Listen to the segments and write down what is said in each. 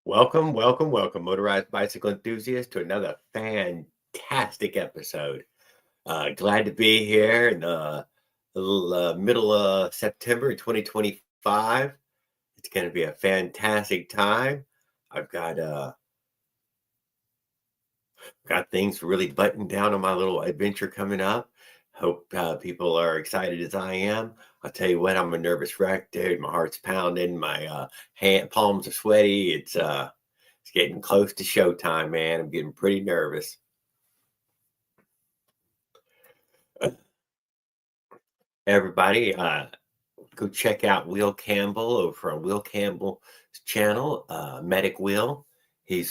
Welcome, welcome, welcome, motorized bicycle enthusiasts, to another fantastic episode. Glad to be here in the middle of September 2025. It's going to be a fantastic time. I've got things really buttoned down on my little adventure coming up. Hope people are excited as I am. I'll tell you what, I'm a nervous wreck, dude. My heart's pounding, my hand palms are sweaty. It's getting close to showtime, man. I'm getting pretty nervous. Everybody, go check out Will Campbell over on Will Campbell's channel, Medic Will. He's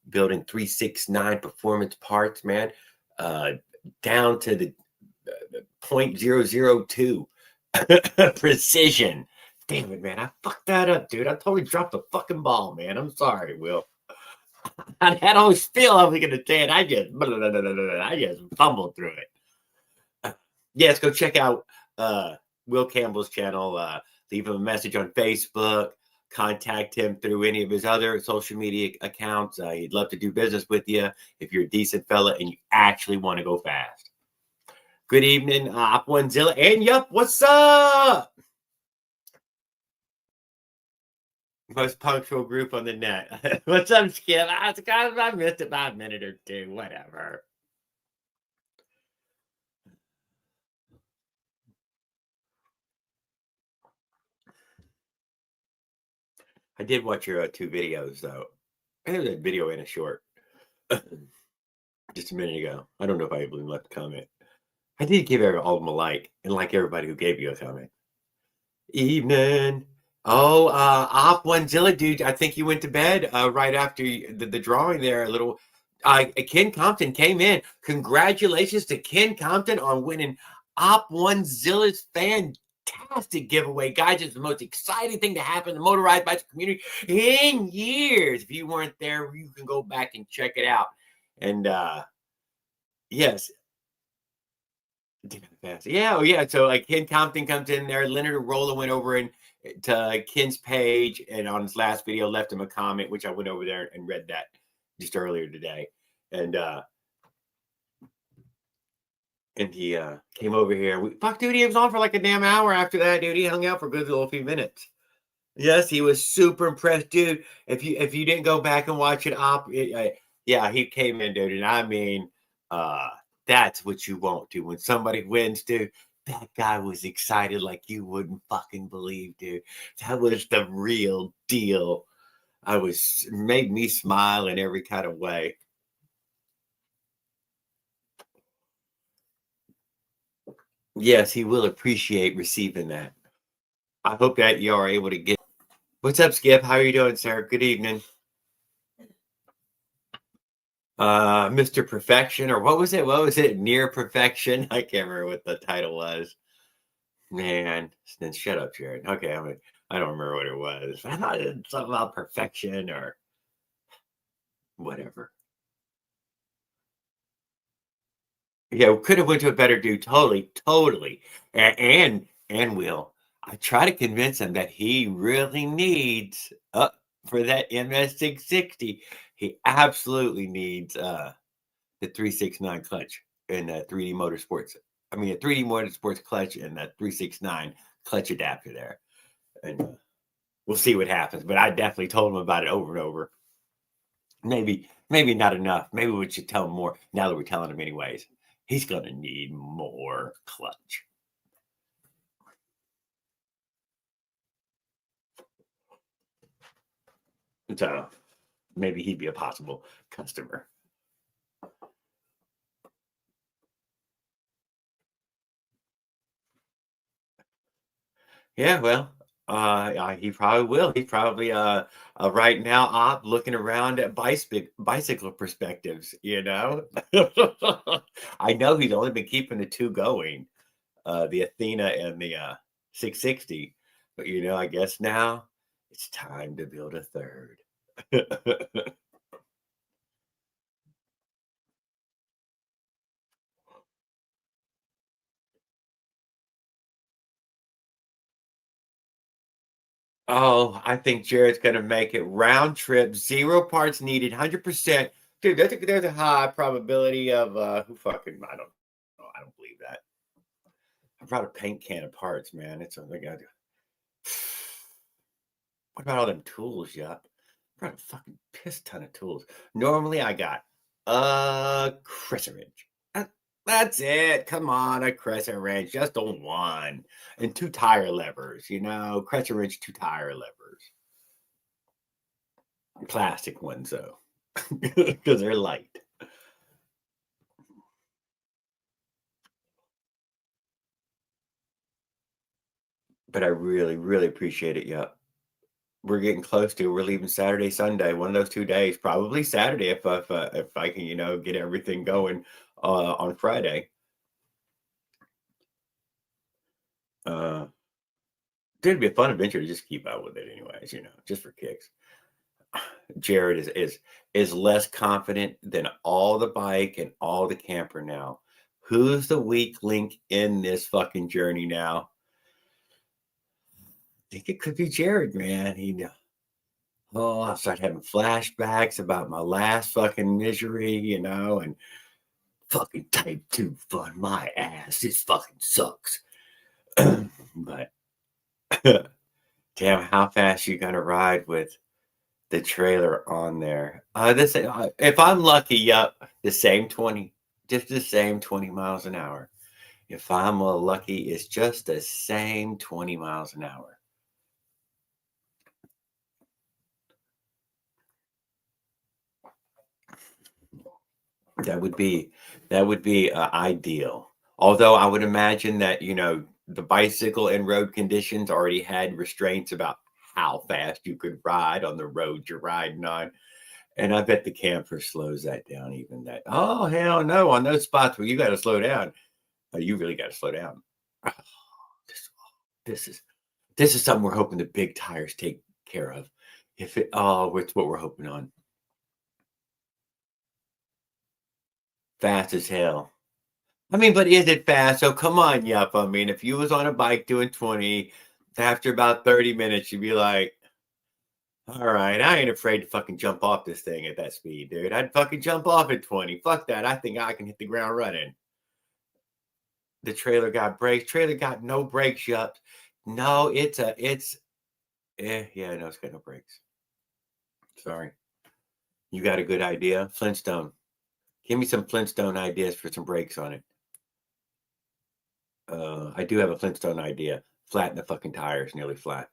building 369 performance parts, man, uh, down to the .002 precision. Damn it, man. I fucked that up, dude. I totally dropped the fucking ball, man. I'm sorry, Will. I had all spiel I was going to say, and I just fumbled through it. Yes, go check out Will Campbell's channel. Leave him a message on Facebook. Contact him through any of his other social media accounts. He'd love to do business with you if you're a decent fella and you actually want to go fast. Good evening, Op Onezilla, and yup, what's up? Most punctual group on the net. What's up, Skip? I missed it by a minute or two. Whatever. I did watch your two videos, though. There was a video and a short just a minute ago. I don't know if I even left a comment. I did give all of them a like, and like everybody who gave you a comment. Evening. Oh, Op Onezilla, dude. I think you went to bed right after the drawing there. A little. Ken Compton came in. Congratulations to Ken Compton on winning Op Onezilla's fantastic giveaway, guys. It's the most exciting thing to happen in the motorized bicycle community in years. If you weren't there, you can go back and check it out. And yes, yeah, oh yeah. So like Ken Compton comes in there. Leonard Rolla went over and to Ken's page and on his last video left him a comment, which I went over there and read that just earlier today. And he came over here. Fuck, dude, he was on for like a damn hour after that, dude. He hung out for a good little few minutes. Yes, he was super impressed, dude. If you didn't go back and watch yeah, he came in, dude, and I mean, uh, that's what you want, dude. When somebody wins, dude, that guy was excited like you wouldn't fucking believe, dude. That was the real deal. Made me smile in every kind of way. Yes, he will appreciate receiving that. I hope that you are able to get. What's up, Skip? How are you doing, sir? Good evening. Mr. Perfection, or what was it? What was it? Near Perfection? I can't remember what the title was. Man, then shut up, Jared. Okay, I don't remember what it was. I thought it was something about perfection or whatever. Yeah, we could have went to a better dude. Totally, totally. And Will, I try to convince him that he really needs for that MS660. He absolutely needs the 369 clutch and 3D Motorsports. I mean, a 3D Motorsports clutch and that 369 clutch adapter there. And we'll see what happens. But I definitely told him about it over and over. Maybe not enough. Maybe we should tell him more now that we're telling him anyways. He's going to need more clutch. So maybe he'd be a possible customer. Yeah, well, he probably will. He probably right now looking around at bicycle perspectives. I know he's only been keeping the two going, the Athena and the 660. But I guess now it's time to build a third. Oh, I think Jared's gonna make it round trip, 0 parts needed, 100%. Dude, there's a high probability of, who fucking I don't know, I don't believe that. I brought a paint can of parts, man. It's something I do. What about all them tools, yup? I brought a fucking piss ton of tools. Normally, I got a crescent wrench. That's it. Come on, a crescent wrench, just a one, and 2 tire levers, crescent wrench, 2 tire levers. Plastic ones, though, because they're light. But I really, really appreciate it, yup. We're getting close to we're leaving Saturday, Sunday, one of those 2 days, probably Saturday if I can, get everything going, on Friday. Uh, it'd be a fun adventure to just keep up with it anyways, just for kicks. Jared is less confident than all the bike and all the camper now. Who's the weak link in this fucking journey now? I think it could be Jared, man. I start having flashbacks about my last fucking misery, and fucking type 2 fun my ass. This fucking sucks. But damn, how fast you gonna ride with the trailer on there? If I'm lucky, yup, the same 20, just the same 20 miles an hour. If I'm lucky, it's just the same 20 miles an hour. That would be ideal. Although I would imagine that, the bicycle and road conditions already had restraints about how fast you could ride on the road you're riding on. And I bet the camper slows that down even that. Oh, hell no. On those spots where you got to slow down, you really got to slow down. Oh, this, this is this is something we're hoping the big tires take care of. It's what we're hoping on. Fast as hell. I mean, but is it fast? So come on, yup. I mean, if you was on a bike doing 20, after about 30 minutes, you'd be like, all right, I ain't afraid to fucking jump off this thing at that speed, dude. I'd fucking jump off at 20. Fuck that. I think I can hit the ground running. The trailer got brakes. Trailer got no brakes, yup. No, yeah, no, it's got no brakes. Sorry. You got a good idea? Flintstone. Give me some Flintstone ideas for some brakes on it. I do have a Flintstone idea. Flatten the fucking tires, nearly flat.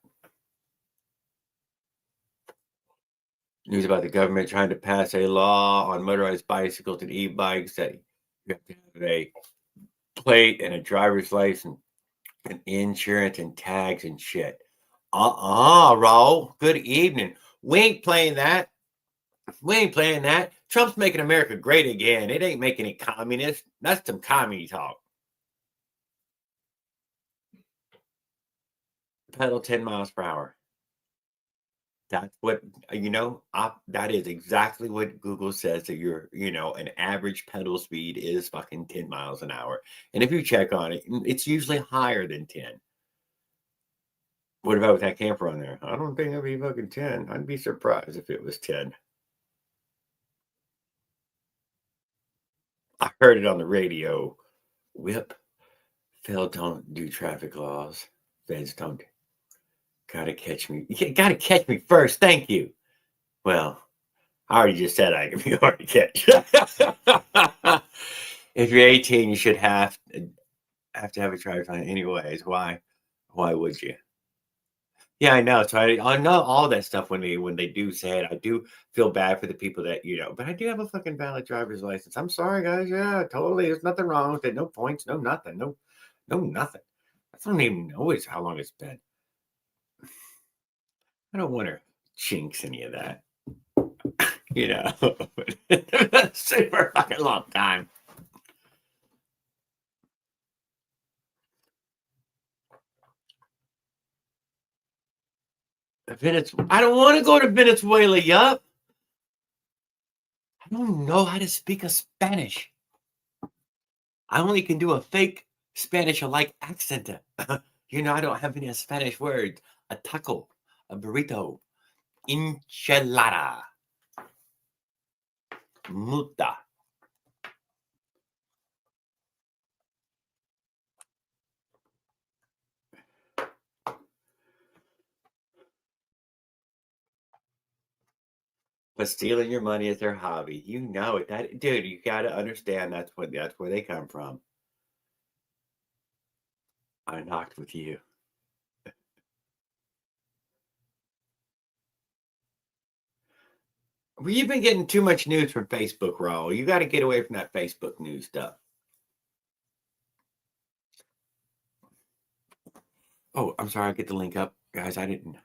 News about the government trying to pass a law on motorized bicycles and e-bikes that you have to have a plate and a driver's license and insurance and tags and shit. Raul. Good evening. We ain't playing that. We ain't playing that. Trump's making America great again. It ain't making it communist. That's some commie talk. Pedal 10 miles per hour. That's what that is exactly what Google says that an average pedal speed is fucking 10 miles an hour. And if you check on it, it's usually higher than 10. What about with that camper on there? I don't think it'd be fucking 10. I'd be surprised if it was 10. I heard it on the radio. Whip. Phil don't do traffic laws. Feds don't. Gotta catch me. You gotta catch me first. Thank you. Well, I already just said I can be hard to catch. If you're 18, you should have to have a driver's license anyways. Why? Why would you? Yeah, I know. So I know all that stuff when they do say it. I do feel bad for the people that but I do have a fucking valid driver's license. I'm sorry, guys. Yeah, totally. There's nothing wrong with it. No points. No nothing. No nothing. I don't even know how long it's been. I don't want to jinx any of that. Super fucking long time. I don't want to go to Venezuela, yup. I don't know how to speak a Spanish. I only can do a fake Spanish like accent. I don't have any Spanish words. A taco. A burrito. Enchilada. Muta. But stealing your money is their hobby. You know it. That dude, you gotta understand that's where they come from. I knocked with you. Well, you've been getting too much news from Facebook, Raul. You got to get away from that Facebook news stuff. Oh, I'm sorry. I'll get the link up. Guys, I didn't.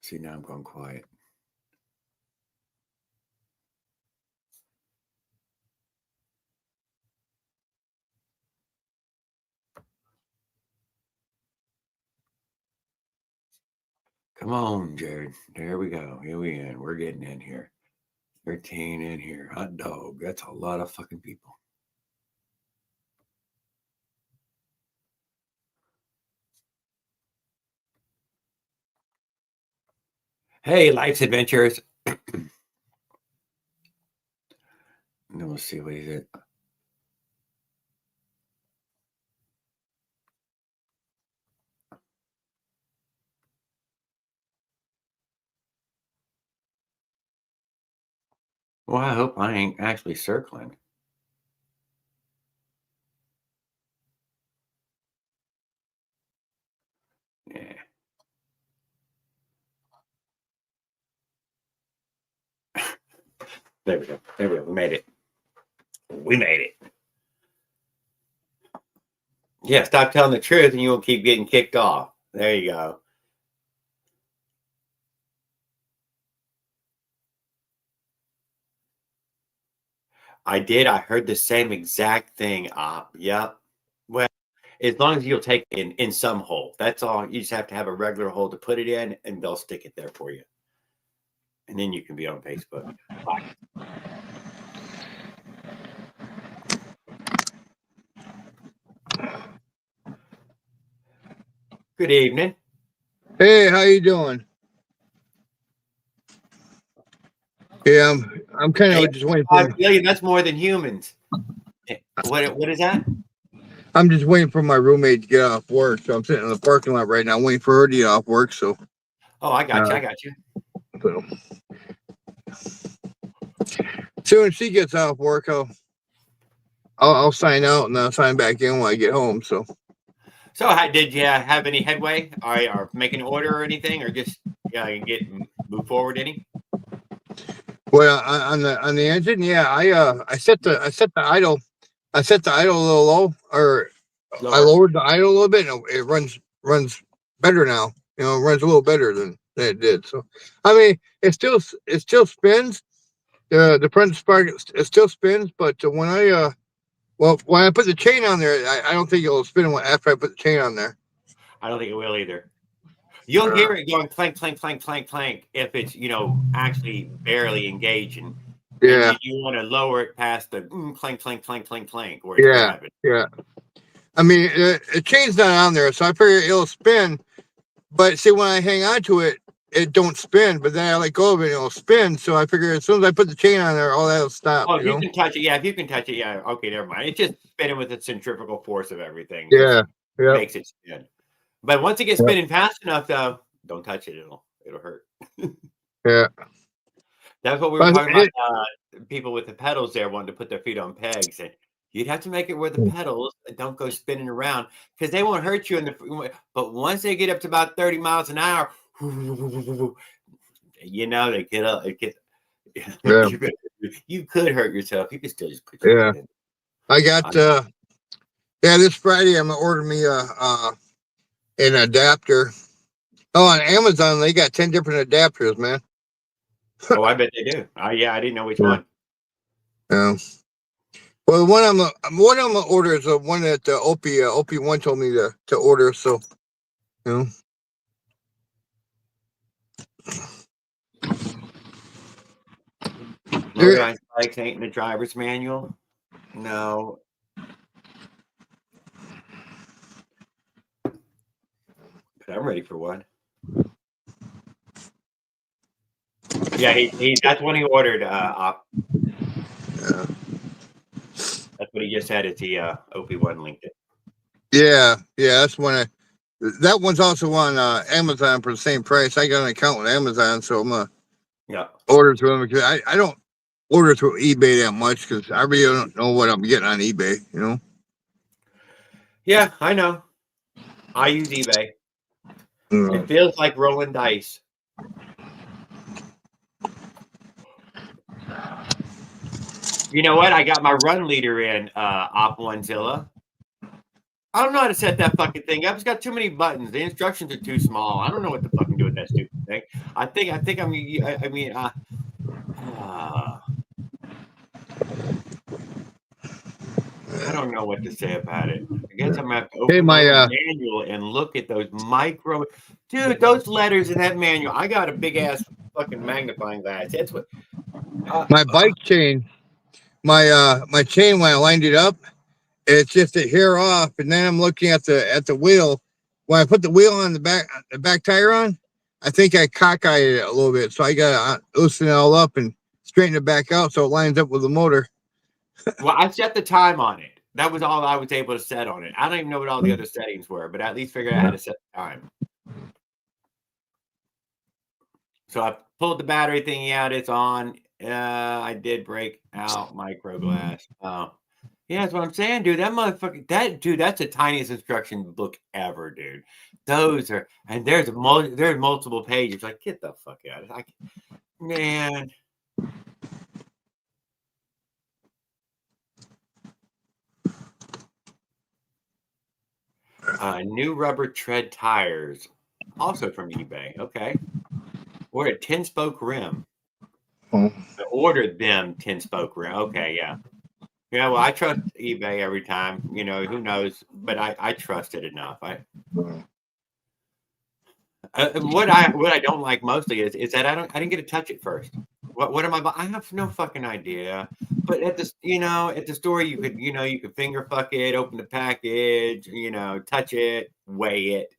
See, now I'm going quiet. Come on, Jared. There we go. Here we in. We're getting in here. 13 in here. Hot dog. That's a lot of fucking people. Hey, Life's Adventures. Then we'll see what he's at. Well, I hope I ain't actually circling. Yeah. There we go. There we go. We made it. We made it. Yeah, stop telling the truth and you will keep getting kicked off. There you go. I did. I heard the same exact thing. Yep. Well, as long as you'll take it in some hole. That's all. You just have to have a regular hole to put it in, and they'll stick it there for you. And then you can be on Facebook. Bye. Good evening. Hey, how you doing? Yeah, I'm kind Hey, of just waiting for. that's more than humans. What is that? I'm just waiting for my roommate to get off work, so I'm sitting in the parking lot right now, waiting for her to get off work. So, Oh, I got you. I got you. so soon as she gets off work, I'll sign out and I'll sign back in when I get home. So, So, did you have any headway? Or make an order or anything, or just move forward any? well, on the engine, yeah, I set the idle. I set the idle a little low, or I Lower. lowered the idle a little bit, and it runs better now. You know, it runs a little better than it did. So, I mean, it still spins. The front spark it still spins, but when I put the chain on there, I don't think it'll spin after I put the chain on there. I don't think it will either. You'll hear it going clank, clank, clank, clank, clank if it's actually barely engaging. And Yeah, you want to lower it past the clank, clank, clank, clank, clank where it's yeah, grabbing. yeah. I mean, the chain's not on there, so I figure it'll spin. But see, when I hang on to it, it don't spin. But then I let go of it, it'll spin. So I figure as soon as I put the chain on there, all that'll stop. Oh, if you can touch it, if you can touch it, okay, never mind. It's just spinning with the centrifugal force of everything. Just Yeah, yeah, makes it spin. But once it gets spinning fast enough, though, don't touch it. It'll hurt. yeah. That's what we were talking about. People with the pedals there wanting to put their feet on pegs, and you'd have to make it where the pedals don't go spinning around because they won't hurt you. But once they get up to about 30 miles an hour, they get up. It gets. Yeah. You could hurt yourself. You could still just put your Yeah. foot in. I got this Friday I'm gonna order me an adapter. Oh, on Amazon they got 10 different adapters, man. Oh, I bet they do. I didn't know which one. Yeah. Well, one I'm gonna order is the one that Opie one told me to order. So, you know. Motorized bikes ain't in the driver's manual. No. But I'm ready for one. Yeah, that's when he ordered op. Yeah. That's what he just said. It's the OP1 linked it. Yeah, that's when that one's also on Amazon for the same price. I got an account with Amazon, so I'm gonna order through them because I don't order through eBay that much because I really don't know what I'm getting on eBay. You know. Yeah, I know. I use eBay. It feels like rolling dice. You know what? I got my run leader in Op1Zilla. I don't know how to set that fucking thing up. It's got too many buttons. The instructions are too small. I don't know what to fucking do with that stupid thing. I don't know what to say about it. I guess I'm gonna have to open the little manual and look at those micro. Dude, those letters in that manual. I got a big ass fucking magnifying glass. That's what. My bike chain, my chain when I lined it up, it's just a hair off, and then I'm looking at the wheel. When I put the wheel on the back tire on, I think I cockeyed it a little bit, so I got to loosen it all up and straighten it back out so it lines up with the motor. Well, I set the time on it. That was all I was able to set on it. I don't even know what all the other settings were, but I at least figured out how to set the time. So I pulled the battery thingy out. It's on. I did break out micro glass. Oh, yeah, that's what I'm saying, dude. That motherfucker, that's the tiniest instruction book ever, dude. Those are, and there's multiple pages. Like, get the fuck out of it. Man. New rubber tread tires, also from eBay. Okay. Ordered 10-spoke rim. I ordered them 10-spoke rim. Okay, yeah. Yeah, well, I trust eBay every time. You know, who knows? But I trust it enough. What I don't like mostly is that I didn't get to touch it first. What am I? I have no fucking idea. But at the store you could finger fuck it, open the package, touch it, weigh it.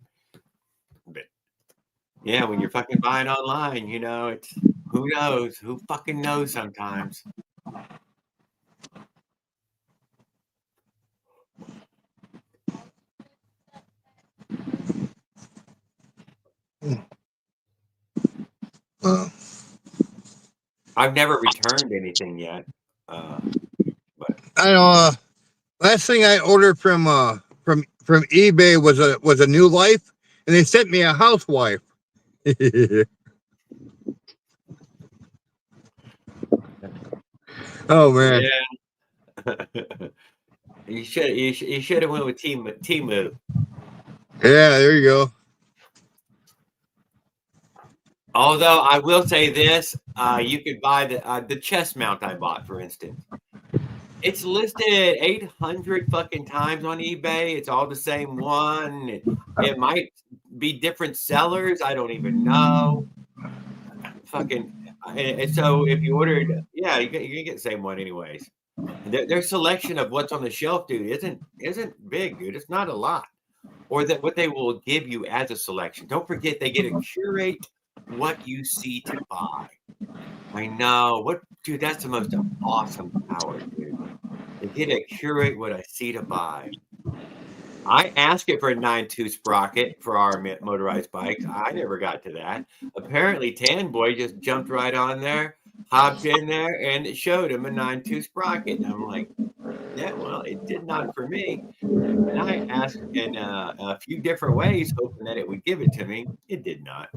But yeah, when you're fucking buying online, it's who knows? Who fucking knows sometimes? I've never returned anything yet. But I know. Last thing I ordered from eBay was a new life, and they sent me a housewife. Oh man. Yeah. You should have went with Temu. Yeah, there you go. Although I will say this, you could buy the chest mount I bought, for instance. It's listed 800 fucking times on eBay. It's all the same one. It might be different sellers. I don't even know. Fucking. And so if you ordered, yeah, you're gonna get the same one anyways. Their selection of what's on the shelf, dude, isn't big, dude. It's not a lot. Or that what they will give you as a selection. Don't forget they get to curate what you see to buy. I know. Dude, that's the most awesome power, dude. They get to curate what I see to buy. I asked it for a 9.2 sprocket for our motorized bikes. I never got to that. Apparently, Tan Boy just jumped right on there, hopped in there, and it showed him a 9.2 sprocket. And I'm like, yeah, well, it did not for me. And I asked in a few different ways, hoping that it would give it to me. It did not.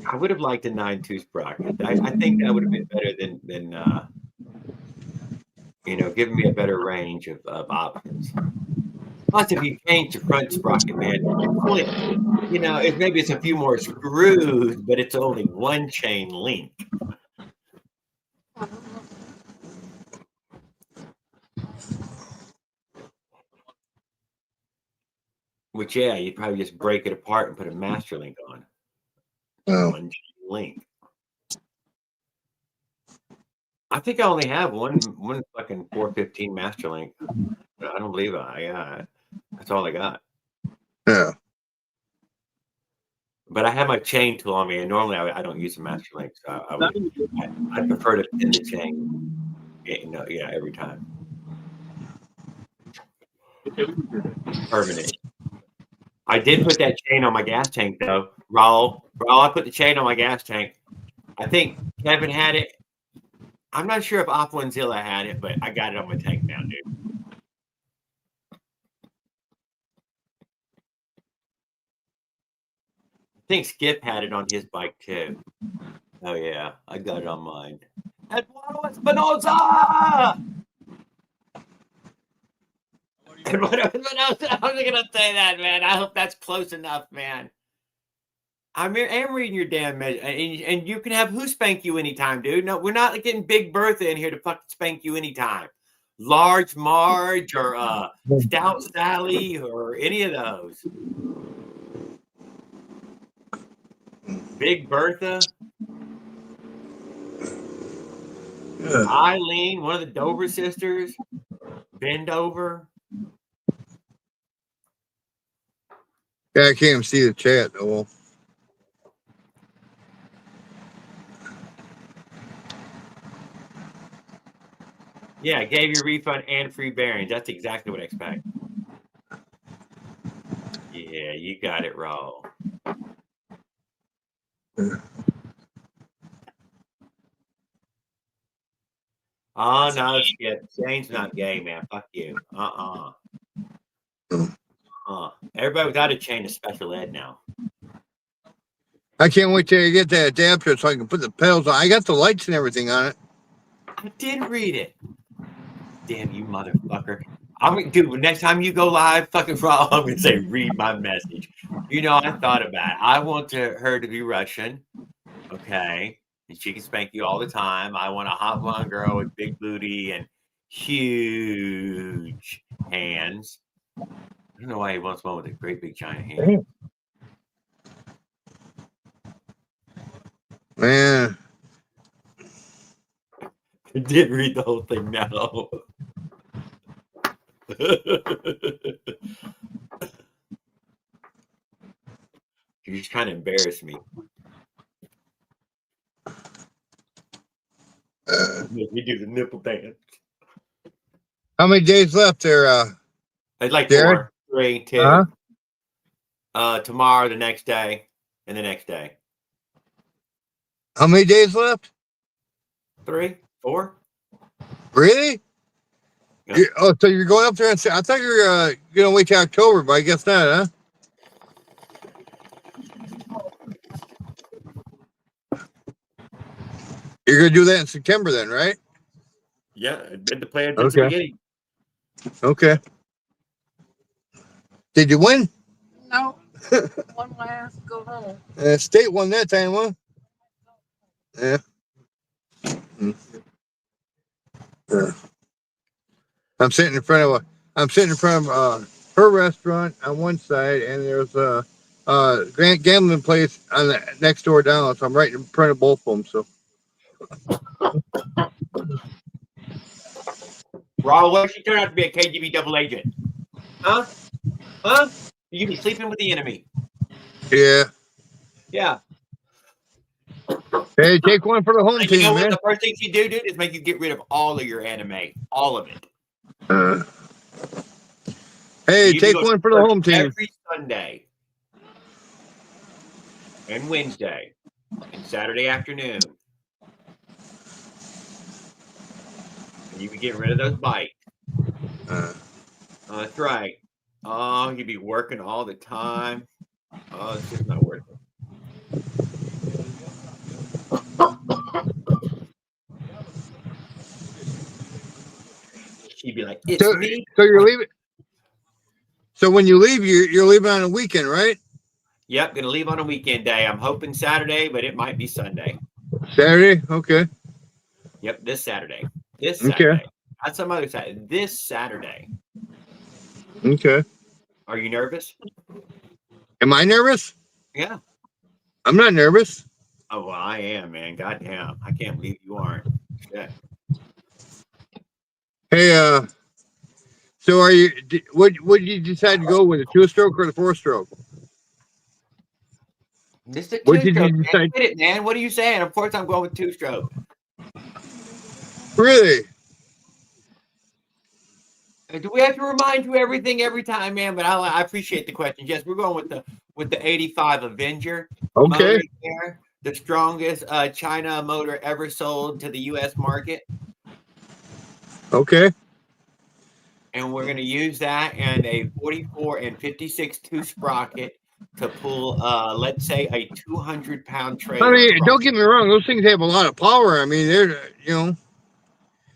I would have liked a 9.2 sprocket. I think that would have been better than giving me a better range of options. Plus, if you change the front sprocket, man, it's only, maybe it's a few more screws, but it's only one chain link. Which, yeah, you'd probably just break it apart and put a master link on. Oh. One chain link. think I only have one fucking 415 Master Link. I don't believe that's all I got. Yeah. But I have my chain tool on me, and normally I don't use the Master Link, so I prefer to pin the chain. Every time. Permanent. I did put that chain on my gas tank though, Raul. I put the chain on my gas tank. I think Kevin had it. I'm not sure if Aquanzilla had it, but I got it on my tank now, dude. I think Skip had it on his bike too. Oh yeah, I got it on mine. Eduardo Espinosa! Eduardo Espinosa! I was gonna say that, man. I hope that's close enough, man. I am reading your damn message, and you can have who spank you anytime, dude. No, we're not getting Big Bertha in here to fucking spank you anytime. Large Marge or Stout Sally or any of those. Big Bertha. Yeah. Eileen, one of the Dover sisters. Bend over. Yeah, I can't even see the chat though. Yeah, gave you a refund and free bearings. That's exactly what I expect. Yeah, you got it, Raul. Oh, no, Skip. Shane's not gay, man. Fuck you. Everybody without a chain is special ed now. I can't wait till you get that adapter so I can put the pedals on. I got the lights and everything on it. I did read it. Damn you, motherfucker. Dude, next time you go live, fucking Raul, I'm going to say, read my message. You know, I thought about it. I want her to be Russian. Okay. And she can spank you all the time. I want a hot blonde girl with big booty and huge hands. I don't know why he wants one with a great big giant hand. Man. I did read the whole thing now. You're just trying to embarrass me. We do the nipple dance. How many days left there? I'd like Jared? 4, 3, 2. Tomorrow, the next day, and the next day. How many days left? 3, 4. Really? Yep. So you're going up there and I thought you were going to wait till October, but I guess not, huh? You're going to do that in September then, right? Yeah, I've been the plan since the beginning. Okay. Did you win? No. One last, go home. State won that time, huh? Yeah. I'm sitting in front of her restaurant on one side, and there's a gambling place on the next door down. So I'm right in front of both of them. So. Raul, what if she turned out to be a KGB double agent? Huh? You be sleeping with the enemy. Yeah. Yeah. Hey, take one for the home team, you know man. What the first thing she do, dude, is make you get rid of all of your anime. All of it. Hey, take one for the home team. Every Sunday and Wednesday and Saturday afternoon. And you can get rid of those bikes. That's right. Oh, you'd be working all the time. Oh, it's just not worth it. She'd be like, "It's me." So you're leaving. So when you leave, you're leaving on a weekend, right? Yep, gonna leave on a weekend day. I'm hoping Saturday, but it might be Sunday. Saturday, okay. Yep, this Saturday. This Saturday. Not some other Saturday. This Saturday. Okay. Are you nervous? Am I nervous? Yeah. I'm not nervous. Oh, well, I am, man. Goddamn. I can't believe you aren't. Shit. Hey, so are you? What did you decide to go with, a 2-stroke or the 4-stroke? This is a What did you two-stroke, man. decide? Quit it, man. What are you saying? Of course I'm going with two-stroke. Really? Do we have to remind you everything every time, man? But I appreciate the question. Yes, we're going with the 85 Avenger Okay. motor here, the strongest China motor ever sold to the U.S. market, Okay. and we're going to use that and a 44 and 56 two sprocket to pull, let's say, a 200-pound I trailer mean, across. don't get me wrong; those things have a lot of power. I mean, they're.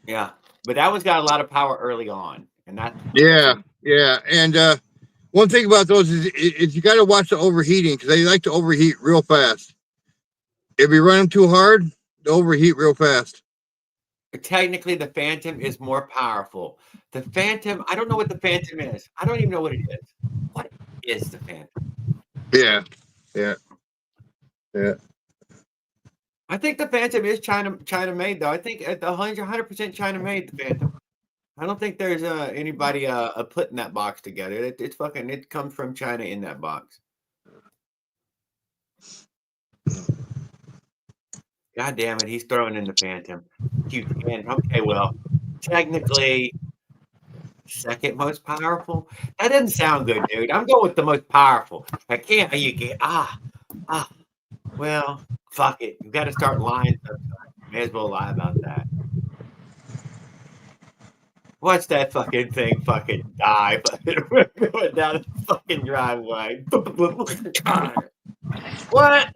Yeah, but that one's got a lot of power early on, and that's Yeah, a yeah. And one thing about those is you got to watch the overheating because they like to overheat real fast. If you run them too hard, they overheat real fast. technically the Phantom is more powerful. The Phantom, I don't know what the Phantom is. I don't even know what it is. What is the Phantom? Yeah, yeah, yeah. I think the Phantom is China made though. I think at the 100% China made the Phantom. I don't think there's anybody putting that box together. It's fucking it comes from China in that box. God damn it, he's throwing in the Phantom. You can. Okay, well, technically second most powerful. That doesn't sound good, dude. I'm going with the most powerful. I can't. You get ah. Well, fuck it. You got to start lying sometimes. May as well lie about that. Watch that fucking thing fucking die, going down the fucking driveway. What?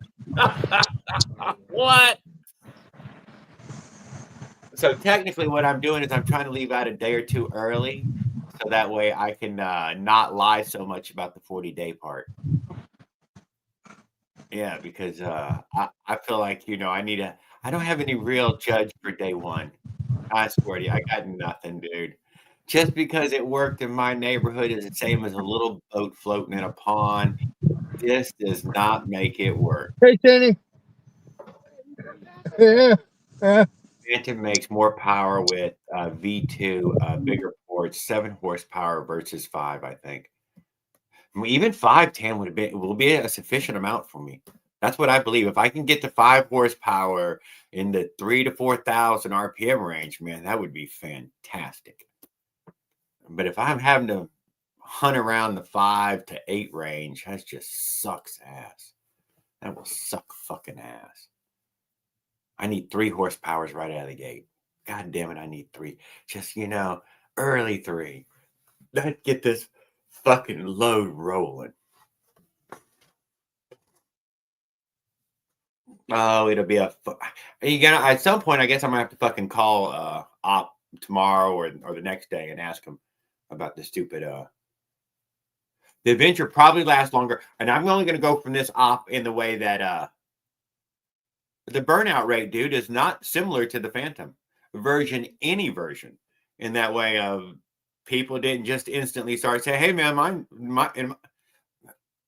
What? So technically, what I'm doing is I'm trying to leave out a day or two early, so that way I can not lie so much about the 40-day part. Yeah, because I feel like I don't have any real judge for day one. I swear to you, I got nothing, dude. Just because it worked in my neighborhood is the same as a little boat floating in a pond. This does not make it work. Hey, Kenny. Yeah, yeah. Phantom makes more power with V2, bigger ports, 7 horsepower versus 5, I think. I mean, even 510 will be a sufficient amount for me. That's what I believe. If I can get to 5 horsepower in the 3 to 4,000 RPM range, man, that would be fantastic. But if I'm having to hunt around the 5 to 8 range, that just sucks ass. That will suck fucking ass. I need 3 horsepowers right out of the gate. God damn it, I need 3. Just, early 3. Let's get this fucking load rolling. Oh, it'll be at some point, I guess I'm gonna have to fucking call op tomorrow or the next day and ask him about the stupid the adventure probably lasts longer. And I'm only gonna go from this op in the way that the burnout rate, dude, is not similar to the Phantom any version. In that way of people didn't just instantly start saying, hey man,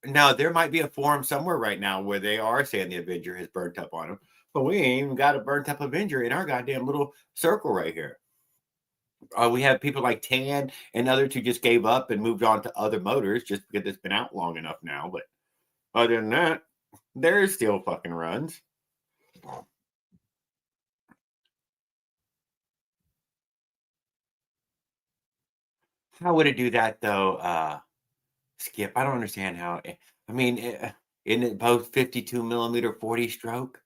now there might be a forum somewhere right now where they are saying the Avenger has burnt up on them, but we ain't even got a burnt up Avenger in our goddamn little circle right here. We have people like Tan and others who just gave up and moved on to other motors just because it's been out long enough now. But other than that, there's still fucking runs. How would it do that though, Skip? I don't understand how. I mean, isn't it both 52 millimeter 40 stroke?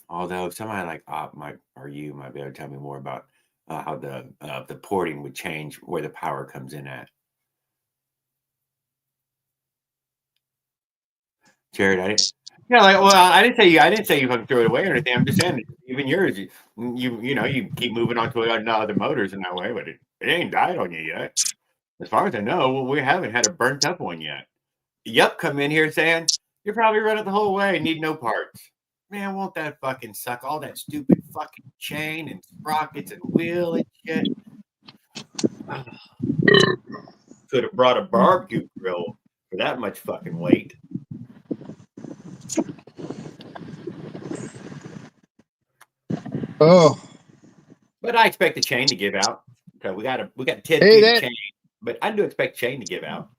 Although somebody like Op might or you might be able to tell me more about how the porting would change where the power comes in at. Jared, I didn't say you fucking threw it away or anything. I'm just saying even yours, you keep moving on to other motors in that way, but it ain't died on you yet. As far as I know, well, we haven't had a burnt up one yet. Yup, come in here saying you're probably running the whole way, need no parts. Man, won't that fucking suck? All that stupid fucking chain and sprockets and wheel and shit. Could have brought a barbecue grill for that much fucking weight. Oh, But I expect the chain to give out. So we got 10 Hey, feet of that chain, but I do expect chain to give out.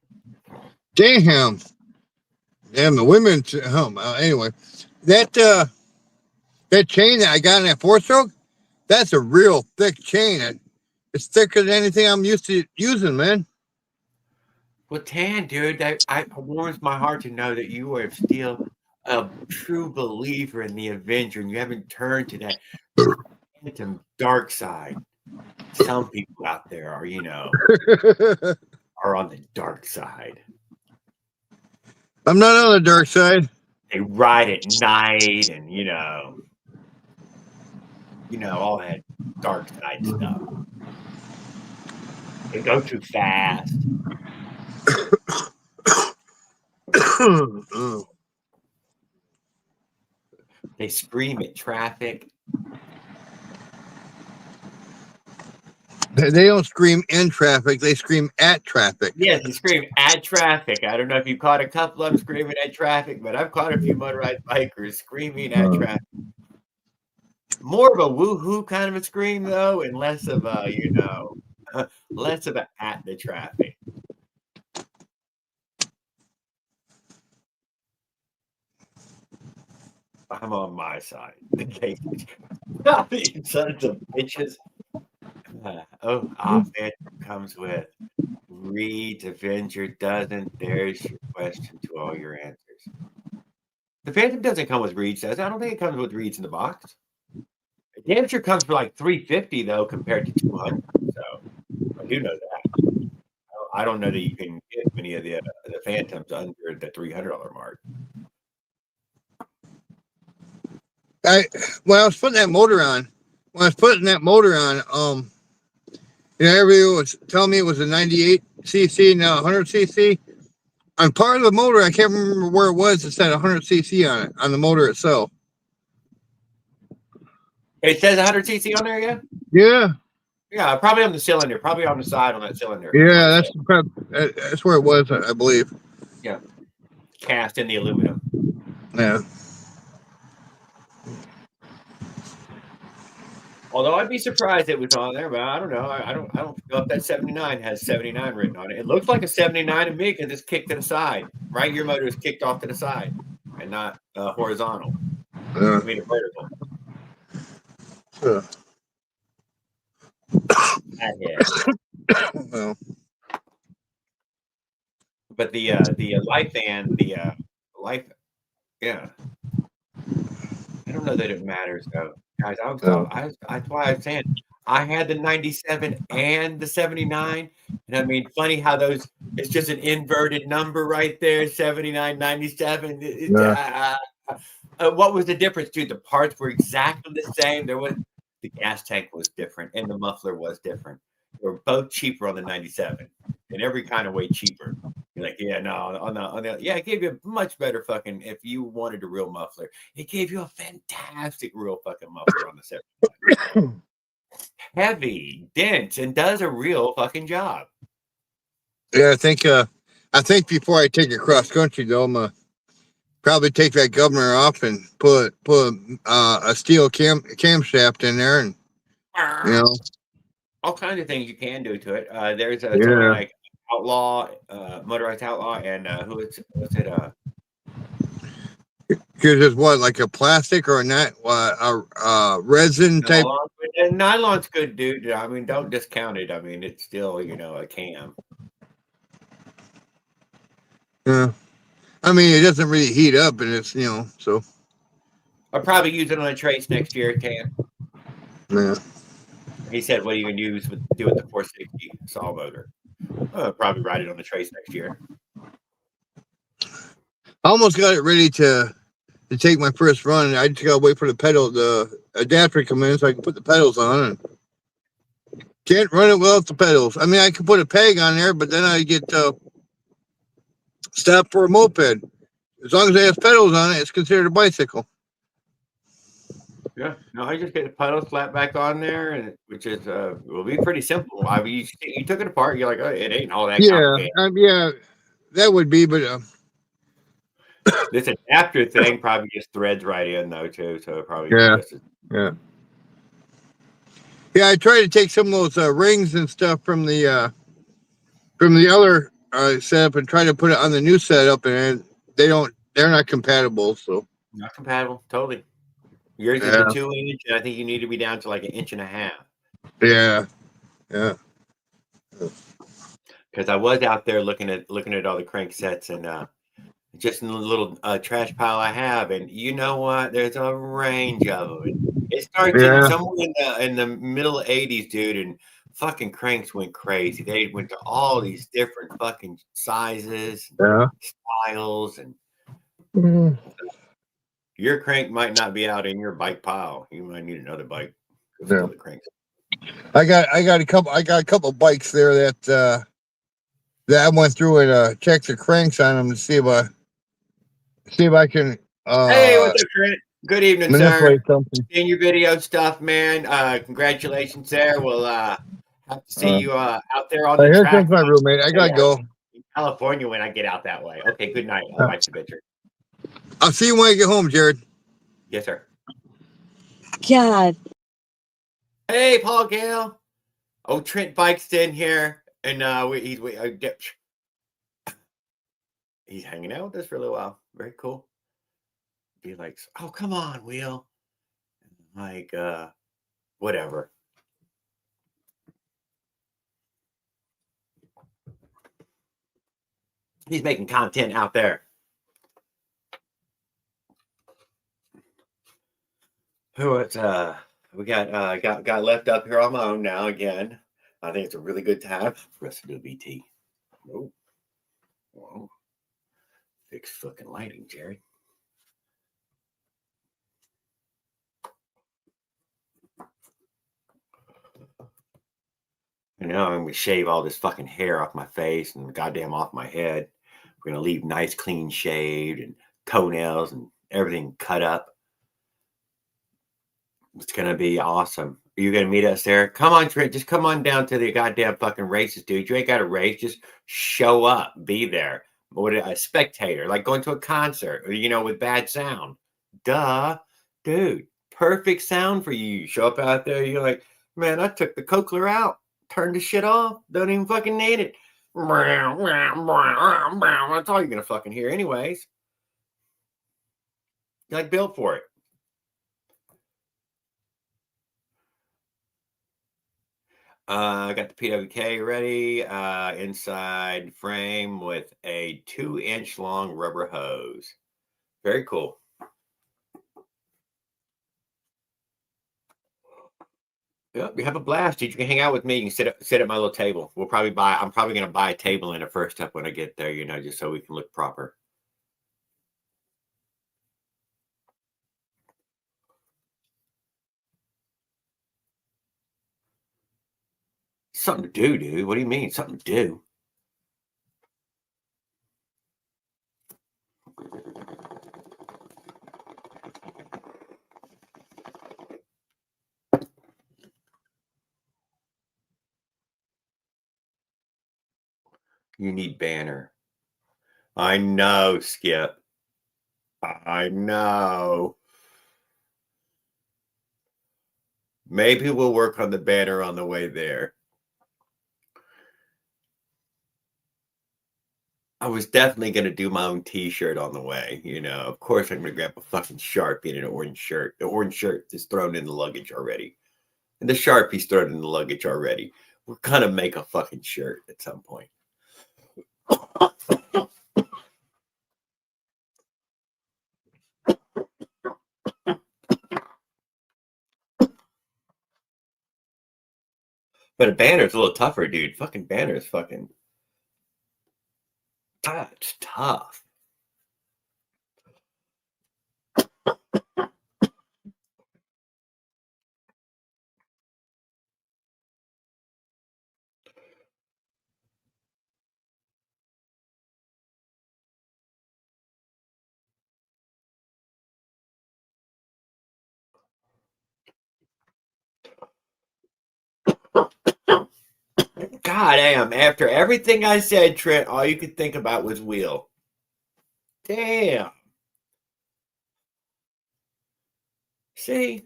damn, damn the women. Anyway, that that chain that I got in that 4-stroke, that's a real thick chain. It's thicker than anything I'm used to using, man. Well, Tan, dude, it warms my heart to know that you are still a true believer in the Avenger and you haven't turned to that phantom dark side. Some people out there are, are on the dark side. I'm not on the dark side. They ride at night and, all that dark side stuff. They go too fast. They scream at traffic. They don't scream in traffic. They scream at traffic. Yes, they scream at traffic. I don't know if you caught a couple of them screaming at traffic, but I've caught a few motorized bikers screaming at traffic. More of a woohoo kind of a scream, though, and less of a, less of a at the traffic. I'm on my side. These sons of bitches. Phantom comes with Reed's Avenger doesn't. There's your question to all your answers. The Phantom doesn't come with Reed's, does it? I don't think it comes with Reed's in the box. It damn sure comes for like $350 though, compared to $200. So I do know that. I don't know that you can get many of the Phantoms under the $300 mark. When I was putting that motor on, everybody was telling me it was a 98 cc, now 100 cc. On part of the motor, I can't remember where it was. It said 100 cc on it, on the motor itself. It says 100 cc on there, yeah? Yeah. Yeah, probably on the cylinder, probably on the side on that cylinder. Yeah, that's where it was, I believe. Yeah. Cast in the aluminum. Yeah. Although I'd be surprised it was on there, but I don't know. I don't know if that 79 has 79 written on it. It looks like a 79 to me because it's kicked to the side. Right, your motor is kicked off to the side and not horizontal. I mean, vertical. Well. But the life fan, life, yeah. I don't know that it matters though, guys. That's why I was saying I had the 97 and the 79, and I mean, funny how it's just an inverted number right there, 79, 97. What was the difference, dude? The parts were exactly the same. The gas tank was different, and the muffler was different. They were both cheaper on the 97, in every kind of way cheaper. You're like, yeah, no, on the it gave you a much better fucking, if you wanted a real muffler, it gave you a fantastic real fucking muffler on the 79. Heavy, dense, and does a real fucking job. Yeah, I think before I take it cross country though, I'm gonna probably take that governor off and put a steel camshaft in there, and all kinds of things you can do to it. There's something like Outlaw, Motorized Outlaw, and what's it? Because it's what, like a plastic or a resin type. Nylon's good, dude. I mean, don't discount it. I mean, it's still a cam. Yeah, I mean, it doesn't really heat up, and it's so. I'll probably use it on a trace next year, Tan. Yeah. He said, "What are you going to do with the 460 saw motor?" Probably ride it on the trace next year. I almost got it ready to take my first run. I just gotta wait for the adapter to come in so I can put the pedals on. And can't run it without the pedals. I mean, I can put a peg on there, but then I get stopped for a moped. As long as it has pedals on it, it's considered a bicycle. Yeah, no, I just get the pedals flat back on there, and which is will be pretty simple. I mean, you took it apart, you're like, oh, it ain't all that complicated. Yeah, that would be, but this adapter thing probably just threads right in though too, so it probably Yeah, I tried to take some of those rings and stuff from the other setup and try to put it on the new setup, and they're not compatible. So Not compatible, totally. Yours is a yeah, 2 inch, and I think you need to be down to like 1.5 inches. yeah, yeah. Because I was out there looking at all the crank sets and just in the little trash pile I have, and you know what? There's a range of them. It starts in Yeah, somewhere in the middle '80s, dude, and fucking cranks went crazy. They went to all these different fucking sizes, yeah. styles, and Mhm. your crank might not be out in your bike pile. You might need another bike. Go Yeah. steal the cranks. I got a couple bikes there that I went through and checked the cranks on them to see if I can Hey, what's up, Trent? Good evening, sir. manipulate something. Seeing your video stuff, man. Congratulations there. We'll have to see Uh, you out there on the Here track. comes my roommate. I gotta Yeah, go. in California when I get out that way. Okay, good night. I'll watch the picture. I'll see you when I get home, Jared. Yes, sir. God. Hey, Paul Gale. Oh, Trent Bikes in here, and he's hanging out with us for a little while. Very cool. Be like, oh, come on, Wheel. Like, whatever. He's making content out there. What's we got left up here on my own now again. I think it's a really good time for us to do a BT. Oh, whoa. Fix fucking lighting, Jerry. You know, I'm gonna shave all this fucking hair off my face and goddamn off my head. We're gonna leave nice, clean shaved and toenails and everything cut up. It's gonna be awesome. Are you gonna meet us there? Come on, Trent. Just come on down to the goddamn fucking races, dude. You ain't got a race. Just show up. Be there. What a spectator, like going to a concert, or with bad sound. Duh, dude. Perfect sound for you. You show up out there. You're like, man, I took the cochlear out. Turned the shit off. Don't even fucking need it. That's all you're gonna fucking hear, anyways. You're like built for it. I got the PWK ready, inside frame with a 2-inch long rubber hose. Very cool. Yep, you have a blast, dude. You can hang out with me. You can sit at my little table. I'm probably gonna buy a table in the first step when I get there, just so we can look proper. Something to do, dude. What do you mean? Something to do? You need banner. I know, Skip. I know. Maybe we'll work on the banner on the way there. I was definitely going to do my own T-shirt on the way. Of course, I'm going to grab a fucking Sharpie and an orange shirt. The orange shirt is thrown in the luggage already. And the Sharpie's thrown in the luggage already. We're going to make a fucking shirt at some point. But a banner's a little tougher, dude. Fucking banner is fucking... That's tough. God damn, after everything I said, Trent, all you could think about was Wheel. Damn. See?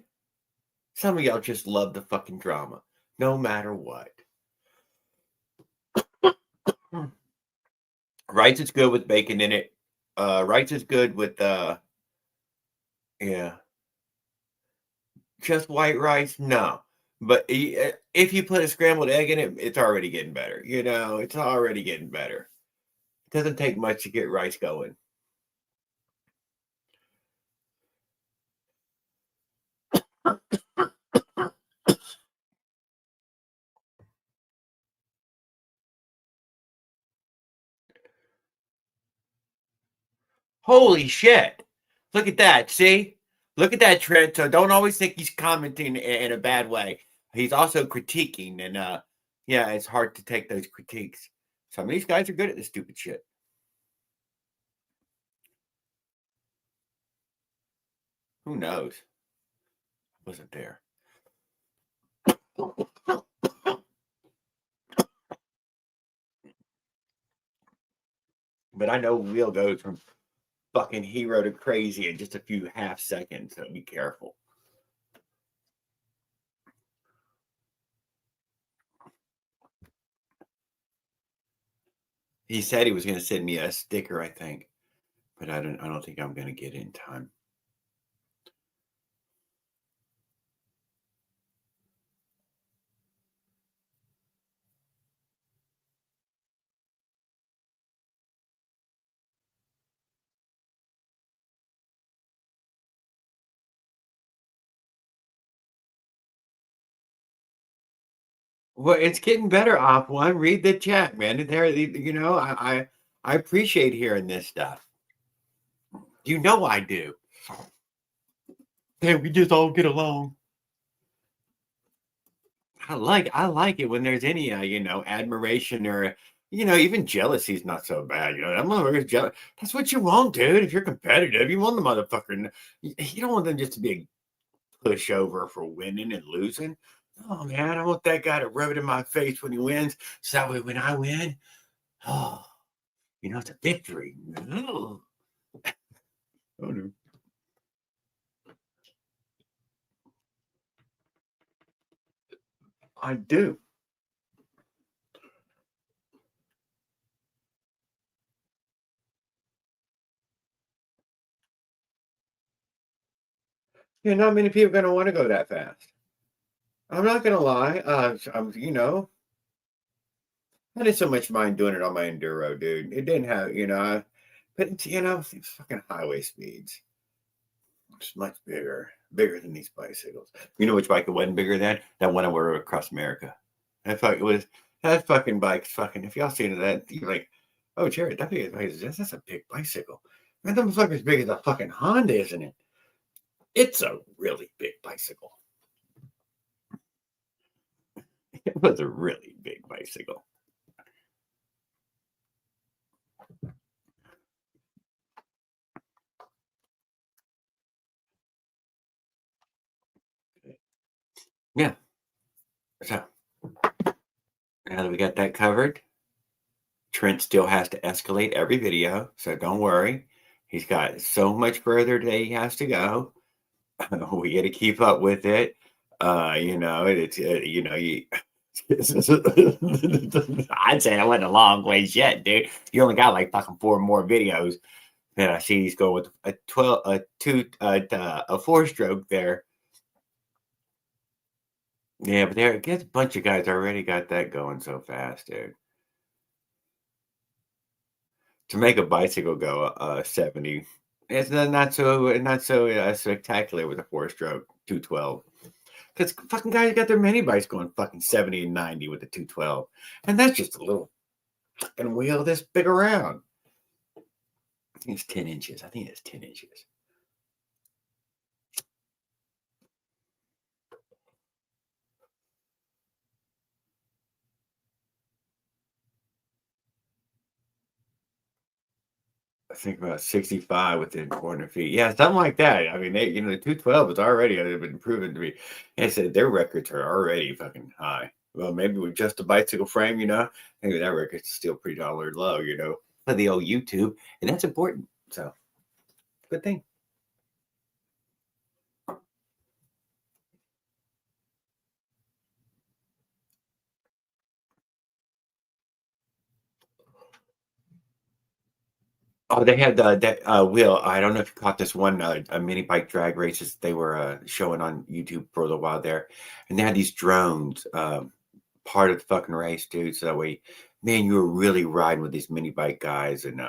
Some of y'all just love the fucking drama, no matter what. Rice is good with bacon in it. Rice is good with yeah. Just white rice, no. But if you put a scrambled egg in it, it's already getting better. You know, it's already getting better. It doesn't take much to get rice going. Holy shit. Look at that. See? Look at that, Trent. So don't always think he's commenting in a bad way. He's also critiquing. And yeah, it's hard to take those critiques. Some of these guys are good at this stupid shit. Who knows? Wasn't there. But I know Will goes from fucking hero to crazy in just a few half seconds, so be careful. He said he was going to send me a sticker, I think, but I don't think I'm going to get it in time. Well, it's getting better, Op One. Read the chat, man. There, you know, I appreciate hearing this stuff. You know I do. Yeah, we just all get along. I like it when there's any you know, admiration or you know, even jealousy is not so bad. You know, that motherfucker's jealous. That's what you want, dude. If you're competitive, you want the motherfucker. You don't want them just to be a pushover for winning and losing. Oh man, I want that guy to rub it in my face when he wins. So that way when I win, oh, you know, it's a victory. Oh, oh no. I do. Yeah, not many people are gonna want to go that fast. I'm not gonna lie. I'm, you know, I didn't so much mind doing it on my enduro, dude. It didn't have, you know, but it's, you know, these fucking highway speeds. It's much bigger than these bicycles. You know which bike it wasn't bigger than? That one I wore across America. That fucking bike's fucking. If y'all seen that, you're like, oh, Jared, that's a big bicycle. That motherfucker's big as a fucking Honda, isn't it? It's a really big bicycle. It was a really big bicycle. Yeah. So now that we got that covered, Trent still has to escalate every video, so don't worry. He's got so much further that he has to go. We got to keep up with it. You know, it's you know, I'd say I went a long ways yet, dude. You only got like fucking 4 more videos. And I see he's going with a 12, a 4-stroke there. Yeah, but there gets a bunch of guys already got that going so fast, dude. To make a bicycle go 70, it's not so spectacular with a 4-stroke 212. Because fucking guys got their mini bikes going fucking 70 and 90 with the 212, and that's just a little fucking wheel this big around. I think it's 10 inches. I think it's 10 inches. I think about 65 within 400 feet. Yeah, something like that. I mean, you know, the 212 is already been proven to be. And I said their records are already fucking high. Well, maybe with just a bicycle frame, you know, maybe that record's still pretty darn low, you know, for the old YouTube, and that's important. So, good thing. Oh, they had that wheel. I don't know if you caught this one mini bike drag races they were showing on YouTube for a little while there, and they had these drones part of the fucking race, dude. So that way, man, you were really riding with these mini bike guys, and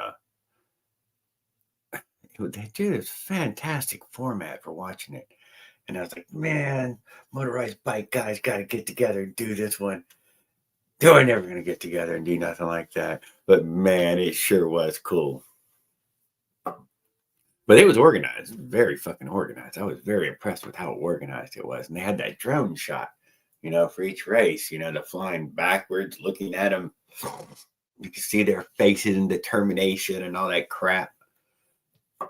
dude, it's fantastic format for watching it. And I was like, man, motorized bike guys got to get together and do this one. They were never going to get together and do nothing like that. But man, it sure was cool. But it was organized, very fucking organized. I was very impressed with how organized it was. And they had that drone shot, for each race, the flying backwards, looking at them. You could see their faces and determination and all that crap.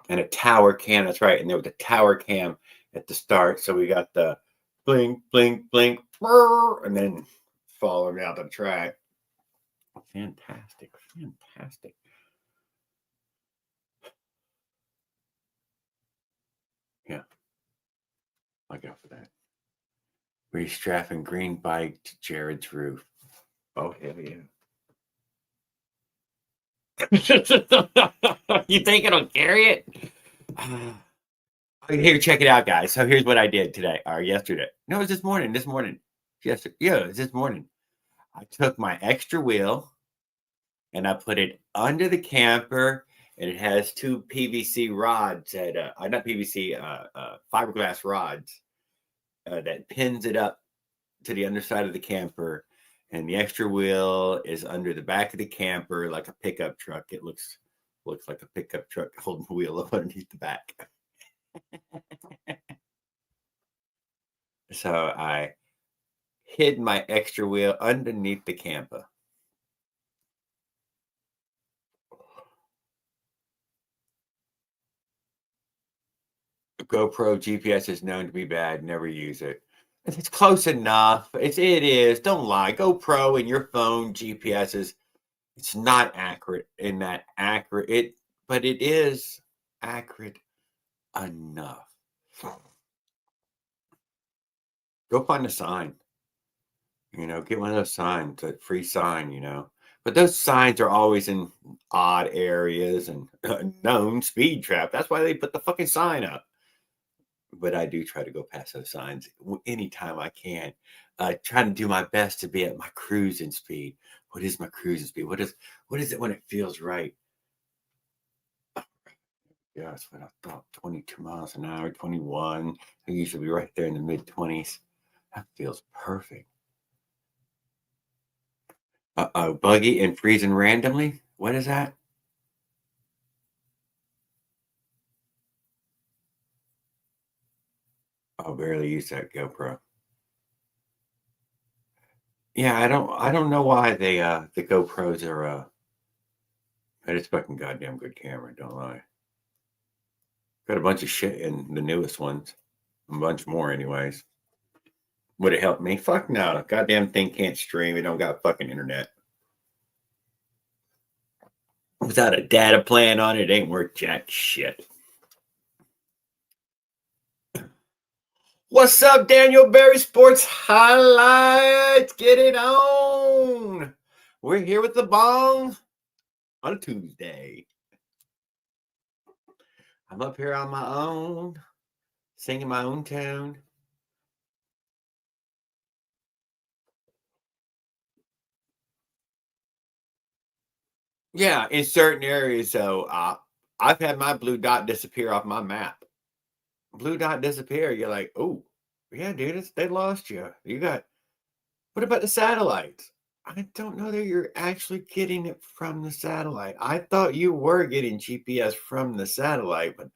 And a tower cam, that's right. And there was a tower cam at the start. So we got the blink, blink, blink, and then following down the track. Fantastic, fantastic. Yeah, I'll go for that. Restrapping green bike to Jared's roof. Oh, hell yeah. You think it'll carry it? Here, check it out, guys. So here's what I did today or yesterday. No, it was this morning. Yes, yeah, it was this morning. I took my extra wheel and I put it under the camper, and it has two PVC rods not PVC, fiberglass rods that pins it up to the underside of the camper, and the extra wheel is under the back of the camper like a pickup truck. It looks like a pickup truck holding the wheel up underneath the back. So I hid my extra wheel underneath the camper. GoPro GPS is known to be bad. Never use it. It's close enough. It is. Don't lie. GoPro and your phone GPS it's not accurate in that accurate. But it is accurate enough. Go find a sign. Get one of those signs, a free sign. But those signs are always in odd areas and known speed trap. That's why they put the fucking sign up. But I do try to go past those signs anytime I can. Trying to do my best to be at my cruising speed. What is my cruising speed? What is it when it feels right? Yeah, that's what I thought. 22 miles an hour, 21. I usually be right there in the mid 20s. That feels perfect. Buggy and freezing randomly. What is that? I'll barely use that GoPro. Yeah, I don't know why the GoPros are but it's fucking goddamn good camera, don't lie. Got a bunch of shit in the newest ones. A bunch more anyways. Would it help me? Fuck no. Goddamn thing can't stream. It don't got fucking internet. Without a data plan on it, ain't worth jack shit. What's up, Daniel Berry Sports Highlights? Get it on. We're here with the bong on a Tuesday. I'm up here on my own, singing my own tune. Yeah, in certain areas, though, I've had my blue dot disappear off my map. Blue dot disappear. You're like, oh, yeah, dude, they lost you. What about the satellites? I don't know that you're actually getting it from the satellite. I thought you were getting GPS from the satellite, but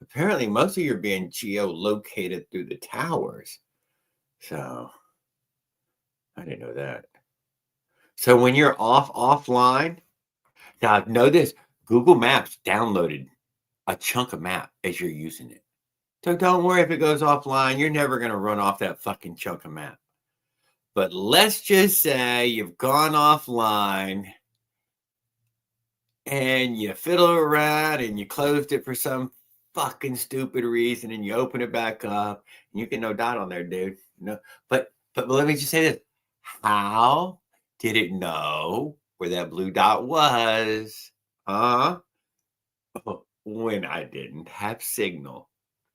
apparently most of you are being geolocated through the towers. So I didn't know that. So when you're offline, now know this, Google Maps downloaded a chunk of map as you're using it. So don't worry if it goes offline. You're never going to run off that fucking chunk of map. But let's just say you've gone offline and you fiddle around and you closed it for some fucking stupid reason and you open it back up and you get no dot on there, dude. But let me just say this. How did it know where that blue dot was? Huh? when I didn't have signal.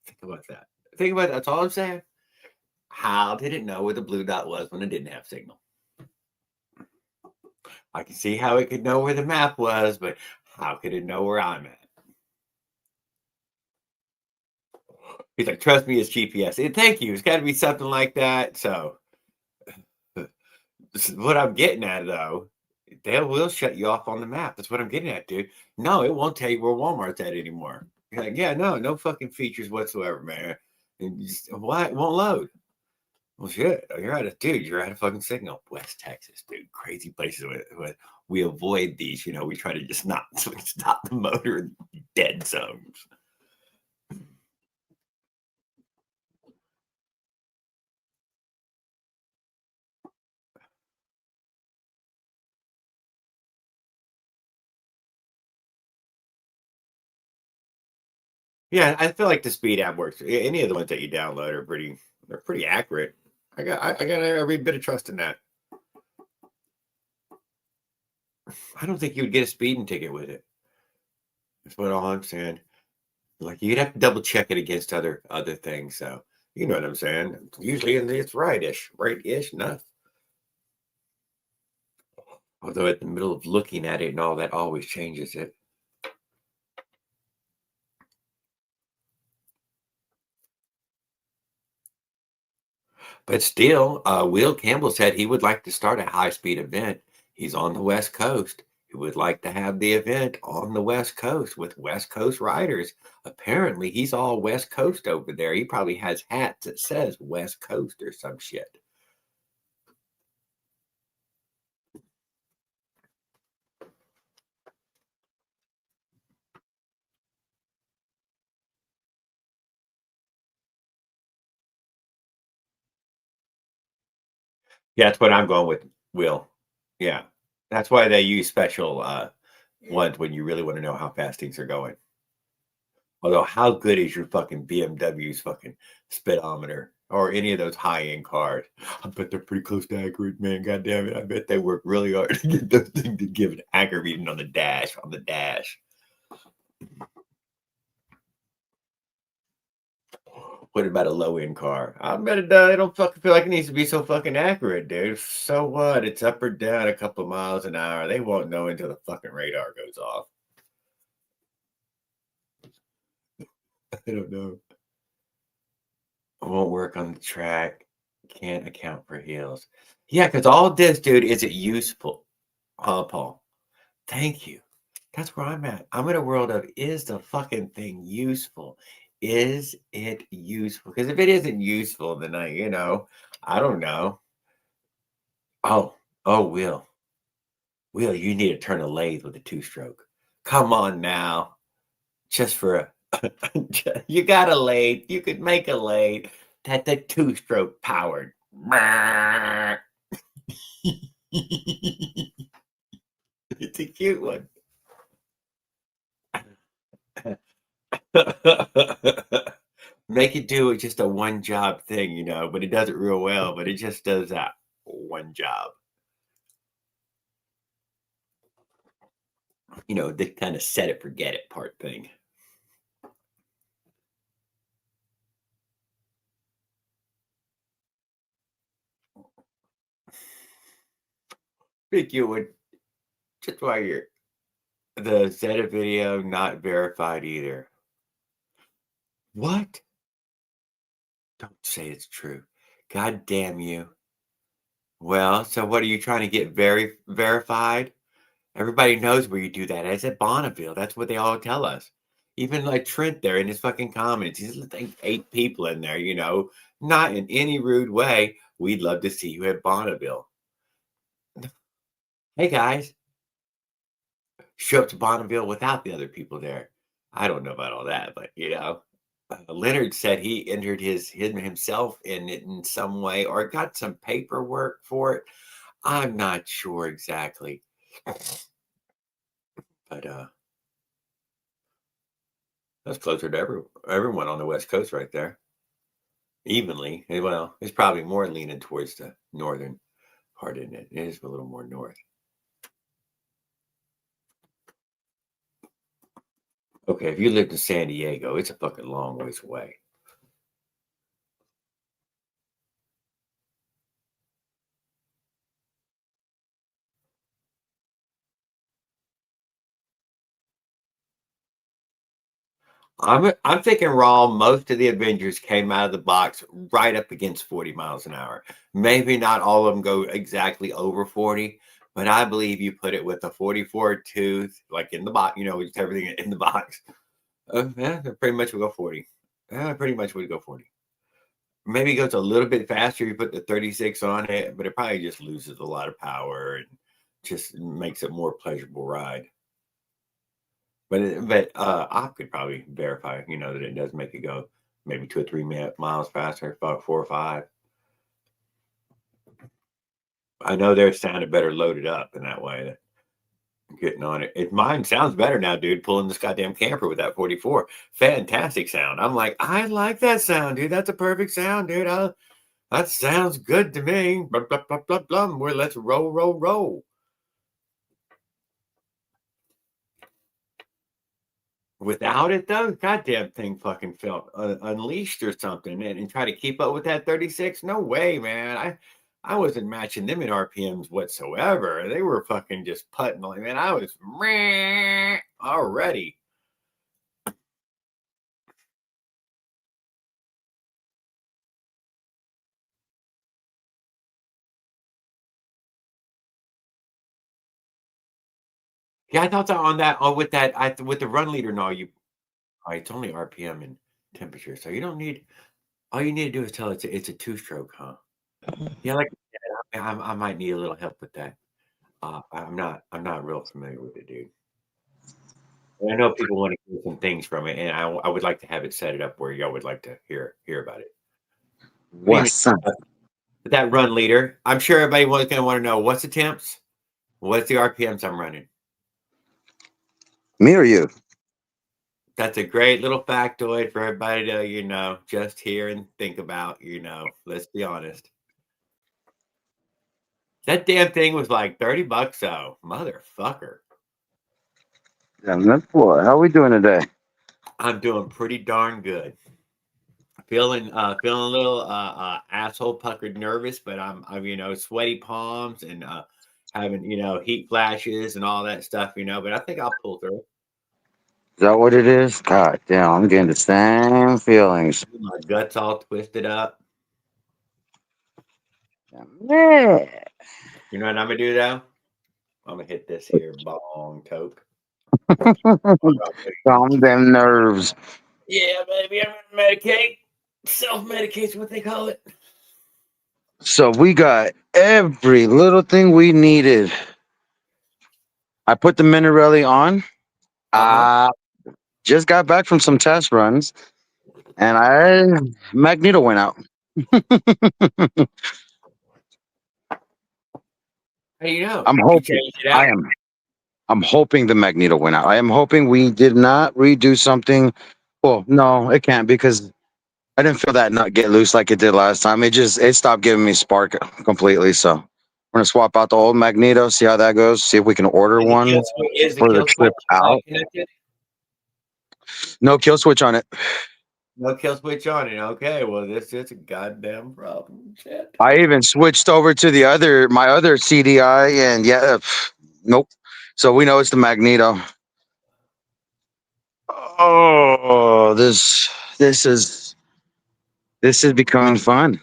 Think about that. Think about that. That's all I'm saying. How did it know where the blue dot was when it didn't have signal? I can see how it could know where the map was, but how could it know where I'm at? He's like, trust me, it's GPS. Thank you. It's got to be something like that. So, what I'm getting at, though, they will shut you off on the map. That's what I'm getting at, dude. No, it won't tell you where Walmart's at anymore. You're like, yeah, no fucking features whatsoever, man. And just, why it won't load? Well, shit, you're out of dude. You're out of fucking signal. West Texas, dude, crazy places. Where we avoid these. We try to just not stop the motor in dead zones. Yeah, I feel like the speed app works. Any of the ones that you download are they're pretty accurate. I got every bit of trust in that. I don't think you would get a speeding ticket with it. That's what all I'm saying. Like you'd have to double check it against other things. So you know what I'm saying. Usually it's right-ish enough. Although at the middle of looking at it and all that always changes it. But still, Will Campbell said he would like to start a high-speed event. He's on the West Coast. He would like to have the event on the West Coast with West Coast riders. Apparently, he's all West Coast over there. He probably has hats that says West Coast or some shit. Yeah, that's what I'm going with, Will. Yeah. That's why they use special ones when you really want to know how fast things are going. Although, how good is your fucking BMW's fucking speedometer or any of those high-end cars? I bet they're pretty close to accurate, man. God damn it. I bet they work really hard to get those things to give an accurate reading on the dash, What about a low-end car? I bet it don't fucking feel like it needs to be so fucking accurate, dude. So what? It's up or down a couple of miles an hour. They won't know until the fucking radar goes off. I don't know. Won't work on the track. Can't account for heels. Yeah, because all this, dude, is it useful? Paul. Thank you. That's where I'm at. I'm in a world of is the fucking thing useful? Is it useful? Because if it isn't useful, then I don't know. Oh, Will. Will, you need to turn a lathe with a two-stroke. Come on now. Just for a you got a lathe. You could make a lathe that the two-stroke powered. It's a cute one. Make it do just a one job thing, but it does it real well, but it just does that one job. The kind of set it, forget it part thing. Think you would just while you're the Zeta video not verified either. What? Don't say it's true. God damn you. Well, so what are you trying to get verified? Everybody knows where you do that. It's at Bonneville. That's what they all tell us. Even like Trent there in his fucking comments, he's like 8 people in there, not in any rude way. We'd love to see you at Bonneville. Hey guys, show up to Bonneville without the other people there. I don't know about all that, but Leonard said he entered himself in it in some way or got some paperwork for it. I'm not sure exactly. But that's closer to everyone on the West Coast right there. Evenly. Well, it's probably more leaning towards the northern part, isn't it? It is a little more north. Okay, if you lived in San Diego, it's a fucking long ways away. I'm thinking raw. Most of the Avengers came out of the box right up against 40 miles an hour. Maybe not all of them go exactly over 40, but I believe you put it with a 44 tooth, like in the box, just everything in the box. Yeah, pretty much would go 40. Pretty much would go 40. Maybe it goes a little bit faster. You put the 36 on it, but it probably just loses a lot of power and just makes it more pleasurable ride. But I could probably verify, that it does make it go maybe 2 or 3 miles faster, about 4 or 5. I know theirs sounded better loaded up in that way. Getting on it. Mine sounds better now, dude. Pulling this goddamn camper with that 44, fantastic sound. I'm like, I like that sound, dude. That's a perfect sound, dude. That sounds good to me. Blah, blah, blah, blah, blah. Let's roll, roll, roll. Without it though, goddamn thing fucking felt unleashed or something, and try to keep up with that 36. No way, man. I wasn't matching them in RPMs whatsoever. They were fucking just putting like, man. I was already. Yeah, I thought that on that with that with the run leader and all you. It's only RPM and temperature, so you don't need. All you need to do is tell it's a two stroke, huh? Yeah, like I might need a little help with that. I'm not real familiar with it, dude. I know people want to hear some things from it, and I would like to have it set it up where y'all would like to hear about it. But anyway, What's up? that run leader, I'm sure everybody was going to want to know what's the temps, what's the RPMs I'm running. Me or you? That's a great little factoid for everybody to just hear and think about. Let's be honest. That damn thing was like $30 though, motherfucker. Damn, that's what. How we doing today? I'm doing pretty darn good. Feeling a little asshole puckered nervous, but I'm sweaty palms and having heat flashes and all that stuff, but I think I'll pull through. Is that what it is? God damn, I'm getting the same feelings. My guts all twisted up. Yeah. You know what I'm gonna do though? I'm gonna hit this here bong toke. Calm them nerves. Yeah, baby, I'm gonna medicate. Self-medicate is what they call it. So we got every little thing we needed. I put the Minarelli on. Uh-huh. I just got back from some test runs, and Magneto went out. Hey, I'm you hoping. changed it I out. am. I'm hoping the Magneto went out. I am hoping we did not redo something. Well, no, it can't because I didn't feel that nut get loose like it did last time. It stopped giving me spark completely. So we're gonna swap out the old Magneto, see how that goes. See if we can order one Is the for the kill switch trip out. connected? No kill switch on it. No kill switch on it. Okay, well, this is a goddamn problem. Shit. I even switched over to my other CDI, and yeah, nope. So we know it's the Magneto. Oh, this is becoming fun.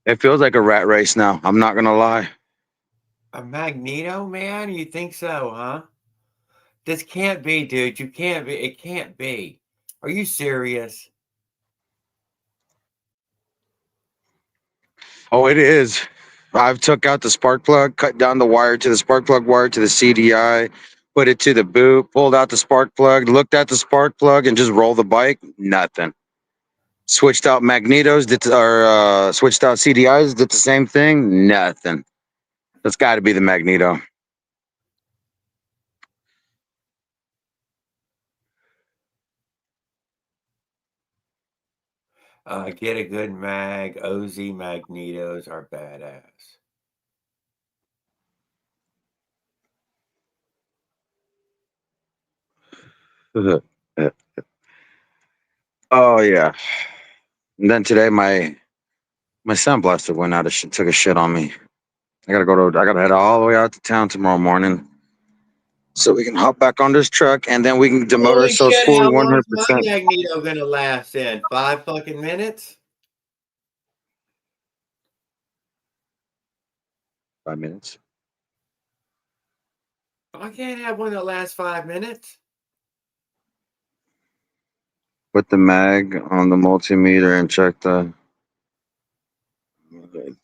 It feels like a rat race now. I'm not gonna lie. A Magneto, man? You think so, huh? This can't be, dude. You can't be. It can't be. Are you serious? Oh, it is. I've took out the spark plug, cut down the wire to the spark plug wire to the CDI, put it to the boot, pulled out the spark plug, looked at the spark plug, and just rolled the bike. Nothing. Switched out magnetos, switched out CDIs, did the same thing. Nothing. That's got to be the magneto. Get a good mag. OZ Magnetos are badass. Oh yeah. And then today my sandblaster went out of shit, took a shit on me. I gotta head all the way out to town tomorrow morning so we can hop back on this truck and then we can demote Holy ourselves shit, fully how long's my 100%. magneto gonna last then? 5 fucking minutes? 5 minutes. I can't have one that lasts 5 minutes. Put the mag on the multimeter and check the. Look at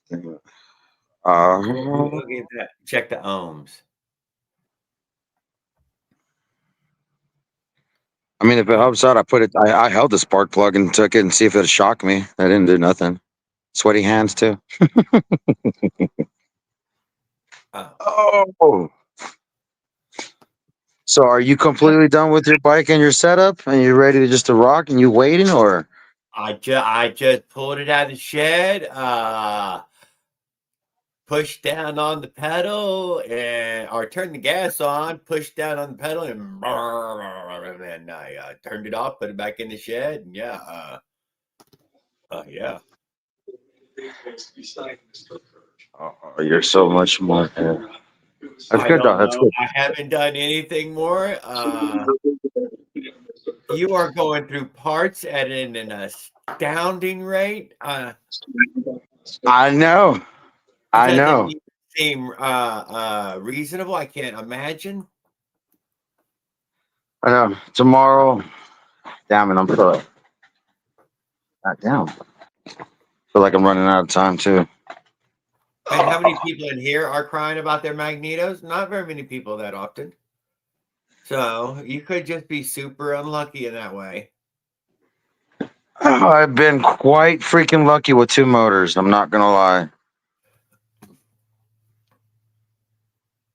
that. Check the ohms. I mean, if it helps out, I held the spark plug and took it and see if it'd shock me. I didn't do nothing. Sweaty hands too. Oh. Oh. So are you completely done with your bike and your setup and you're ready to just rock and you waiting or? I just pulled it out of the shed, pushed down on the pedal or turned the gas on, pushed down on the pedal and I turned it off, put it back in the shed, and yeah. Yeah. Oh, you're so much more. Yeah. That's I good though. don't That's know. good. I haven't done anything more. You are going through parts at an astounding rate. I know. It I doesn't know. even seem reasonable. I can't imagine. I know. Tomorrow, damn it, I'm feeling. God damn. Feel like I'm running out of time too. And how many people in here are crying about their magnetos? Not very many people that often. So you could just be super unlucky in that way. I've been quite freaking lucky with two motors. I'm not gonna lie.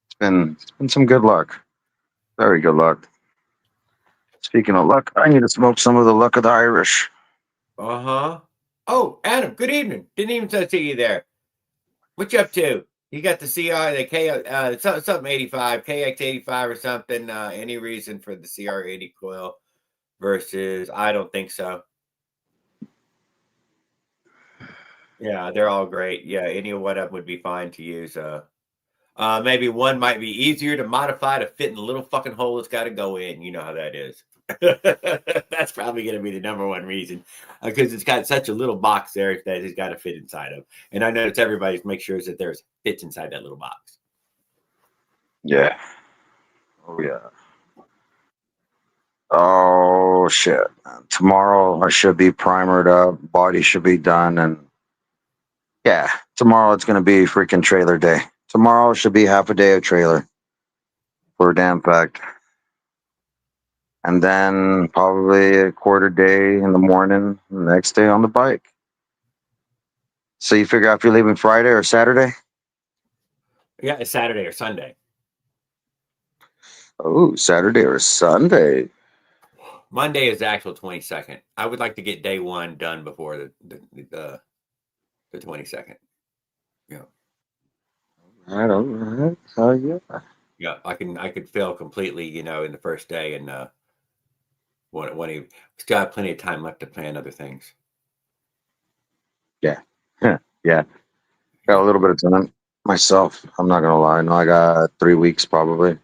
It's been some good luck. Very good luck. Speaking of luck, I need to smoke some of the luck of the Irish. Uh-huh. Oh, Adam, good evening. Didn't even see you there. What you up to? You got the CR, the K, something 85, KX85 or something. Any reason for the CR80 coil versus? I don't think so. Yeah, they're all great. Yeah, any one of them would be fine to use. Maybe one might be easier to modify to fit in the little fucking hole it's got to go in. You know how that is. That's probably going to be the number one reason because it's got such a little box there that it's got to fit inside of. And I know it's everybody's make sure that there's fits inside that little box. Yeah. Oh yeah. Oh shit. Tomorrow I should be primered up, body should be done, and yeah, tomorrow it's gonna be freaking trailer day. Tomorrow should be half a day of trailer. For a damn fact. And then probably a quarter day in the morning, the next day on the bike. So you figure out if you're leaving Friday or Saturday? Yeah, it's Saturday or Sunday. Oh, Saturday or Sunday. Monday is the actual 22nd. I would like to get day one done before the 22nd. Yeah. I don't know. Oh yeah. Yeah, I could fail completely, in the first day and when he still have plenty of time left to plan other things. Yeah. Yeah. Got a little bit of time myself. I'm not gonna lie. No, I got 3 weeks probably.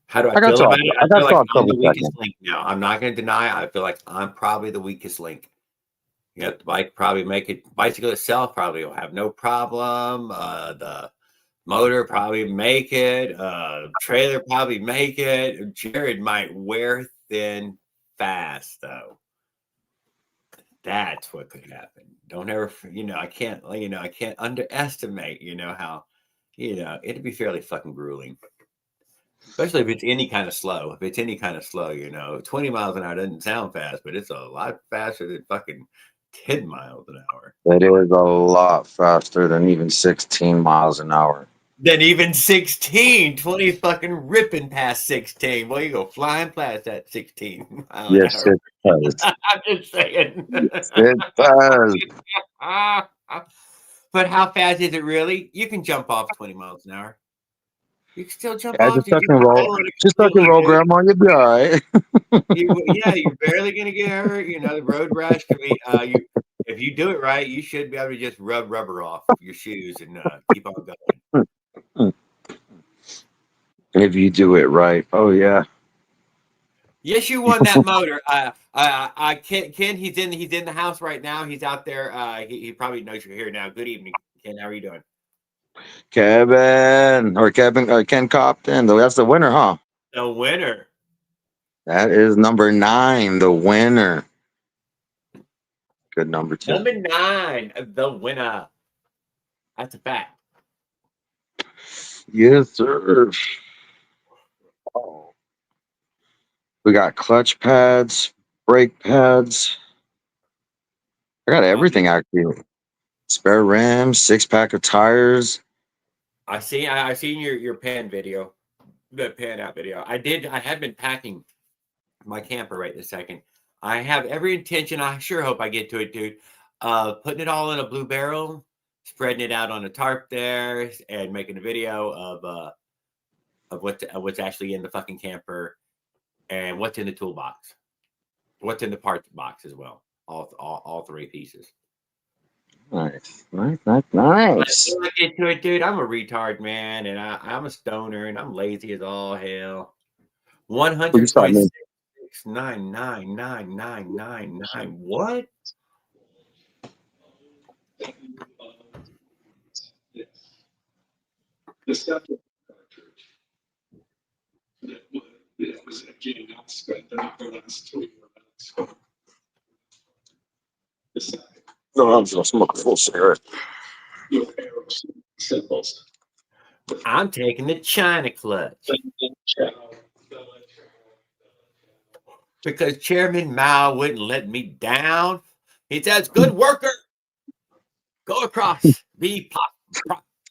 How do I I got feel till about it? I I got feel till like I'm October the weakest 2nd. link now. I'm not going to deny. I feel like I'm probably the weakest link. The bike probably make it. Bicycle itself probably will have no problem. The motor probably make it. Trailer probably make it. Jared might wear thin fast though. That's what could happen. Don't ever, I can't underestimate, how, it'd be fairly fucking grueling. Especially if it's any kind of slow. If it's any kind of slow, 20 miles an hour doesn't sound fast, but it's a lot faster than fucking 10 miles an hour. It is a lot faster than even 16 miles an hour. Then even 16, 20 fucking ripping past 16. Well, you go flying past that 16 mile an Yes, hour. it does. I'm just saying. Yes, it does. But how fast is it really? You can jump off 20 miles an hour. You can still jump Yeah, off, just dude. tuck You and can roll. pedal at a Just tuck and ceiling, roll, dude. Grandma. You'll be all right. Yeah, you're barely gonna get hurt. You know, the road rash could be. You if you do it right, you should be able to just rub rubber off your shoes and keep on going. If you do it right. Oh yeah. Yes, you won that motor. Ken, he's in the house right now. He's out there. He probably knows you're here now. Good evening, Ken. How are you doing? Kevin or Ken Copton. That's the winner, huh? The winner. That is number 9, the winner. Good number 2. Number 9, the winner. That's a fact. Yes, sir. Oh. We got clutch pads, brake pads. I got everything actually. Spare rims, 6-pack of tires. I seen your pan video, the pan out video. I had been packing my camper right this second. I have every intention. I sure hope I get to it, dude. Putting it all in a blue barrel, spreading it out on a tarp there, and making a video of what's actually in the fucking camper and what's in the toolbox, what's in the parts box as well. All 3 pieces. Nice, nice, nice, But nice. until I get to it, dude, I'm a retard, man, and I'm a stoner, and I'm lazy as all hell. You start me. 100.6999999. What? The stuff that it was getting out spent the last 2 minutes. Decide No, I'm just smoking full cigarette. your arrows, symbols. I'm taking the China clutch because Chairman Mao wouldn't let me down. He says, "Good worker, go across, be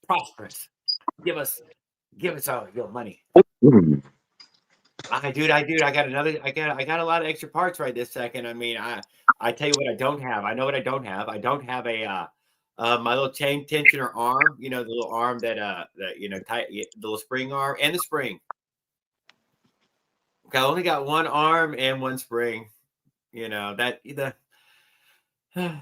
prosperous. Give us all your money." I got a lot of extra parts right this second. I mean, I tell you what I don't have. I know what I don't have. I don't have a my little chain tensioner arm. You know, the little arm that tight, the little spring arm and the spring. Okay, I only got one arm and one spring. You know that either. I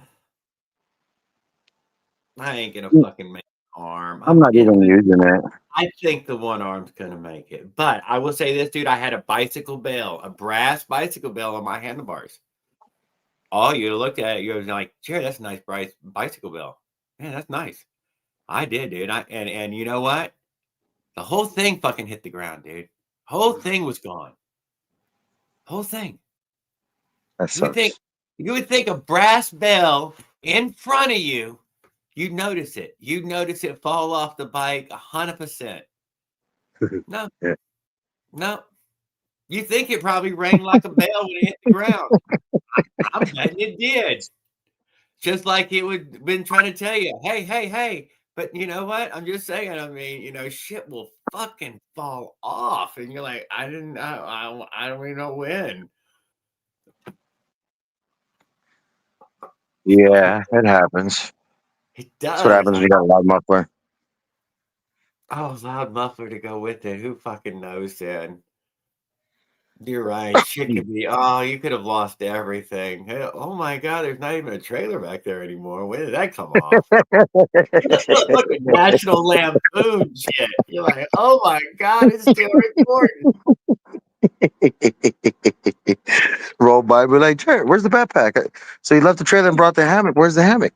ain't gonna fucking make an arm. I'm not even using it. I think the one arm's gonna make it. But I will say this, dude, I had a bicycle bell, a brass bicycle bell on my handlebars. Oh, you looked at it, you was like, "Jared, that's a nice bicycle bell. Man, that's nice." I did, dude. And you know what? The whole thing fucking hit the ground, dude. Whole thing was gone. Whole thing. That You would think sucks. you would think a brass bell in front of you, you'd notice it. You'd notice it fall off the bike 100%. No, Yeah. no. You think it probably rang like a bell when it hit the ground. I'm betting it did. Just like it would been trying to tell you, hey, hey, hey. But you know what? I'm just saying, I mean, shit will fucking fall off. And you're like, I don't even know when. Yeah, it happens. It That's what does. happens when you got a loud muffler. Oh, loud muffler to go with it. Who fucking knows then? You're right. Shit could be. Oh, you could have lost everything. Hey, oh my God, there's not even a trailer back there anymore. When did that come off? Look at National Lampoon shit. You're like, oh my God, it's still recording. Roll by, be like, Jared, where's the backpack? So you left the trailer and brought the hammock. Where's the hammock?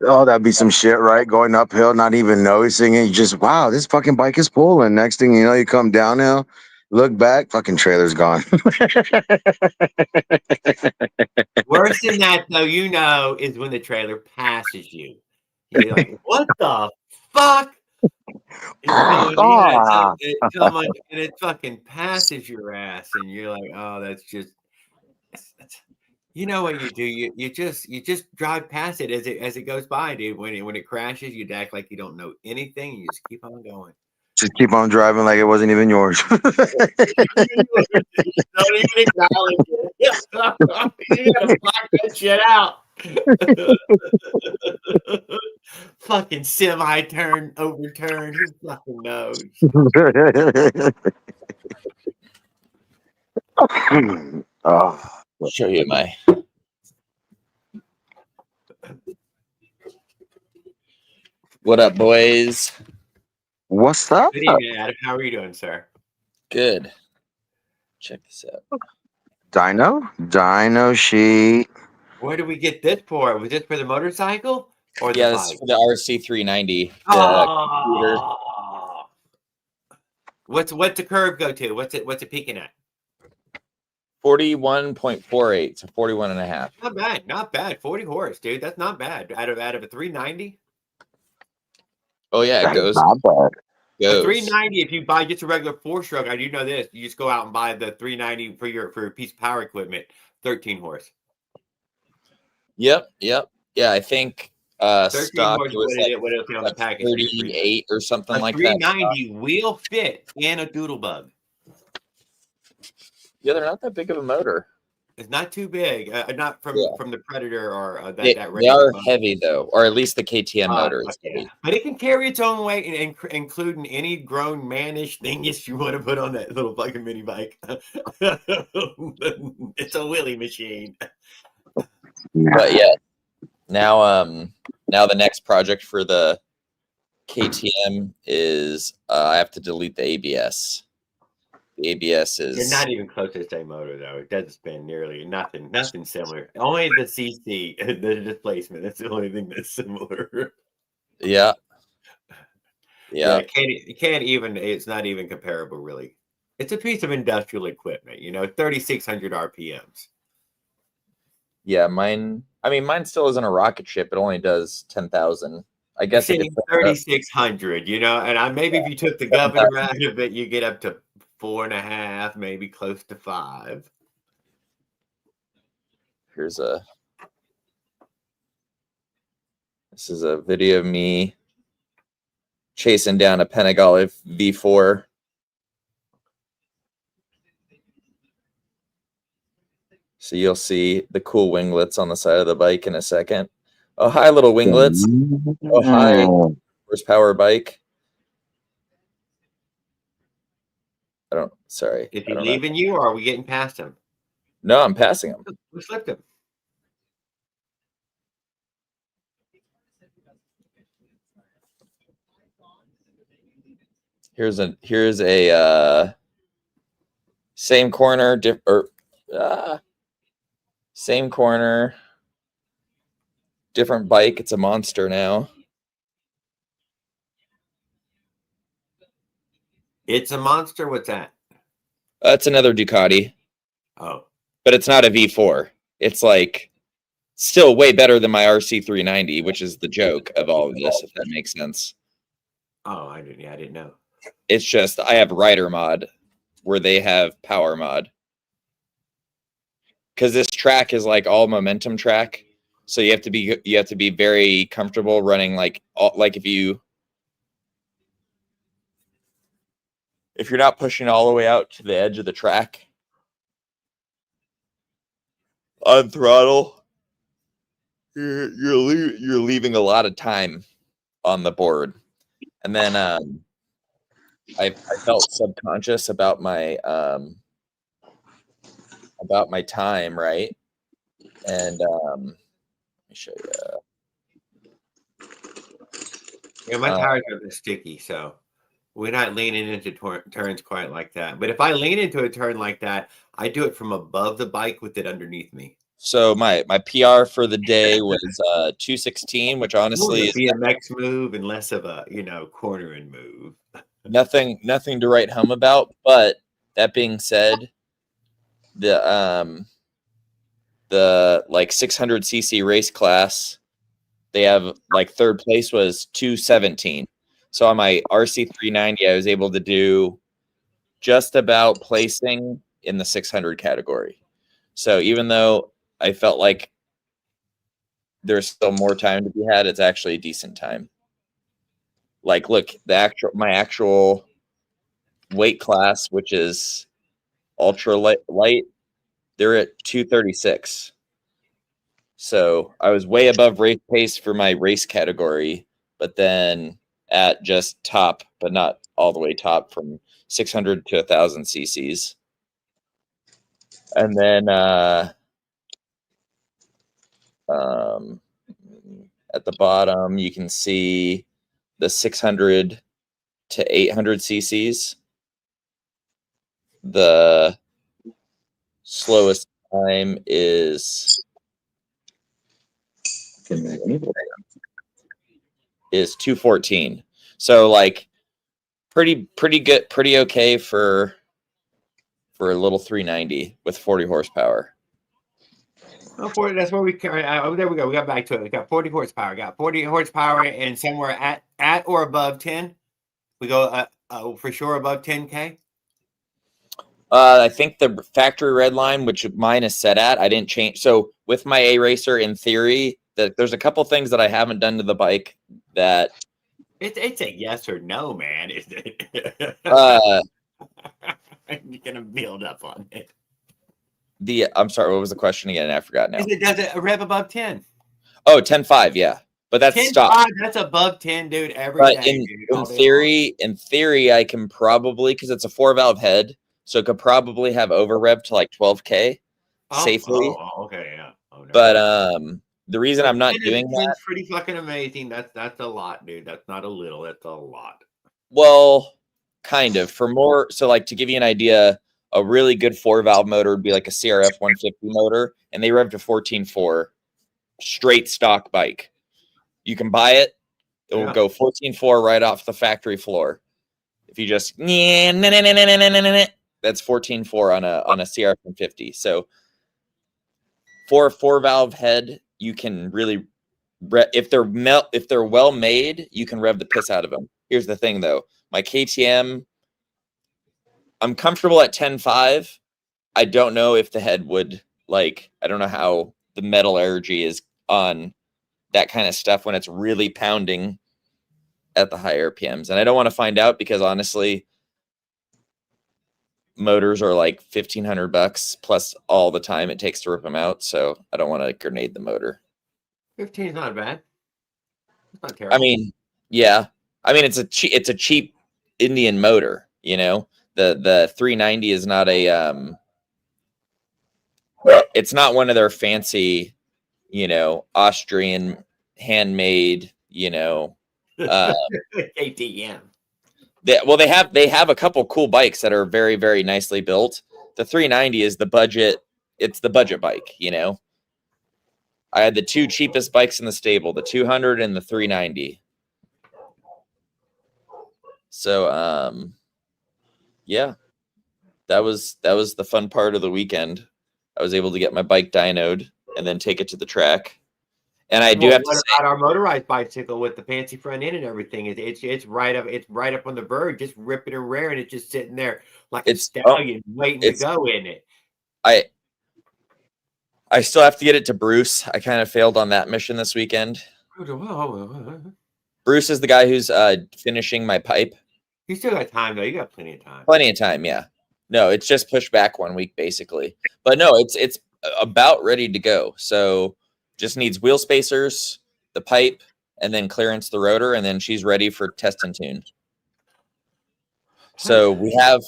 Oh, that'd be some shit, right? Going uphill, not even noticing it. You just, wow, this fucking bike is pulling. Next thing you know, you come downhill, look back, fucking trailer's gone. Worse than that, though, is when the trailer passes you. You're like, what the fuck? It's going, yeah, it's coming, and it fucking passes your ass, and you're like, oh, that's just, you know what you do? You just drive past it as it goes by, dude. When it crashes, you act like you don't know anything. You just keep on going. Just keep on driving like it wasn't even yours. Don't even acknowledge it. You gotta block that shit out. Fucking semi-turn, overturned. Who fucking knows? Oh, Show you my. What up, boys? what's up? Good evening, Adam. How are you doing, sir? Good. Check this out. Dino sheet. Where did we get this for? Was this for the motorcycle or the Yeah, this is bike? for the RC390. Oh, what's the curve go to? What's it peaking at? 41.48, so 41 and a half. Not bad, not bad. 40 horse, dude. That's not bad. Out of a 390. Oh yeah, it That's goes. not bad. A Goes. 390. If you buy just a regular four-stroke, I do know this. You just go out and buy the 390 for your piece of power equipment. 13 horse. Yep. Yeah, I think 13 stock horse. was What like it on the package? 38 or something A like that. 390 wheel fit and a doodle bug. Yeah, they're not that big of a motor. It's not too big. Not from the Predator or that. They are heavy though, or at least the KTM motor is heavy. But it can carry its own weight, including any grown manish thing you want to put on that little fucking mini bike. It's a wheelie machine. But yeah, now the next project for the KTM is I have to delete the ABS. The ABS is. You're not even close to the same motor though. It doesn't spin nearly nothing similar. Only the CC, the displacement. That's the only thing that's similar. Yeah. It can't even. It's not even comparable, really. It's a piece of industrial equipment. 3,600 RPMs. Yeah, mine still isn't a rocket ship. It only does 10,000. I guess it 3,600. And maybe if you took the governor out of it, you get up to 4.5, maybe close to 5. This is a video of me chasing down a Panigale V4. So you'll see the cool winglets on the side of the bike in a second. Oh, hi, little winglets. Oh, hi, horsepower bike. Sorry. Is he leaving you, or are we getting past him? No, I'm passing him. We slipped him. Here's a same corner, same corner, different bike. It's a monster now. It's a monster. What's that? That's another Ducati. Oh, but it's not a V4. It's like still way better than my RC390, which is the joke of all of this, if that makes sense. Oh, I didn't know. It's just I have rider mod where they have power mod. Because this track is like all momentum track. So you have to be very comfortable running like if you're not pushing all the way out to the edge of the track on throttle, you're leaving a lot of time on the board. And then I felt subconscious about my time, right? And let me show you. Yeah, my tires are sticky, so we're not leaning into turns quite like that. But if I lean into a turn like that, I do it from above the bike with it underneath me. So my PR for the day was 216, which honestly is a BMX move and less of a cornering move. nothing to write home about. But that being said, the like 600cc race class, they have like third place was 217. So on my RC390, I was able to do just about placing in the 600 category. So even though I felt like there's still more time to be had, it's actually a decent time. Like, look, my actual weight class, which is ultra light, they're at 236. So I was way above race pace for my race category, but then at just top, but not all the way top, from 600 to 1,000 cc's. And then at the bottom, you can see the 600 to 800 cc's. The slowest time is 214. So like pretty good, pretty okay for a little 390 with 40 horsepower. Oh, 40, that's where we carry. There we go. We got back to it. We got 40 horsepower. Got 40 horsepower and somewhere at or above 10. We go for sure above 10K. I think the factory red line, which mine is set at, I didn't change. So with my A Racer, in theory, there's a couple things that I haven't done to the bike that it's a yes or no, man. You're gonna build up on it. I'm sorry, what was the question again? I forgot now. Does it rev above 10? Oh, 10.5, yeah. But that's 10.5, stop. that's above 10, dude, every day. In theory, I can probably, because it's a 4-valve head, so it could probably have over rev to like 12K safely. Okay, yeah. Oh, no. But the reason I'm not doing that, is pretty fucking amazing. That's a lot, dude. That's not a little. That's a lot. Well, kind of. For more, so like to give you an idea, a really good 4-valve motor would be like a CRF 150 motor, and they rev to 14.4, straight stock bike. You can buy it. It will go 14.4 right off the factory floor. If you just that's 14.4 on a CRF 150. So for a 4-valve head, you can really if they're well made, you can rev the piss out of them. Here's the thing though, my KTM, I'm comfortable at 10.5. I don't know if the head would I don't know how the metallurgy is on that kind of stuff when it's really pounding at the high RPMs. And I don't want to find out because honestly, motors are like $1,500 plus all the time it takes to rip them out. So I don't want to grenade the motor. 15 is not bad. It's not terrible. I mean, yeah. I mean, it's a cheap Indian motor, you know. The 390 is not it's not one of their fancy, you know, Austrian handmade, you know, KTM. They have a couple cool bikes that are very, very nicely built. The 390 is the budget. It's the budget bike, you know. I had the two cheapest bikes in the stable, the 200 and the 390. So, yeah, that was the fun part of the weekend. I was able to get my bike dynoed and then take it to the track. And I do have to say, about our motorized bicycle with the fancy front end and everything, it's right up on the verge, just ripping and raring. It's just sitting there like a stallion waiting to go in it. I still have to get it to Bruce. I kind of failed on that mission this weekend. Bruce is the guy who's finishing my pipe. You still got time though. You got plenty of time. Plenty of time, yeah. No, it's just pushed back 1 week basically. But no, it's about ready to go. So just needs wheel spacers, the pipe, and then clearance the rotor, and then she's ready for test and tune. So we have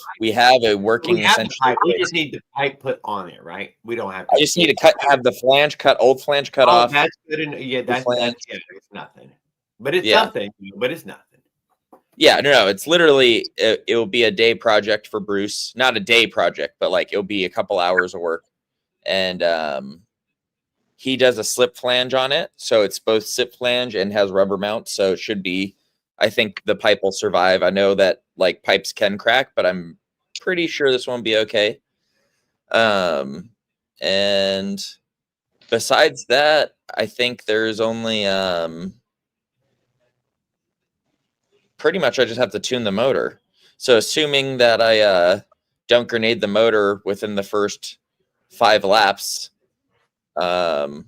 a working essentially. We just need the pipe put on it, right? We don't have to. I just need to have the old flange cut off. That's good. Yeah, that's it's nothing. But it's something. But it's nothing. Yeah, no, it's literally it will be a day project for Bruce. Not a day project, but like it'll be a couple hours of work. And he does a slip flange on it, so it's both slip flange and has rubber mounts, so it should be, I think the pipe will survive. I know that like pipes can crack, but I'm pretty sure this won't be okay. And besides that, I think there's only pretty much I just have to tune the motor. So assuming that I don't grenade the motor within the first 5 laps, that's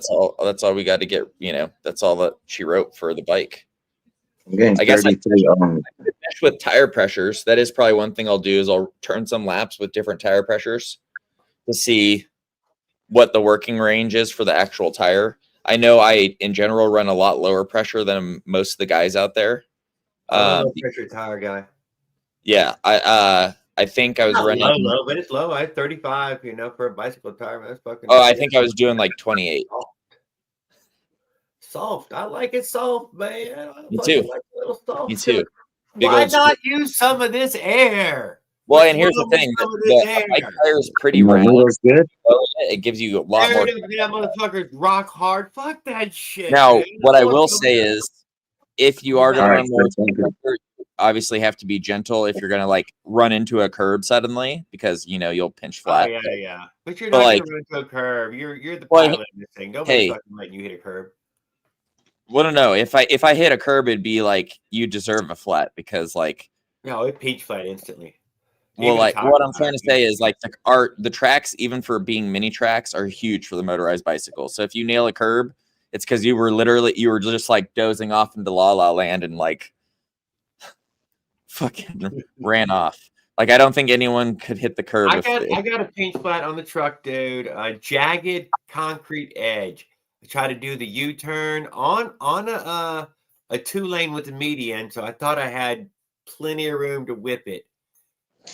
all we got to get, you know. That's all that she wrote for the bike. I guess with tire pressures, that is probably one thing I'll do is I'll turn some laps with different tire pressures to see what the working range is for the actual tire. I know I, in general, run a lot lower pressure than most of the guys out there. I'm a low pressure tire guy. Yeah, I think I was Not running. low, but it's low. I had 35, you know, for a bicycle tire. Man, that's fucking. Oh, I think I was doing like 28. Soft. I like it soft, man. I Me fucking too. like a little soft. Me too. Big Why old not use some of this air? Well, What's and here's the wrong with thing: some of the this a bike air? tire is pretty My round. wheel's good. It gives you a lot more. That motherfucker's rock hard. Fuck that shit. Now, man. what I will say is, if you are going to All run right, more, thank you. you obviously have to be gentle if you're going to like run into a curb suddenly, because you know you'll pinch flat. Yeah. But you're But, not like, gonna run into a curve. You're the well, pilot in this thing. Nobody's hey, fucking letting you hit a curb. well, no, if I hit a curb, it'd be like you deserve a flat because like. No, it peach flat instantly. Well, Even a like tire what I'm flat, trying to say is like the tracks, even for being mini tracks, are huge for the motorized bicycle. So if you nail a curb, it's because you were just like dozing off into la la land and like fucking ran off. Like I don't think anyone could hit the curb I if got a paint flat on the truck, dude. A jagged concrete edge. I tried to do the U-turn on a 2-lane with a median, so I thought I had plenty of room to whip it.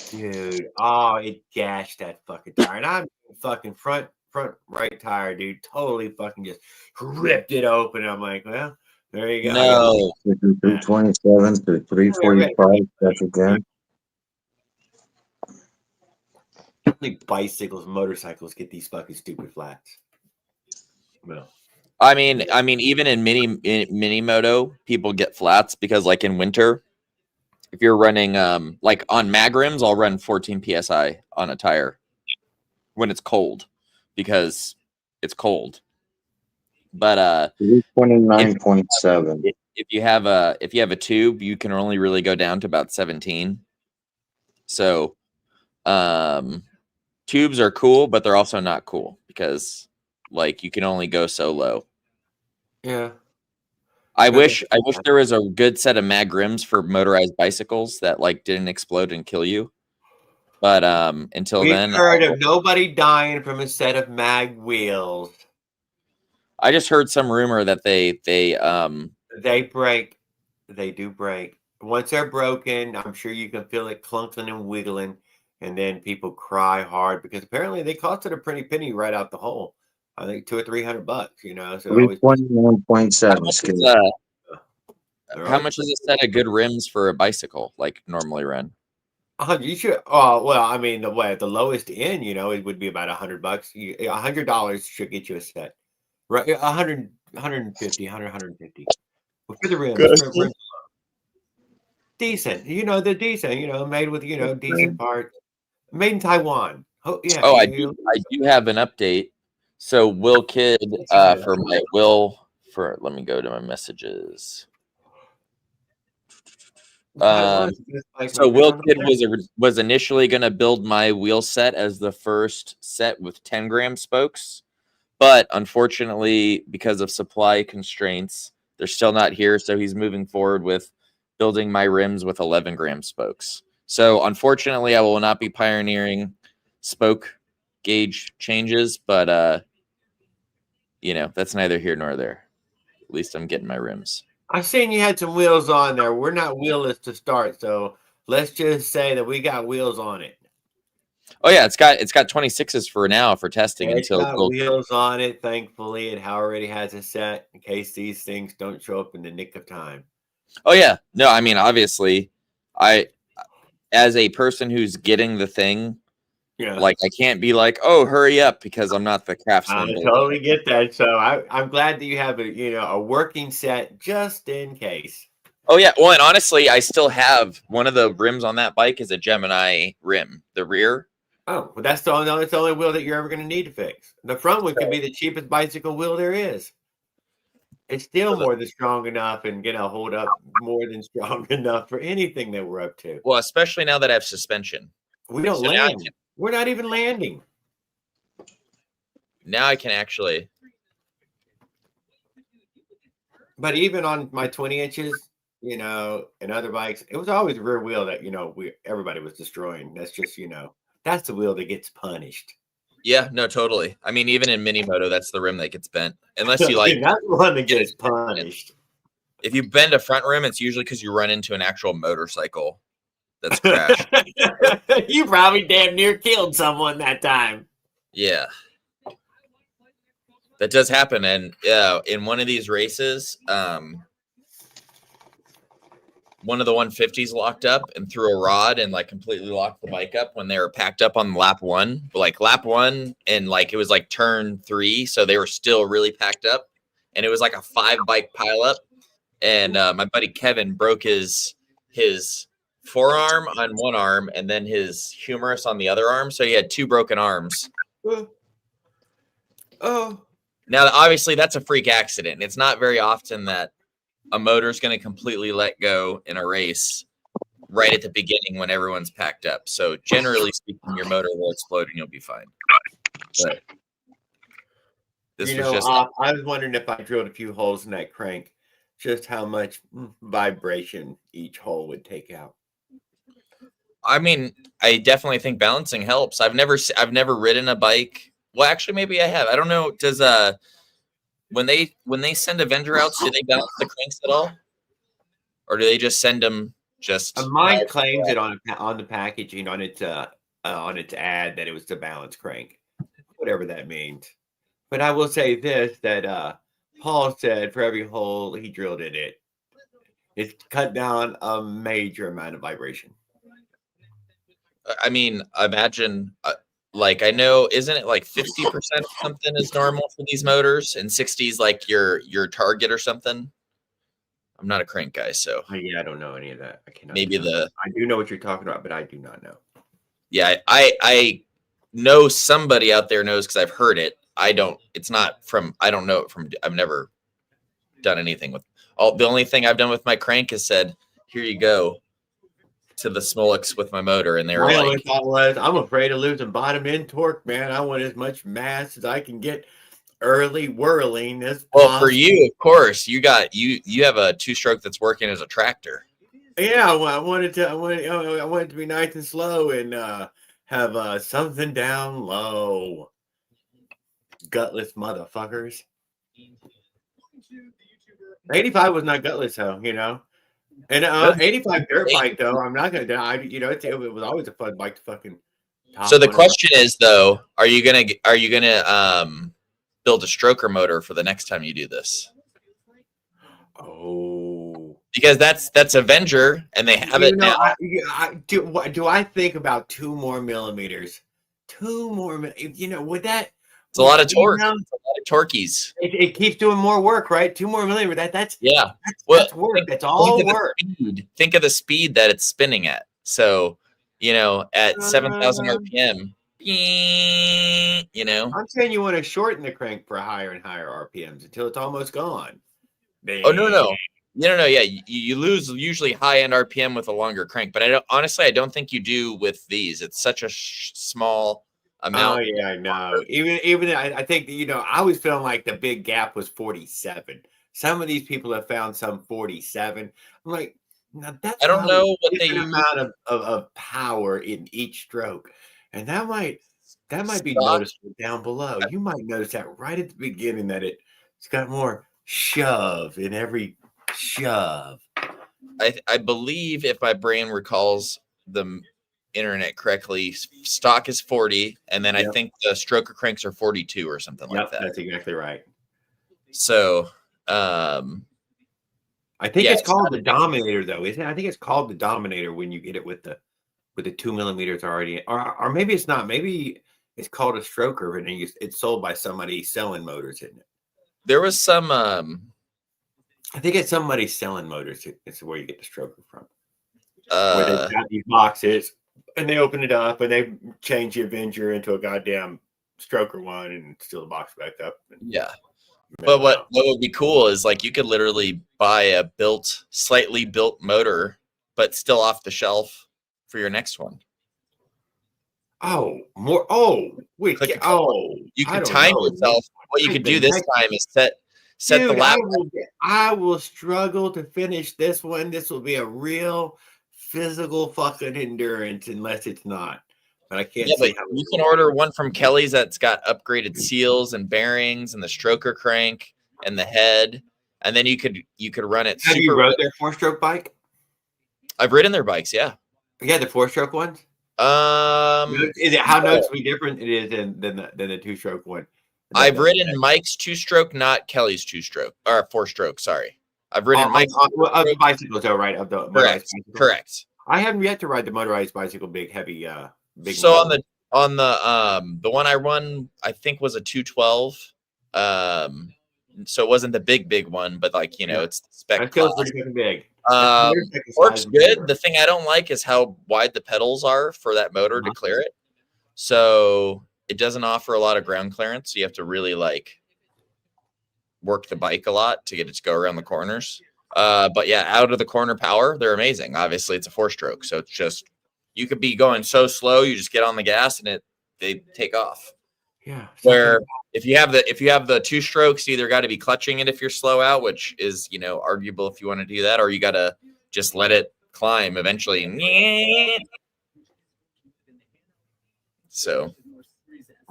Dude, oh, it gashed that fucking tire. And I'm fucking front right tire, dude. Totally fucking just ripped it open. I'm like, well, there you go. no. 327 to 345. That's again. Only bicycles, motorcycles get these fucking stupid flats. No. I mean, even in mini moto, people get flats because like in winter, if you're running like on mag rims, I'll run 14 psi on a tire when it's cold because it's cold. But 29.7. if you have a tube, you can only really go down to about 17. So tubes are cool, but they're also not cool because like you can only go so low. Yeah. I wish there was a good set of mag rims for motorized bicycles that like didn't explode and kill you. But until We've then, heard of nobody dying from a set of mag wheels. I just heard some rumor that they break. They do break. Once they're broken, I'm sure you can feel it clunking and wiggling, and then people cry hard because apparently they costed a pretty penny right out the hole. I think $200 or $300, you know. So they're always 321.7. how much is a set of good rims for a bicycle like normally run? You should. Oh well, I mean, the lowest end, you know, it would be about $100. $100 should get you a set, right? 100, 150, 100, 150 for the rims. Decent, you know, they're decent. You know, made with decent parts, made in Taiwan. Oh yeah. Oh, I do have an update. So Will Kid for my let me go to my messages. So Will Kid was initially going to build my wheel set as the first set with 10-gram spokes, but unfortunately, because of supply constraints, they're still not here. So he's moving forward with building my rims with 11-gram spokes. So unfortunately, I will not be pioneering spoke gauge changes, but you know, that's neither here nor there. At least I'm getting my rims. I seen you had some wheels on there. We're not wheelless to start, so let's just say that we got wheels on it. Oh yeah, it's got 26s for now for testing It's until got wheels on it. Thankfully, it already has a set in case these things don't show up in the nick of time. Oh yeah, no, I mean obviously, as a person who's getting the thing, like I can't be like, oh, hurry up because I'm not the craftsman. I totally get that. So I'm glad that you have a working set just in case. Oh yeah, well, and honestly, I still have one of the rims on that bike is a Gemini rim, the rear. Oh, well, that's the only wheel that you're ever going to need to fix. The front one could be the cheapest bicycle wheel there is. It's still more than strong enough and gonna hold up more than strong enough for anything that we're up to. Well, especially now that I have suspension. We don't land. We're not even landing. Now I can actually. But even on my 20 inches, and other bikes, it was always the rear wheel that everybody was destroying. That's just that's the wheel that gets punished. Yeah, no, totally. I mean, even in mini moto, that's the rim that gets bent. Unless you like, That's the one that gets punished. if you bend a front rim, it's usually because you run into an actual motorcycle that's crashed. You probably damn near killed someone that time. Yeah, that does happen. And in one of these races, one of the 150s locked up and threw a rod and like completely locked the bike up when they were packed up on lap one. Like lap one, and like it was like turn 3, so they were still really packed up, and it was like a 5-bike pileup. And my buddy Kevin broke his forearm on one arm and then his humerus on the other arm, so he had 2 broken arms. Oh. Now, obviously, that's a freak accident. It's not very often that a motor is going to completely let go in a race right at the beginning when everyone's packed up. So generally speaking, your motor will explode and you'll be fine. But this was just I was wondering if I drilled a few holes in that crank, just how much vibration each hole would take out. I mean, I definitely think balancing helps. I've never ridden a bike. Well, actually, maybe I have. I don't know. Does when they send Avenger out, do they balance the cranks at all, or do they just send them just? Mine claims it on the packaging on its ad that it was the balance crank, whatever that means. But I will say this: that Paul said for every hole he drilled in it, it's cut down a major amount of vibration. I mean, imagine. Like I know, isn't it like 50% or something is normal for these motors, and 60 is like your target or something? I'm not a crank guy, so Yeah, I don't know any of that. I cannot. Maybe I do know what you're talking about, but I do not know. Yeah, I know somebody out there knows because I've heard it. I don't. It's not from. I don't know it from. I've never done anything with. The only thing I've done with my crank is said, "Here you go." To the Smolix with my motor, and they were My like, only thought was, I'm afraid of losing bottom end torque, man. I want as much mass as I can get early whirling as well, possible. for you, of course, you have a 2-stroke that's working as a tractor. Yeah, well, I want it to be nice and slow and have something down low. Gutless motherfuckers. 85 was not gutless though, And 85 dirt bike though, I'm not gonna deny. It was always a fun bike to fucking. So the question is though, are you gonna build a stroker motor for the next time you do this? Oh, because that's Avenger, and they have it now. Do I think about 2 more millimeters? 2 more, would that? It's a lot of torque. It's a lot of torqueys. It keeps doing more work, right? 2 more millimeters. That's work. That's all work. Think of the speed that it's spinning at. So, at 7,000 RPM, I'm saying you want to shorten the crank for higher and higher RPMs until it's almost gone. Oh no. Yeah, you lose usually high end RPM with a longer crank, but I don't think you do with these. It's such a small amount. Oh yeah, I know. Even I think I was feeling like the big gap was 47. Some of these people have found some 47. I'm like, now that's I don't know what they amount of power in each stroke, and that might be noticeable down below. You might notice that right at the beginning that it's got more shove in every shove. I believe, if my brain recalls the internet correctly, stock is 40, and then I think the stroker cranks are 42 or something like that. That's exactly right. So I think it's called the Dominator though, isn't it? I think it's called the Dominator when you get it with the 2 millimeters already, or maybe it's not. Maybe it's called a stroker, and it's sold by somebody selling motors, isn't it? There was some I think it's somebody selling motors. It's where you get the stroker from. Where they've got these boxes and they open it up and they change the Avenger into a goddamn stroker one and steal the box back up. Yeah. But what would be cool is like you could literally buy a slightly built motor, but still off the shelf for your next one. Oh, more. Oh, wait. You could time yourself. What you could do this time is set the lap. I will struggle to finish this one. This will be a real physical fucking endurance unless it's not. but I can't Yeah, but see how you can order one from Kelly's that's got upgraded seals and bearings and the stroker crank and the head, and then you could run it Have you super. rode their 4-stroke bike? I've ridden their bikes, yeah. Yeah, the 4-stroke ones. Is it how No. noticeably different it is than the 2-stroke one? I've ridden Mike's 2-stroke, not Kelly's 2-stroke or 4-stroke. Sorry, I've ridden Mike's of the bicycles, though, right? Of the motorized bicycle. Correct. I haven't yet to ride the motorized bicycle, big, heavy, big. So on the one I run, I think was a 212. So it wasn't the big one, but like it's the spec. That feels pretty fucking big. Works good. The thing I don't like is how wide the pedals are for that motor to clear it. So it doesn't offer a lot of ground clearance. So you have to really like work the bike a lot to get it to go around the corners. But yeah, out of the corner power, they're amazing. Obviously, it's a 4-stroke, so it's just you could be going so slow, you just get on the gas and they take off. Yeah. Where if you have the 2 strokes, you either got to be clutching it if you're slow out, which is arguable if you want to do that, or you got to just let it climb eventually. So.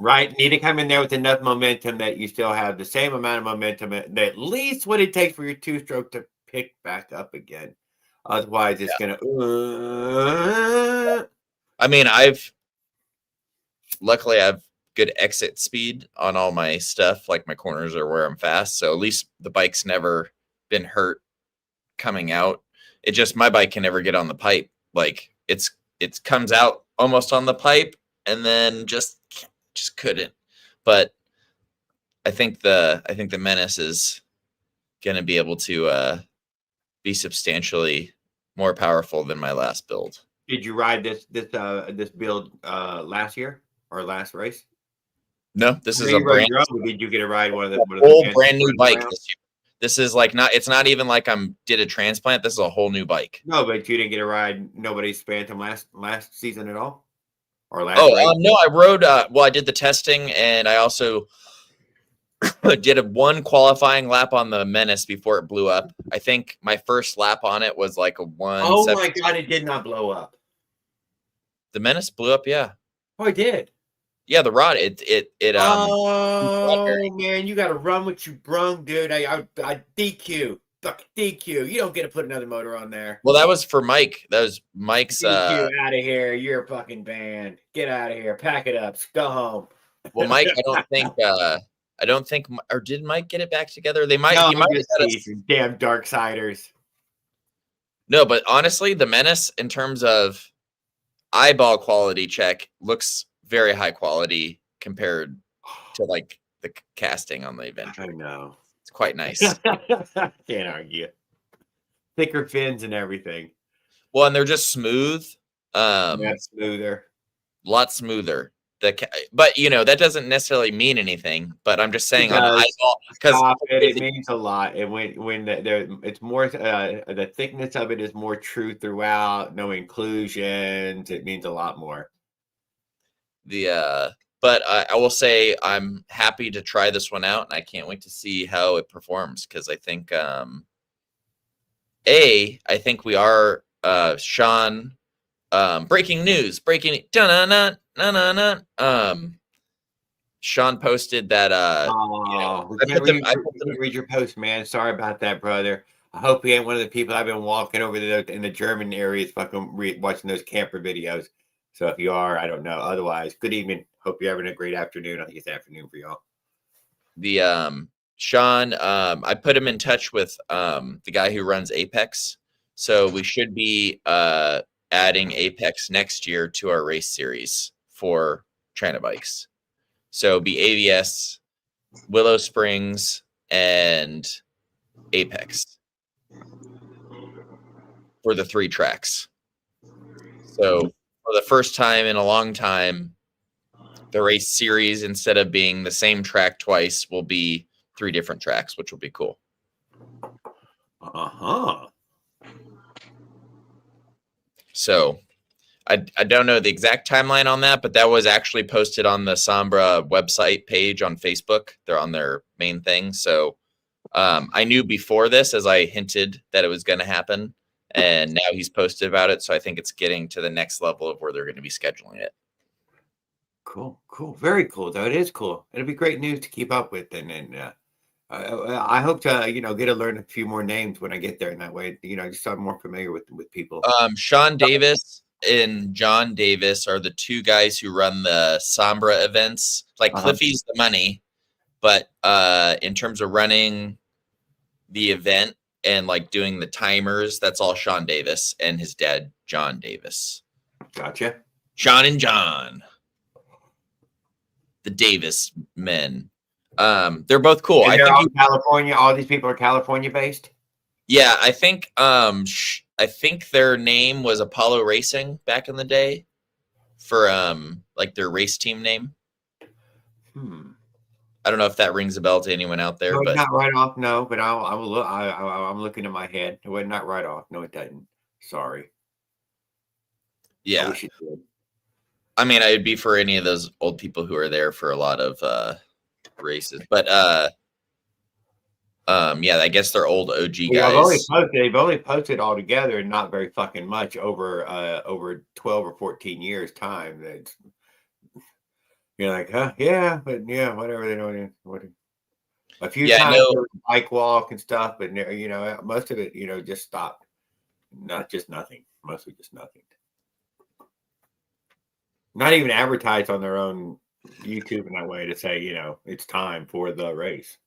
Right, need to come in there with enough momentum that you still have the same amount of momentum, at least what it takes for your 2-stroke to pick back up again. Otherwise, it's gonna. I mean, luckily I've good exit speed on all my stuff. Like my corners are where I'm fast, so at least the bike's never been hurt coming out. It just my bike can never get on the pipe. Like it comes out almost on the pipe, and then just couldn't. But I think the Menace is going to be able to be substantially more powerful than my last build. Did you ride this build last year or last race? No, this is a brand. Did you get to ride one of the whole brand new bike this year? This is like it's not even like did a transplant. This is a whole new bike. No, but you didn't get to ride nobody's Phantom last season at all. Or last no, I rode. I did the testing, and I also did one qualifying lap on the Menace before it blew up. I think my first lap on it was like a 1. Oh my god! It did not blow up. The Menace blew up. Yeah. Oh, it did. Yeah, the rod. It. Oh man, you got to run what you brung, dude. I DQ. Fuck DQ. You don't get to put another motor on there. Well, that was for Mike. That was Mike's. DQ out of here. You're a fucking banned. Get out of here. Pack it up. Go home. Well, Mike, I don't think, or did Mike get it back together? They might. No, he might damn Darksiders. No, but honestly, the Menace, in terms of eyeball quality check, looks very high quality compared to like the casting on the Avenger. I know. It's quite nice. Can't argue. Thicker fins and everything. Well, and they're just smooth. Smoother. A lot smoother. But that doesn't necessarily mean anything. But I'm just saying on eyeball, because it means a lot. And when it's more the thickness of it is more true throughout. No inclusions. It means a lot more. But I will say I'm happy to try this one out, and I can't wait to see how it performs, because I think I think we are Sean. Breaking news! Sean posted that. I read your post, man. Sorry about that, brother. I hope he ain't one of the people I've been walking over there in the German areas, fucking watching those camper videos. So if you are, I don't know. Otherwise, good evening. Hope you're having a great afternoon. I think it's afternoon for y'all. The Sean, I put him in touch with the guy who runs Apex. So we should be adding Apex next year to our race series for China bikes. So it'll be AVS, Willow Springs, and Apex for the 3 tracks. So for the first time in a long time, the race series, instead of being the same track twice, will be 3 different tracks, which will be cool. So I don't know the exact timeline on that, but that was actually posted on the Sombra website page on Facebook. They're on their main thing. So I knew before this, as I hinted, that it was going to happen. And now he's posted about it. So I think it's getting to the next level of where they're going to be scheduling it. Cool, cool, very cool. Though it is cool. It'll be great news to keep up with, and I hope to get to learn a few more names when I get there, and that way just so I'm more familiar with people. Sean Davis and John Davis are the two guys who run the Sombra events. Like Cliffy's the money, but in terms of running the event and like doing the timers, that's all Sean Davis and his dad, John Davis. Gotcha. Sean and John, the Davis men. They're both cool. And they're all California. All these people are California based. Yeah, I think their name was Apollo Racing back in the day for like their race team name. I don't know if that rings a bell to anyone out there. No, but not right off. No, but I will look. I'm looking in my head. It was not right off. No, it doesn't. Sorry. Yeah. I wish it did. I mean, I'd be for any of those old people who are there for a lot of races, but yeah, I guess they're old OG guys. They've only posted all together, and not very fucking much over 12 or 14 years time. That's you're like, huh? Yeah, but yeah, whatever they don't. A few times there was a bike walk and stuff, but most of it, just stopped. Not just nothing. Mostly just nothing. Not even advertised on their own YouTube in that way to say, it's time for the race.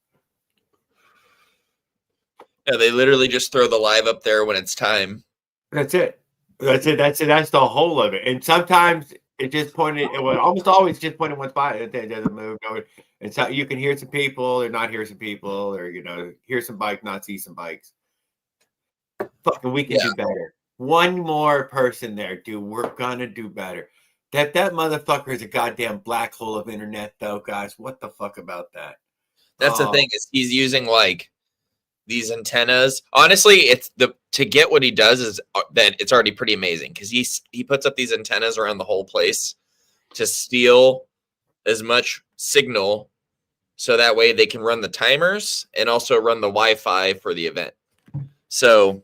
Yeah, they literally just throw the live up there when it's time. That's it. That's it. That's the whole of it. And sometimes it just pointed. It was almost always just pointed one spot. It doesn't move. And so you can hear some people, or not hear some people, or hear some bikes, not see some bikes. Fucking, we can do better. One more person there, dude. We're gonna do better. That motherfucker is a goddamn black hole of internet, though, guys. What the fuck about that? That's the thing, is he's using like these antennas. Honestly, it's to get what he does is that it's already pretty amazing, because he puts up these antennas around the whole place to steal as much signal so that way they can run the timers and also run the Wi-Fi for the event. So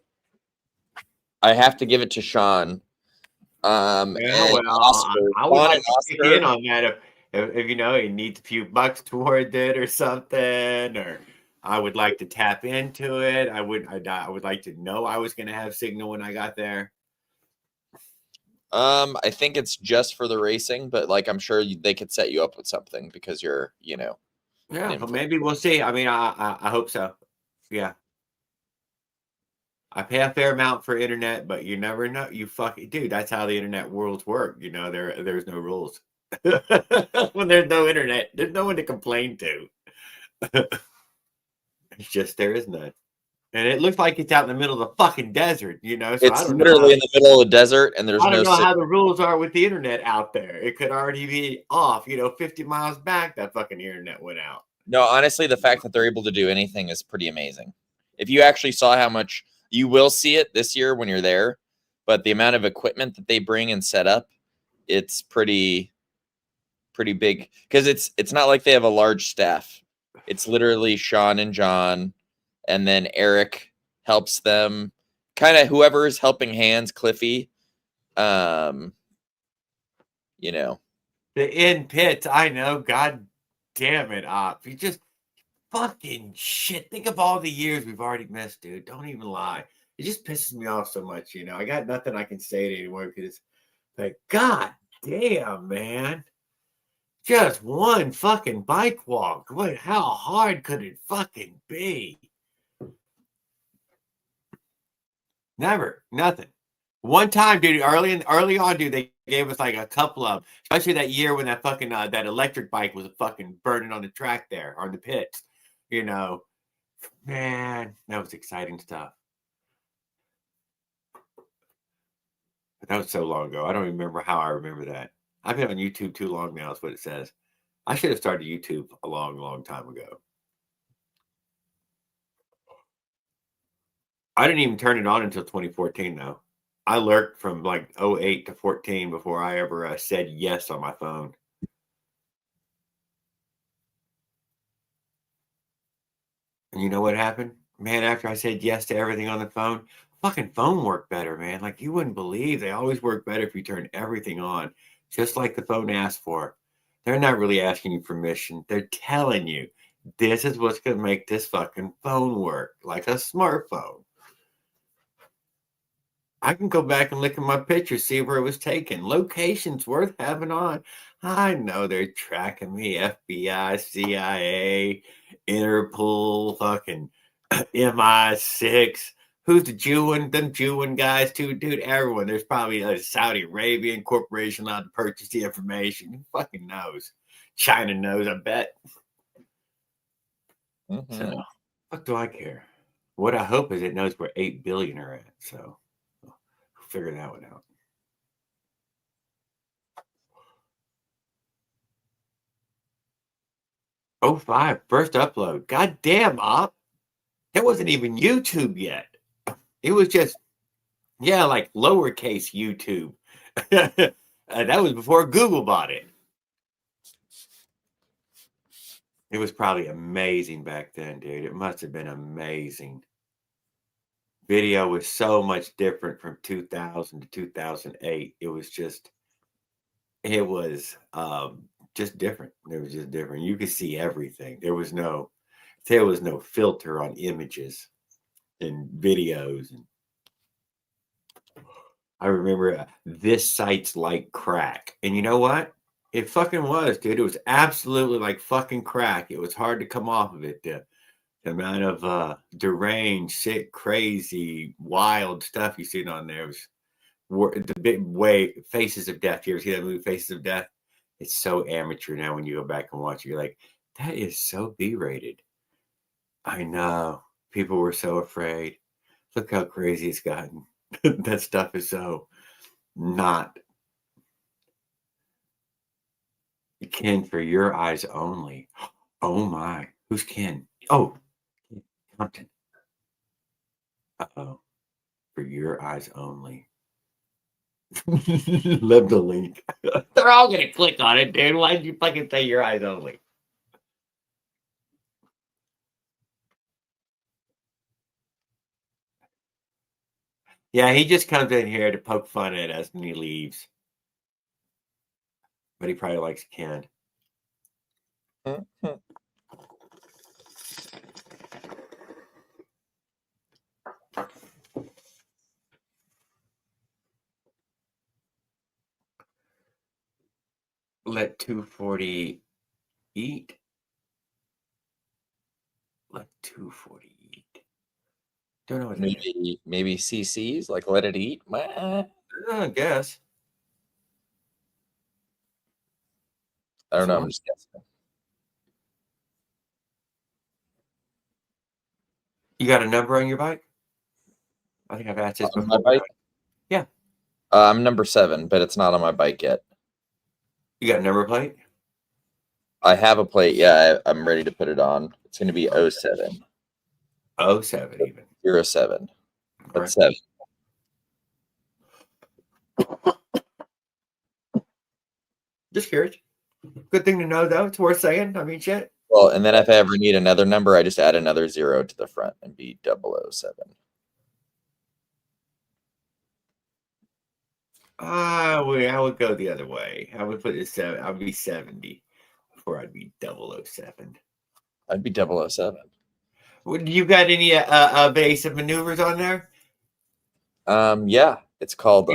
I have to give it to Sean. I would like to kick in on that if he needs a few bucks toward it or something, or I would like to tap into it. I would like to know I was going to have signal when I got there. I think it's just for the racing, but like I'm sure they could set you up with something because you're, Yeah, but maybe we'll see. I mean, I hope so. Yeah. I pay a fair amount for internet, but you never know. You fucking dude, that's how the internet worlds work. There's no rules. When there's no internet, there's no one to complain to. It's just there is none. And it looks like it's out in the middle of the fucking desert, so it's literally in the middle of the desert, and there's I don't know how the rules are with the internet out there. It could already be off, 50 miles back, that fucking internet went out. No, honestly, the fact that they're able to do anything is pretty amazing. If you actually saw how much, you will see it this year when you're there, but the amount of equipment that they bring and set up, it's pretty big, because it's not like they have a large staff. It's literally Sean and John, and then Eric helps them, kind of whoever is helping hands, Cliffy. The in pits, I know. God damn it, Op. You just fucking shit. Think of all the years we've already missed, dude. Don't even lie. It just pisses me off so much, I got nothing I can say to anymore, because it's like, God damn, man. Just one fucking bike walk. How hard could it fucking be? Never. Nothing. One time, dude, early on, dude, they gave us like a couple of, especially that year when that fucking that electric bike was fucking burning on the track there, or the pits. Man, that was exciting stuff. But that was so long ago. I don't remember how I remember that. I've been on YouTube too long now, is what it says. I should have started YouTube a long, long time ago. I didn't even turn it on until 2014, though. I lurked from like 08 to 14 before I ever said yes on my phone. And you know what happened? Man, after I said yes to everything on the phone, fucking phone worked better, man. Like, you wouldn't believe. They always work better if you turn everything on, just like the phone asked for. They're not really asking you permission. They're telling you this is what's going to make this fucking phone work like a smartphone. I can go back and look at my pictures, see where it was taken. Locations worth having on. I know they're tracking me. FBI, CIA, Interpol, fucking MI6. Who's the Jewing? Them Jewing guys too, dude. Everyone. There's probably a Saudi Arabian corporation allowed to purchase the information. Who fucking knows? China knows, I bet. So, what do I care? What I hope is it knows where 8 billion are at. So, we'll figure that one out. Oh, 05, first upload. God damn, Op. It wasn't even YouTube yet. It was just, yeah, like lowercase YouTube. That was before Google bought it. It was probably amazing back then, dude. It must have been amazing. Video was so much different from 2000 to 2008. It was just different. It was just different. You could see everything. There was no filter on images and videos. And I remember this site's like crack. And you know what? It fucking was, dude. It was absolutely like fucking crack. It was hard to come off of it. The amount of deranged, sick, crazy, wild stuff you seen on there was the big way. Faces of Death. You ever see that movie, Faces of Death? It's so amateur now when you go back and watch it. You're like, that is so B-rated. I know. People were so afraid. Look how crazy it's gotten. That stuff is so not. Ken, for your eyes only. Oh my. Who's Ken? Oh, Compton. Uh-oh. For your eyes only. Love the link. They're all gonna click on it, dude. Why did you fucking say your eyes only? Yeah, he just comes in here to poke fun at us and he leaves. But he probably likes Ken. Let 240 eat. Let 240 eat. Don't know what that is. Maybe CCs, like let it eat. I guess. I don't know. I'm just guessing. You got a number on your bike? I think I've asked this On before. my bike? Yeah. I'm number 7, but it's not on my bike yet. You got a number plate? I have a plate. Yeah, I'm ready to put it on. It's going to be 07. 07 even. 07. That's Correct. 7. Just curious. Good thing to know, though. It's worth saying. I mean, shit. Well, and then if I ever need another number, I just add another 0 to the front and be 007. I would go the other way. I would put it 7. I would be 70 before I'd be 007. I'd be 007. You got any evasive maneuvers on there? Yeah, it's called.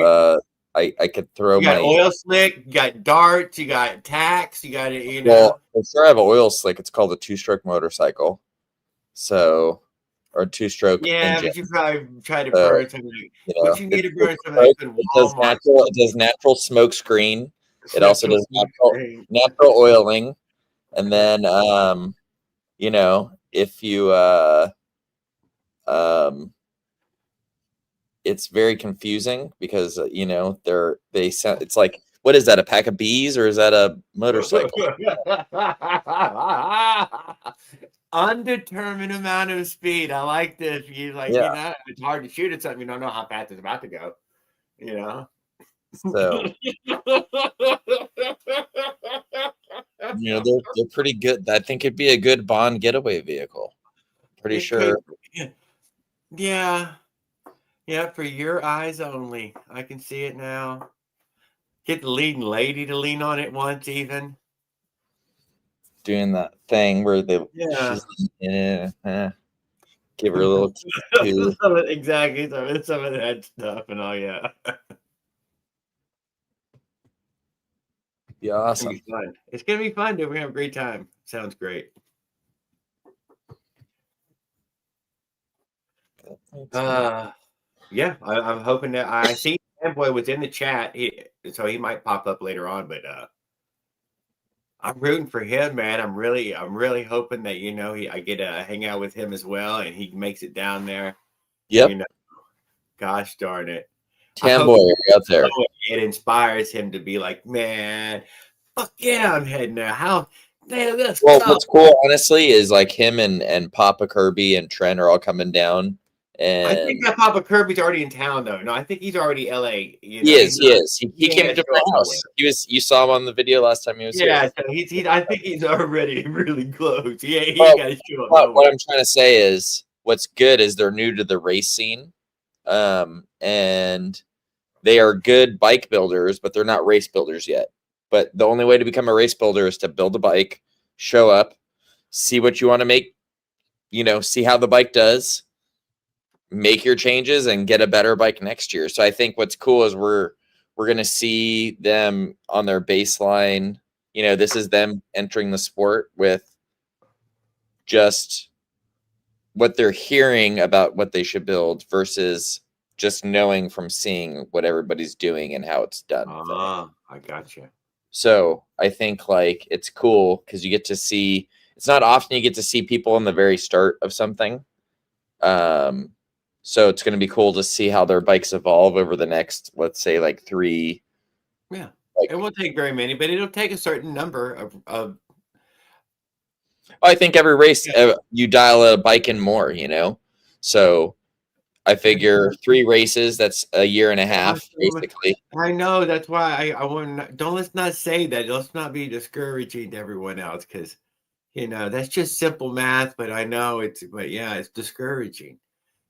I could throw You got my oil slick. You got darts. You got tacks. You got it. Well, for sure, I have an oil slick. It's called a 2-stroke motorcycle. So, or 2-stroke Yeah, engine. but you probably try to burn something. You You need to burn it's something. it does natural smoke screen. It also does natural oiling, and then if you it's very confusing because they sound. It's like, what is that? A pack of bees or is that a motorcycle? Undetermined amount of speed. I like this. It's hard to shoot at something you don't know how fast it's about to go. So they're pretty good. I think it'd be a good Bond getaway vehicle. Pretty sure. Yeah. Yeah, for your eyes only. I can see it now. Get the leading lady to lean on it once, even. doing that thing where Yeah. she's give her a little too. Exactly. Some of that stuff and all. Yeah. Be It's gonna awesome. be fun. It's gonna be fun, dude. We're gonna have a great time. Sounds great. Yeah, I'm hoping that I see Fanboy was in the chat, so he might pop up later on. But I'm rooting for him, man. I'm really hoping that I get to hang out with him as well, and he makes it down there. You Yep. know, gosh darn it. I hope Fanboy out there. it inspires him to be like, man, fuck yeah, I'm heading there. How? Man, let's Well, go. what's cool, honestly, is like him and Papa Kirby and Trent are all coming down, I think and that Papa Kirby's already in town, though. No, I think he's already LA. he is. He is. He came ain't into my showing nowhere. house. He was. You saw him on the video last time he was here. Yeah, so he's. I think he's already really close. He ain't Well, got to show up what nowhere. I'm trying to say is, what's good is they're new to the race scene, and they are good bike builders, but they're not race builders yet. But the only way to become a race builder is to build a bike, show up, see what you want to make, see how the bike does, make your changes, and get a better bike next year. So I think what's cool is we're going to see them on their baseline. This is them entering the sport with just what they're hearing about what they should build versus just knowing from seeing what everybody's doing and how it's done. I gotcha. So I think like it's cool because you get to see. It's not often you get to see people in the very start of something. So it's going to be cool to see how their bikes evolve over the next, let's say, like 3. Yeah, Like, it won't take very many, but it'll take a certain number of. I think every race you dial a bike in more. So I figure 3 races. That's a year and a half, basically. I know that's why I want. Don't let's not say that. Let's not be discouraging to everyone else because that's just simple math. But I know but yeah, it's discouraging.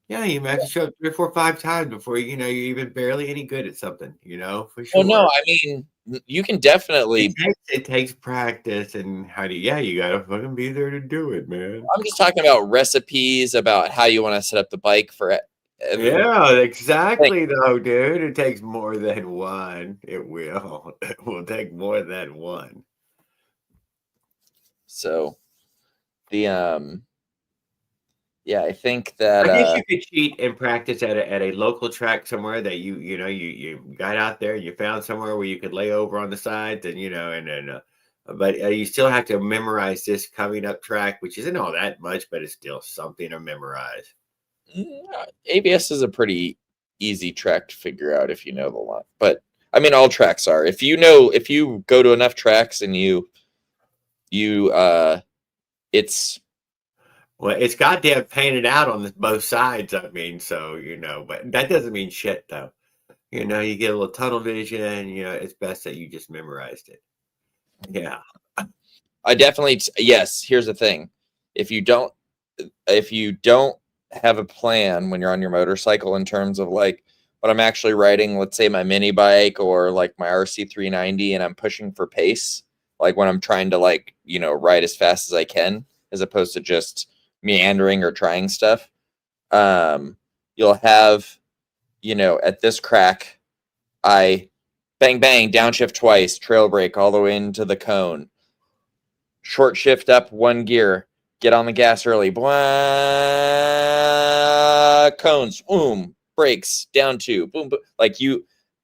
Yeah, you might have to show up 3 or 4, 5 times before you're even barely any good at something. For sure. Well, no, I mean you can definitely. It takes practice, and you gotta fucking be there to do it, man. I'm just talking about recipes, about how you want to set up the bike for it. Yeah, exactly, though, dude. It takes more than one. It will. It will take more than one. So the yeah, I think that I guess you could cheat and practice at a local track somewhere that you got out there. You found somewhere where you could lay over on the sides, and but you still have to memorize this coming up track, which isn't all that much, but it's still something to memorize. ABS is a pretty easy track to figure out if you know the line. But I mean, all tracks are. If you go to enough tracks and it's. Well, it's goddamn painted out on both sides. I mean, so but that doesn't mean shit, though. You get a little tunnel vision. It's best that you just memorized it. Yeah. I definitely yes. Here's the thing: if you don't have a plan when you're on your motorcycle in terms of like what I'm actually riding, let's say my mini bike or like my RC 390, and I'm pushing for pace, like when I'm trying to ride as fast as I can, as opposed to just meandering or trying stuff, you'll have at this crack I bang bang downshift twice, trail brake all the way into the cone, short shift up 1 gear, get on the gas early, blah, cones, boom, brakes down 2, boom, boom.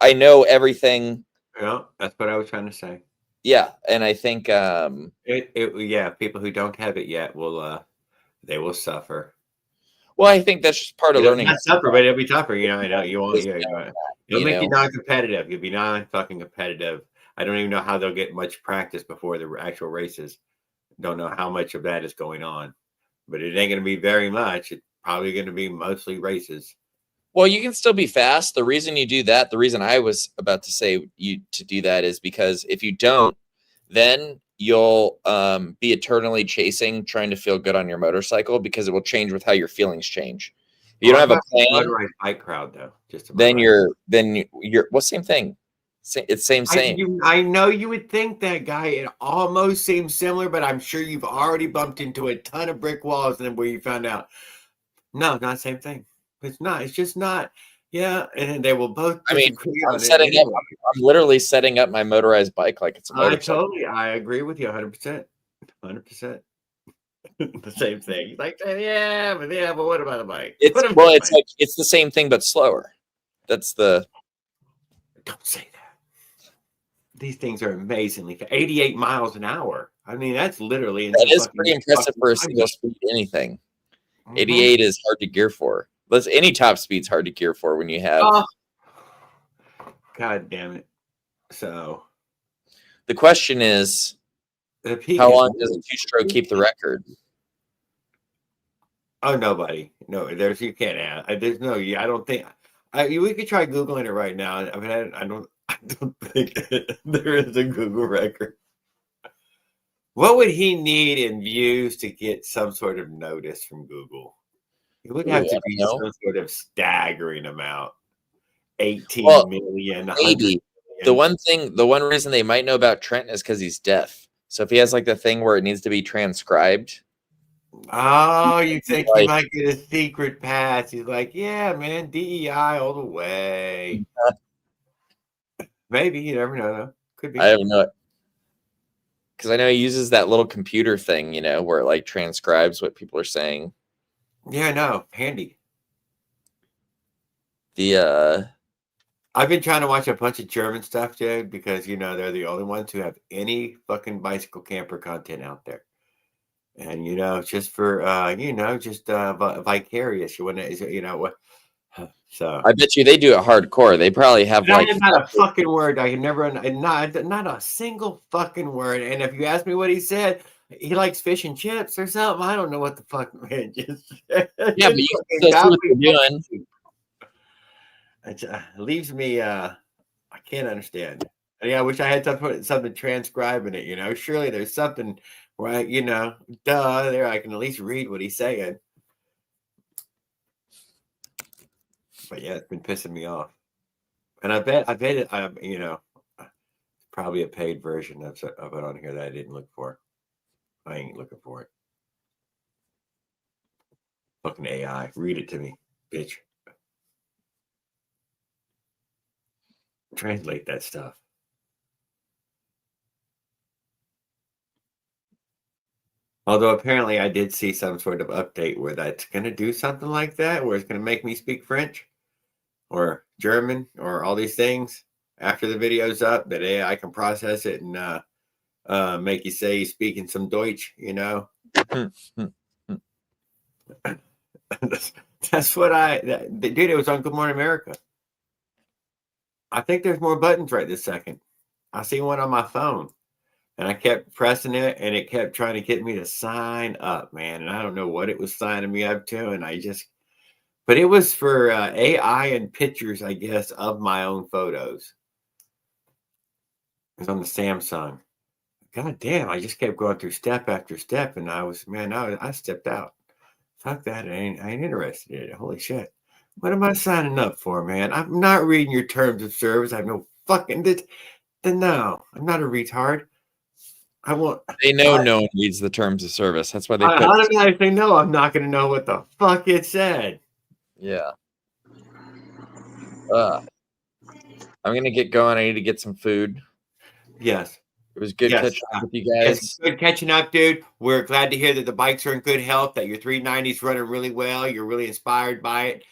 I know everything. Yeah, that's what I was trying to say. Yeah, and I think people who don't have it yet they will suffer. Well, I think that's just part of learning. Not suffer, but it'll be tougher. I know you won't. It'll make you non-competitive. You'll be non-fucking competitive. I don't even know how they'll get much practice before the actual races. Don't know how much of that is going on, but it ain't going to be very much. It's probably going to be mostly races. Well, you can still be fast. The reason you do that, the reason I was about to say you to do that is because if you don't, then you'll be eternally chasing, trying to feel good on your motorcycle because it will change with how your feelings change. If you don't have a plan, motorized bike crowd though. Then you're well, same thing. It's same. I know you would think that, guy. It almost seems similar, but I'm sure you've already bumped into a ton of brick walls, and then where you found out, no, not the same thing. It's not. It's just not. Yeah, and they will both disagree on it anyway. I'm literally setting up my motorized bike like it's a motorcycle. I agree with you 100%. 100%. The same thing. Like, yeah, but what about a bike? It's the same thing but slower. That's the. Don't say that. These things are amazingly 88 miles an hour. I mean, that's literally that is pretty impressive for a single speed anything. 88 is hard to gear for. Any top speed's hard to gear for when you have. God damn it! So the question is, how long does a two-stroke keep the record? Oh, nobody. No, you can't add. There's no. I don't think. We could try googling it right now. I mean, I don't think there is a Google record. What would he need in views to get some sort of notice from Google? It would have to be some sort of staggering amount. 18 million. Maybe. The one reason they might know about Trent is because he's deaf. So if he has like the thing where it needs to be transcribed. Oh, you think he might get a secret pass? He's like, yeah, man, DEI all the way. Maybe, you never know. Though. Could be. I have no. Because I know he uses that little computer thing, where it like transcribes what people are saying. Yeah, no, handy. I've been trying to watch a bunch of German stuff, Jade, because they're the only ones who have any fucking bicycle camper content out there. And just for just vicarious, you want to, what? So I bet you they do it hardcore. They probably have not a fucking word. I can never, not a single fucking word. And if you ask me what he said, he likes fish and chips or something. I don't know what the fuck, man. Just yeah, but you can see what you're doing. It leaves me. I can't understand. Yeah, I wish I had something transcribing it. Surely there's something where there I can at least read what he's saying. But yeah, it's been pissing me off. And I bet it. Probably a paid version of it on here that I didn't look for. I ain't looking for it. Fucking AI, read it to me, bitch. Translate that stuff. Although apparently I did see some sort of update where that's going to do something like that, where it's going to make me speak French or German or all these things after the video's up, that AI can process it and make you say you're speaking some Deutsch, That's what dude, it was on Good Morning America. I think there's more buttons right this second. I see one on my phone. And I kept pressing it, and it kept trying to get me to sign up, man. And I don't know what it was signing me up to. And but it was for AI and pictures, I guess, of my own photos. It was on the Samsung. God damn, I just kept going through step after step. And I stepped out. Fuck that. I ain't interested in it. Holy shit. What am I signing up for, man? I'm not reading your terms of service. I have no fucking... No, I'm not a retard. They know no one reads the terms of service. That's why they put. Automatically know I'm not going to know what the fuck it said. Yeah. I'm going to get going. I need to get some food. Yes. It was good catching up with you guys. Yes, good catching up, dude. We're glad to hear that the bikes are in good health, that your 390's running really well. You're really inspired by it.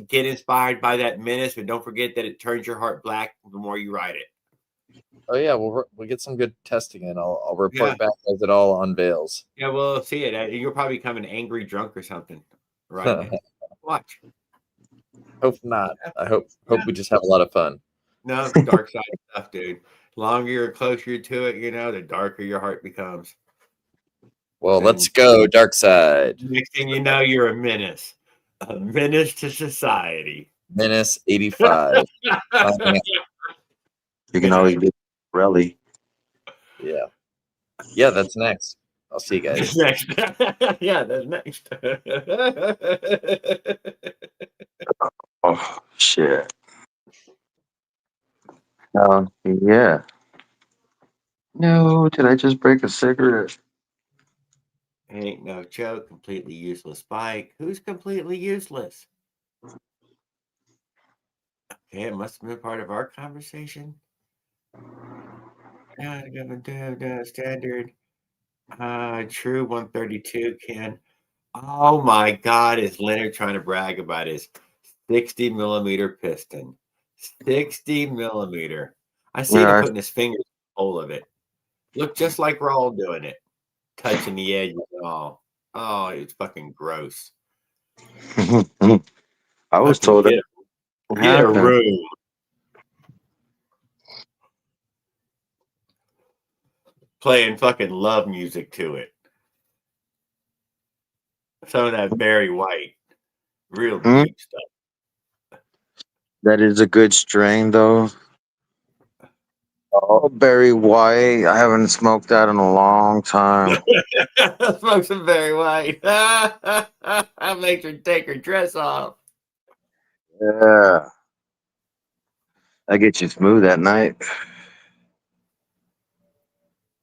Get inspired by that menace, but don't forget that it turns your heart black the more you ride it. Oh yeah, we'll get some good testing, and I'll report back as it all unveils. Yeah, we'll see it. You'll probably become an angry drunk or something, right? Watch. Hope not. I hope we just have a lot of fun. No, dark side stuff, dude. Longer you're closer to it, the darker your heart becomes. Well, let's go, dark side. Next thing you know, you're a menace to society. Menace 85. You can always get Rally. Yeah, that's next. I'll see you guys. Next. Yeah, that's next. Oh shit. Yeah. No, did I just break a cigarette? Ain't no joke. Completely useless bike. Who's completely useless? Okay, it must have been part of our conversation. Yeah, standard. True 132 can. Oh my God, is Leonard trying to brag about his 60 millimeter piston? 60 millimeter. I seen him Yeah. putting his fingers in the hole of it. Looked just like Raul doing it, touching the edge and all. Oh, it's fucking gross. I was Fucking told that get a happened. room. Playing fucking love music to it. Some of that Barry White, real Hmm? deep stuff. That is a good strain, though. Oh, Barry White. I haven't smoked that in a long time. Smoke some Barry White. That makes her take her dress off. Yeah. I get you smooth that night.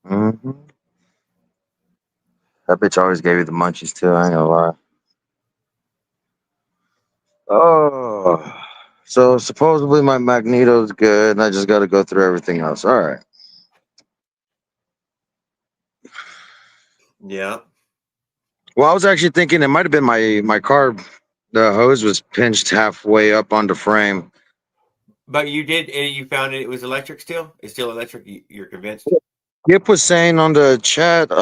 Hmm. That bitch always gave you the munchies, too. I ain't gonna lie. Oh. So supposedly my Magneto's good, and I just got to go through everything else. All right. Yeah. Well, I was actually thinking it might have been my carb. The hose was pinched halfway up on the frame. But you found it was electric still? It's still electric? You're convinced? Yip was saying on the chat he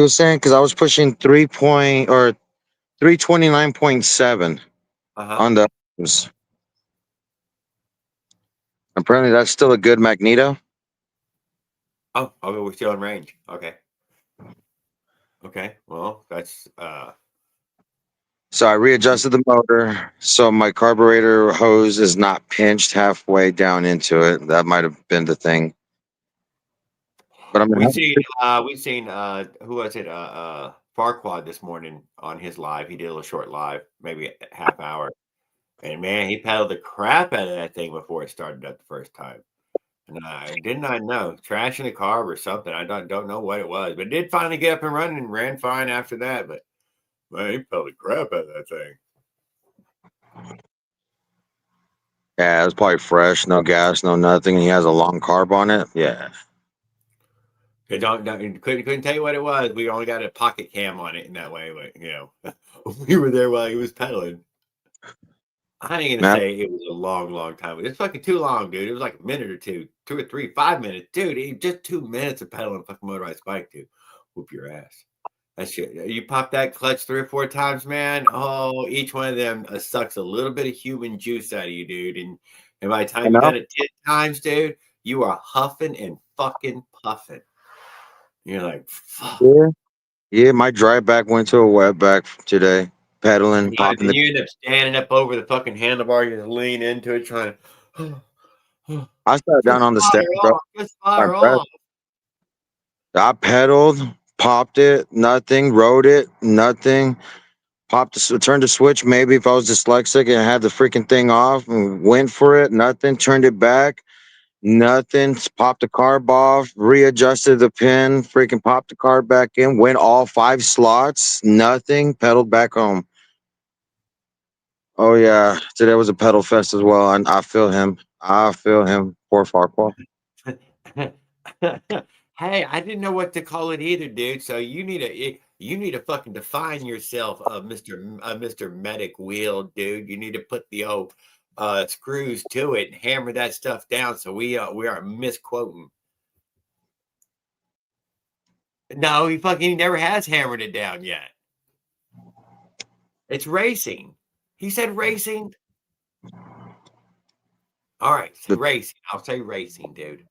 was saying because I was pushing 329.7 Uh-huh. on the hose. Apparently that's still a good magneto. Oh, okay, we're still in range. Okay. Okay. Well, that's So I readjusted the motor so my carburetor hose is not pinched halfway down into it. That might have been the thing. But I'm we've gonna seen who was it? Farquad this morning on his live. He did a little short live, maybe a half hour. And man, he pedaled the crap out of that thing before it started up the first time. And I did not know, trash in the carb or something. I don't know what it was, but it did finally get up and running and ran fine after that. But man, he pedaled the crap out of that thing. Yeah, it's probably fresh, no gas, no nothing. He has a long carb on it. Yeah. Couldn't tell you what it was. We only got a pocket cam on it in that way, but we were there while he was pedaling. I ain't gonna Man, say it was a long time. It's fucking too long, dude. It was like a minute or two or three, 5 minutes, dude. Just 2 minutes of pedaling a fucking motorized bike, dude. Whoop your ass. That shit. You pop that clutch 3 or 4 times, man. Oh, each one of them sucks a little bit of human juice out of you, dude. And by the I time you've know. done it 10 times, dude, you are huffing and fucking puffing. You're like, fuck. Yeah. Yeah, my dry back went to a wet back today. Pedaling, Yeah, popping then the you end up standing up over the fucking handlebar, you just lean into it, trying to I sat down just on the fire step, bro. off, just My fire breath. off. I pedaled, popped it, nothing, rode it, nothing. Turned the switch maybe if I was dyslexic and had the freaking thing off and went for it, nothing, turned it back, nothing, popped the carb off, readjusted the pin, freaking popped the carb back in, went all 5 slots, nothing, pedaled back home. Oh yeah, today was a pedal fest as well, and I feel him. I feel him. Poor Farquhar. Hey, I didn't know what to call it either, dude. So you need to fucking define yourself, Mr. Medic Wheel, dude. You need to put the old screws to it and hammer that stuff down so we aren't misquoting. No, he never has hammered it down yet. It's racing. He said racing. All right, The, racing. I'll say racing, dude.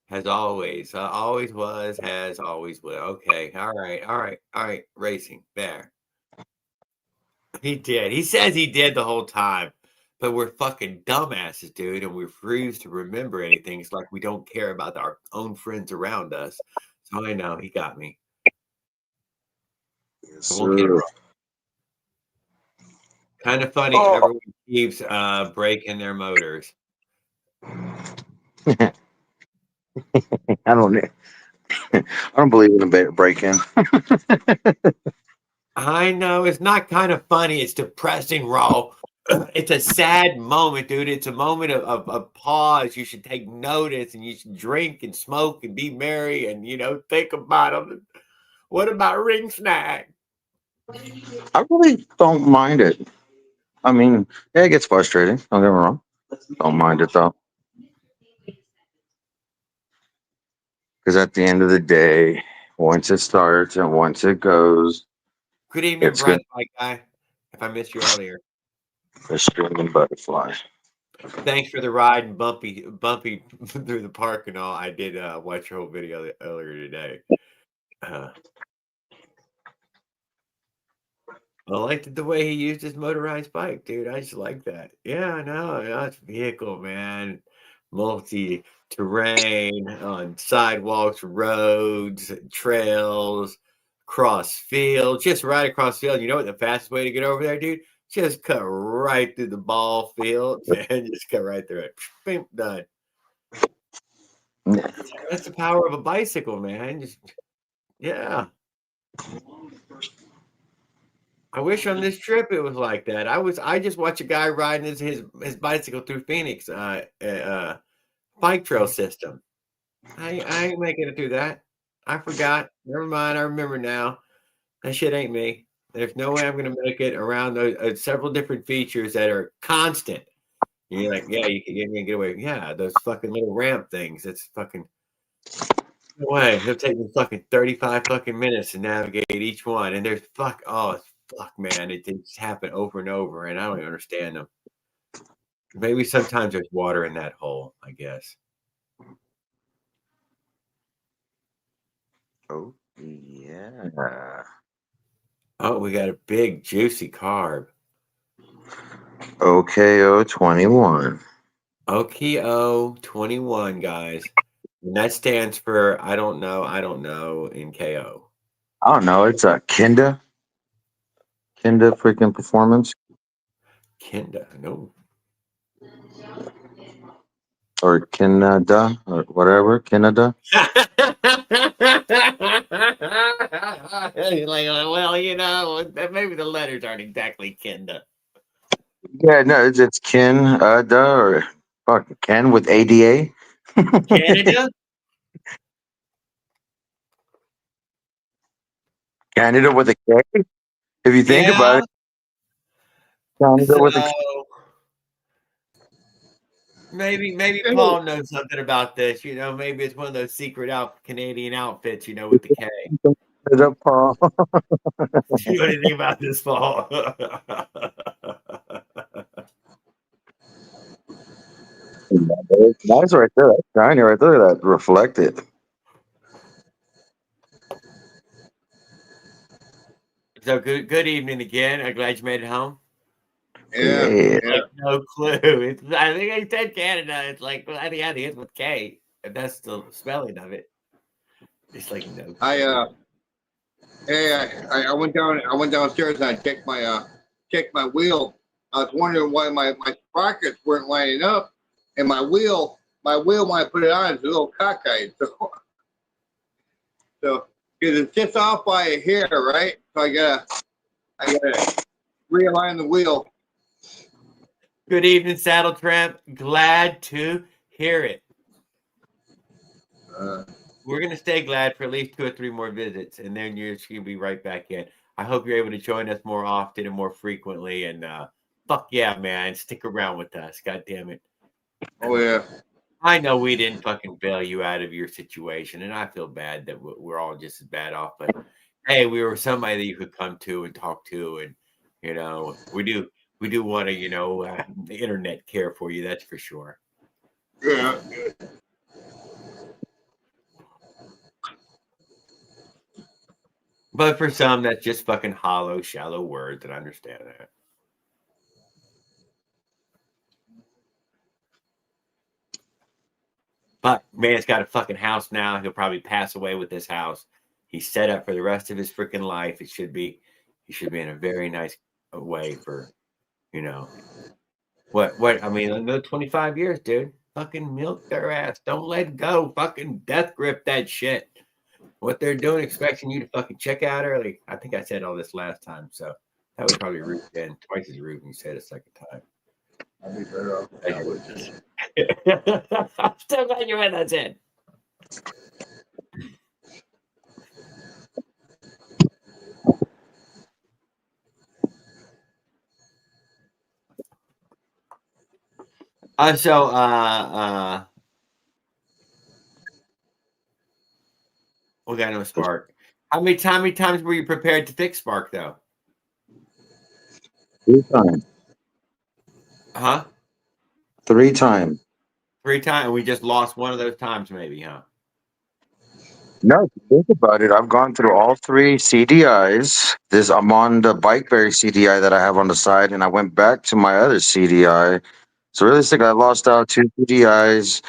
Has always, always was, has always will. Okay, all right. Racing there. He did. He says he did the whole time, but we're fucking dumbasses, dude, and we refuse to remember anything. It's like we don't care about our own friends around us. So I know he got me. yes, I won't get it sir. wrong. Kind of funny. Oh, Everyone keeps breaking their motors. I don't. I don't believe in a break-in. I know it's not kind of funny. It's depressing, raw. It's a sad moment, dude. It's a moment of pause. You should take notice and you should drink and smoke and be merry and, think about them. What about ring snack? I really don't mind it. I mean, yeah, it gets frustrating. Don't get me wrong. Don't mind it though, because at the end of the day, once it starts and once it goes, Good evening, it's gonna Bright Light Guy. If I missed you earlier. be a screaming butterfly. Thanks for the ride and bumpy through the park and all. I did watch your whole video earlier today. I liked the way he used his motorized bike, dude. I just like that. Yeah, I know. Yeah, it's vehicle, man. Multi-terrain on sidewalks, roads, trails, cross field, just right across field. You know what the fastest way to get over there, dude? Just cut right through the ball field, man. Just cut right through it. Boom, done. That's the power of a bicycle, man. Just yeah. I wish on this trip it was like that. I just watched a guy riding his bicycle through Phoenix bike trail system. I ain't making it through that. I forgot. Never mind. I remember now. That shit ain't me. There's no way I'm gonna make it around those several different features that are constant. And you're like, yeah, you're gonna get away. Yeah, those fucking little ramp things. It's fucking no way. It'll take me fucking 35 fucking minutes to navigate each one. And there's fuck, man. It just happen over and over, and I don't even understand them. Maybe sometimes there's water in that hole, I guess. Oh yeah. Oh, we got a big juicy carb. OKO 21. OKO 21, guys. And that stands for I don't know in KO. I don't know. It's a Kinda freaking performance Kenda. No. or Canada or whatever. Canada. You're like, well, maybe the letters aren't exactly Kenda. Yeah, no, it's Ken or fuck Ken with ADA. Canada? Canada with a K. If you think about Yeah. it, Canada So with a K. maybe Paul knows something about this. Maybe it's one of those secret Canadian outfits, with the K. Canada, Paul. Do you know anything about this, Paul? It's nice right there. That's shiny right there. That reflected. So good evening again. I'm glad you made it home. Yeah. Like no clue. I think I said Canada. It's like, well, yeah, it is with K. If that's the spelling of it. It's like no clue. I went downstairs and I checked my wheel. I was wondering why my sprockets weren't lining up, and my wheel when I put it on is a little cockeyed. So because it's just off by a hair, right? So I gotta realign the wheel. Good evening, Saddle Tramp. Glad to hear it. We're gonna stay glad for at least 2 or 3 more visits, and then you're just gonna be right back in. I hope you're able to join us more often and more frequently. And fuck yeah, man, stick around with us. God damn it. Oh yeah. I know we didn't fucking bail you out of your situation, and I feel bad that we're all just as bad off. But hey, we were somebody that you could come to and talk to, and we do want to, the internet care for you. That's for sure. Yeah. But for some, that's just fucking hollow, shallow words, and I understand that. But man's got a fucking house now. He'll probably pass away with this house. He's set up for the rest of his freaking life. He should be in a very nice way for, what I mean, another 25 years, dude. Fucking milk their ass. Don't let go. Fucking death grip that shit. What they're doing, expecting you to fucking check out early. I think I said all this last time, so that was probably rude again. Twice as rude when you said it a second time. I'll be better off. I'm still glad you had that in. We got no spark. How many times were you prepared to fix spark though? 3 times. Huh? 3 times. 3 times. We just lost one of those times, maybe, huh? No, if you think about it, I've gone through all 3 CDIs. I'm on the Bikeberry CDI that I have on the side, and I went back to my other CDI. So realistically, I lost out 2 CDIs.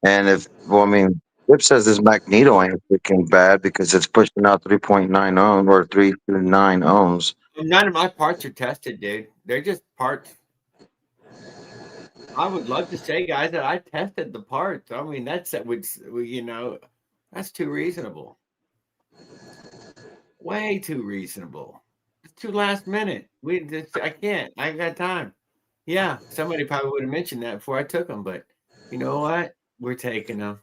And Flip says this Magneto ain't freaking bad because it's pushing out 3.9 ohms or 3.9 ohms. None of my parts are tested, dude. They're just parts. I would love to say, guys, that I tested the parts. I mean, that's too reasonable. Way too reasonable. It's too last minute. I can't. I ain't got time. Yeah, somebody probably would have mentioned that before I took them, but you know what? We're taking them.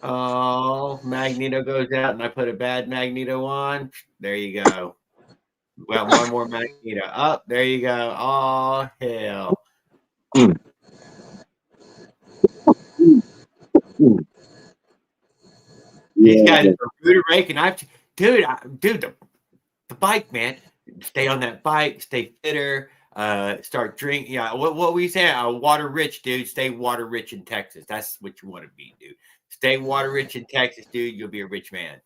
Oh, Magneto goes out, and I put a bad Magneto on. There you go. Well, one more Magneto. Oh, there you go. Oh, hell. These guys are Buddha raking. Dude, the bike, man. Stay on that bike. Stay fitter. Start drinking. Yeah, what we say? Water rich, dude. Stay water rich in Texas. That's what you want to be, dude. Stay water rich in Texas, dude. You'll be a rich man.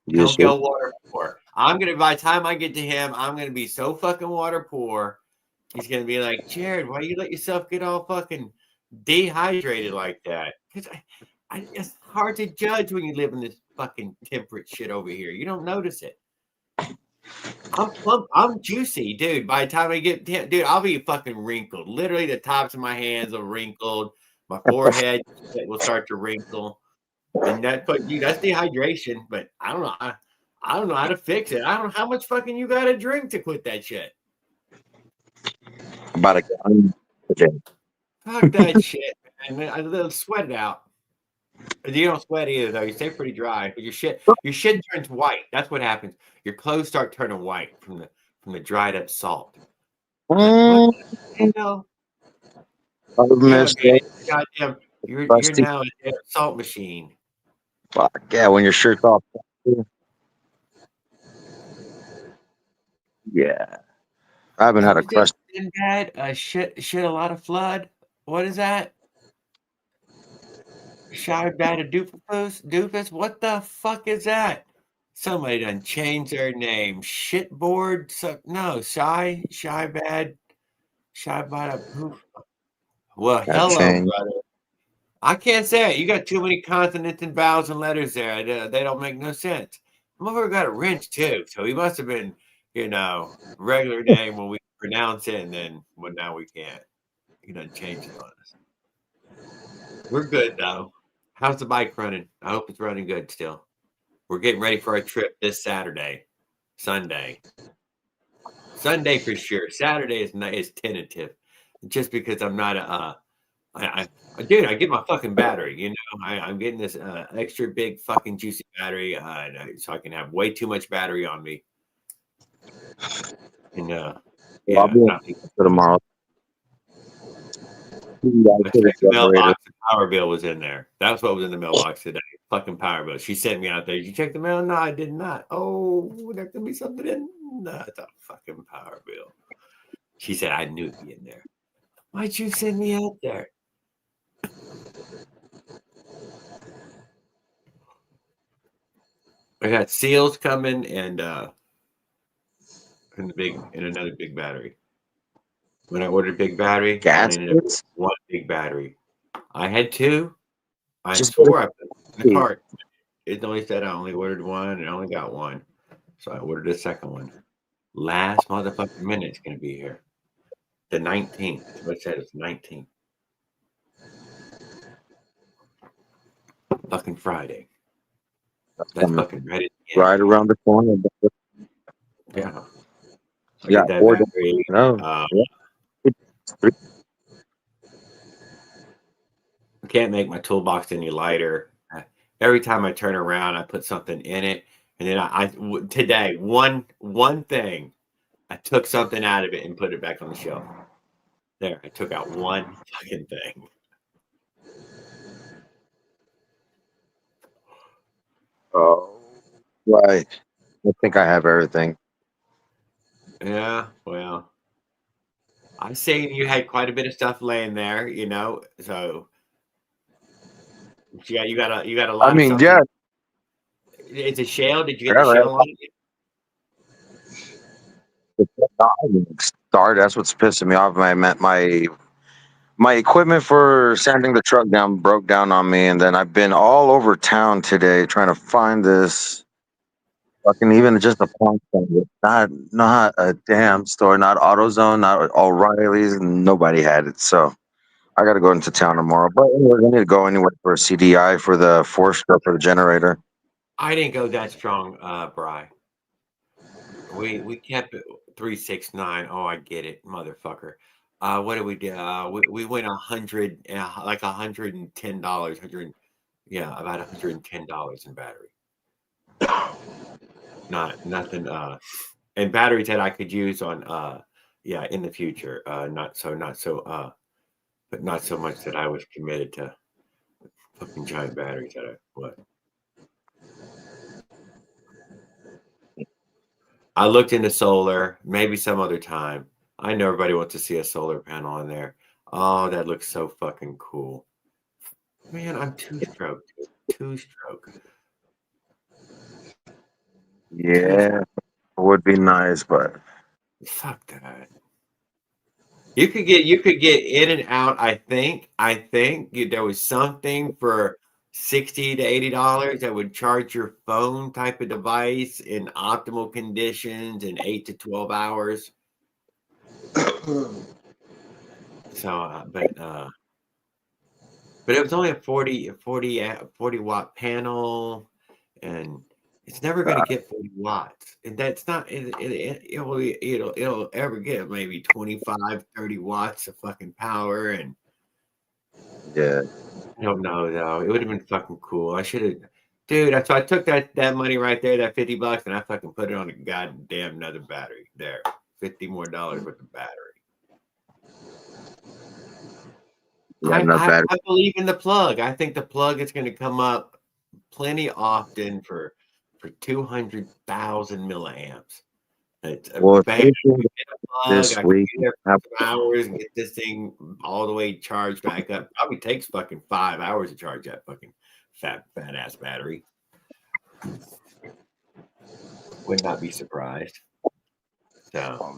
Don't go water poor. By the time I get to him, I'm gonna be so fucking water poor. He's gonna be like, Jared, why you let yourself get all fucking dehydrated like that? Because it's hard to judge when you live in this fucking temperate shit over here. You don't notice it. I'm plump. I'm juicy, dude. By the time I get, dude, I'll be fucking wrinkled. Literally, the tops of my hands are wrinkled. My forehead will start to wrinkle, and that's dehydration. But I don't know. I don't know how to fix it. I don't know how much fucking you got to drink to quit that shit. About a gallon a day. Fuck that shit, man. I'll sweat it out. You don't sweat either, though. You stay pretty dry, but your shit turns white. That's what happens. Your clothes start turning white from the dried up salt. Like, what the hell? Goddamn, you're now a salt machine. Fuck yeah, when your shirt's off. Yeah. I haven't had a crust. Bad. Shit a lot of flood. What is that? Shy bad a doofus? What the fuck is that? Somebody done changed their name. Shitboard? No, shy bad a poof. Well, hello, brother. I can't say it. You got too many consonants and vowels and letters there. They don't make no sense. Motherfucker got a wrench too, so he must have been, regular name when we pronounce it, and then now we can't. He done changed it on us. We're good though. How's the bike running? I hope it's running good still. We're getting ready for our trip this Sunday for sure. Saturday is tentative, just because I'm not dude, I get my fucking battery. I'm getting this extra big fucking juicy battery, so I can have way too much battery on me. And I'll be for tomorrow. I checked the mailbox. The power bill was in there. That's what was in the mailbox today. Fucking power bill. She sent me out there. Did you check the mail? No, I did not. Oh, there could be something in. No, it's a fucking power bill. She said I knew it'd be in there. Why'd you send me out there? I got seals coming and another big battery. When I ordered big battery, I ended up with one big battery. I had 2. I swore I put it in the cart. It only said I only ordered 1 and I only got 1. So I ordered a second one. Last motherfucking minute it's gonna be here. The 19th. What said it's 19th. Fucking Friday. That's Coming fucking right at the end. right around the corner. Yeah. I Yeah, get that 4 days. battery. No, yeah. I can't make my toolbox any lighter. Every time I turn around, I put something in it, and then today one thing, I took something out of it and put it back on the shelf. There, I took out one fucking thing. Oh, right. I think I have everything. Yeah, well, I seen you had quite a bit of stuff laying there, so you got a I lot of mean, yeah, something. It's a shell. Did you get yeah, the right. shell on it? Start. That's what's pissing me off. My equipment for sanding the truck down broke down on me, and then I've been all over town today trying to find this fucking even just a pawn store. Not a damn store, not AutoZone, not O'Reilly's. Nobody had it, so I got to go into town tomorrow. But anyway, I need to go anyway for a CDI for the force stroke for the generator. I didn't go that strong, Bry. We kept it 369. Oh, I get it, motherfucker. What did we do? We went 100, like $110, yeah, about $110 in battery. Nothing. And batteries that I could use on, yeah, in the future. Not so, but not so much that I was committed to fucking giant batteries that I what. I looked into solar, maybe some other time. I know everybody wants to see a solar panel on there. Oh, that looks so fucking cool. Man, I'm two-stroke, dude. Two-stroke. Two Yeah, would be nice, but fuck that. You could get in and out, I think there was something for 60 to $80 that would charge your phone type of device in optimal conditions in 8 to 12 hours. So, but it was only a 40 watt panel, and it's never going to get 40 watts. And that's not it'll ever get maybe 25, 30 watts of fucking power. And yeah, I don't know though. It would have been fucking cool. I should have, dude. So I took that money right there, that $50, and I fucking put it on a goddamn another battery. There, $50 more worth of battery. you got enough battery. I believe in the plug. I think the plug is going to come up plenty often for 200,000 milliamps. It's a Well, bam. especially We get a plug. this I can week, be there for some hours and get this thing all the way charged back up. Probably takes fucking 5 hours to charge that fucking fat ass battery. Would not be surprised. So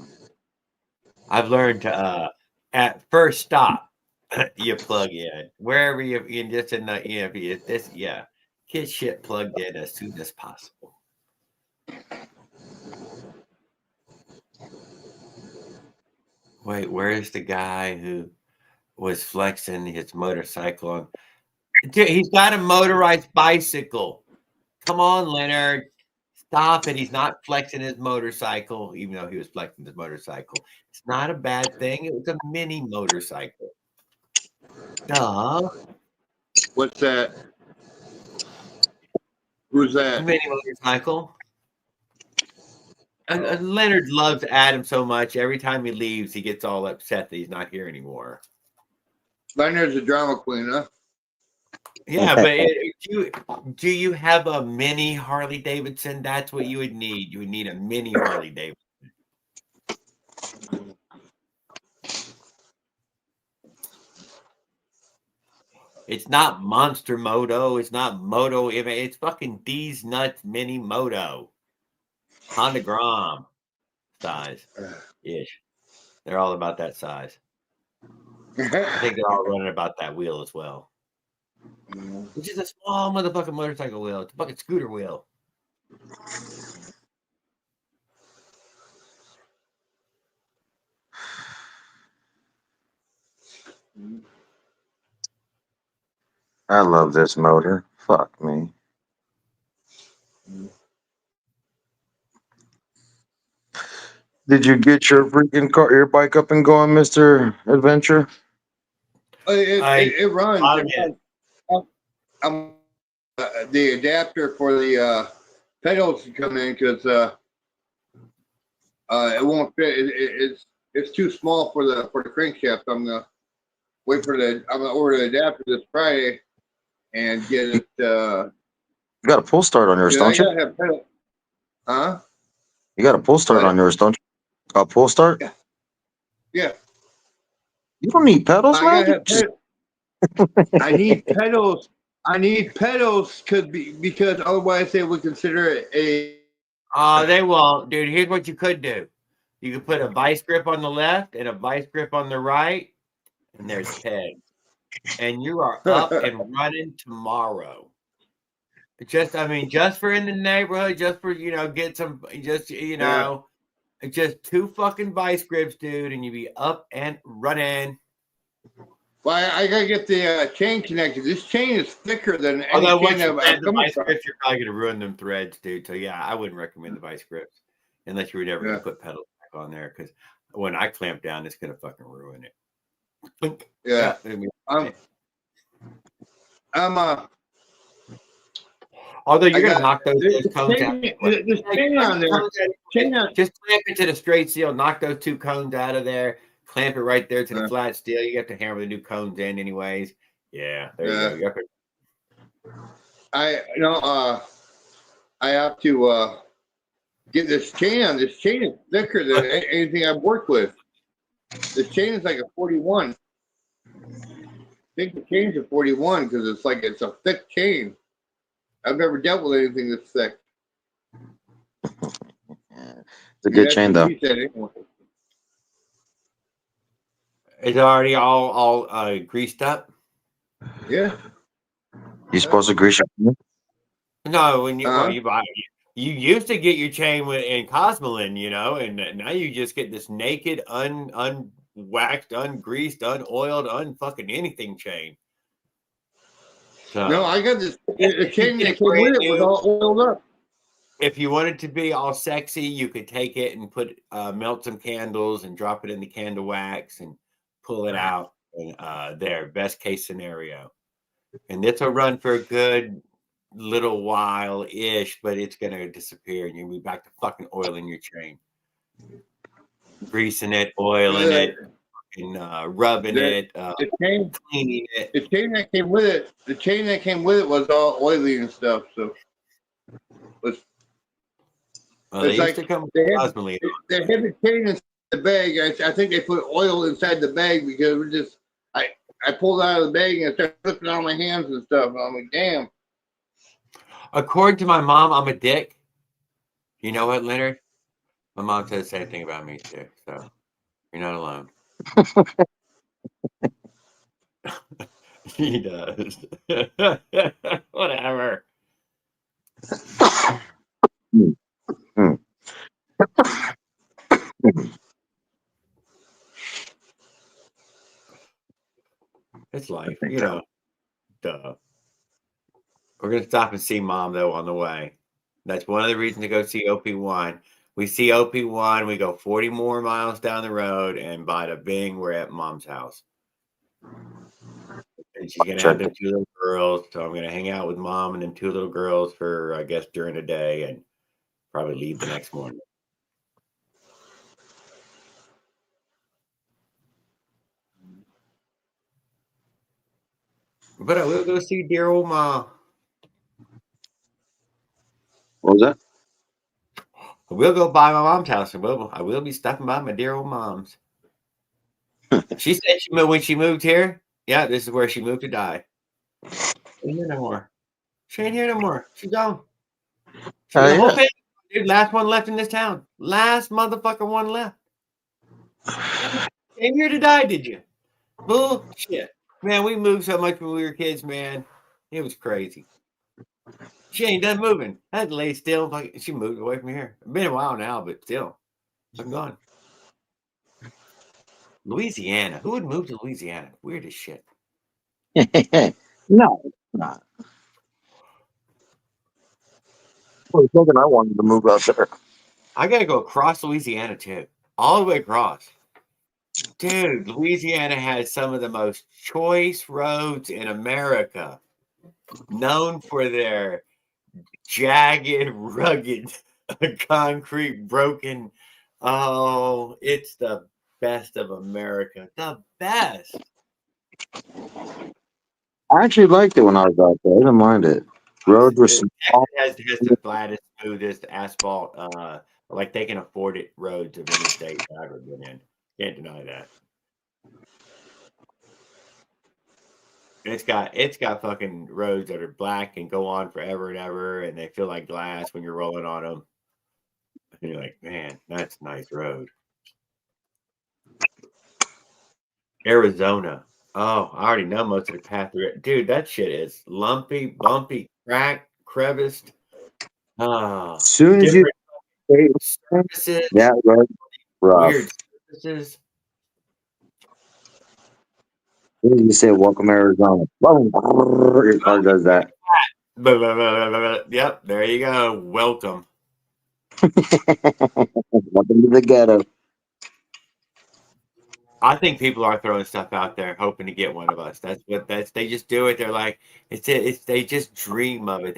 I've learned to at first stop, you plug in wherever you in just in the if this get shit plugged in as soon as possible. Wait, where's the guy who was flexing his motorcycle on? Dude, he's got a motorized bicycle. Come on, Leonard. Stop it. He's not flexing his motorcycle, even though he was flexing his motorcycle. It's not a bad thing. It was a mini motorcycle. Duh. What's that? Who's A that? mini motorcycle. Leonard loves Adam so much. Every time he leaves, he gets all upset that he's not here anymore. Leonard's a drama queen, huh? Yeah, but do you have a mini Harley Davidson? That's what you would need. You would need a mini Harley Davidson. It's not Monster Moto. It's not Moto. It's fucking D's Nuts Mini Moto. Honda Grom size ish. They're all about that size. I think they're all running about that wheel as well. Which is a small motherfucking motorcycle wheel. It's a fucking scooter wheel. I love this motor. Fuck me. Did you get your freaking car, your bike up and going, Mister Adventure? It runs. I It did. runs. The adapter for the pedals to come in because it won't fit. It's too small for the crankshaft. I'm gonna I'm gonna order the adapter this Friday and get it. You got a pull start on yours, I don't you? gotta have pedal. Huh? You got a pull start What? on yours, don't you? A pull start? Yeah. Yeah. You don't need pedals, I man. gotta have pedals. I need pedals. I need pedals because otherwise they would consider it a. They won't, dude. Here's what you could do. You could put a vice grip on the left and a vice grip on the right, and there's pegs. And you are up and running tomorrow. Just for in the neighborhood, just for get some, just just 2 fucking vice grips, dude, and you be up and running. Well, I gotta get the chain connected. This chain is thicker than any Although chain once you I've plant the come vice across. grips, you're probably gonna ruin them threads, dude. So yeah, I wouldn't recommend the vice grips unless you were never gonna put pedals back on there. Because when I clamp down, it's gonna fucking ruin it. Clink. Yeah. Although you're gonna knock those cones out. This chain on there. Just clamp it to the straight steel. Knock those 2 cones out of there. Clamp it right there to the flat steel. You have to hammer the new cones in, anyways. Yeah, there you go. I have to get this chain on. This chain is thicker than anything I've worked with. This chain is like a 41. I think the chain's a 41 because it's a thick chain. I've never dealt with anything this thick. It's a good chain, though. Anyway. It's already all greased up. Yeah. You supposed to grease your? No, when you buy, you used to get your chain in Cosmoline, and now you just get this naked, unwaxed, ungreased, unoiled, unfucking anything chain. So, no, I got this. The chain that came with it was all oiled up. If you wanted to be all sexy, you could take it and melt some candles and drop it in the candle wax and pull it out. And best case scenario. And this will run for a good little while ish, but it's gonna disappear and you'll be back to fucking oiling your chain, greasing it, oiling it, and rubbing it, cleaning it. The chain that came with it was all oily and stuff. So they used to come with Cosmoline. They had the chain inside the bag. I think they put oil inside the bag because I pulled out of the bag and started flipping on my hands and stuff. And I'm like, damn. According to my mom, I'm a dick. You know what, Leonard? My mom said the same thing about me too. So you're not alone. He does. Whatever. It's life, Duh. We're gonna stop and see Mom though on the way. That's one of the reasons to go see OP1. We see OP1, we go 40 more miles down the road, and bada bing, we're at Mom's house. And she's gonna have them 2 little girls, so I'm gonna hang out with Mom and then 2 little girls for I guess during the day, and probably leave the next morning. But I will go see dear old Ma. What was that? I will go by my mom's house. I will be stopping by my dear old mom's. She said when she moved here, yeah, this is where she moved to die. She ain't here no more. She ain't here no more. She's gone. The whole family, dude, last one left in this town. Last motherfucker one left. Came here to die, did you? Bullshit. Man, we moved so much when we were kids, man. It was crazy. She ain't done moving. I had to lay still. She moved away from here. It's been a while now, but still. I'm gone. Louisiana. Who would move to Louisiana? Weird as shit. No, not. For a second, I wanted to move out there. I gotta go across Louisiana too, all the way across. Dude, Louisiana has some of the most choice roads in America, known for their jagged, rugged, concrete, broken. Oh, it's the best of America. The best. I actually liked it when I was out there. I didn't mind it. Roads were small. Texas has the flattest, smoothest asphalt. Like they can afford it roads of any state I've ever been in. Can't deny that. It's got fucking roads that are black and go on forever and ever, and they feel like glass when you're rolling on them. And you're like, man, that's a nice road. Arizona. Oh, I already know most of the path through it. Dude, that shit is lumpy, bumpy, cracked, creviced. Soon as you Different surfaces, that road rough. weird surfaces. Soon as you say welcome Arizona, your car does that. Yep, there you go. Welcome. Welcome to the ghetto. I think people are throwing stuff out there hoping to get one of us. They just do it. They're like, they just dream of it.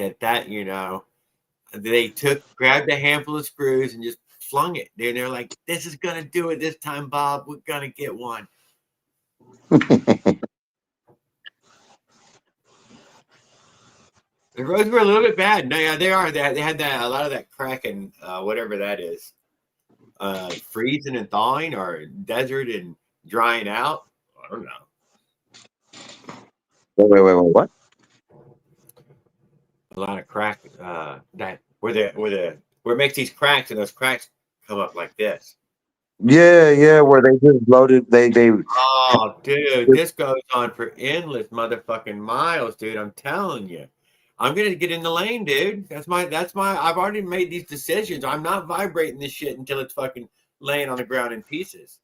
They grabbed a handful of screws and just flung it. They're like, this is gonna do it this time, Bob. We're gonna get one. The roads were a little bit bad. No, yeah, they are. They had that a lot of that cracking, whatever that is, freezing and thawing, or desert and drying out. I don't know. Wait, what? A lot of crack. That where it makes these cracks, and those cracks come up like this. Yeah, where they just loaded. They. Oh, dude, this goes on for endless motherfucking miles, dude. I'm telling you. I'm gonna get in the lane, dude. I've already made these decisions. I'm not vibrating this shit until it's fucking laying on the ground in pieces.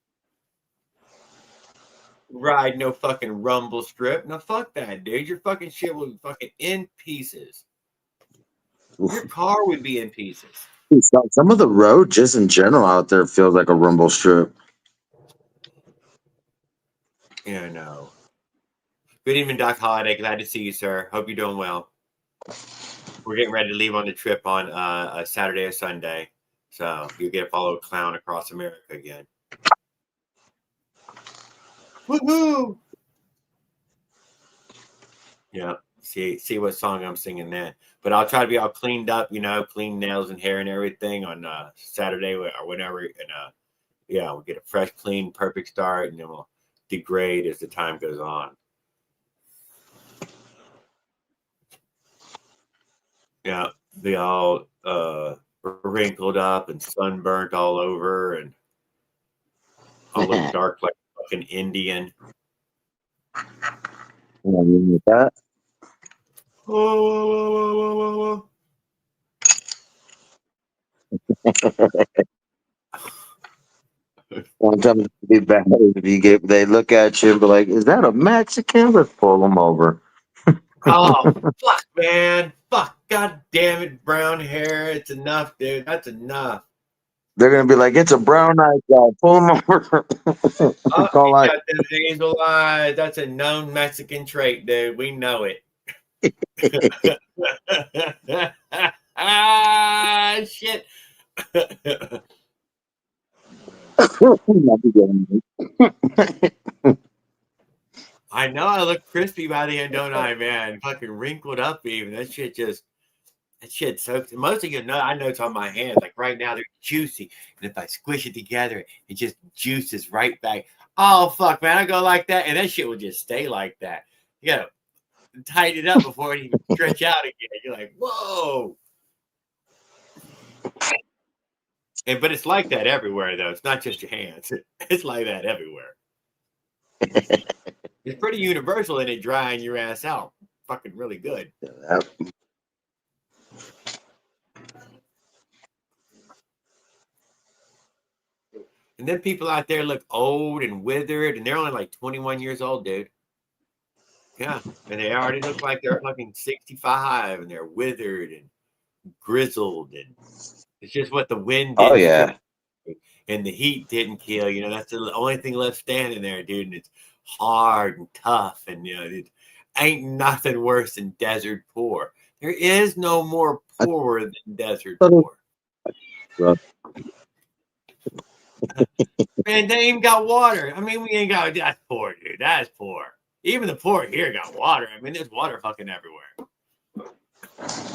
Ride no fucking rumble strip. No, fuck that, dude. Your fucking shit will be fucking in pieces. Your car would be in pieces. Some of the road, just in general, out there feels like a rumble strip. Yeah, no. Good evening, Doc Holiday. Glad to see you, sir. Hope you're doing well. We're getting ready to leave on the trip on a Saturday or Sunday. So you'll get to follow Clown across America again. Woohoo! Yeah. See what song I'm singing then. But I'll try to be all cleaned up, clean nails and hair and everything on Saturday or whenever. And yeah, we'll get a fresh, clean, perfect start, and then we'll degrade as the time goes on. Yeah, be all wrinkled up and sunburnt all over, and I'll look dark like a fucking Indian. With that. Whoa. One time it'd be bad if they look at you and be like, "Is that a Mexican?" Let's pull them over. Oh, fuck, man. Fuck. God damn it. Brown hair. It's enough, dude. That's enough. They're gonna be like, "It's a brown-eyed guy. Pull him over." Oh, Call he like, got those angel eyes. That's a known Mexican trait, dude. We know it. Ah, shit. I know I look crispy by the end, don't I, man? Fucking wrinkled up even. That shit soaks. Most of you know, I know it's on my hands. Like right now, they're juicy. And if I squish it together, it just juices right back. Oh, fuck, man. I go like that, and that shit will just stay like that. You gotta tighten it up before it even stretch out again. You're like, whoa. But it's like that everywhere, though. It's not just your hands. It's like that everywhere. It's pretty universal in it drying your ass out. Fucking really good. And then people out there look old and withered, and they're only like 21 years old, dude. Yeah. And they already look like they're fucking 65, and they're withered and grizzled, and it's just what the wind Oh didn't yeah. strip and the heat didn't kill. You know, that's the only thing left standing there, dude. And it's hard and tough, and you know, it ain't nothing worse than desert poor. There is no more poor than desert poor. Man, they ain't got water. I mean, we ain't got. That's poor, dude. That's poor. Even the poor here got water. I mean, there's water fucking everywhere.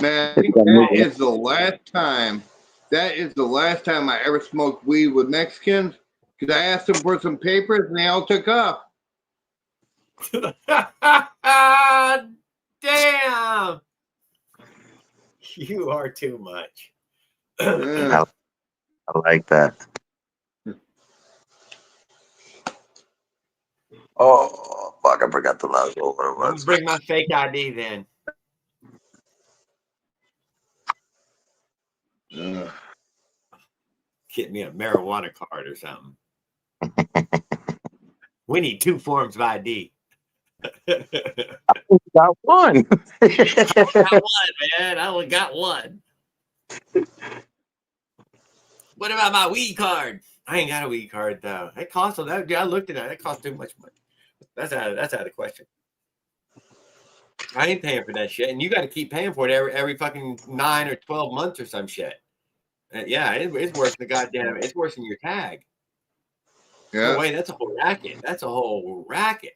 Man, that is the last time. That is the last time I ever smoked weed with Mexicans because I asked them for some papers and they all took off. Damn. You are too much. Yeah. I like that. Oh fuck! I forgot the last one. What it I'm was. gonna bring my fake ID then. Get me a marijuana card or something. We need 2 forms of ID. Got one. Got one, man. I only got one. What about my weed card? I ain't got a weed card though. It costs that. I looked at that. It costs too much money. That's out of the question. I ain't paying for that shit, and you got to keep paying for it every fucking 9 or 12 months or some shit. Yeah, it's worse than the goddamn. It's worse than your tag. Yeah. No way. That's a whole racket. That's a whole racket.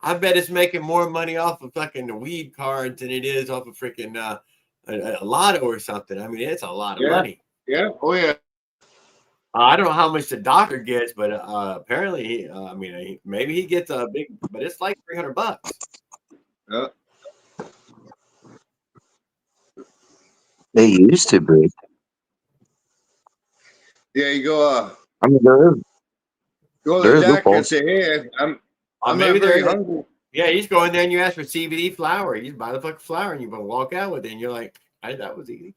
I bet it's making more money off of fucking the weed cards than it is off of freaking a lotto or something. I mean, it's a lot of money. Yeah. Oh yeah. I don't know how much the doctor gets, but apparently, maybe he gets a big, but it's like $300. Yeah. They used to be. Yeah. You go. I mean, there is. Go to There the is doctor and loopholes. say, "Hey, I'm Maybe not very hungry." Yeah, you just go in there and you ask for CBD flower. You just buy the fucking flower and you walk out with it, and you're like, that was easy.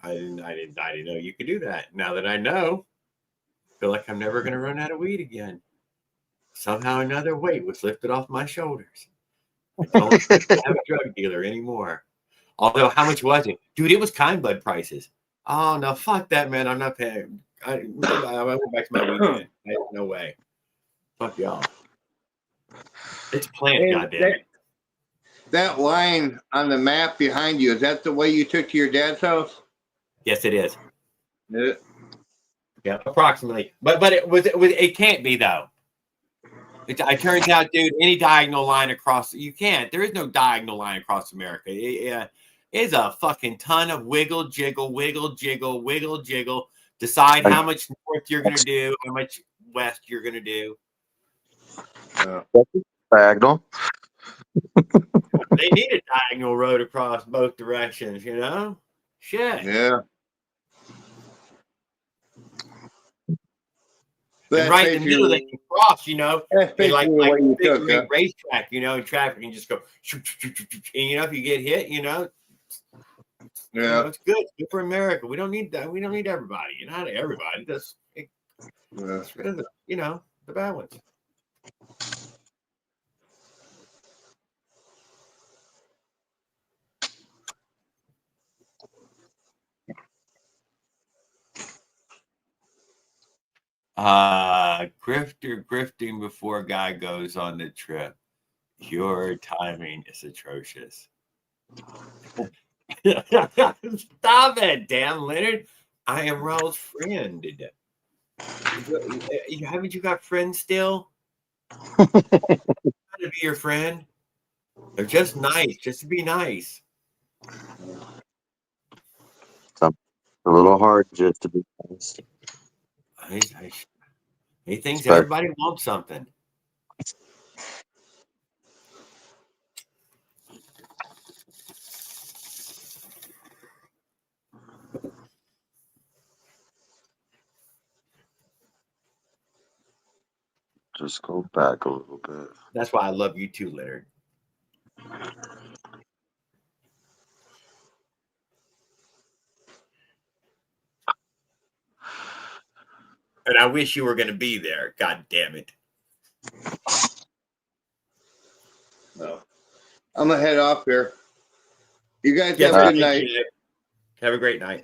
I didn't know you could do that. Now that I know, I feel like I'm never gonna run out of weed again. Somehow another weight was lifted off my shoulders. I don't have a drug dealer anymore. Although, how much was it? Dude, it was kind blood prices. Oh, no, fuck that, man. I'm not paying. I went back to my weed, man. No way. Fuck y'all. It's a plant, Hey, goddammit. that line on the map behind you, is that the way you took to your dad's house? Yes, it is. Yeah. Yeah, approximately. But it can't be, though. It turns out, dude, any diagonal line across, you can't. There is no diagonal line across America. It is a fucking ton of wiggle, jiggle, wiggle, jiggle, wiggle, jiggle. Decide how much north you're going to do, how much west you're going to do. Diagonal. They need a diagonal road across both directions, you know? Shit. Yeah. And right in the middle, they can cross, you know, That's and like basically the way you big took it. racetrack, you know, in traffic, and just go, and you know, if you get hit, you know, Yeah. you know, it's good. It's good for America. We don't need that. We don't need everybody. You know, not everybody. Just it's rid of the, you know, the bad ones. Grifting before guy goes on the trip. Your timing is atrocious. Stop it, damn Leonard. I am Raul's friend. Haven't you got friends still? To be your friend. They're just nice, just to be nice. A little hard just to be honest. He thinks everybody wants something. Just go back a little bit. That's why I love you too, Leonard. And I wish you were going to be there. God damn it. No. I'm going to head off here. You guys Yes, have a I good night. appreciate it. Have a great night.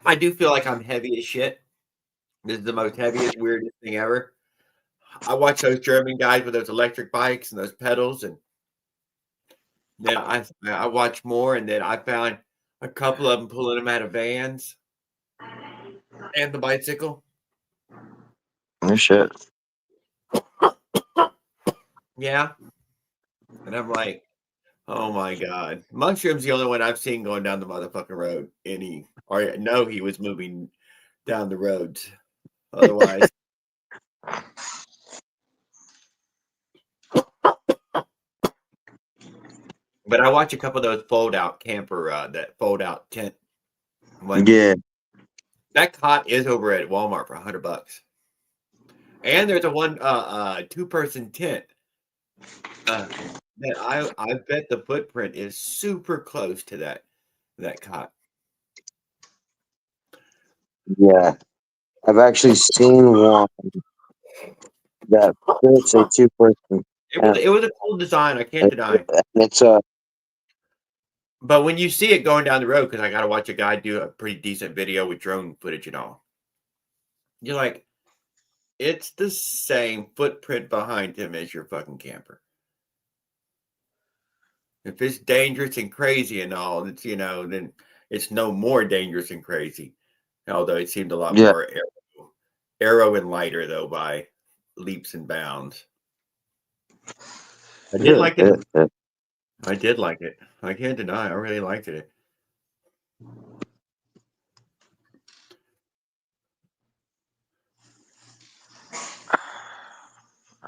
I do feel like I'm heavy as shit. This is the most heaviest, weirdest thing ever. I watch those German guys with those electric bikes and those pedals, and then I watch more, and then I found a couple of them pulling them out of vans and the bicycle. No shit. Yeah, and I'm like, oh my god, Mushroom's the only one I've seen going down the motherfucking road. Or no, he was moving down the roads. Otherwise, but I watch a couple of those fold out camper, that fold out tent. Yeah. That cot is over at Walmart for $100. And there's a 2-person tent. That I bet the footprint is super close to that cot. Yeah. I've actually seen one that fits a 2-person. It was a cool design, I can't deny. It's But when you see it going down the road, because I got to watch a guy do a pretty decent video with drone footage and all, you're like, it's the same footprint behind him as your fucking camper. If it's dangerous and crazy and all, it's then it's no more dangerous and crazy. Although it seemed a lot more arrow and lighter though by leaps and bounds. I did like it. I did like it. I can't deny. I really liked it.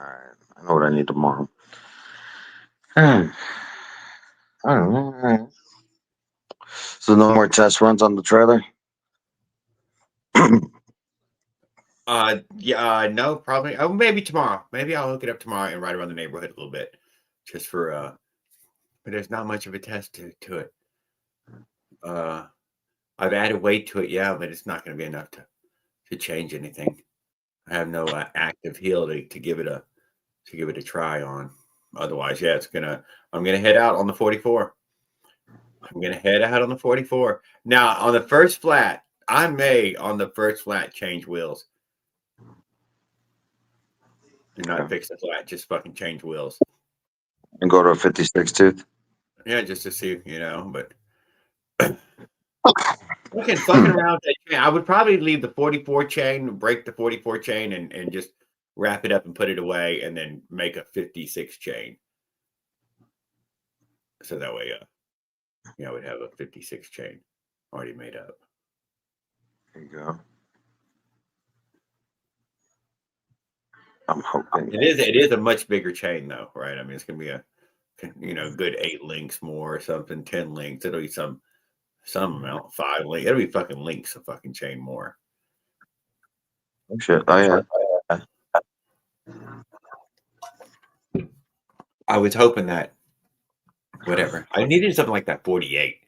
all right. I know what I need tomorrow. I don't know. All right. So no more test runs on the trailer. Yeah, no, probably. Oh, maybe tomorrow. Maybe I'll hook it up tomorrow and ride around the neighborhood a little bit, just for. But there's not much of a test to it. I've added weight to it, yeah, but it's not going to be enough to change anything. I have no active heel to give it a try on. Otherwise, yeah, I'm gonna head out on the 44. I'm gonna head out on the 44. Now on the first flat, I may on the first flat change wheels. Do not fix the flat, just fucking change wheels. And go to a 56 tooth. Yeah, just to see, but fucking around with that chain. I would probably leave the 44 chain, break the 44 chain and just wrap it up and put it away and then make a 56 chain. So that way, I would have a 56 chain already made up. There you go. I'm hoping it is a much bigger chain though, right? I mean, it's gonna be a good 8 links more or something, 10 links. It'll be some amount, 5 links. It'll be fucking links of fucking chain more. Oh shit! Oh yeah. I was hoping that whatever. I needed something like that 48,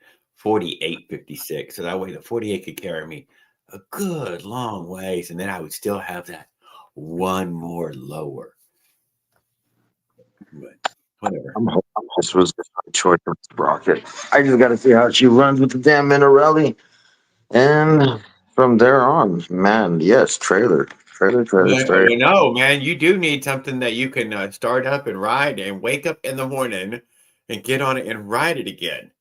56. So that way the 48 could carry me a good long ways. And then I would still have that one more lower. But whatever. I'm hoping this was the choice of Sprocket. I just got to see how she runs with the damn Minarelli. And from there on, man, yes, trailer. Man, you do need something that you can start up and ride and wake up in the morning and get on it and ride it again.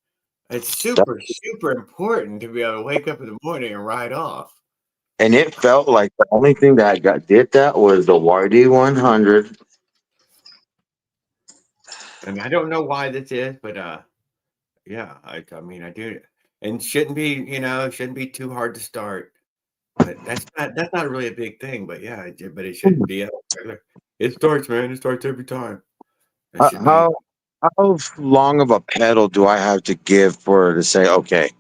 It's super, super important to be able to wake up in the morning and ride off. And it felt like the only thing that did that was the YD100. I mean, I don't know why this is, but yeah, I mean, I do, and shouldn't be too hard to start. But that's not really a big thing. But yeah, but it shouldn't be. It starts, man. It starts every time. How long of a pedal do I have to give for to say okay,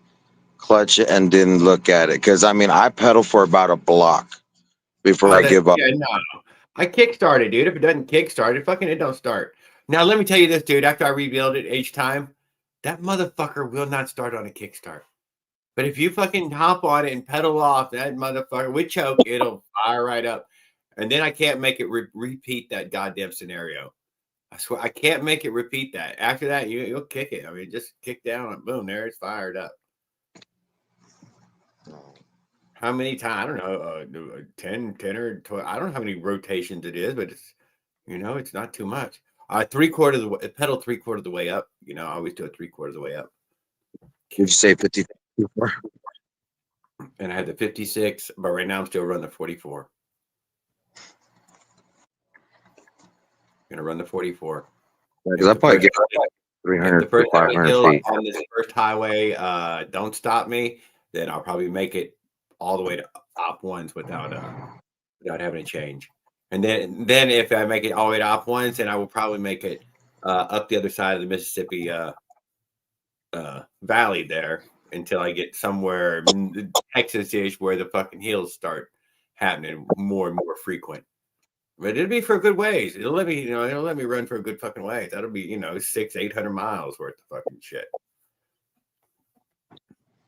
clutch it and then look at it? Because I mean, I pedal for about a block before I give up. Yeah, no. I kickstart it, dude. If it doesn't kickstart, it don't start. Now let me tell you this, dude. After I rebuild it each time, that motherfucker will not start on a kickstart. But if you fucking hop on it and pedal off that motherfucker with choke, it'll fire right up. And then I can't make it repeat that goddamn scenario. I swear I can't make it repeat that. After that, you'll kick it. I mean, just kick down and boom, there it's fired up. How many times? I don't know, 10 or 12. I don't know how many rotations it is, but it's, it's not too much. 3/4 of the way, pedal 3/4 of the way up. I always do it 3/4 of the way up. Did you say 54? And I had the 56, but right now I'm still running the 44. Gonna run the 44. Because I probably get 300 the first 500 feet on this first highway don't stop me, then I'll probably make it all the way to op ones without having to change. And then if I make it all the way to op ones, then I will probably make it up the other side of the Mississippi Valley there until I get somewhere Texas-ish where the fucking hills start happening more and more frequent. But it'll be for a good ways. It'll let me, it'll let me run for a good fucking ways. That'll be, 600-800 miles worth of fucking shit.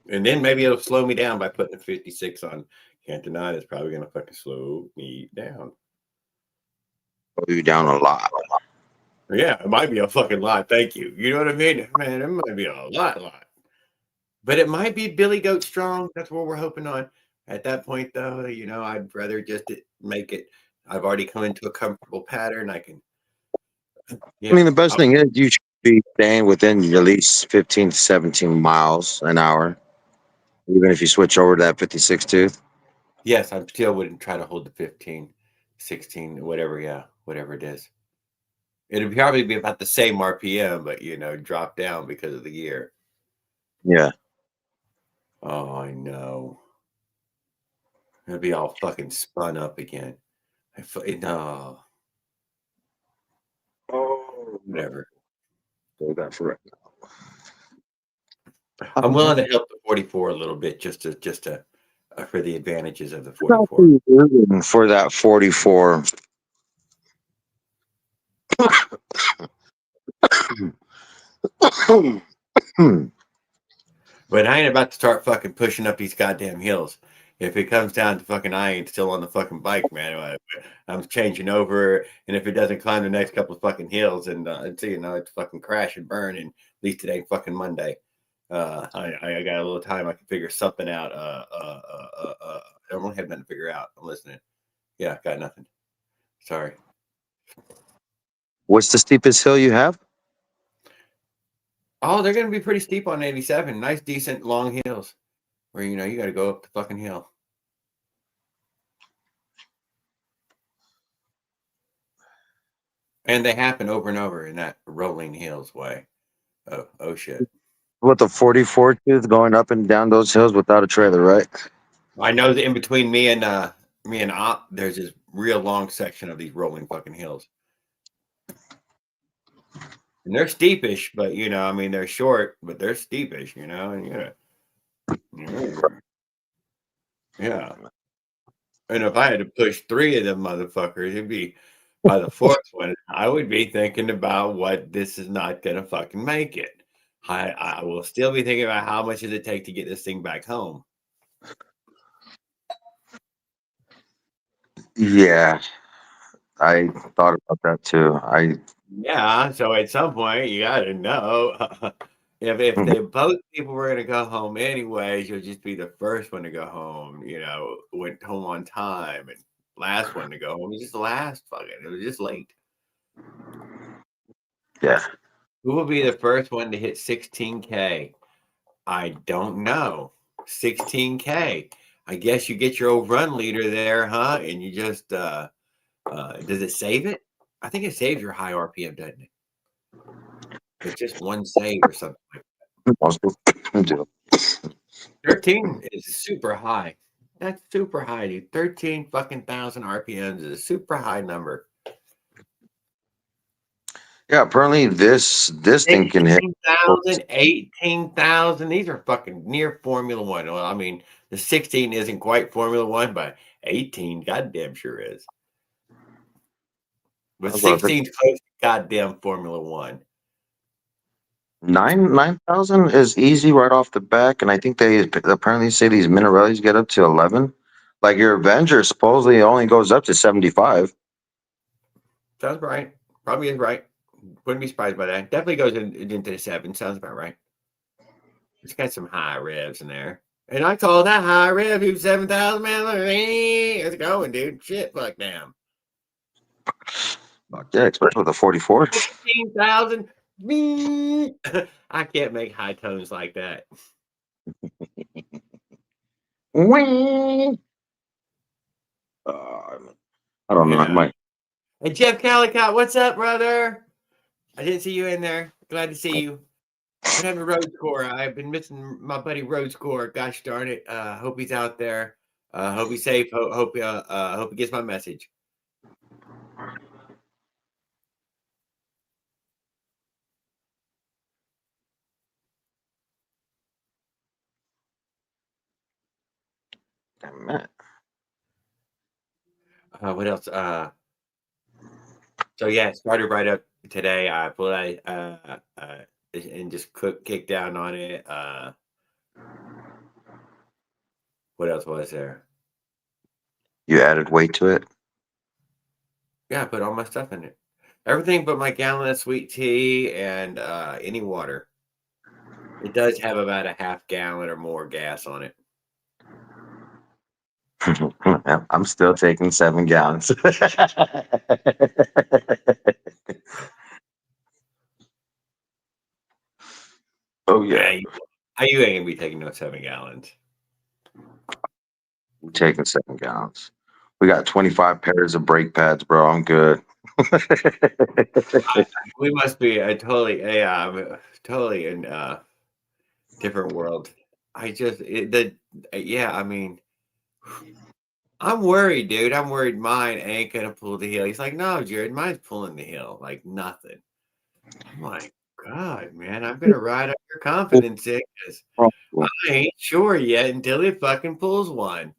And then maybe it'll slow me down by putting the 56 on. Can't deny it's probably gonna fucking slow me down. Slow you down a lot. Yeah, it might be a fucking lot. Thank you. You know what I mean? Man, it might be a lot. But it might be Billy Goat strong. That's what we're hoping on. At that point, though, I'd rather just make it. I've already come into a comfortable pattern. I can. I mean, the best thing is you should be staying within at least 15 to 17 miles an hour, even if you switch over to that 56 tooth. Yes, I still wouldn't try to hold the 15, 16, whatever. Yeah, whatever it is. It'd probably be about the same RPM, but drop down because of the gear. Yeah. Oh, I know. It'll be all fucking spun up again. No. Oh, whatever. So that for I'm willing to help the 44 a little bit just to for the advantages of the 44. For that 44. But I ain't about to start fucking pushing up these goddamn hills. If it comes down to fucking I ain't still on the fucking bike, man. I'm changing over, and if it doesn't climb the next couple of fucking hills, and it's fucking crash and burn, and at least it ain't fucking Monday. I got a little time. I can figure something out. I don't have nothing to figure out. I'm listening. Yeah, got nothing. Sorry. What's the steepest hill you have? Oh, they're going to be pretty steep on 87. Nice, decent, long hills where, you got to go up the fucking hill. And they happen over and over in that rolling hills way. Oh shit. With the 44 tooth going up and down those hills without a trailer, right? I know that in between me and Op, there's this real long section of these rolling fucking hills. And they're steepish, but they're short, but they're steepish, and yeah. And if I had to push 3 of them motherfuckers, it'd be by the 4th one, I would be thinking about what this is not gonna fucking make it. I will still be thinking about how much does it take to get this thing back home. Yeah. I thought about that too. Yeah, so at some point you gotta know if they both people were gonna go home anyways, you'll just be the first one to go home, went home on time, and last one to go home. It was just the last fucking, it was just late. Yeah. Who will be the first one to hit 16K? I don't know. 16K. I guess you get your old run leader there, huh? And you just does it save it? I think it saves your high RPM, doesn't it? It's just one save or something like that. 13 is super high. That's super high, dude. 13 fucking thousand RPMs is a super high number. Yeah, apparently this thing can hit 18,000. These are fucking near Formula One. Well, I mean, the 16 isn't quite Formula One, but 18 goddamn sure is. But 16's close to goddamn Formula One. 9,000 is easy right off the back, and I think they apparently say these Minerales get up to 11. Like your Avenger supposedly only goes up to 75. Sounds right. Probably is right. Wouldn't be surprised by that. Definitely goes into the 7. Sounds about right. It's got some high revs in there. And I call that high rev, dude. 7,000, man. It's going, dude. Shit, fuck damn. Fuck yeah, especially with the 44. 15,000. I can't make high tones like that. Whee! I don't know. I might. Hey, Jeff Calicott, what's up, brother? I didn't see you in there. Glad to see you. What happened to Road Score? I've been missing my buddy Road Score. Gosh darn it. Hope he's out there. Hope he's safe. Hope he gets my message. Damn it. What else? So yeah, it started right up today. I put and just kicked down on it. What else was there? You added weight to it? Yeah, I put all my stuff in it. Everything but my gallon of sweet tea and any water. It does have about a half gallon or more gas on it. I'm still taking 7 gallons. Oh yeah, You ain't gonna be taking no 7 gallons. I'm taking 7 gallons. We got 25 pairs of brake pads, bro. I'm good. We must be totally in a different world. I mean, I'm worried, dude. I'm worried mine ain't gonna pull the hill. He's like, no, Jared, mine's pulling the hill like nothing. I'm like, God, man, I'm gonna ride up your confidence because I ain't sure yet until it fucking pulls one.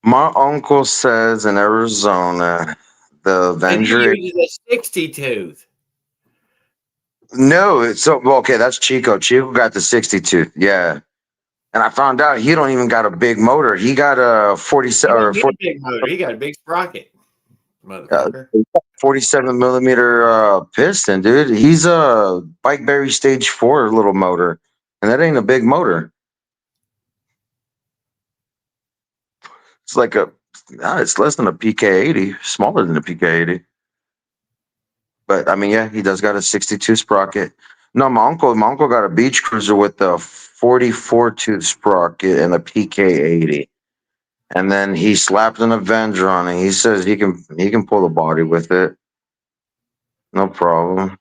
My uncle says in Arizona, the And he Avenger. uses a 60 tooth. No, it's so well, okay. That's Chico. Chico got the 62. Yeah, and I found out he don't even got a big motor. He got a 47 He don't or need a big motor. He got a big sprocket, uh, motherfucker. 47 millimeter piston, dude. He's a Bike Berry Stage 4 little motor, and that ain't a big motor. It's like it's less than a PK80, smaller than a PK80. But I mean, yeah, he does got a 62 sprocket. No, my uncle got a beach cruiser with a 44 tooth sprocket and a PK80. And then he slapped an Avenger on it. He says he can pull the body with it. No problem.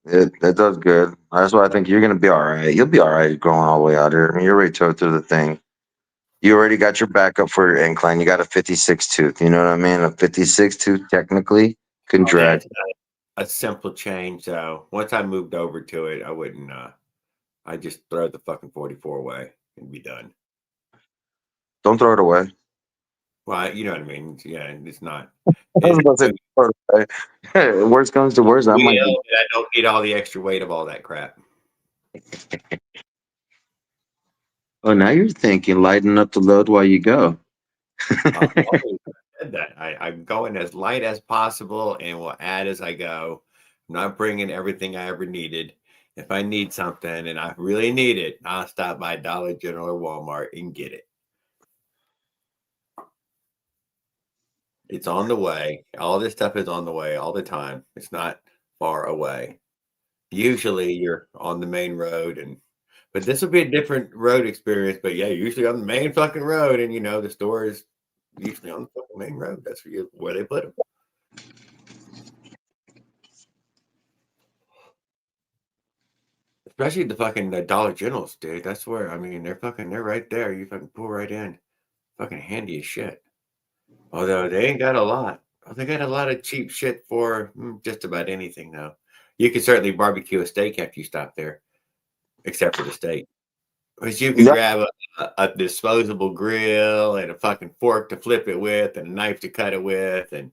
It does good. That's why I think you're gonna be all right. You'll be all right going all the way out here. I mean, you're already towed through the thing. You already got your backup for your incline. You got a 56 tooth. You know what I mean? A 56 tooth technically can Oh, yeah, drag. it's a simple change. So once I moved over to it, I wouldn't. I just throw the fucking 44 away and be done. Don't throw it away. Well, you know what I mean. Yeah, it's not. I was about to say, don't throw it away. Worst comes to worst, I might. I don't need all the extra weight of all that crap. Oh, now you're thinking, lighten up the load while you go. I've always said that. I'm going as light as possible and will add as I go. I'm not bringing everything I ever needed. If I need something and I really need it, I'll stop by Dollar General or Walmart and get it. It's on the way. All this stuff is on the way all the time. It's not far away. Usually you're on the main road but this will be a different road experience. But yeah, usually on the main fucking road, and the store is usually on the fucking main road. That's where they put them. Especially the fucking Dollar Generals, dude. That's where they're right there. You fucking pull right in. Fucking handy as shit. Although they ain't got a lot. They got a lot of cheap shit for just about anything though. You can certainly barbecue a steak after you stop there, except for the steak. Because you can Yeah. grab a disposable grill and a fucking fork to flip it with and a knife to cut it with and,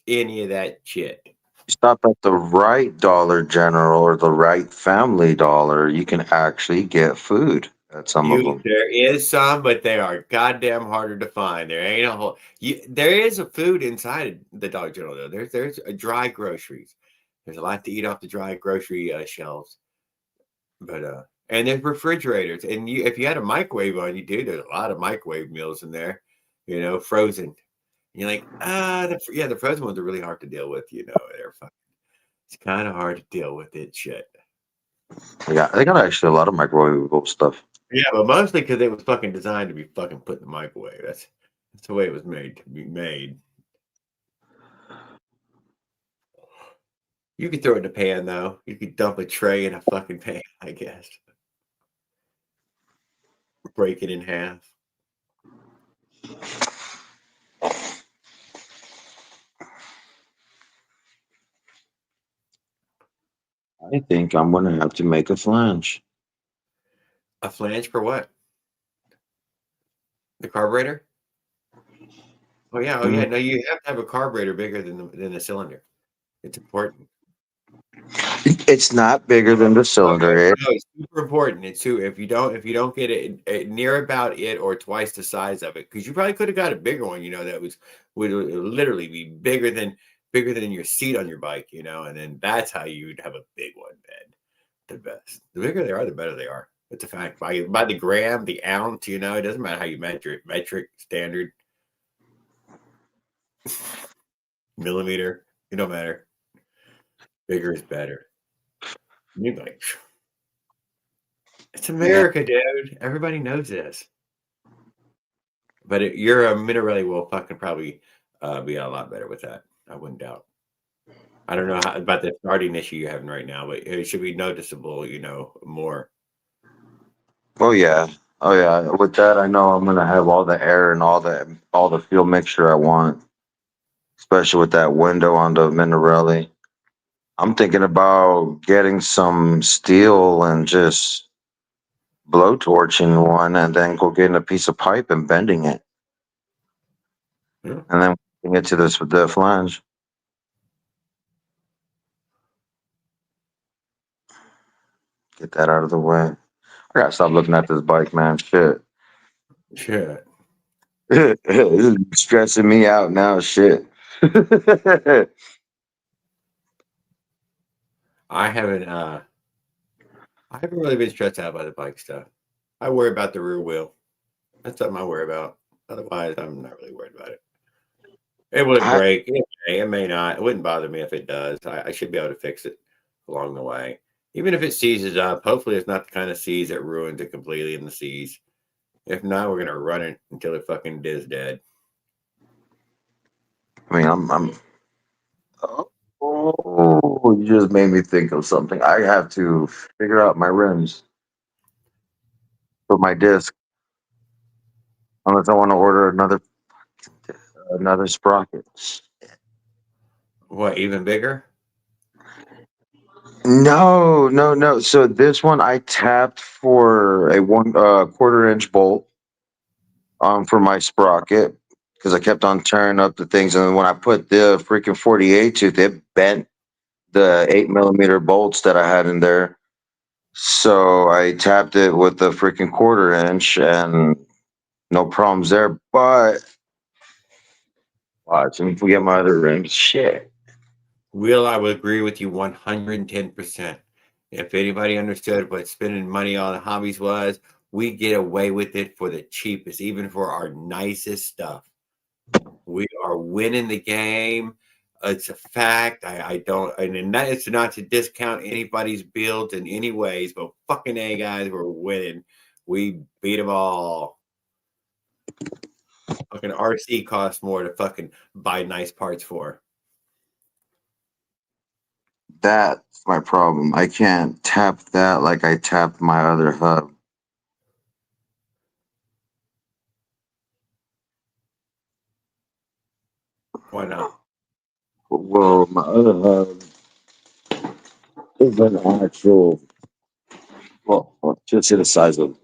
any of that shit. stop at the right Dollar General or the right Family Dollar, you can actually get food at some of them. There is some, but they are goddamn harder to find. There ain't a whole. There is a food inside the Dollar General though. There's a dry groceries. There's a lot to eat off the dry grocery shelves. But and there's refrigerators, and if you had a microwave on you, dude, there's a lot of microwave meals in there. Frozen. And you're like, the frozen ones are really hard to deal with. It's kind of hard to deal with it. Shit. They got actually a lot of microwavable stuff. Yeah, but mostly because it was fucking designed to be fucking put in the microwave. That's the way it was made to be made. You could throw it in a pan though. You could dump a tray in a fucking pan, I guess. Break it in half. I think I'm gonna have to make a flange. A flange for what? The carburetor? Oh yeah, Mm. No, you have to have a carburetor bigger than the cylinder. It's important. It's not bigger than the cylinder. Okay. No, it's super important. It's too if you don't get it near about it or twice the size of it, because you probably could have got a bigger one. That would literally be bigger than your seat on your bike. And then that's how you'd have a big one. Then the best. The bigger they are, the better they are. It's a fact. By the gram, the ounce. It doesn't matter how you measure it. Metric, standard, millimeter. It don't matter. Bigger is better. You're like, it's America, dude. Everybody knows this. But your Minarelli will fucking probably be a lot better with that. I wouldn't doubt. I don't know about the starting issue you're having right now, but it should be noticeable, more. Oh yeah. Oh yeah. With that, I know I'm gonna have all the air and all the fuel mixture I want, especially with that window on the Minarelli. I'm thinking about getting some steel and just blowtorching one, and then go getting a piece of pipe and bending it, Yeah. and then putting it to the flange. Get that out of the way. I gotta stop looking at this bike, man. Shit. Shit. This is stressing me out now. Shit. I haven't really been stressed out by the bike stuff. I worry about the rear wheel. That's something I worry about. Otherwise, I'm not really worried about it. It would I, break. It may not. It wouldn't bother me if it does. I should be able to fix it along the way. Even if it seizes up, hopefully it's not the kind of seize that ruins it completely in the seas. If not, we're gonna run it until it fucking is dead. I mean, I'm. Oh, you just made me think of something. I have to figure out my rims for my disc, unless I want to order another sprocket. What, even bigger? No, no, no. So this one I tapped for a 1/4 inch bolt for my sprocket because I kept on turning up the things, and then when I put the freaking 48 tooth, it bent the 8 millimeter bolts that I had in there. So I tapped it with the freaking 1/4 inch, and no problems there. But watch, let me forget my other rims. Shit. Will, I would agree with you 110%. If anybody understood what spending money on hobbies was, we get away with it for the cheapest, even for our nicest stuff. We are winning the game. It's a fact. I don't, and that is not to discount anybody's builds in any ways, but fucking A, guys, we're winning. We beat them all. Fucking RC costs more to fucking buy nice parts for. That's my problem. I can't tap that like I tapped my other hub. Why not? Well, my other hub is an actual, well, just see the size of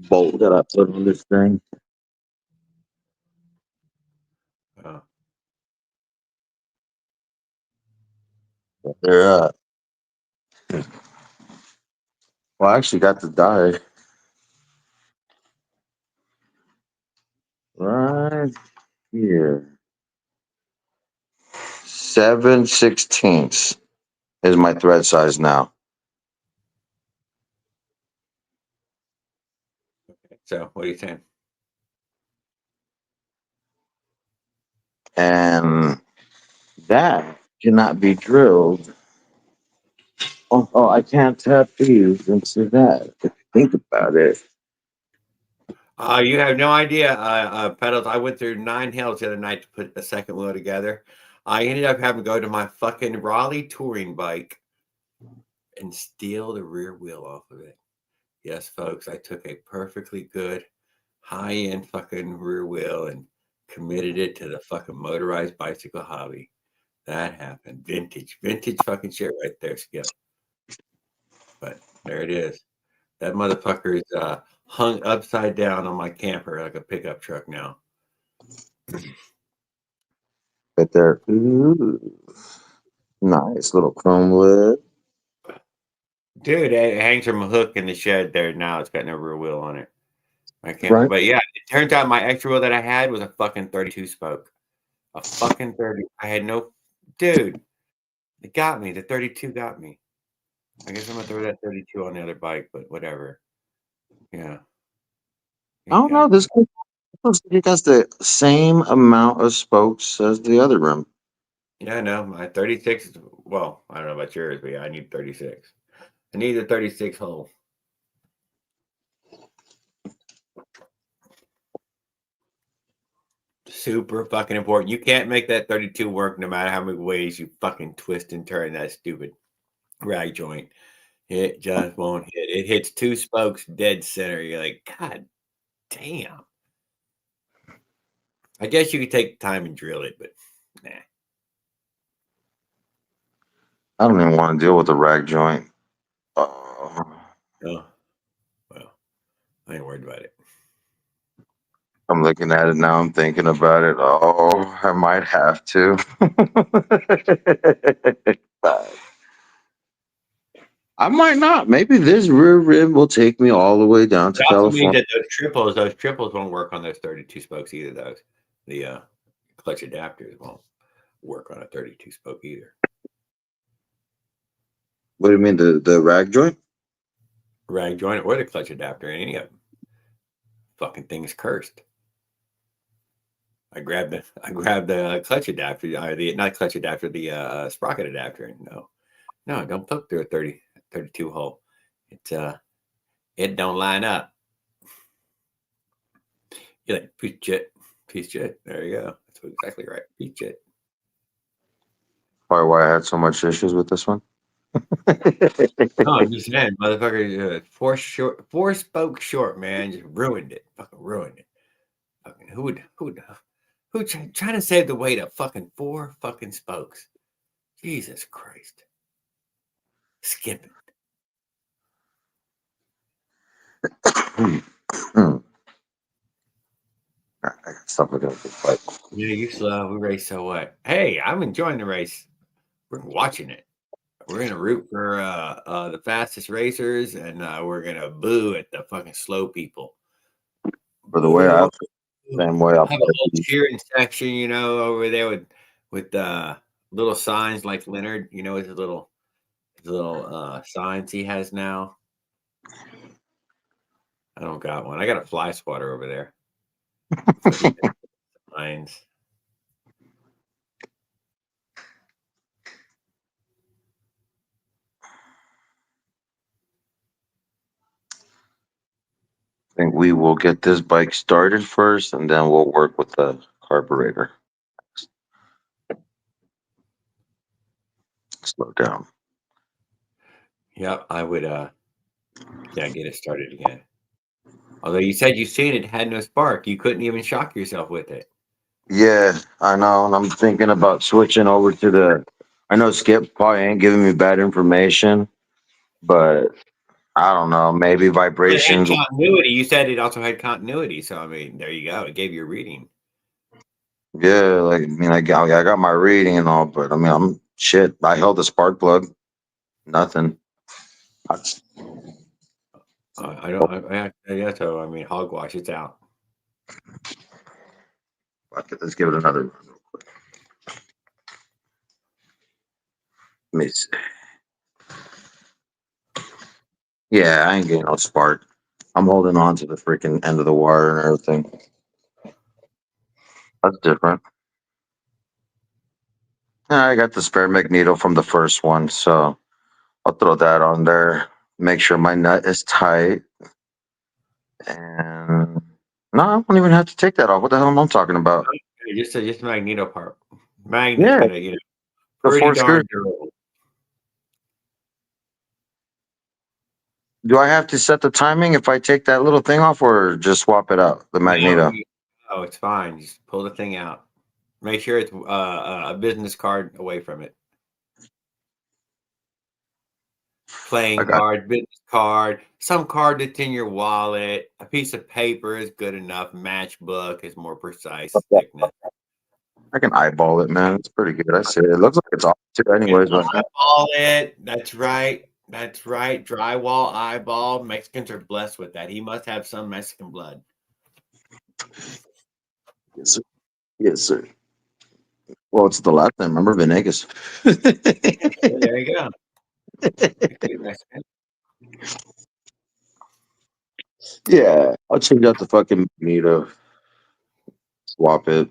bolt that I put on this thing. Uh, They're well, I actually got the die right here. 7/16 is my thread size now. So what are you saying? And that cannot be drilled. Oh, I can't tap these into that. If you think about it. You have no idea, pedals. I went through 9 hills the other night to put the second wheel together. I ended up having to go to my fucking Raleigh touring bike and steal the rear wheel off of it. Yes, folks, I took a perfectly good high-end fucking rear wheel and committed it to the fucking motorized bicycle hobby. That happened. Vintage fucking shit right there, Skip. But there it is. That motherfucker is hung upside down on my camper like a pickup truck now. Right there. Ooh, nice little chrome lid. Dude, it hangs from a hook in the shed there now. It's got no rear wheel on it. I can't, Right. but yeah, it turns out my extra wheel that I had was a fucking 32 spoke. A fucking 30. I had no, dude, it got me. The 32 got me. I guess I'm gonna throw that 32 on the other bike, but whatever. Yeah. I don't know. This looks like it has the same amount of spokes as the other rim. Yeah, I know. My 36, well, I don't know about yours, but yeah, I need 36. I need a 36 hole. Super fucking important. You can't make that 32 work no matter how many ways you fucking twist and turn that stupid rag joint. It just won't hit. It hits 2 spokes dead center. You're like, God damn. I guess you could take time and drill it, but nah. I don't even want to deal with the rag joint. Oh, well, I ain't worried about it. I'm looking at it now. I'm thinking about it. Oh, I might have to. I might not. Maybe this rear rim will take me all the way down to It also means California. that those triples won't work on those 32 spokes either. Those the clutch adapters won't work on a 32 spoke either. What do you mean, the rag joint? Rag joint or the clutch adapter, any of them. Fucking thing is cursed. I grabbed the clutch adapter, the not clutch adapter, the sprocket adapter. No, don't poke through a 32 hole. It don't line up. You're like piece jet. There you go. That's exactly right. Piece jet. Probably why I had so much issues with this one. No, I'm just saying, motherfucker, four spoke short, man, just ruined it. Fucking ruined it. Fucking who trying to save the weight of fucking 4 fucking spokes? Jesus Christ. Skip it. I got stuff to do with this bike. Yeah, you slow. We race so what? Hey, I'm enjoying the race. We're watching it. We're gonna root for the fastest racers, and we're gonna boo at the fucking slow people. For the way I Boo. same way I'll Have a whole cheering section, over there with little signs like Leonard, his little signs he has now. I don't got one. I got a fly swatter over there. Signs. I think we will get this bike started first, and then we'll work with the carburetor. Slow down. Yep, I would get it started again. Although you said you seen it had no spark, you couldn't even shock yourself with it. Yeah, I know, and I'm thinking about switching over to the. I know Skip probably ain't giving me bad information, but I don't know. Maybe But it had vibrations. continuity. You said it also had continuity, so I mean, there you go. It gave you a reading. Yeah, like I mean, I got my reading and all, but I mean, I'm Shit, I held the spark plug. Nothing. I don't. Yeah. So I mean, hogwash. It's out. Fuck it, let's give it another run real quick. Let me see. Yeah, I ain't getting no spark. I'm holding on to the freaking end of the wire and everything. That's different. I got the spare magneto from the first one, so I'll throw that on there. Make sure my nut is tight. And no, I won't even have to take that off. What the hell am I talking about? Just a magneto part. Magnet's Yeah, gonna, the pretty four screws. darn durable. Do I have to set the timing if I take that little thing off, or just swap it out, the magneto? Oh, it's fine. Just pull the thing out. Make sure it's a business card away from it. Playing card, business card, some card that's in your wallet, a piece of paper is good enough. Matchbook is more precise thickness. I can eyeball it, man. It's pretty good. I see it. It looks like it's off too, anyways. But Eyeball it. That's right. That's right. Drywall eyeball. Mexicans are blessed with that. He must have some Mexican blood. yes, sir. Yes, sir. Well, it's the last name. Remember Venegas? There you go. Yeah, I'll change out the fucking magneto. Swap it.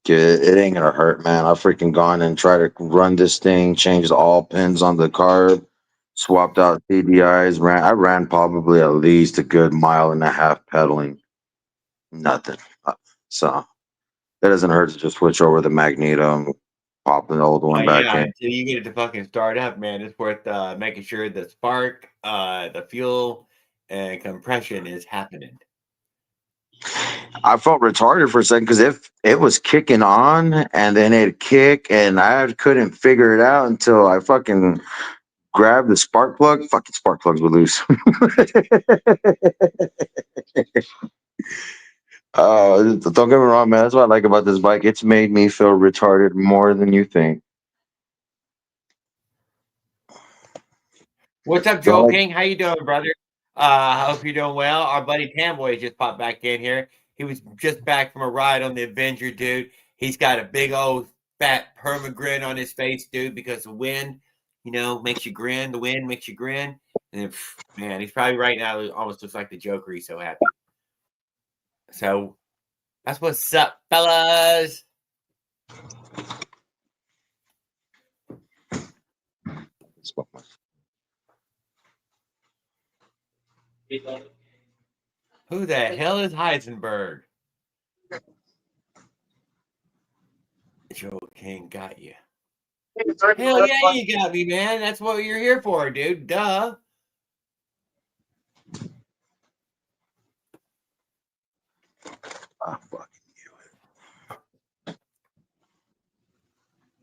It ain't gonna hurt, man. I freaking gone and tried to run this thing, changed all pins on the car, swapped out CDIs. I ran probably at least a good mile and a half pedaling. Nothing. So it doesn't hurt to just switch over the magneto and pop the old one back in. Until you get it to fucking start up, man, it's worth making sure the spark, the fuel, and compression is happening. I felt retarded for a second because if it was kicking on and then it'd kick and I couldn't figure it out until I fucking grabbed the spark plug. Fucking spark plugs were loose. Don't get me wrong, man. That's what I like about this bike. It's made me feel retarded more than you think. What's up, Joel King? How you doing, brother? I hope you're doing well. Our buddy Tamboy just popped back in here. He was just back from a ride on the Avenger, dude. He's got a big old fat perma grin on his face, dude, because the wind, makes you grin. The wind makes you grin. And man, he's probably right now almost looks like the Joker. He's so happy. So that's what's up, fellas. Who the hell is Heisenberg? Joe King got you. Hell yeah, you got me, man. That's what you're here for, dude. Duh. I fucking knew it.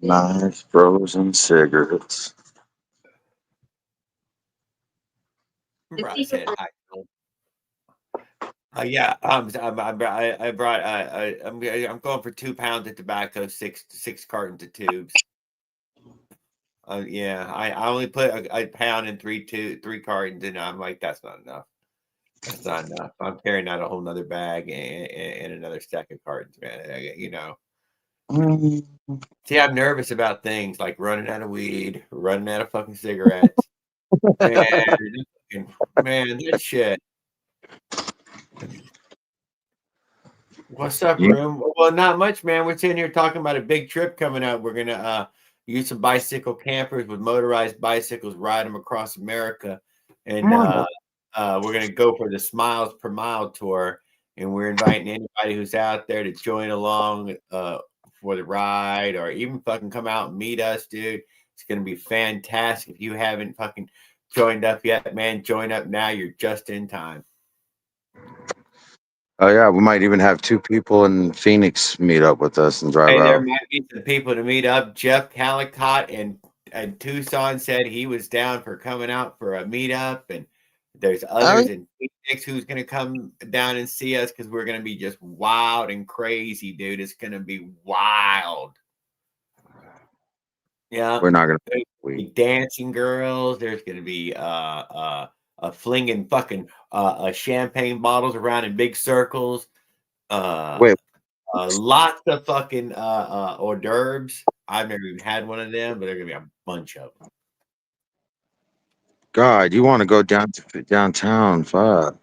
Nice frozen cigarettes. I said hi. Yeah, I'm going for 2 pounds of tobacco, six cartons of tubes. Yeah, I only put a pound in three cartons, and I'm like, that's not enough. That's not enough. I'm carrying out a whole nother bag and another stack of cartons, man. See, I'm nervous about things like running out of weed, running out of fucking cigarettes. Man, that shit. What's up, room? Well, not much, man. We're sitting here talking about a big trip coming up. We're gonna use some bicycle campers with motorized bicycles, ride them across America, and we're gonna go for the Smiles Per Mile tour. And we're inviting anybody who's out there to join along for the ride, or even fucking come out and meet us, dude. It's gonna be fantastic. If you haven't fucking joined up yet, man, join up now. You're just in time. Oh yeah, we might even have 2 people in Phoenix meet up with us and drive out. There might be some people to meet up. Jeff Calicott and Tucson said he was down for coming out for a meetup, and there's others in Phoenix who's going to come down and see us because we're going to be just wild and crazy, dude. It's going to be wild. Yeah, We're not gonna there's smoke weed. dancing girls. There's gonna be flinging fucking champagne bottles around in big circles. Uh, Wait, lots of fucking hors d'oeuvres. I've never even had one of them, but there's gonna be a bunch of God, you want to go downtown? Fuck.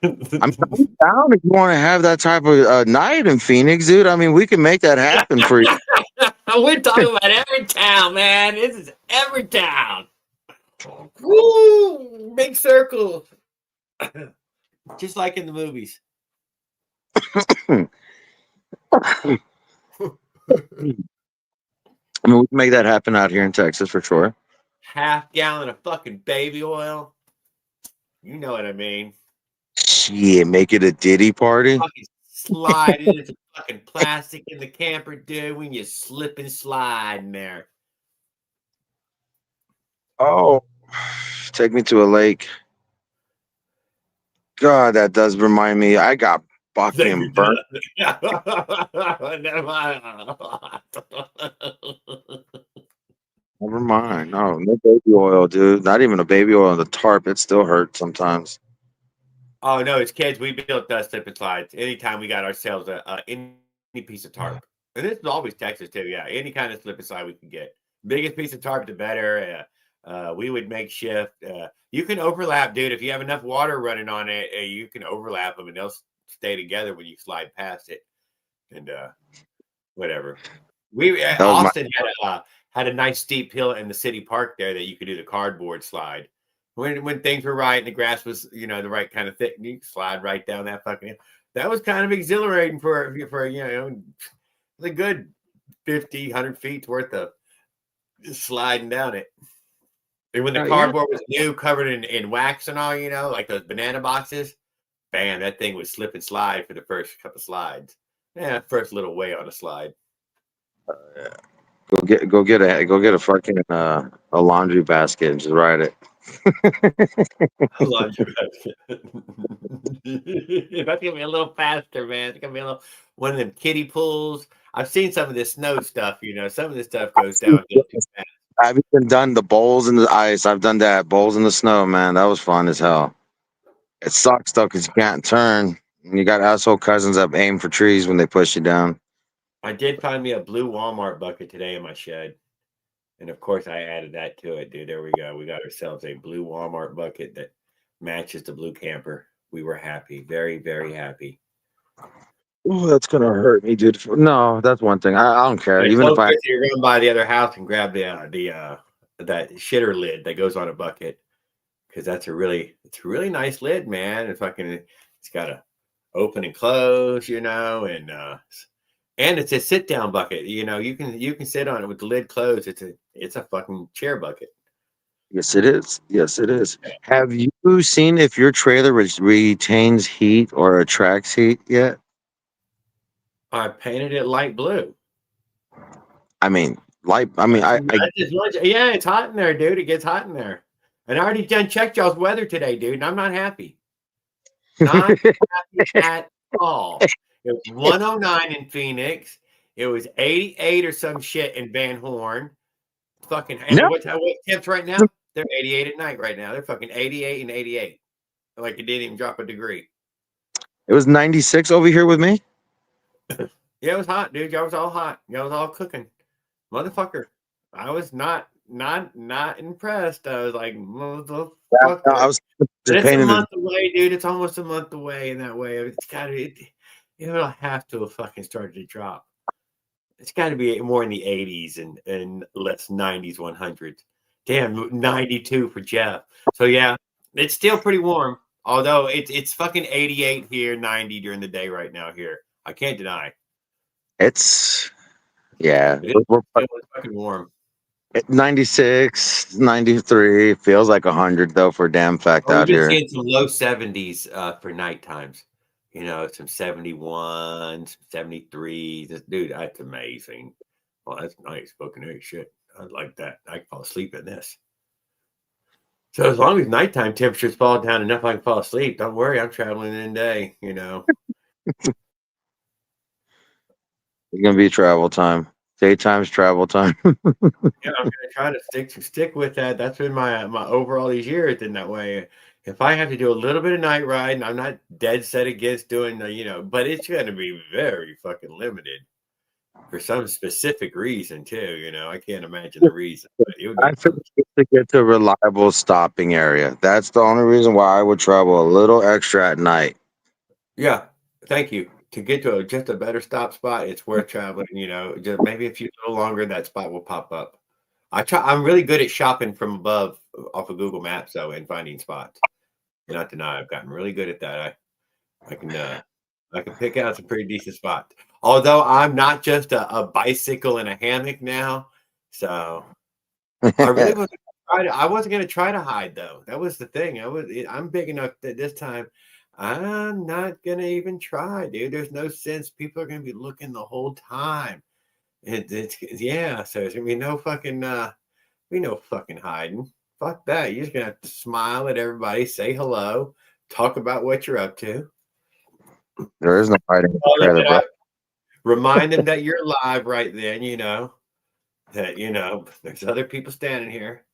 them. I mean, I'm down if you want to have that type of night in Phoenix, dude. I mean, we can make that happen for you. We're talking about Evertown, man. This is Evertown. Woo! Big circles. Just like in the movies. I mean, we can make that happen out here in Texas for sure. Half gallon of fucking baby oil. You know what I mean. Shit, make it a Diddy party. Fucking slide it into fucking plastic in the camper, dude. When you slip and slide in there. Oh, take me to a lake. God, that does remind me. I got fucking burnt. Never mind. No baby oil, dude. Not even a baby oil on the tarp. It still hurts sometimes. Oh no, as kids, we built slip and slides. Anytime we got ourselves any piece of tarp, and this is always Texas too. Yeah, any kind of slip and slide we can get. Biggest piece of tarp, the better. We would make shift. You can overlap, dude. If you have enough water running on it, you can overlap them, and they'll stay together when you slide past it. And whatever. We Austin had a nice steep hill in the city park there that you could do the cardboard slide. When things were right and the grass was, the right kind of thick, you could slide right down that fucking. That was kind of exhilarating for a good 50, 100 feet worth of just sliding down it. And when the cardboard was new, covered in wax and all, like those banana boxes, bam, that thing would slip and slide for the first couple slides. Yeah, first little way on a slide. Go get a fucking a laundry basket and just ride it. Laundry basket. That's gonna be a little faster, man. It's gonna be a little one of them kiddie pools. I've seen some of this snow stuff. Some of this stuff goes down too fast. I've even done the bowls in the ice. I've done that. Bowls in the snow, man. That was fun as hell. It sucks though because you can't turn. You got asshole cousins that aim for trees when they push you down. I did find me a blue Walmart bucket today in my shed. And of course, I added that to it, dude. There we go. We got ourselves a blue Walmart bucket that matches the blue camper. We were happy. Very, very happy. Oh, that's gonna hurt me, dude. No, that's one thing. I don't care. And Even if I you're going by the other house and grab that shitter lid that goes on a bucket, because it's a really nice lid, man. It's got a open and close, and it's a sit down bucket. You can sit on it with the lid closed. It's a fucking chair bucket. Yes, it is. Yes, it is. Have you seen if your trailer retains heat or attracts heat yet? I painted it light blue. I mean, Yeah, it's hot in there, dude. It gets hot in there. And I already done checked y'all's weather today, dude, and I'm not happy. Not happy at all. It was 109 in Phoenix. It was 88 or some shit in Van Horn. Fucking No. what temps right now? They're 88 at night right now. They're fucking 88 and 88. Like it didn't even drop a degree. It was 96 over here with me. Yeah, it was hot, dude. Y'all was all hot. Y'all was all cooking. Motherfucker. I was not impressed. I was like, motherfucker. I was just It's a month away, dude. It's almost a month away in that way. It's gotta it'll have to have fucking started to drop. It's gotta be more in the 80s and less 90s, 100s. Damn, 92 for Jeff. So yeah, it's still pretty warm. Although it's fucking 88 here, 90 during the day right now here. I can't deny. It's we're fucking warm. 96, 93 feels like 100 though for damn fact out We've been here. seeing some low 70s for night times. Some 71, 73. Dude, that's amazing. Well, that's nice. Fucking hey, shit. I like that. I can fall asleep in this. So as long as nighttime temperatures fall down enough, I can fall asleep. Don't worry, I'm traveling in the day. It's gonna be travel time. Daytime's travel time. Yeah, I'm gonna try to stick with that. That's been my overall these years. In that way, if I have to do a little bit of night riding, I'm not dead set against doing the, but it's gonna be very fucking limited for some specific reason too. I can't imagine the reason, but it would I be think to get to a reliable stopping area. That's the only reason why I would travel a little extra at night. yeah. Thank you. To get to just a better stop spot, it's worth traveling. Just maybe if you a little longer, that spot will pop up. I'm really good at shopping from above off of Google Maps though, and finding spots. Not deny, I've gotten really good at that. I can I can pick out some pretty decent spots. Although I'm not just a bicycle and a hammock now, so I really wasn't I wasn't gonna try to hide though. That was the thing. I'm big enough that this time I'm not gonna even try, dude. There's no sense. People are gonna be looking the whole time. It's yeah, so there's gonna be no fucking no fucking hiding. Fuck that. You're just gonna have to smile at everybody, say hello, talk about what you're up to. There is no hiding in the Tell them trailer, that bro. remind them that you're live right then, that there's other people standing here.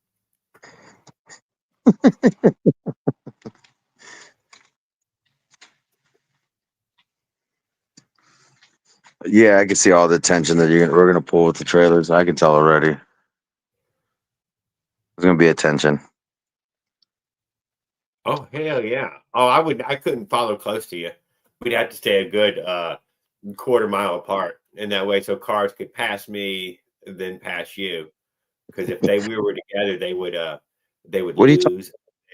Yeah, I can see all the tension that we're gonna pull with the trailers. I can tell already. There's gonna be a tension. Oh hell yeah. Oh, I couldn't follow close to you. We'd have to stay a good quarter mile apart in that way so cars could pass me then pass you. Because if we were together, they would What are you talking? lose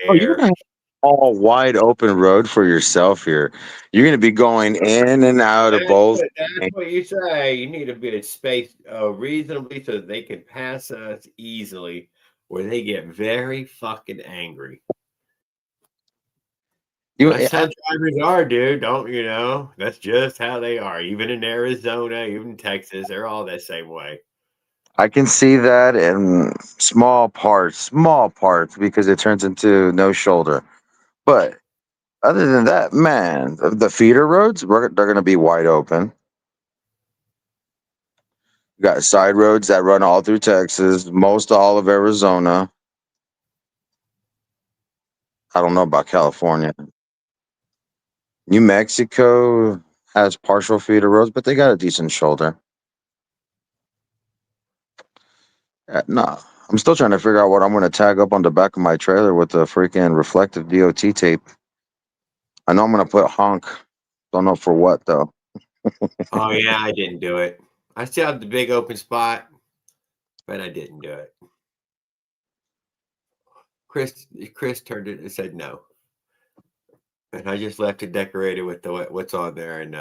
Oh, you're gonna air. have all wide open road for yourself here. You're gonna be going in and out of both. That's what you say. You need a bit of space reasonably so that they can pass us easily, or they get very fucking angry. You, That's how drivers are, dude. Don't you know? That's just how they are. Even in Arizona, even Texas, they're all that same way. I can see that in small parts, because it turns into no shoulder. But other than that, man, the feeder roads, they're going to be wide open. You got side roads that run all through Texas, most all of Arizona. I don't know about California. New Mexico has partial feeder roads, but they got a decent shoulder. No, I'm still trying to figure out what I'm going to tag up on the back of my trailer with the freaking reflective DOT tape. I know I'm going to put honk. Don't know for what though. Oh yeah, I didn't do it. I still have the big open spot, but I didn't do it. Chris turned it and said no, and I just left it decorated with what's on there, and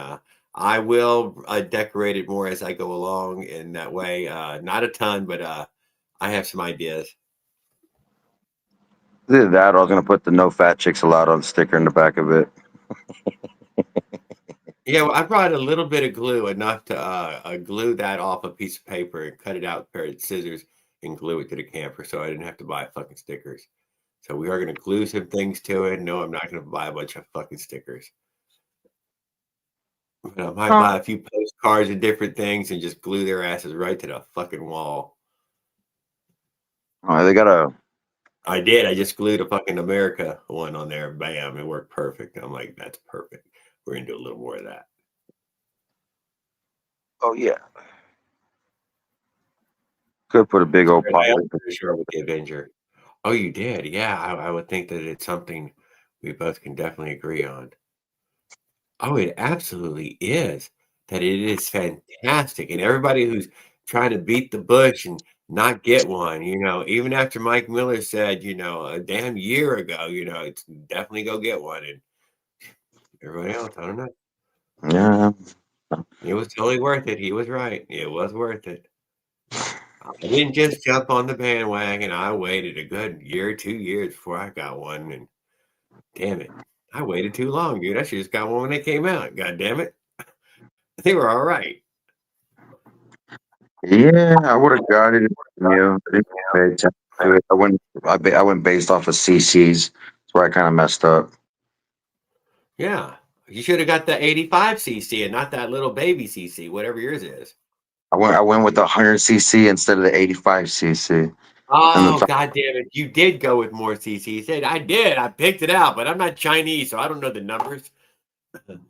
I will decorate it more as I go along. In that way, not a ton, but I have some ideas. Either that, or I was going to put the "No Fat Chicks Allowed" on sticker in the back of it. Yeah, well, I brought a little bit of glue, enough to glue that off a piece of paper and cut it out with a pair of scissors and glue it to the camper, so I didn't have to buy fucking stickers. So we are going to glue some things to it. No, I'm not going to buy a bunch of fucking stickers. But I might buy a few postcards and different things and just glue their asses right to the fucking wall. Oh, they got a. I did. I just glued a fucking America one on there. Bam, it worked perfect. I'm like, that's perfect. We're going to do a little more of that. Oh yeah. Could put a big old pot. I'm pretty sure with the Avenger. Oh, you did? Yeah, I would think that it's something we both can definitely agree on. Oh, it absolutely is. That it is fantastic. And everybody who's trying to beat the bush and not get one, even after Mike Miller said, a damn year ago, it's definitely go get one. And everybody else, I don't know. Yeah. It was totally worth it. He was right. It was worth it. I didn't just jump on the bandwagon. I waited a good year, 2 years before I got one. And damn it, I waited too long, dude. I should just got one when they came out. God damn it. They were all right. Yeah, I would have got it. I didn't pay attention to it. I went based off of CCs. That's where I kind of messed up. Yeah. You should have got the 85cc and not that little baby cc, whatever yours is. I went with the 100cc instead of the 85cc. And Oh, the God damn it. You did go with more CC. He said, I did. I picked it out, but I'm not Chinese, so I don't know the numbers.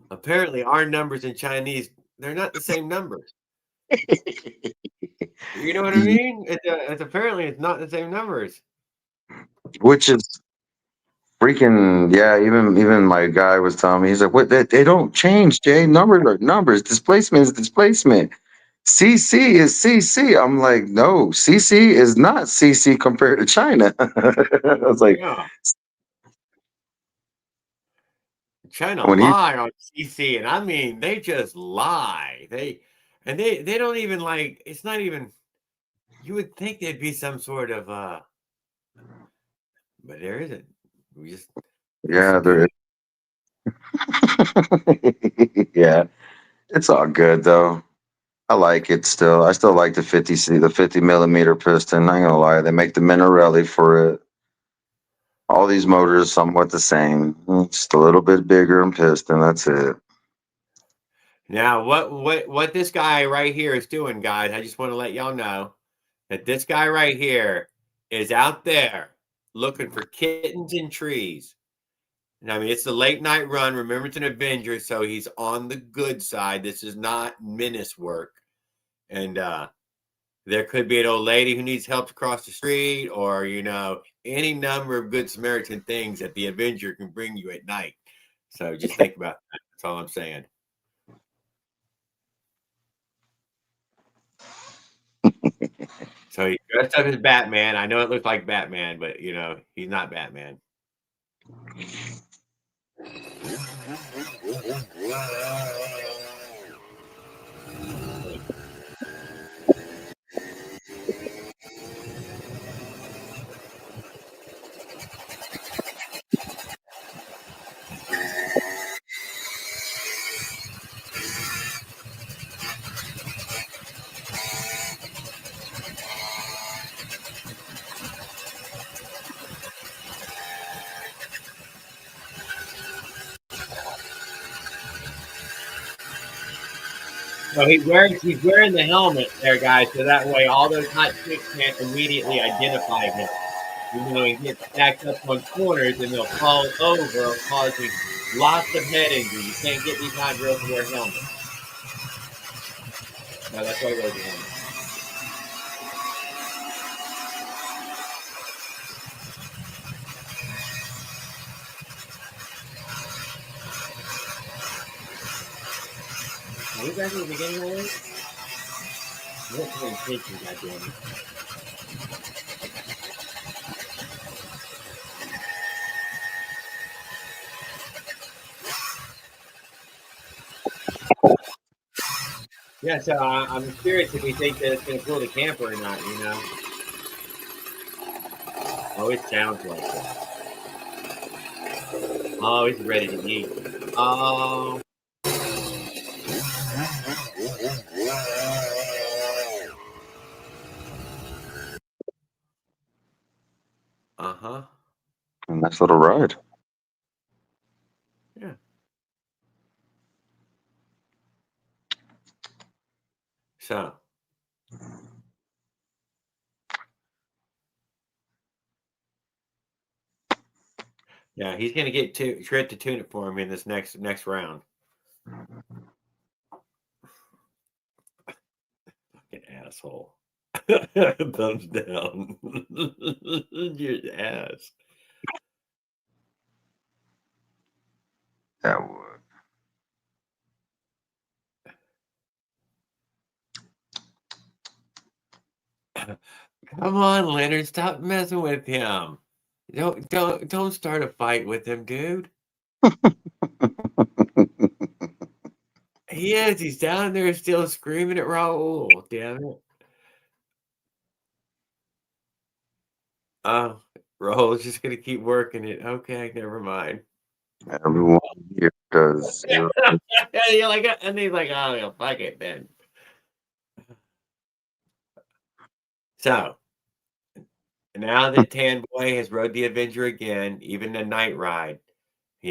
Apparently, our numbers in Chinese, they're not the same numbers. You know what I mean? It's apparently it's not the same numbers. which is freaking yeah. Even my guy was telling me, he's like, "What? They don't change, Jay. Numbers are numbers. Displacement is displacement. CC is CC." I'm like, "No, CC is not CC compared to China." I was like, Yeah. China when he lie on CC, and I mean they just lie. They don't even like it's not even you would think there'd be some sort of but there isn't. We yeah, just do there it. is. Yeah, it's all good though. I like it still. I still like the 50C, the 50 millimeter piston. I ain't gonna lie, they make the Minarelli for it. All these motors somewhat the same. Just a little bit bigger in piston. That's it. Now what this guy right here is doing, guys, I just want to let y'all know that this guy right here is out there looking for kittens in trees. And I mean, it's the late night run. Remember, it's an Avenger, so he's on the good side. This is not menace work. And there could be an old lady who needs help to cross the street, or any number of good Samaritan things that the Avenger can bring you at night. So just think about that. That's all I'm saying. So he dressed up as Batman. I know it looked like Batman, but he's not Batman. So he's wearing the helmet there, guys, so that way all those hot chicks can't immediately identify him. He gets stacked up on corners and they'll fall over, causing lots of head injury. You can't get these hot girls to wear helmets. No, that's why he wears the helmet. Are we back at the beginning already? What's the intention, goddammit? Yeah, so I'm curious if you think that it's going to pull the camper or not, Oh, it sounds like it. Oh, he's ready to eat. Oh. Uh-huh. A nice little ride. Yeah. So. Yeah, he's going to get Shred to tune it for him in this next round. Fucking asshole. Thumbs down. Your ass. That would. Come on, Leonard, stop messing with him. Don't start a fight with him, dude. He is. He's down there still screaming at Raul. Damn it. Oh, Raul's just gonna keep working it. Okay, never mind. Everyone here does. And you're like, and he's like, oh, yeah, fuck it then. So now that Tan Boy has rode the Avenger again, even the night ride.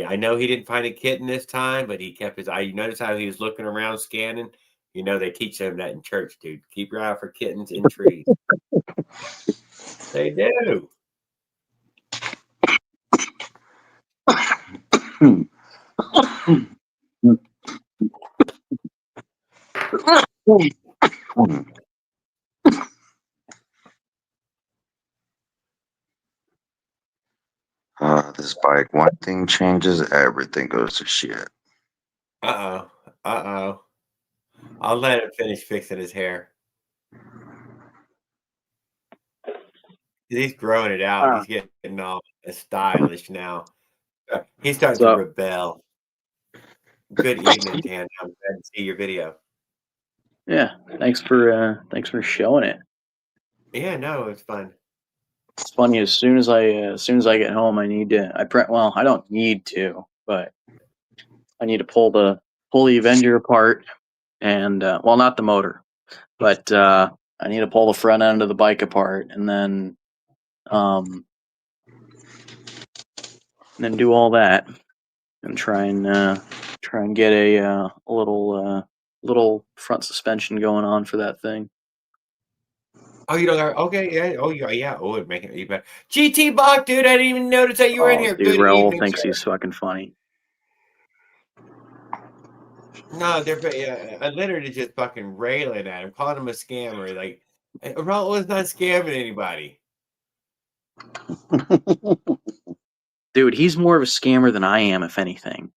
I know he didn't find a kitten this time, but he kept his eye. You notice how he was looking around, scanning. You know they teach them that in church, dude. Keep your eye out for kittens in trees. They do. This bike, one thing changes, everything goes to shit. Uh-oh. Uh-oh. I'll let him finish fixing his hair. He's growing it out. He's getting all stylish now. He's starting to rebel. Good evening, Tan. I'm glad to see your video. Yeah, thanks for showing it. Yeah, no, it's fun. It's funny. As soon as I get home, I need to. Well, I don't need to, but I need to pull the Avenger apart, and well, not the motor, but I need to pull the front end of the bike apart, and then do all that, and try and get a little front suspension going on for that thing. Oh, you don't got okay, yeah. Oh, yeah. Oh, it'd make it even better. GT Bach, dude, I didn't even notice that you were in here. Dude, Good Raoul evening, thinks sir. he's fucking funny. No, they're literally just fucking railing at him, calling him a scammer. Like, Raul was not scamming anybody. Dude, he's more of a scammer than I am, if anything.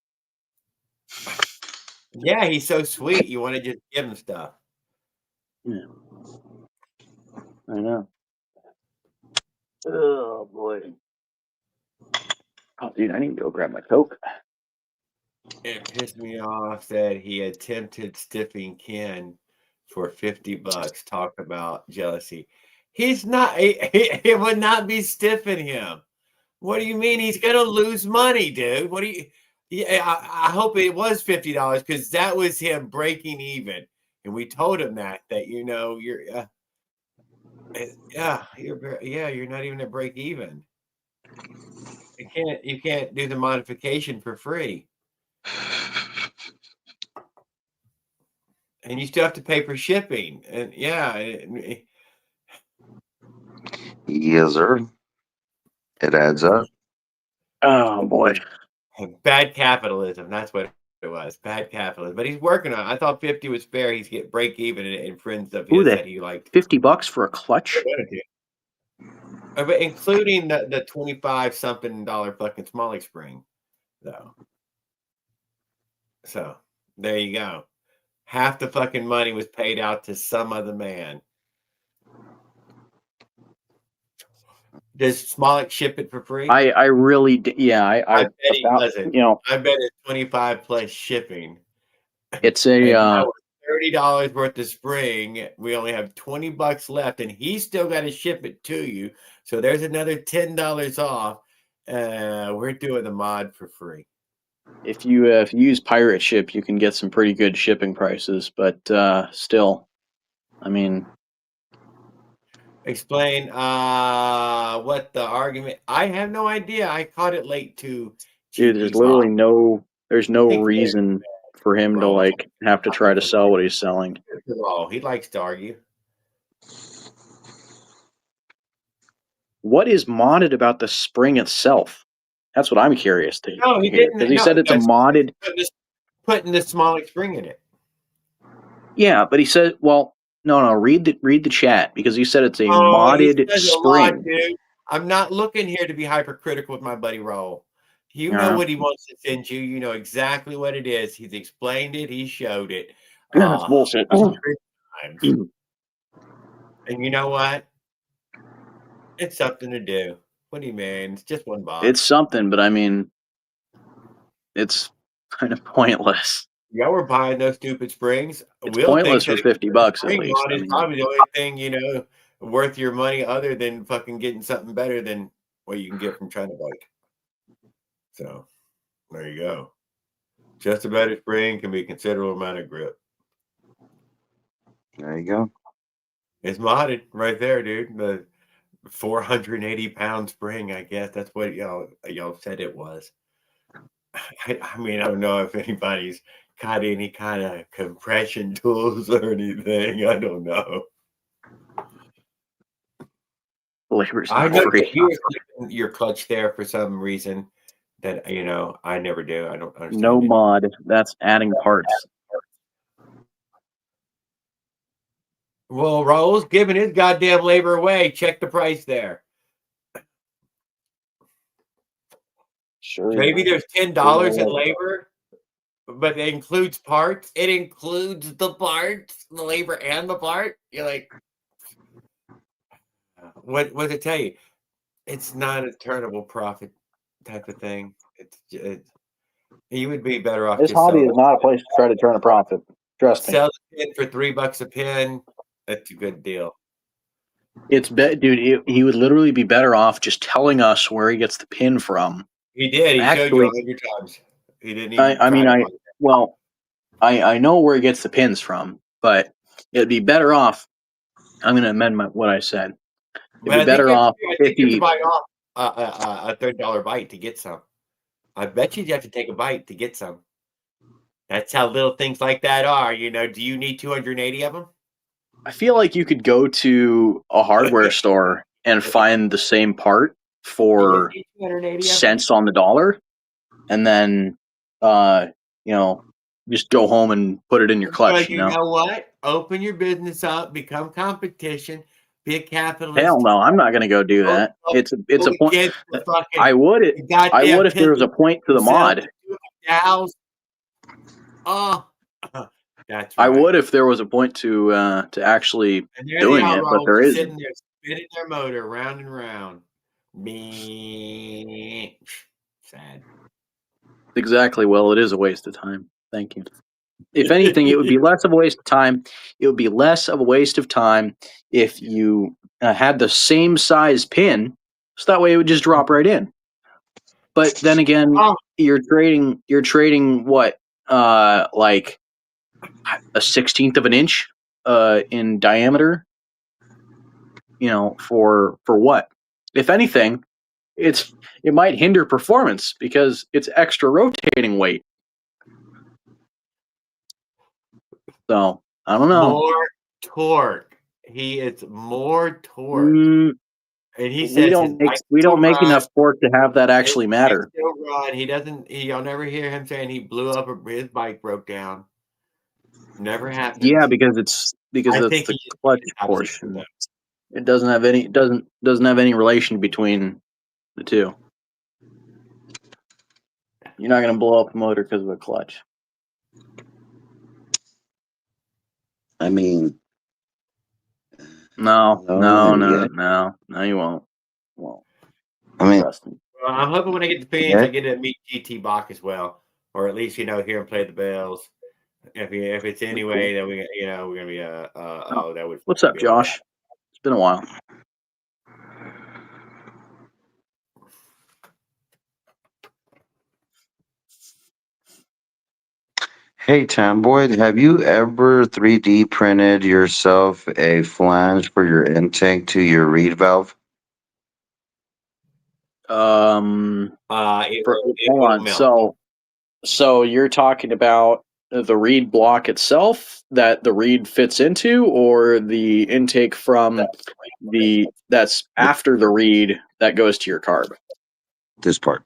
Yeah, he's so sweet. You want to just give him stuff. Yeah. I know. Oh, boy. Oh, dude, I need to go grab my Coke. It pissed me off that he attempted stiffing Ken for $50. Talk about jealousy. He's not. It would not be stiffing him. What do you mean? He's gonna lose money, dude. What do you? Yeah, I hope it was $50 because that was him breaking even, and we told him that you're you're not even at break even. You can't do the modification for free. And you still have to pay for shipping. And Yes, sir. It adds up. Oh, boy. Bad capitalism. That's what it was. Bad capitalism. But he's working on it. I thought 50 was fair. He's get break even and friends of his that he liked. $50 for a clutch? But including the 25 something dollar fucking Smalley spring, though. So there you go. Half the fucking money was paid out to some other man. Does Smollett ship it for free? I really yeah, I bet he doesn't. I bet it's 25 plus shipping. It's a $30 worth of spring. We only have $20 left, and he's still got to ship it to you. So there's another $10 off. We're doing the mod for free. If you use Pirate Ship, you can get some pretty good shipping prices, but still, I mean, explain what the argument. I have no idea. I caught it late too. Dude, there's literally no reason for him to like have to try to sell what he's selling. He likes to argue. What is modded about the spring itself? That's what I'm curious to hear. Because he said it's a modded. Putting the Smollett spring in it. Yeah, but he said, well, no. Read the chat because he said it's a modded spring. Dude. I'm not looking here to be hypercritical with my buddy Raul. You know what he wants to send you. You know exactly what it is. He's explained it. He showed it. That's bullshit. And you know what? It's something to do. What do you mean? It's just one box. It's something, but I mean, it's kind of pointless. Y'all were buying those stupid springs. It's pointless for $50 at least. It's probably the only thing worth your money, other than fucking getting something better than what you can get from China Bike. So there you go. Just a better spring can be a considerable amount of grip. There you go. It's modded right there, dude. The 480-pound spring, I guess that's what y'all said it was. I mean, I don't know if anybody's got any kind of compression tools or anything. I don't know. Labor's I not know that free. you were clicking your clutch there for some reason that I never do. I don't understand No it. mod. That's adding parts. Well, Raul's giving his goddamn labor away. Check the price there. Sure. Maybe there's $10 in labor, but it includes parts. It includes the parts, the labor and the part. You're like, what does it tell you? It's not a turnable profit type of thing. You would be better off This just hobby selling. is not a place to try to turn a profit. Trust me. Sell the pin for $3 a pin. That's a good deal. It's dude. He would literally be better off just telling us where he gets the pin from. He did. He Actually, showed you 100 times. He didn't even. I know where he gets the pins from, but it'd be better off. I'm going to amend what I said. It'd be better off if you have to he. buy off a $30 bite to get some. I bet you have to take a bite to get some. That's how little things like that are. Do you need 280 of them? I feel like you could go to a hardware store and find the same part for cents on the dollar, and then just go home and put it in your clutch. But you know what? Open your business up, become competition, be a capitalist. Hell no, I'm not going to go do that. It's a point. I would if there was a point to the mod. Oh, that's right. I would if there was a point to actually doing it, but there isn't. Sitting there spinning their motor round and round. Me, sad. Exactly. Well, it is a waste of time. Thank you. If anything, it would be less of a waste of time. It would be less of a waste of time if you had the same size pin, so that way it would just drop right in. But then again, you're trading what, like a 1/16 of an inch in diameter. For what? If anything, it might hinder performance because it's extra rotating weight. So I don't know. More torque. He is more torque. And he says we don't make enough torque to have that actually matter. He doesn't. You'll never hear him saying he blew up or his bike broke down. Never happened. Yeah, because it's the clutch portion. It doesn't have any relation between the two. You're not going to blow up a motor because of a clutch. I mean, no, you won't. Well, I mean, I'm hoping when I get the Phoenix, I get to meet GT Bach as well, or at least hear him play the bells. If it's anyway, then we're gonna be that would. What's up, Josh? It's been a while. Hey, Tamboy, have you ever 3D printed yourself a flange for your intake to your reed valve? Hold on. So you're talking about the reed block itself that the reed fits into, or the intake from that's after the reed that goes to your carb? This part.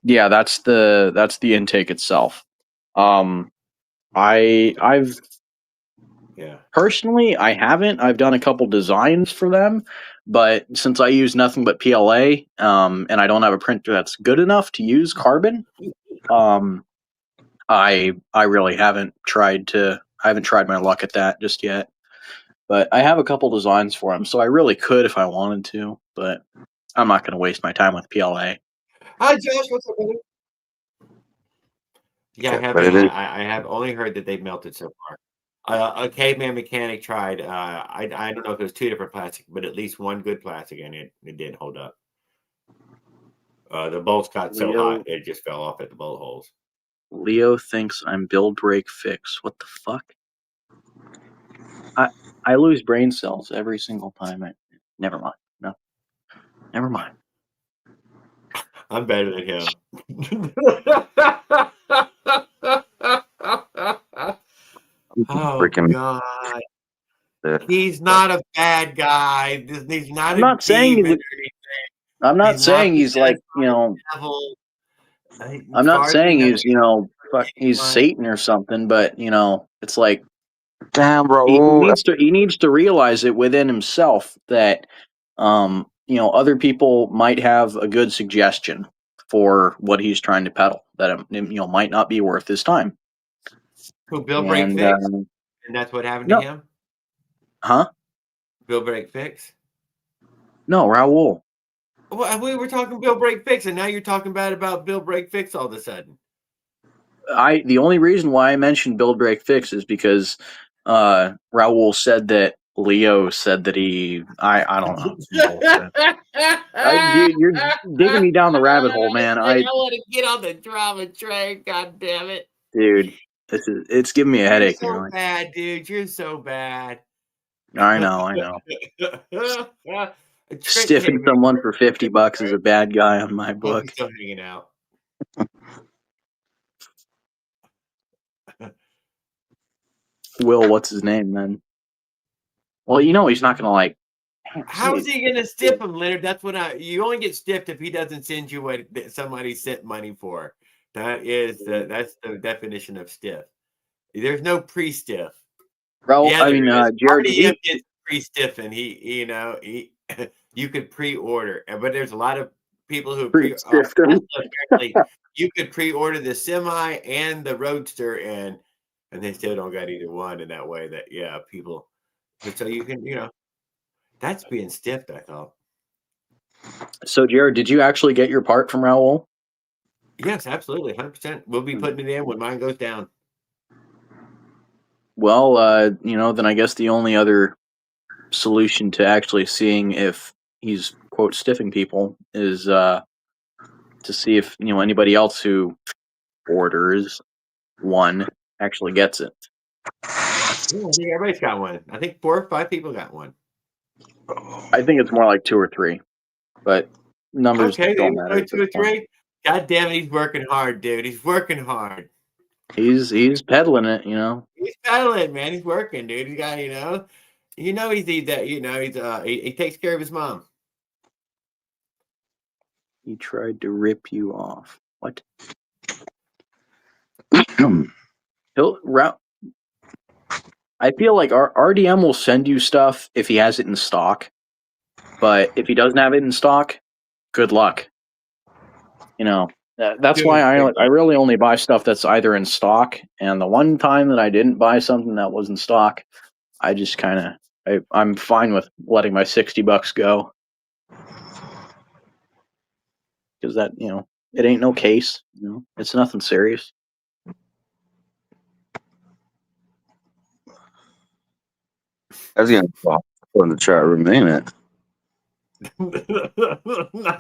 Yeah, that's the intake itself. Personally, I haven't. I've done a couple designs for them, but since I use nothing but PLA, and I don't have a printer that's good enough to use carbon, I really haven't tried my luck at that just yet. But I have a couple designs for them, so I really could if I wanted to, but I'm not going to waste my time with PLA. Hi, Josh. What's up, buddy? Yeah, I have only heard that they've melted so far. A caveman mechanic tried. I don't know if it was two different plastic, but at least one good plastic, and it did hold up. The bolts got so hot it just fell off at the bolt holes. Leo thinks I'm build break fix. What the fuck? I lose brain cells every single time. Never mind. No. Never mind. I'm better than him. Oh Freaking God, shit. he's not a bad guy. He's not I'm a not saying demon or he's. anything. I'm not He's not saying he's like possessed by the devil. I'm As not far as we saying know, he's he's anyone. Satan or something, but it's like Damn, he bro. needs to realize it within himself that other people might have a good suggestion for what he's trying to peddle that might not be worth his time. Who Bill Break And Fix? And that's what happened to no, him? huh? Bill Break Fix? No, Raoul. Well, we were talking Bill Break Fix, and now you're talking bad about Bill Break Fix all of a sudden. The only reason why I mentioned Bill Break Fix is because Raoul said that Leo said that I don't know. Some bullshit. Dude, you're digging me down the rabbit hole, man. I want to get on the drama train. God damn it, Dude, it's giving me a you're headache. so bad, dude. You're so bad. I know. A trick Stiffing came in. someone for $50 is a bad guy on my Hope book. he's still hanging out. Will, what's his name, then? Well, he's not gonna like. How is he gonna stiff him, Leonard? That's what you only get stiffed if he doesn't send you what somebody sent money for. That's the definition of stiff. There's no pre-stiff. Raoul, Yeah, there is. Jared, did RDM you? gets pre-stiff, and he you could pre-order, but there's a lot of people who Pre-stiffed him. apparently you could pre-order the semi and the roadster, and they still don't got either one. In that way, that people. But so you can that's being stiffed. I thought. So, Jared, did you actually get your part from Raoul? Yes, absolutely, 100%. We'll be putting it in when mine goes down. Well, then I guess the only other solution to actually seeing if he's quote stiffing people is to see if anybody else who orders one actually gets it. Yeah, I think everybody's got one. I think 4 or 5 people got one. I think it's more like 2 or 3, but numbers don't matter. Okay, 2 or 3. God damn it, he's working hard, dude. He's working hard. He's peddling it, He's peddling, man. He's working, dude. He's got, he takes care of his mom. He tried to rip you off. What? I feel like RDM will send you stuff if he has it in stock, but if he doesn't have it in stock, good luck. That's why I really only buy stuff that's either in stock. And the one time that I didn't buy something that was in stock, I just I'm fine with letting my $60 go, because that it ain't no case. It's nothing serious. I was gonna talk in the chat room, ain't it?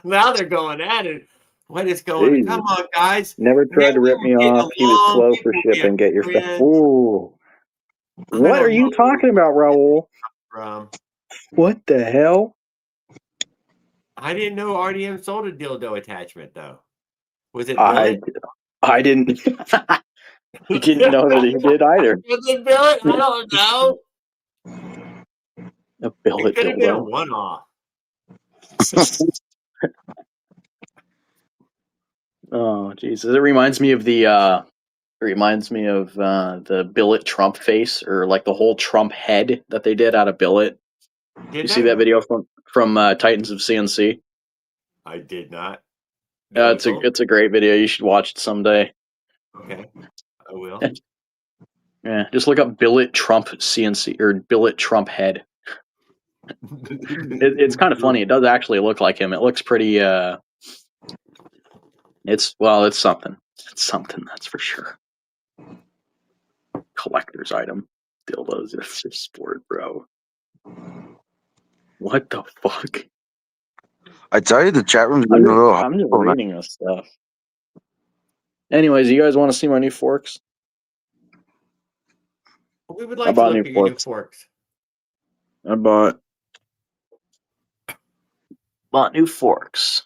Now they're going at it. What is going on? Come on, guys. Never tried to rip me off. He was slow for shipping. Get your stuff. Ooh. What are you talking about, Raoul? What the hell? I didn't know RDM sold a dildo attachment, though. Was it Billet? I didn't. I didn't know that he did either. Was it Billet? I don't know. A billet it could have been a dildo. one-off. Oh, Jesus! It reminds me of the billet Trump face, or like the whole Trump head that they did out of billet. You see that video from Titans of CNC? I did not. It's a great video. You should watch it someday. Okay, I will. Yeah, just look up billet Trump CNC or billet Trump head. It's kind of funny. It does actually look like him. It looks pretty. It's something. It's something, that's for sure. Collector's item. Dildos is a sport, bro. What the fuck? I tell you, the chat room's getting a little. I'm just reading this stuff. Anyways, you guys want to see my new forks? We would like to look at your new forks. I bought new forks.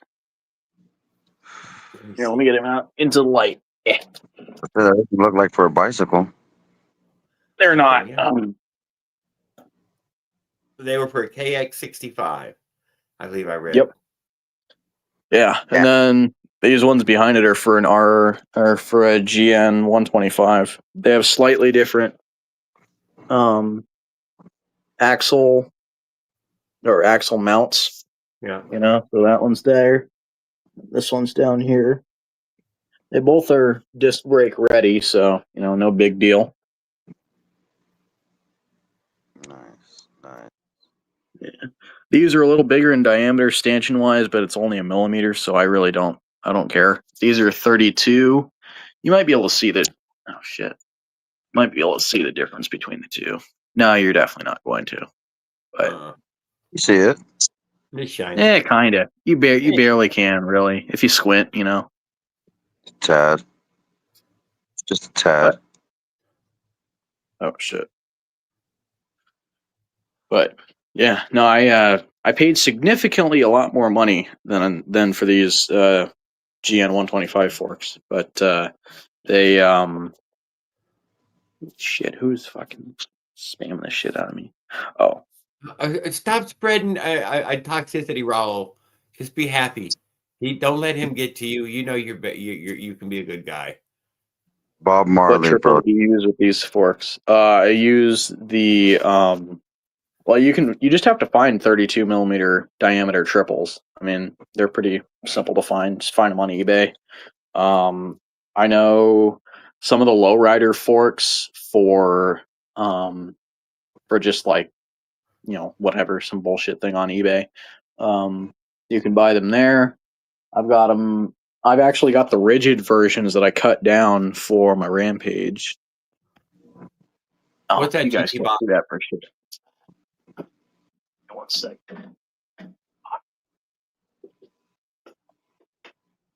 Here, let me get him out into the light. Yeah. That doesn't look like for a bicycle. They're not. Yeah. They were for KX65. I believe I read. Yep. Yeah, and then these ones behind it are for an R or for a GN 125. They have slightly different axle or axle mounts. Yeah. So that one's there. This one's down here. They both are disc brake ready, so no big deal. Nice. Yeah. These are a little bigger in diameter stanchion wise, but it's only a millimeter, so I don't care. These are 32. You might be able to see might be able to see the difference between the two. No, you're definitely not going to. But You see it? It's shiny. kind of. You barely can, really, if you squint. Tad. Just a tad. Oh shit. But yeah, no, I paid significantly a lot more money than for these GN 125 forks, but they shit, who's fucking spamming the shit out of me? Oh, Stop spreading toxicity, Raul. Just be happy. Don't let him get to you. You know you can be a good guy. Bob what Marley, triple bro. do you use with these forks? I use the well, you just have to find 32 millimeter diameter triples. I mean, they're pretty simple to find. Just find them on eBay. I know some of the lowrider forks for just like whatever, some bullshit thing on eBay. You can buy them there. I've got them. I've actually got the rigid versions that I cut down for my Rampage. Oh, What's that you guys GT can't box? do that for shit. 1 sec.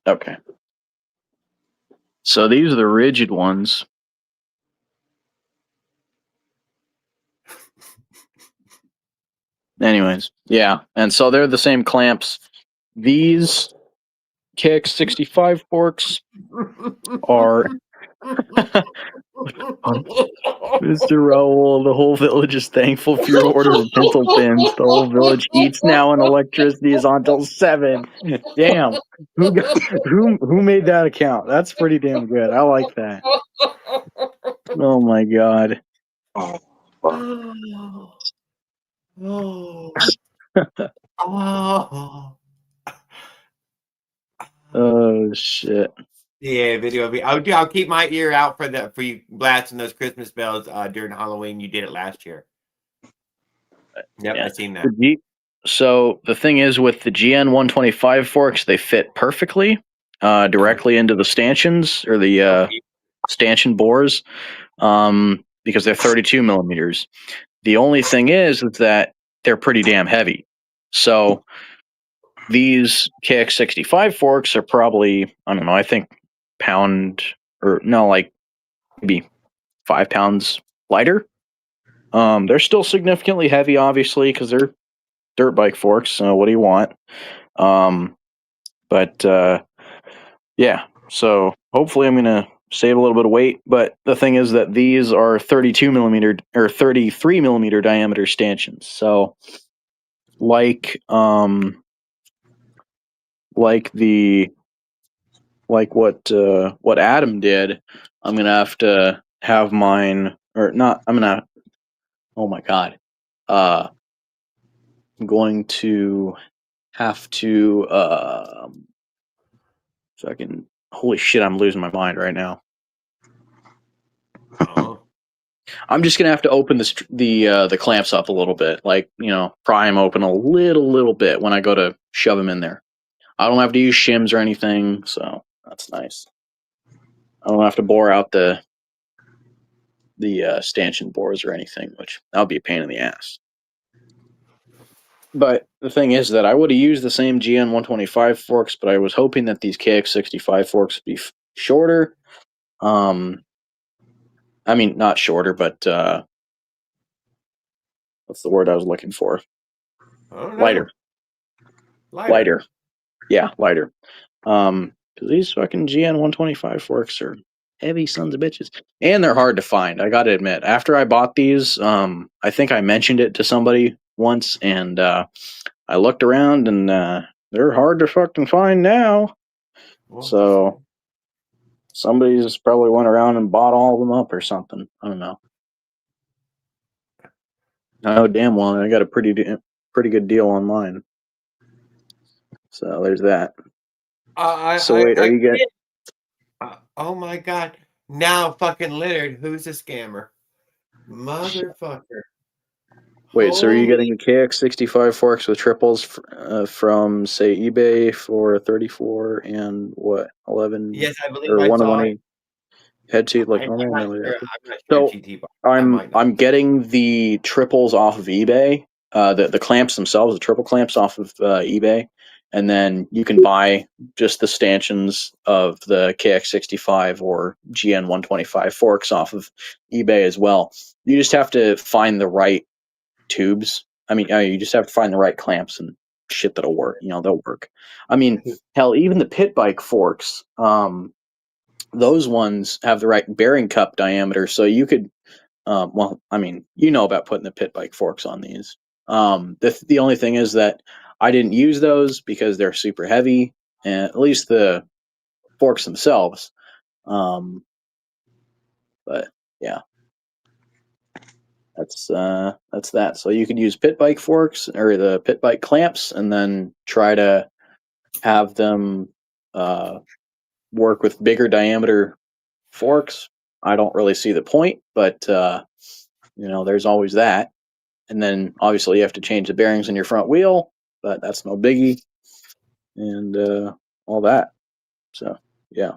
Okay. So these are the rigid ones. Anyways, yeah. And so they're the same clamps. These KX65 forks are Mr. Raoul, the whole village is thankful for your order of pencil pins. The whole village eats now and electricity is on till 7. Damn. Who made that account? That's pretty damn good. I like that. Oh my god. Oh, fuck. Oh. Oh shit. Yeah, video of me. I'll keep my ear out for you blasting those Christmas bells during Halloween. You did it last year. Yep, Yeah. I seen that. So the thing is with the GN 125 forks, they fit perfectly directly into the stanchions or the stanchion bores because they're 32 millimeters. The only thing is that they're pretty damn heavy. So these KX65 forks are probably, I don't know, I think pound or no, like maybe 5 pounds lighter. They're still significantly heavy, obviously, because they're dirt bike forks. So what do you want? But yeah, so hopefully I'm gonna save a little bit of weight. But the thing is that these are 32 millimeter or 33 millimeter diameter stanchions. So like what Adam did, I'm gonna have mine or not. Oh my god. I'm going to have to fucking holy shit, I'm losing my mind right now. Oh. I'm just gonna have to open the clamps up a little bit, like pry them open a little bit when I go to shove them in there. I don't have to use shims or anything, so that's nice. I don't have to bore out the stanchion bores or anything, which that would be a pain in the ass. But the thing is that I would have used the same GN 125 forks, but I was hoping that these KX65 forks would be shorter. I mean, not shorter, but what's the word I was looking for? Lighter. Lighter. Yeah, lighter. Because these fucking GN 125 forks are Heavy sons of bitches. And they're hard to find, I gotta admit. After I bought these, I think I mentioned it to somebody once, and I looked around, and they're hard to fucking find now. Well, So somebody's probably went around and bought all of them up or something. I don't know. I know damn well I got a pretty good deal on mine. So there's that. So wait, are you getting? Oh my God! Now fucking Leonard, who's a scammer? Motherfucker! Wait, so are you Holy- getting the KX65 forks with triples from say eBay for 34 and what 11 Yes, I believe or I saw it. 118 head seat like I'm normal? not No, sure. yeah. I'm not sure. So GT, but I might not. I'm getting the triples off of eBay, the clamps themselves, the triple clamps off of eBay, and then you can buy just the stanchions of the KX65 or GN125 forks off of eBay as well. You just have to find the right tubes. I mean, you just have to find the right clamps and shit that'll work. You know, they'll work. I mean, hell, even the pit bike forks, those ones have the right bearing cup diameter, so you could. Well, I mean, you know about putting the pit bike forks on these. The only thing is that I didn't use those because they're super heavy, and at least the forks themselves. But yeah, that's that. So you could use pit bike forks or the pit bike clamps, and then try to have them work with bigger diameter forks. I don't really see the point, but there's always that. And then obviously you have to change the bearings in your front wheel, but that's no biggie, and all that. So yeah,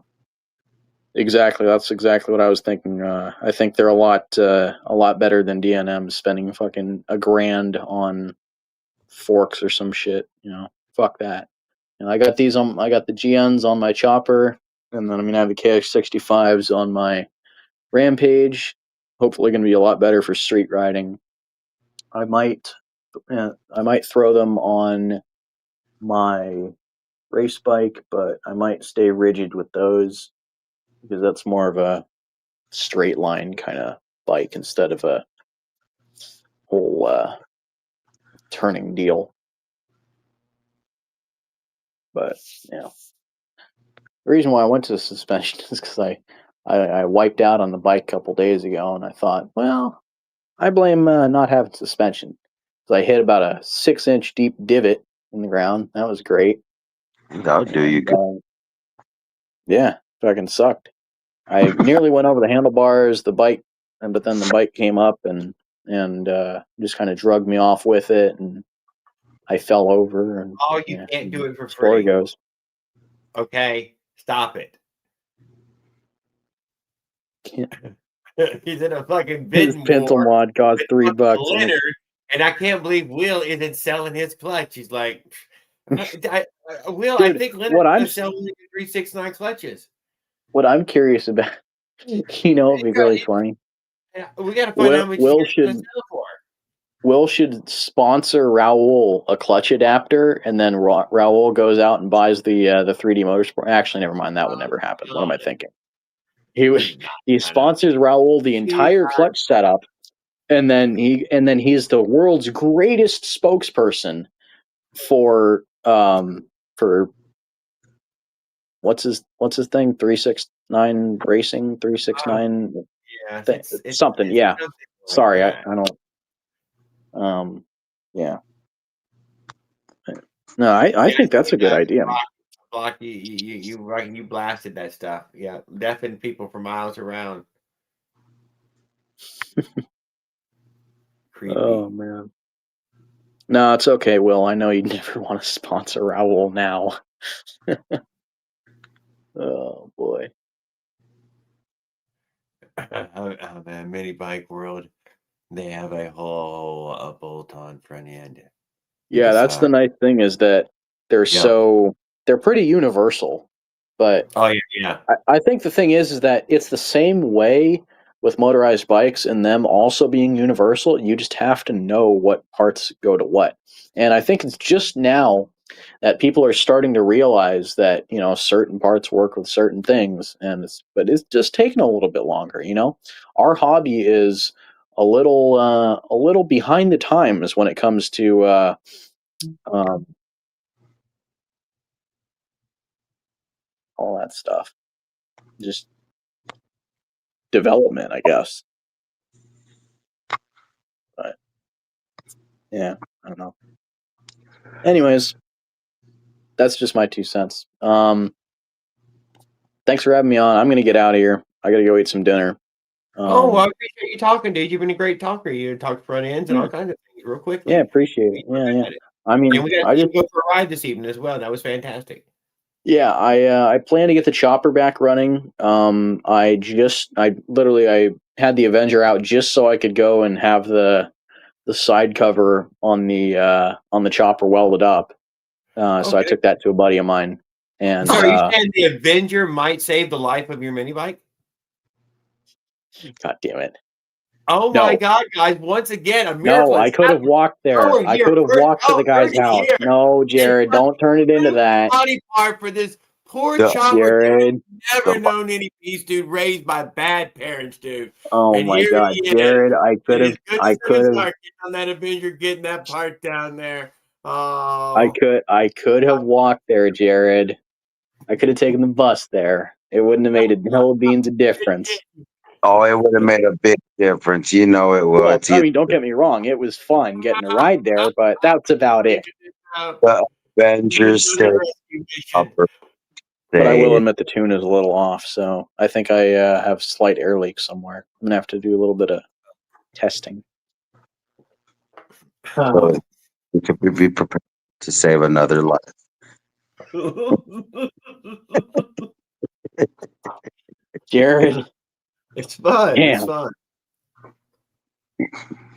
exactly. That's exactly what I was thinking. I think they're a lot better than DNM spending fucking $1,000 on forks or some shit. Fuck that. And I got the GNs on my chopper, and then I'm gonna have the KX65s on my Rampage. Hopefully, gonna be a lot better for street riding. I might throw them on my race bike, but I might stay rigid with those because that's more of a straight line kind of bike instead of a whole turning deal. But the reason why I went to the suspension is because I wiped out on the bike a couple days ago, and I thought, well, I blame not having suspension. So I hit about a 6-inch deep divot in the ground. That was great. That'll do you good. Yeah, fucking sucked. I nearly went over the handlebars, the bike, but then the bike came up and just kind of drugged me off with it, and I fell over. And Oh, you can't do it for Before it free. goes. Okay, stop it. Can't. He's in a fucking His bidding Pintle war mod cost with $3. fucking Leonard, and I can't believe Will isn't selling his clutch. He's like, Will, I Dude, think Leonard's what I'm going to sell 369 clutches. what I'm curious about, it'd be really funny. We got to find out how much he's going to sell for. Will should sponsor Raul a clutch adapter, and then Raul goes out and buys the 3D Motorsport. Actually, never mind. That would never happen. What am I thinking? He sponsors Raul the entire clutch setup, and then he's the world's greatest spokesperson for what's his thing, 369 Racing, 369 something. Yeah, sorry, I don't. Yeah. No, I think that's a good idea. Block you blasted that stuff. Yeah, deafening people for miles around. Creepy. Oh man. No, it's okay, Will. I know you'd never want to sponsor Raul now. Oh boy. The mini bike world, they have a whole bolt-on front end. Yeah, that's the nice thing is that they're they're pretty universal. But I think the thing is that it's the same way with motorized bikes and them also being universal. You just have to know what parts go to what. And I think it's just now that people are starting to realize that certain parts work with certain things, but it's just taking a little bit longer. Our hobby is a little behind the times when it comes to um, all that stuff. Just development, I guess. But yeah, I don't know. Anyways, that's just my 2 cents. Thanks for having me on. I'm gonna get out of here. I gotta go eat some dinner. Oh, I appreciate you talking, dude. You've been a great talker. You talked front ends and Yeah. all kinds of things real quickly. Yeah, appreciate it. Yeah. I mean, And we got I to just go for a ride this evening as well. That was fantastic. Yeah, I plan to get the chopper back running. I had the Avenger out just so I could go and have the side cover on the chopper welded up. So I Okay. took that to a buddy of mine. And So are you saying the Avenger might save the life of your mini bike? God damn it! Oh No. my God, guys! Once again, a No, miracle. I could have walked there. Oh, I here could have first. walked to the guy's house. Here. No, Jared, don't turn it into that. Body part for this poor Yeah. chopper. Jared. Never known any piece, dude. Raised by bad parents, dude. Oh And my here God, he is. Jared! I could And have. as good I as could have. getting on that Avenger, getting that part down there. Oh, I could have walked there, Jared. I could have taken the bus there. It wouldn't have made a hill of beans of difference. Oh, it would have made a big difference. You know it Well, would. I mean, don't get me wrong. It was fun getting a ride there, but that's about it. The Avengers stay upper But I will stage. admit the tune is a little off, so I think I have slight air leak somewhere. I'm gonna have to do a little bit of testing. So you could be prepared to save another life. Jared, It's fun. damn. It's fun.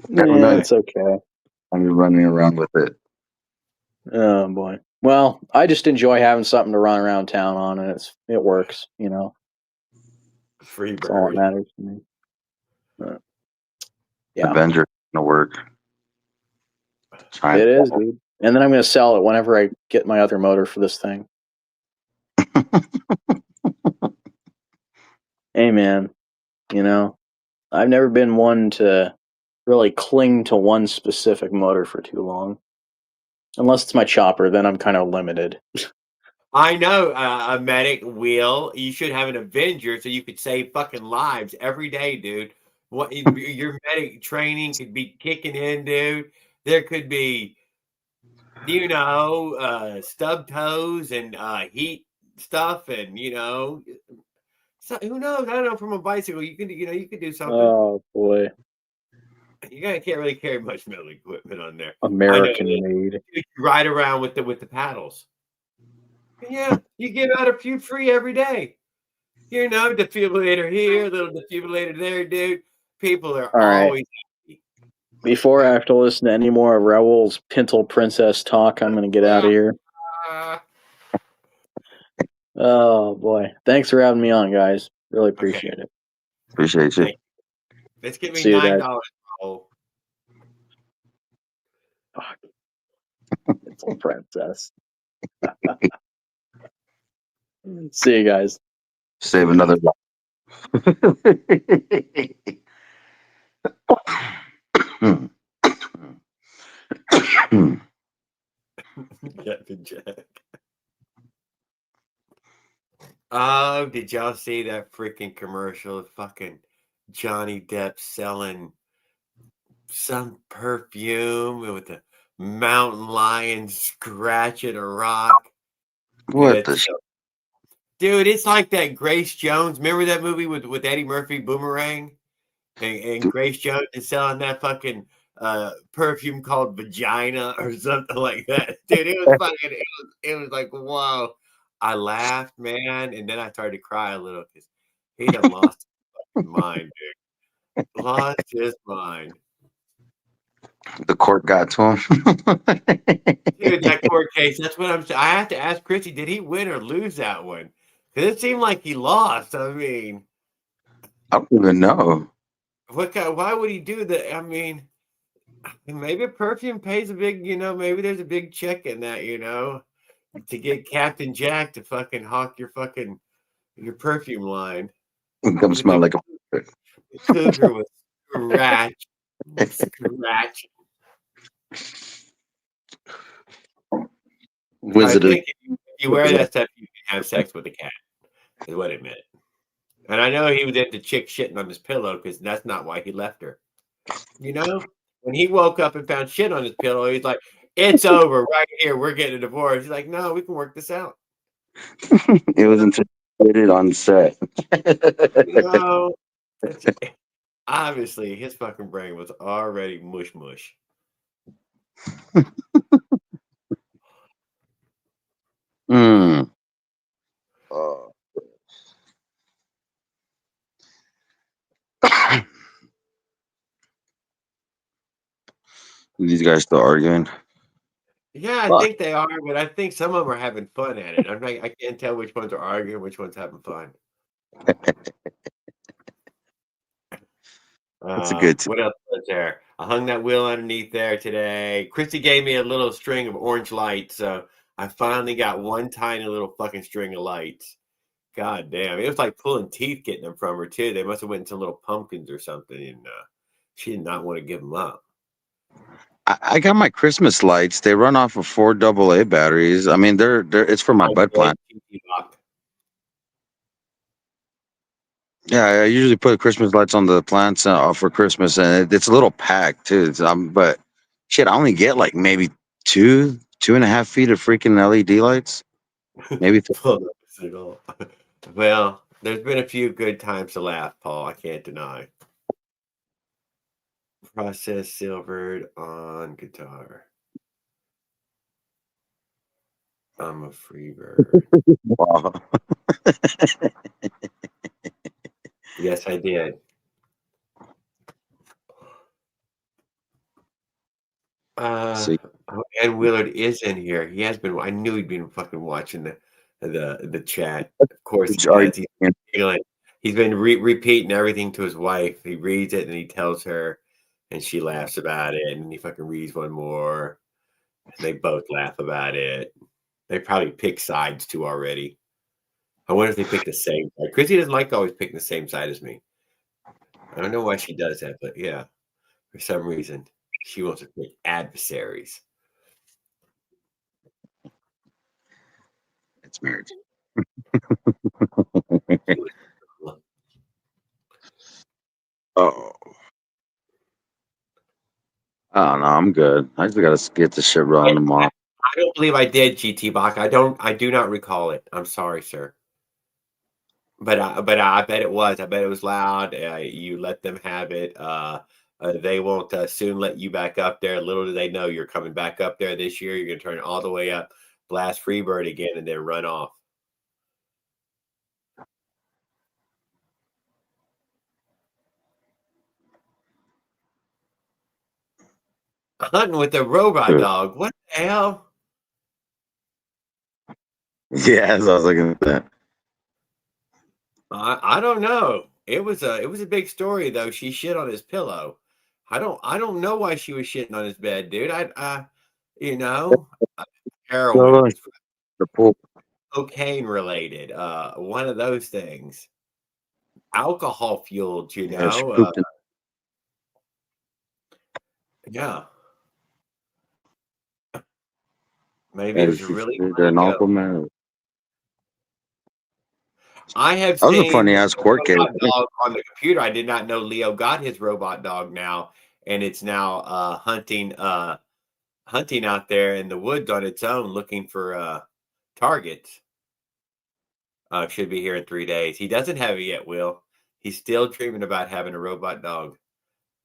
Yeah, it's okay. I'm running around with it. Oh boy. Well, I just enjoy having something to run around town on, and it works. Free That's all that bird. matters to me. Yeah, Avenger gonna work. it is, dude. And then I'm gonna sell it whenever I get my other motor for this thing. Hey, man. I've never been one to really cling to one specific motor for too long. Unless it's my chopper, then I'm kind of limited. I know, a medic will. You should have an Avenger so you could save fucking lives every day, dude. What your medic training could be kicking in, dude. There could be, stub toes and heat stuff, and so who knows? I don't know. From a bicycle, you could do something. Oh boy, You can't really carry much metal equipment on there. American made. You ride around with the paddles. Yeah, you give out a few free every day. Defibrillator here, little defibrillator there, dude. People are All right. always happy. Before I have to listen to any more of Raoul's Pintle Princess talk, I'm going to get out of here. Oh boy, thanks for having me on, guys. Really appreciate it. Appreciate you. Let's give me See you, guys. $9. Oh. Fuck. It's a princess. See you guys. Save another life. Captain Jack. Oh, did y'all see that freaking commercial? Fucking Johnny Depp selling some perfume with a mountain lion scratching a rock. What the dude? It's like that Grace Jones. Remember that movie with Eddie Murphy, Boomerang, and Grace Jones is selling that fucking perfume called Vagina or something like that. Dude, it was fucking. It was like, wow. I laughed, man, and then I started to cry a little because he done lost his fucking mind, dude. Lost his mind. The court got to him. Dude, that court case, that's what I'm saying. I have to ask Chrissy, did he win or lose that one? Because it seemed like he lost. I mean, I don't even know. why would he do that? I mean, Maybe perfume pays a big, maybe there's a big check in that, to get Captain Jack to fucking hawk your perfume line. Come Look at smell like a the cougar was scratch. I wizard. think if you wear that stuff, you can have sex with a cat, is what it meant. And I know he was into chick shitting on his pillow because that's not why he left her. When he woke up and found shit on his pillow, he's like, "It's over right here. We're getting a divorce." He's like, "No, we can work this out." It was anticipated on set. No, obviously his fucking brain was already mush. Mm. These guys still arguing? Yeah, I think they are, but I think some of them are having fun at it. I can't tell which ones are arguing, which ones having fun. That's a good. What else was there? I hung that wheel underneath there today. Christy gave me a little string of orange lights, so I finally got one tiny little fucking string of lights. God damn, it was like pulling teeth getting them from her too. They must have went into little pumpkins or something, and she did not want to give them up. I got my Christmas lights. They run off of 4 AA batteries. I mean, they're it's for my bud plant. Yeah, I usually put Christmas lights on the plants for Christmas, and it's a little packed too. But shit, I only get like maybe 2.5 feet of freaking LED lights. Maybe. Well, there's been a few good times to laugh, Paul. I can't deny. Process silvered on guitar. I'm a free bird. Wow. Yes, I did. And Willard is in here. He has been. I knew he'd been fucking watching the chat. Of course he has. He's been repeating everything to his wife. He reads it and he tells her, and she laughs about it. And he fucking reads one more, and they both laugh about it. They probably pick sides too already. I wonder if they pick the same side. Chrissy doesn't like always picking the same side as me. I don't know why she does that, but yeah, for some reason she wants to pick adversaries. It's marriage. Oh. I don't know. I'm good. I just gotta get this shit rolling tomorrow. I don't believe I did, GT Bach. I do not recall it. I'm sorry, sir. But I bet it was. I bet it was loud. You let them have it. They won't soon let you back up there. Little do they know you're coming back up there this year. You're going to turn all the way up, blast Freebird again, and then run off. Hunting with a robot dog. What the hell? Yeah, I was looking at that. I don't know. It was a big story though. She shit on his pillow. I don't know why she was shitting on his bed, dude. Heroin, The pool. cocaine related, one of those things. Alcohol fueled, Yeah. Yeah. Maybe it was really an awful man. I have that was seen a funny ass court case dog on the computer. I did not know Leo got his robot dog now, and it's now hunting out there in the woods on its own, looking for targets. Should be here in 3 days. He doesn't have it yet, Will. He's still dreaming about having a robot dog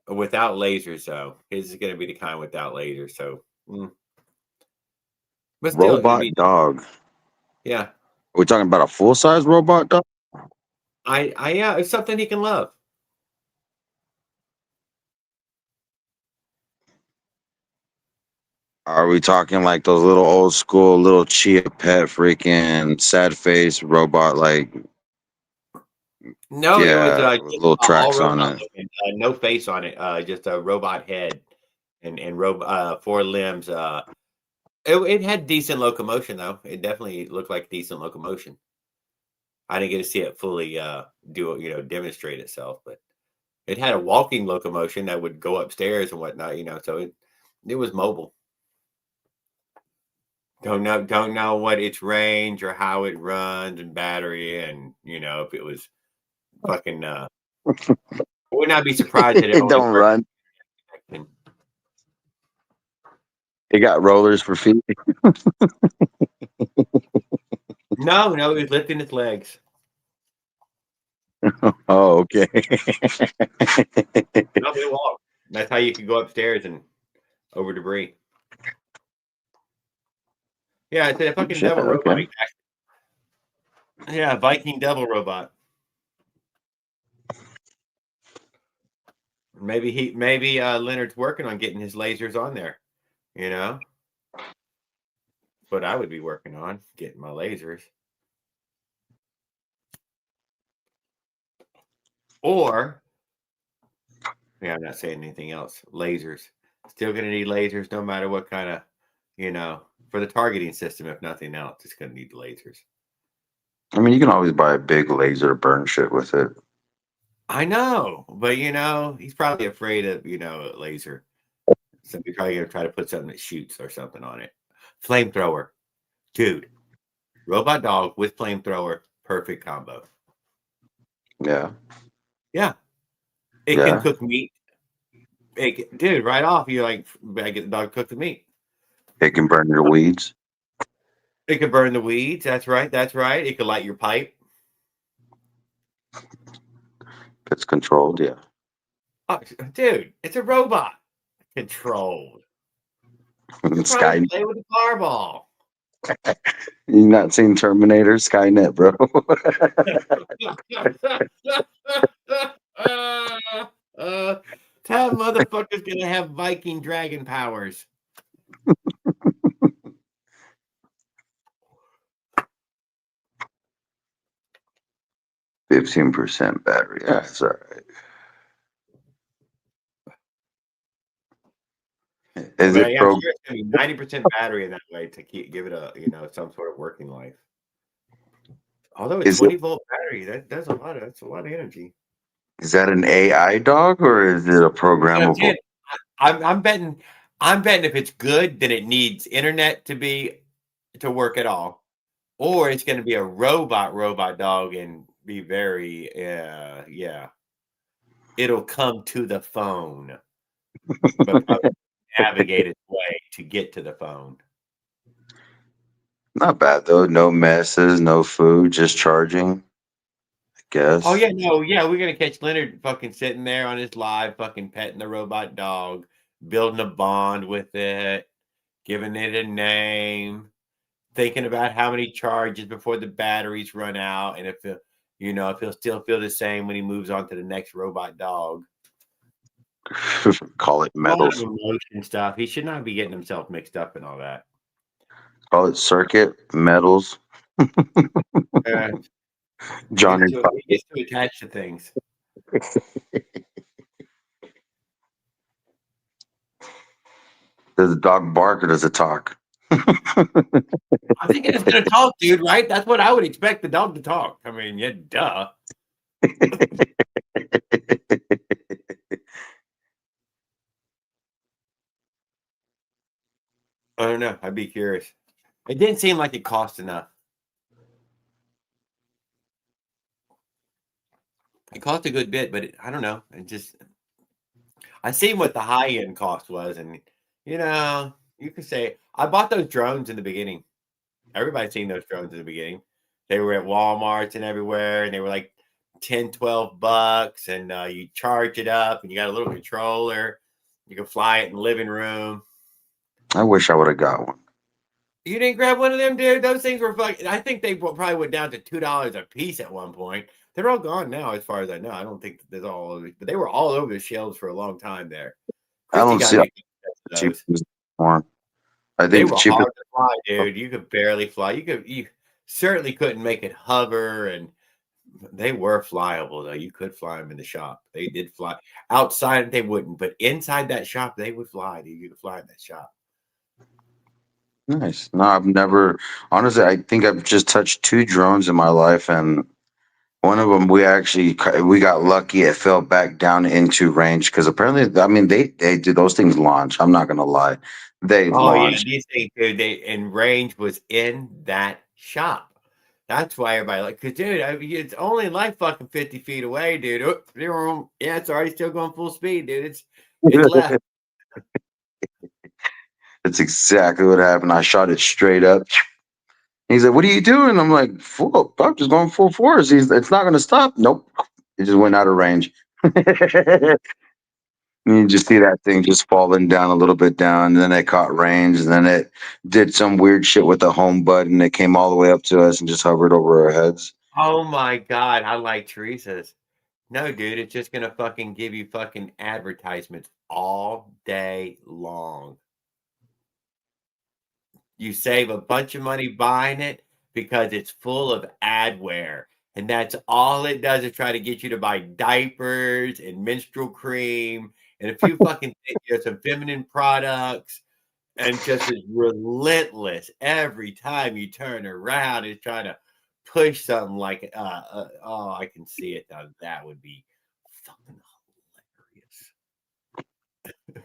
without lasers, though. His is going to be the kind without lasers. So, but still, robot dog. Yeah. Are we talking about a full size robot dog? Yeah, it's something he can love. Are we talking like those little old school little Chia Pet freaking sad face robot like? No, yeah, it was with little tracks on it. no face on it. Just a robot head. and four limbs. It had decent locomotion though. It definitely looked like decent locomotion. I didn't get to see it fully demonstrate itself, but it had a walking locomotion that would go upstairs and whatnot. So it was mobile. Don't know what its range or how it runs and battery, and if it was fucking. Would not be surprised that it It only don't worked. run. It got rollers for feet. No, it was lifting its legs. Oh, okay. No, they walk. That's how you could go upstairs and over debris. Yeah, it's a fucking Shit, devil robot. okay. Yeah, Viking devil robot. Maybe Leonard's working on getting his lasers on there. But I would be working on getting my lasers. Or, yeah, I'm not saying anything else. Lasers. Still going to need lasers no matter what kind of, for the targeting system, if nothing else, it's going to need lasers. I mean, you can always buy a big laser to burn shit with it. I know, but he's probably afraid of, a laser. So he's probably going to try to put something that shoots or something on it. Flamethrower. Dude, robot dog with flamethrower, perfect combo. Yeah. Yeah. It can cook meat. Dude, right off, you're like, I get the dog to cook the meat. It can burn your weeds. It can burn the weeds. That's right. It can light your pipe. It's controlled, yeah. Oh, dude, it's a robot. Controlled. You can Sky. probably play with a fireball. You not seen Terminator? Skynet, bro. That motherfucker's gonna have Viking dragon powers. 15% battery. Yeah, that's all right. Is it I'm sure it's gonna be 90% battery in that way to give it a some sort of working life. Although a 20-volt battery, that's a lot of energy. Is that an AI dog or is it a programmable? I'm betting if it's good, then it needs internet to work at all, or it's going to be a robot dog and be very it'll come to the phone, but probably navigate its way to get to the phone. Not bad though. No messes, no food, just charging. I guess. Oh yeah, no, yeah, we're gonna catch Leonard fucking sitting there on his live, fucking petting the robot dog, building a bond with it, giving it a name, thinking about how many charges before the batteries run out, and if he'll still feel the same when he moves on to the next robot dog. Call it metals. Emotion stuff. He should not be getting himself mixed up in all that. Call it circuit metals. Johnny he gets too attached to things. Does the dog bark or does it talk? I think it's gonna talk, dude. Right? That's what I would expect the dog to talk. I mean, yeah, duh. I don't know. I'd be curious. It didn't seem like it cost enough. It cost a good bit, but I don't know. I seen what the high end cost was, and you could say I bought those drones in the beginning. Everybody's seen those drones in the beginning. They were at Walmarts and everywhere, and they were like $10-12, and you charge it up, and you got a little controller. You can fly it in the living room. I wish I would have got one. You didn't grab one of them, dude? Those things were fucking. I think they probably went down to $2 a piece at one point. They're all gone now, as far as I know. I don't think there's all over, but they were all over the shelves for a long time there. I don't see the cheapest one. I think they the were cheapest hard to fly, dude. You could barely fly. You certainly couldn't make it hover, and They were flyable though. You could fly them in the shop. They did fly. Outside they wouldn't, but inside that shop they would fly. You could fly in that shop. Nice. No, I've never. Honestly, I think I've just touched 2 drones in my life, and one of them we got lucky. It fell back down into range because apparently, I mean, they do those things launch. I'm not gonna lie, they Oh yeah, launch. these things, dude. They and range was in that shop. That's why everybody like, cause dude, I mean, it's only like fucking 50 feet away, dude. Oh, yeah, it's already still going full speed, dude. It's left. That's exactly what happened. I shot it straight up. He's like, "What are you doing?" I'm like, "Full. I'm just going full force." It's not gonna stop. Nope. It just went out of range. And you just see that thing just falling down a little bit down, and then it caught range, and then it did some weird shit with the home button. It came all the way up to us and just hovered over our heads. Oh my God, I like Teresa's. No, dude, it's just gonna fucking give you fucking advertisements all day long. You save a bunch of money buying it because it's full of adware. And that's all it does is try to get you to buy diapers and menstrual cream and a few fucking some feminine products, and just is relentless every time you turn around is trying to push something like oh, I can see it now. That would be fucking hilarious.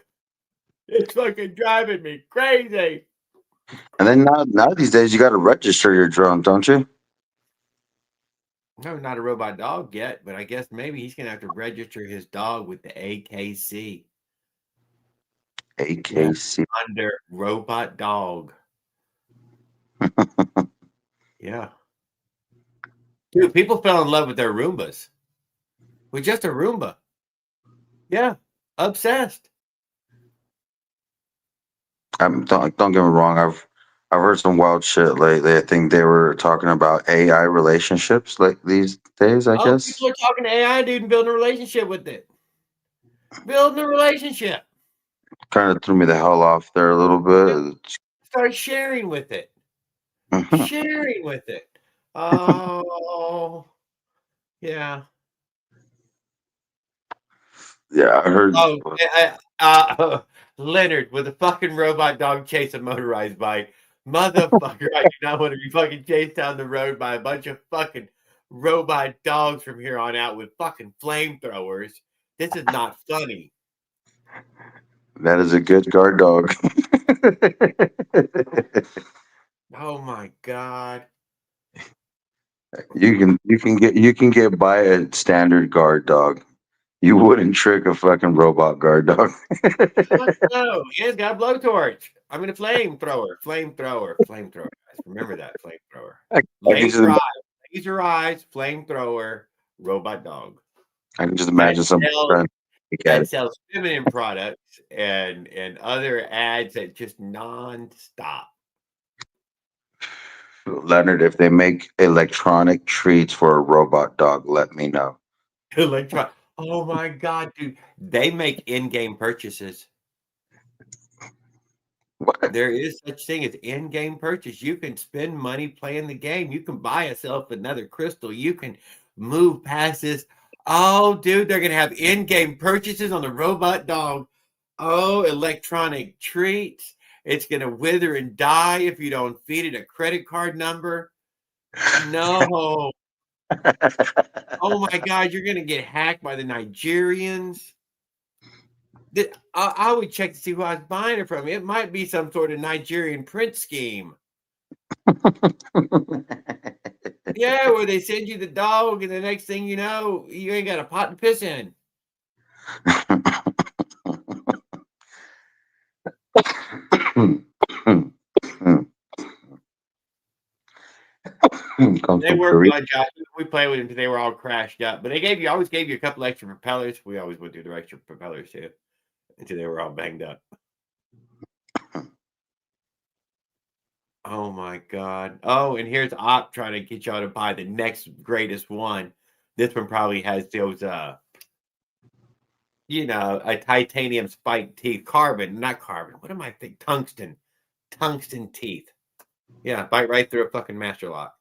It's fucking driving me crazy. And then now these days you got to register your drone, don't you? No, not a robot dog yet, but I guess maybe he's gonna have to register his dog with the AKC. Yeah, AKC. under robot dog. Yeah. Dude, people fell in love with their Roombas. With just a Roomba. Yeah. Obsessed. Don't get me wrong. I've heard some wild shit lately. I think they were talking about AI relationships like these days. I Oh, guess people are talking to AI, dude, and building a relationship with it. Building a relationship. kind of threw me the hell off there a little bit. Start sharing with it. Mhm. Sharing with it. Oh, yeah. Yeah, I heard. Oh, Leonard with a fucking robot dog chase a motorized bike. Motherfucker, I do not want to be fucking chased down the road by a bunch of fucking robot dogs from here on out with fucking flamethrowers. This is not funny. That is a good guard dog. Oh my God. You can get by a standard guard dog. You wouldn't trick a fucking robot guard dog. Fuck no. Yeah, it's got a blowtorch. I mean, a flamethrower. Flamethrower. Flamethrower, guys. Remember that flamethrower. I can just Laser eyes, flamethrower, robot dog. I can just That imagine some sells trying to kick at that it. sells feminine products and other ads that just nonstop. Leonard, if they make electronic treats for a robot dog, let me know. Electron. Oh my God, dude. They make in-game purchases. What? There is such thing as in-game purchase. You can spend money playing the game. You can buy yourself another crystal. You can move past this. Oh, dude, they're gonna have in-game purchases on the robot dog. Oh, electronic treats. It's gonna wither and die if you don't feed it a credit card number. No. Oh my God, you're gonna get hacked by the Nigerians. I would check to see who I was buying it from. It might be some sort of Nigerian print scheme. Yeah, where they send you the dog, and the next thing you know, you ain't got a pot to piss in. Comes They from were Korea. fun, Josh. We played with them until they were all crashed up. But they always gave you a couple extra propellers. We always went through the extra propellers too, until they were all banged up. Oh my God. Oh, and here's Op trying to get y'all to buy the next greatest one. This one probably has those a titanium spiked teeth, not carbon. What am I thinking? Tungsten teeth. Yeah, bite right through a fucking master lock.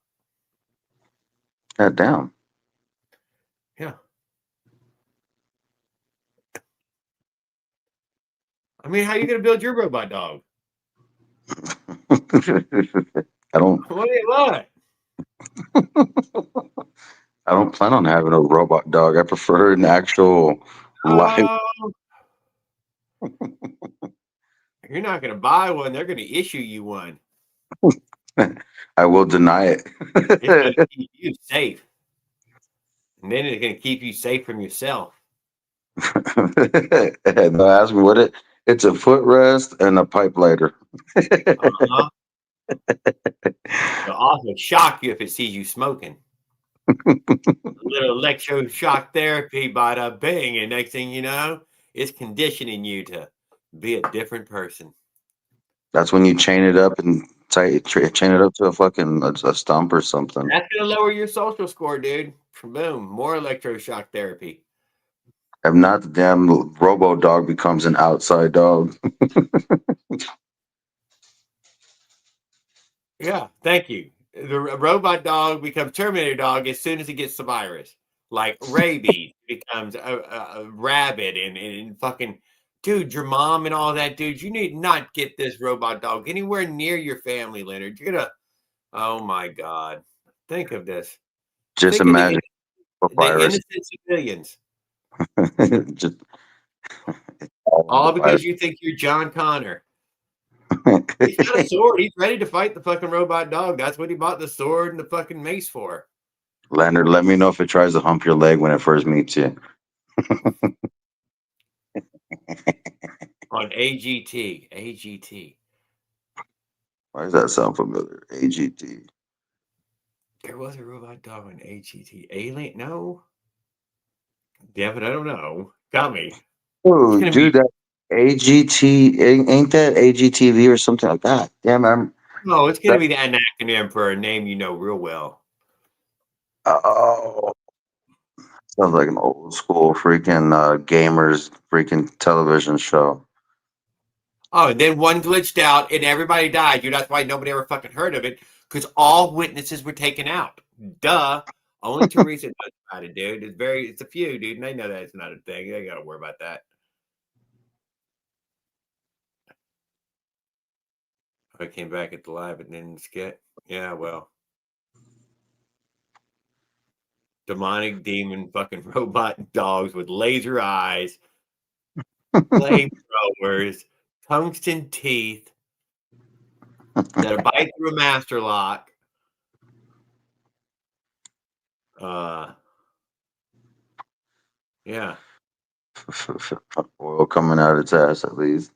God damn. Yeah. I mean, how are you going to build your robot dog? I don't. What? I don't plan on having a robot dog. I prefer an actual live. Oh, you're not going to buy one. They're going to issue you one. I will deny It's going to it. keep you safe. And then it's going to keep you safe from yourself. And they'll ask me what it. It's a footrest and a pipe lighter. Uh-huh. It'll also shock you if it sees you smoking. A little electroshock therapy, bada bing. And next thing you know, it's conditioning you to be a different person. That's when you chain it up and chain it up to a fucking a stump or something. That's going to lower your social score, dude. Boom. More electroshock therapy. If not, the damn robo dog becomes an outside dog. Yeah, thank you. The robot dog becomes Terminator dog as soon as it gets the virus. Like rabies becomes a rabbit and fucking dude, your mom and all that, dude. You need not get this robot dog anywhere near your family, Leonard. You're gonna, oh my god, think of this. Just Think of imagine a the virus. innocent civilians, Just all the because you think you're John Connor. He's got a virus. sword. He's ready to fight the fucking robot dog. That's what he bought the sword and the fucking mace for. Leonard, let me know if it tries to hump your leg when it first meets you. On AGT. AGT. Why does that sound familiar? AGT. There was a robot dog on AGT. Alien? No. Yeah, but I don't know. Got me. It's Oh, gonna be dude, that AGT ain't that AGTV or something like that? Damn, no. It's gonna that. be an acronym for a name you know real well. Oh, sounds like an old school freaking gamers freaking television show. Oh, and then one glitched out and everybody died. Dude, that's why nobody ever fucking heard of it because all witnesses were taken out. Duh. Only Teresa knows about it, dude. It's a few, dude, and they know that it's not a thing. They gotta worry about that. I came back at the live and then skit. Yeah, well. Demonic demon fucking robot dogs with laser eyes, flamethrowers, tungsten teeth that bite through a master lock. Yeah. Oil coming out its ass at least.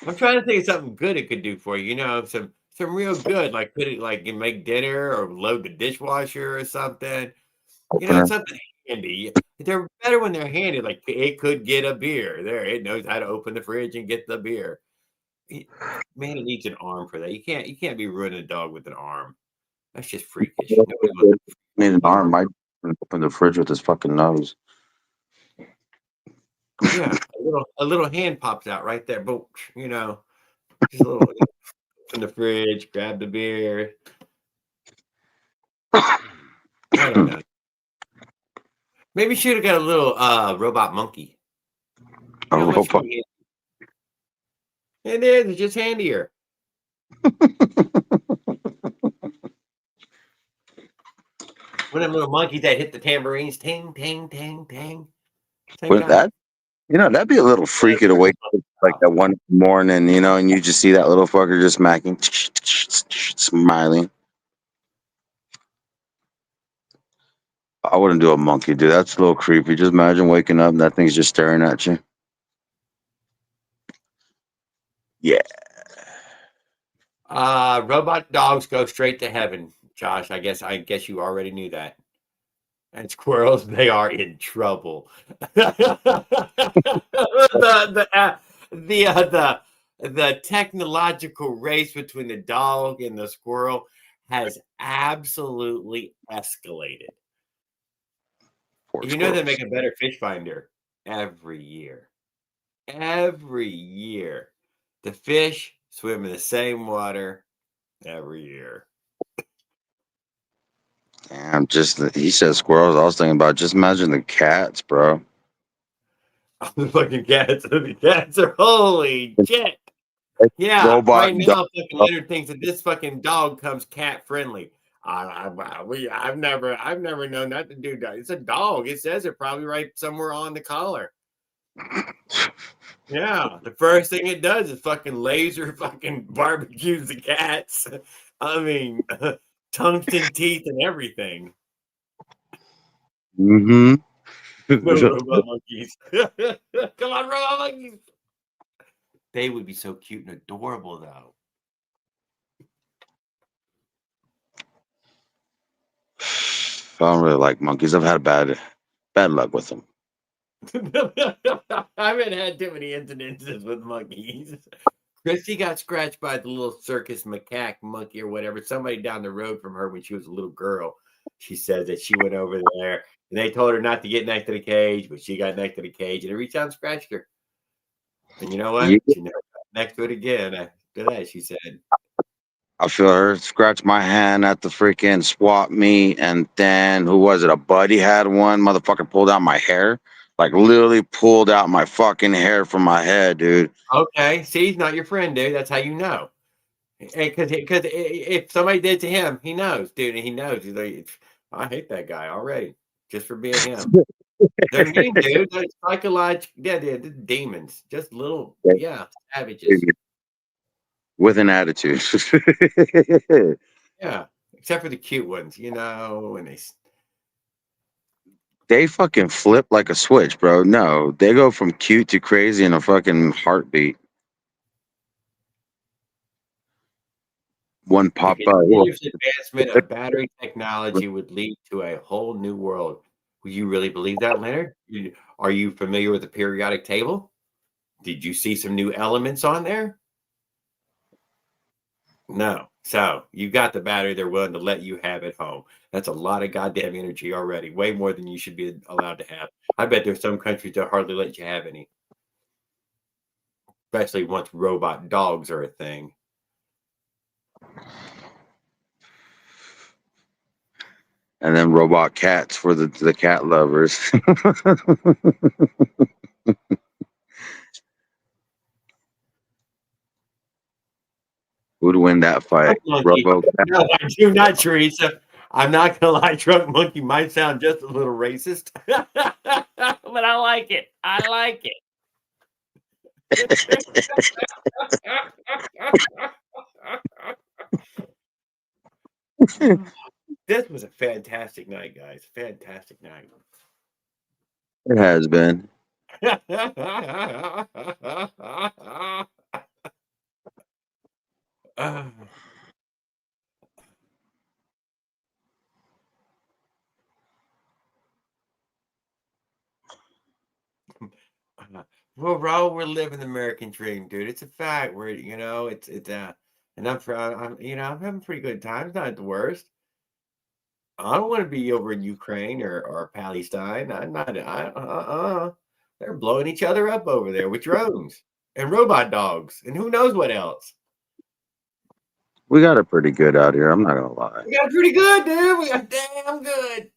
I'm trying to think of something good it could do for you. You know, some real good. Like put it like you make dinner or load the dishwasher or something. You know, Opener. something handy. They're better when they're handy. Like it could get a beer. There, it knows how to open the fridge and get the beer. Man, it needs an arm for that. You can't be ruining a dog with an arm. That's just freakish. Nobody wants Need an an arm. arm. Might open the fridge with his fucking nose. Yeah, a little hand pops out right there. But you know, just a little in the fridge, grab the beer. I don't know. Maybe should have got a little robot monkey. A You know, much more robot. handy. It is. It's just handier. One of them little monkeys that hit the tambourines, ting, ting, ting, ting. Same With guy. that, that'd be a little freaky to wake up like that one morning, and you just see that little fucker just smacking, smiling. I wouldn't do a monkey, dude. That's a little creepy. Just imagine waking up and that thing's just staring at you. Yeah. Robot dogs go straight to heaven, Josh. I guess you already knew that. And squirrels, they are in trouble. The technological race between the dog and the squirrel has absolutely escalated. Poor You know they squirrels. make a better fish finder every year. Every year. The fish swim in the same water every year. Damn, just he said squirrels. I was thinking about just imagine the cats, bro. The fucking cats. The cats are holy shit. Yeah, Robot right dog. now, fucking Leonard thinks that this fucking dog comes cat friendly. I've never known that to do that. It's a dog. It says it probably right somewhere on the collar. Yeah, the first thing it does is fucking laser fucking barbecues the cats. I mean, tungsten teeth and everything. Mm-hmm. No robot monkeys. Come on, robot monkeys. They would be so cute and adorable, though. I don't really like monkeys. I've had bad luck with them. I haven't had too many incidences with monkeys. Christy got scratched by the little circus macaque monkey or whatever, somebody down the road from her when she was a little girl. She said that she went over there and they told her not to get next to the cage, but she got next to the cage and it reached out and scratched her. And you know what? Yeah, She never got next to it again after that, she said. I feel her scratch my hand at the freaking swap meet, and then who was it? A buddy had one. Motherfucker pulled out my hair, like literally pulled out my fucking hair from my head, dude. Okay, see, he's not your friend, dude. That's how you know. Because if somebody did to him, he knows, dude. And he knows. He's like, I hate that guy already just for being him. They're mean, dude. They're psychological. Yeah, they're demons. Just little, yeah, savages. With an attitude. Yeah, except for the cute ones, you know. And They fucking flip like a switch, bro. No, they go from cute to crazy in a fucking heartbeat. One the pop out. continuous advancement of battery technology would lead to a whole new world. Will you really believe that, Leonard? Are you familiar with the periodic table? Did you see some new elements on there? No. So you got the battery they're willing to let you have at home. That's a lot of goddamn energy already, way more than you should be allowed to have. I bet there's some countries that hardly let you have any, especially once robot dogs are a thing. And then robot cats for the cat lovers. Who'd win that fight? Monkey. Robo cat. No, I do not, Teresa. I'm not gonna lie, drunk monkey might sound just a little racist, but I like it. I like it. This was a fantastic night, guys. Fantastic night. It has been. Well, Raul, we're living the American dream, dude. It's a fact. We're, and I'm proud. I'm having pretty good times. Not the worst. I don't want to be over in Ukraine or Palestine. I'm not. They're blowing each other up over there with drones and robot dogs and who knows what else. We got it pretty good out here. I'm not gonna lie. We got it pretty good, dude. We got damn good.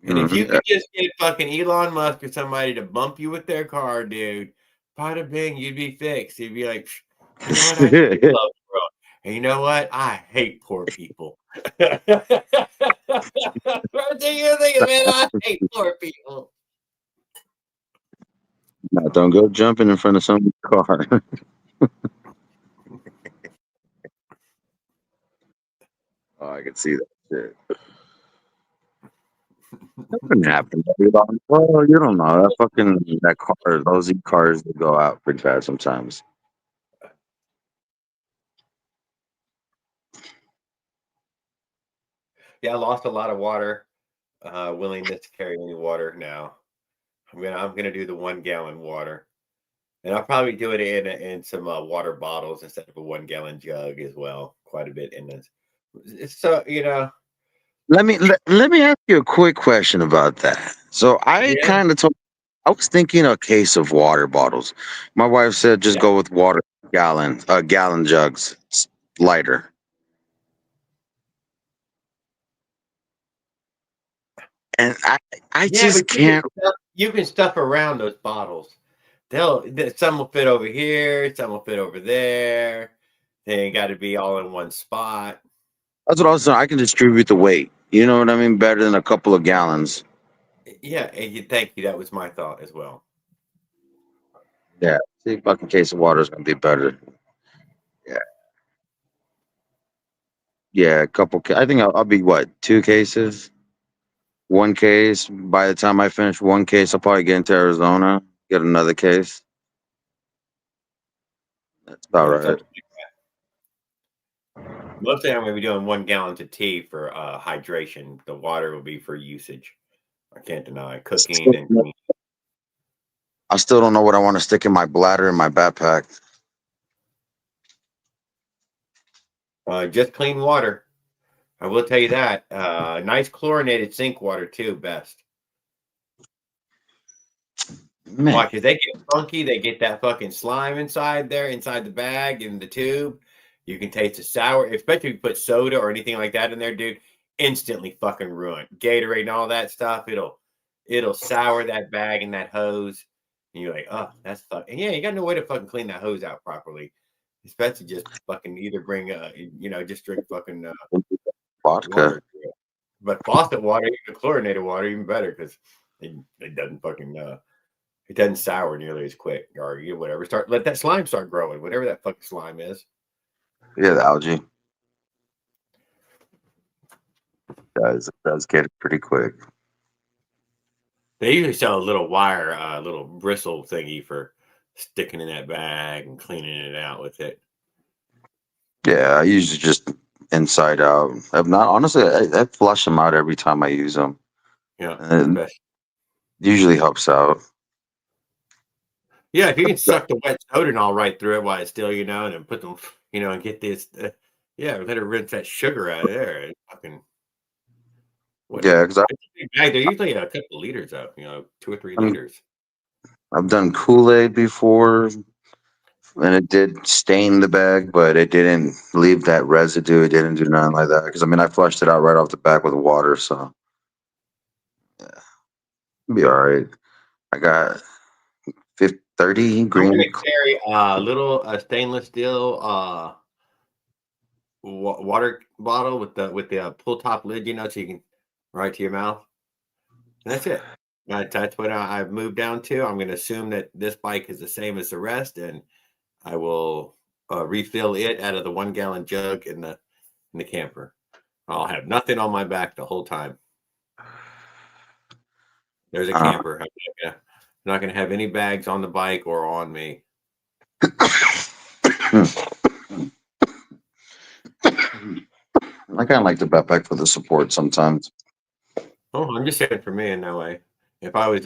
And if you could just get fucking Elon Musk or somebody to bump you with their car, dude, bada bing, you'd be fixed. You'd be like, you know what? I do love the world. And you know what? I hate poor people. First thing you're thinking, man, I hate poor people. No, don't go jumping in front of somebody's car. Oh, I can see that shit. That wouldn't happen. Well, you don't know. That car, those cars, they go out pretty fast sometimes. Yeah, I lost a lot of water. Willingness to carry any water now. I'm gonna do the 1 gallon water, and I'll probably do it in some water bottles instead of a 1 gallon jug as well. Quite a bit in this. So Let me ask you a quick question about that. So yeah, I was thinking a case of water bottles. My wife said just yeah. go with water gallon jugs. It's lighter. And I Yeah, just but can't. you can stuff around those bottles. Some will fit over here, some will fit over there. They ain't got to be all in one spot. That's what I was saying. I can distribute the weight. You know what I mean? Better than a couple of gallons. Yeah, thank you. That was my thought as well. Yeah. See, fucking case of water is gonna be better. Yeah. Yeah, a couple. I think I'll be what, 2 cases, 1 case. By the time I finish 1 case, I'll probably get into Arizona, get another case. That's about Yeah, right. something like that. Mostly, I'm going to be doing 1 gallon of tea for hydration. The water will be for usage. I can't deny cooking and cleaning. I still don't know what I want to stick in my bladder in my backpack. Just clean water. I will tell you that. Nice chlorinated sink water too, best. Man, Watch, if they get funky, they get that fucking slime inside there, inside the bag, in the tube. You can taste the sour, especially if you put soda or anything like that in there, dude. Instantly fucking ruined. Gatorade and all that stuff, it'll sour that bag and that hose. And you're like, oh, that's fucking yeah. You got no way to fucking clean that hose out properly. Especially just fucking either bring just drink fucking vodka. water. But faucet water, even chlorinated water, even better because it doesn't fucking it doesn't sour nearly as quick, or whatever. Let that slime start growing, whatever that fucking slime is. Yeah, the algae does get it pretty quick. They usually sell a little wire, little bristle thingy for sticking in that bag and cleaning it out with it. Yeah, I usually just inside out. I'm not honestly. I flush them out every time I use them. Yeah, And it especially. usually helps out. Yeah, if you can suck the wet soda and all right through it while it's still, and then put them, and get this, yeah, let it rinse that sugar out of there. It's fucking Yeah, whatever. because They're usually a couple liters of, 2 or 3 liters. I've done Kool-Aid before, and it did stain the bag, but it didn't leave that residue. It didn't do nothing like that. Because I flushed it out right off the back with water, so yeah, it'll be all right. I got 30 I'm green. gonna carry a little stainless steel water bottle with the pull top lid, so you can right to your mouth. And that's it. That's what I've moved down to. I'm gonna assume that this bike is the same as the rest, and I will refill it out of the 1 gallon jug in the camper. I'll have nothing on my back the whole time. There's a Uh, camper. I'm not gonna have any bags on the bike or on me. I kind of like the backpack for the support sometimes. Oh, I'm just saying for me in that way. If I was,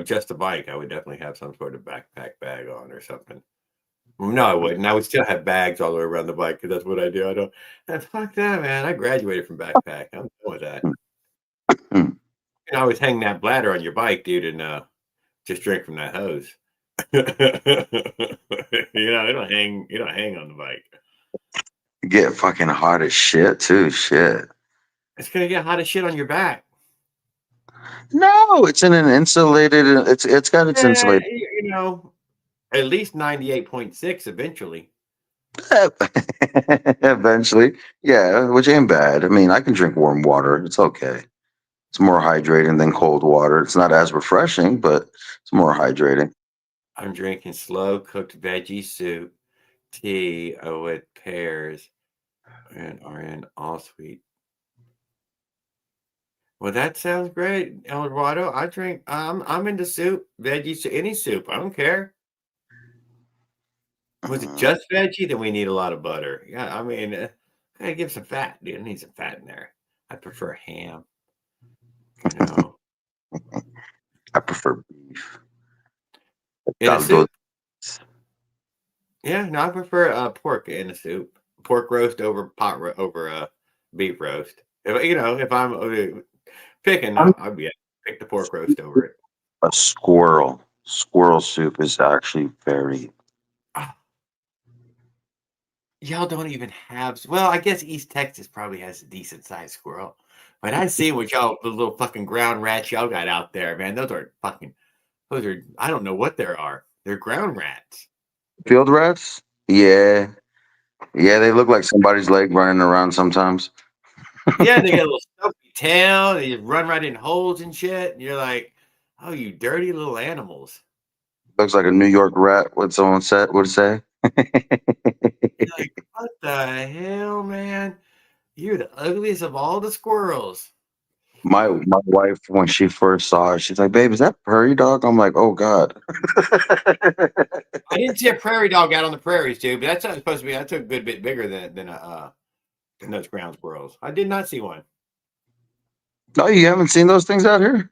just a bike, I would definitely have some sort of backpack bag on or something. No, I wouldn't. I would still have bags all the way around the bike because that's what I do. I don't. Fuck that, man. I graduated from backpack. I'm done with that. Hmm. You can always hang that bladder on your bike, dude, and just drink from that hose. You don't hang on the bike. Get fucking hot as shit too. Shit. It's gonna get hot as shit on your back. No, it's in an insulated. It's got its Yeah, insulated. at least 98.6 eventually. Eventually, yeah, which ain't bad. I can drink warm water. It's okay. It's more hydrating than cold water. It's not as refreshing, but it's more hydrating. I'm drinking slow cooked veggie soup, tea with pears, and in all sweet. Well, that sounds great, Eldorado. I drink. I'm into soup, veggie, any soup. I don't care. Was it Mm. just veggie? Then we need a lot of butter. Yeah, gotta give some fat, dude. I need some fat in there. I prefer ham. You know, I prefer beef. in a Caldo. soup. Yeah, no, I prefer pork in a soup. Pork roast over over beef roast. If I'm picking, I'm I'd be pick the pork roast over it. a squirrel. Squirrel soup is actually very. Ah, y'all don't even have. Well, I guess East Texas probably has a decent sized squirrel, But I see what y'all, the little fucking ground rats y'all got out there, man. Those are, I don't know what they are. They're ground rats. Field rats? Yeah. Yeah, they look like somebody's leg running around sometimes. Yeah, they got a little stumpy tail. They just run right in holes and shit. And you're like, oh, you dirty little animals. Looks like a New York rat, what someone said would say. You're like, what the hell, man? You're the ugliest of all the squirrels. My wife, when she first saw it, she's like, "Babe, is that prairie dog?" I'm like, "Oh God." I didn't see a prairie dog out on the prairies, dude, but that's not supposed to be. That's a good bit bigger than those ground squirrels. I did not see one. No, you haven't seen those things out here,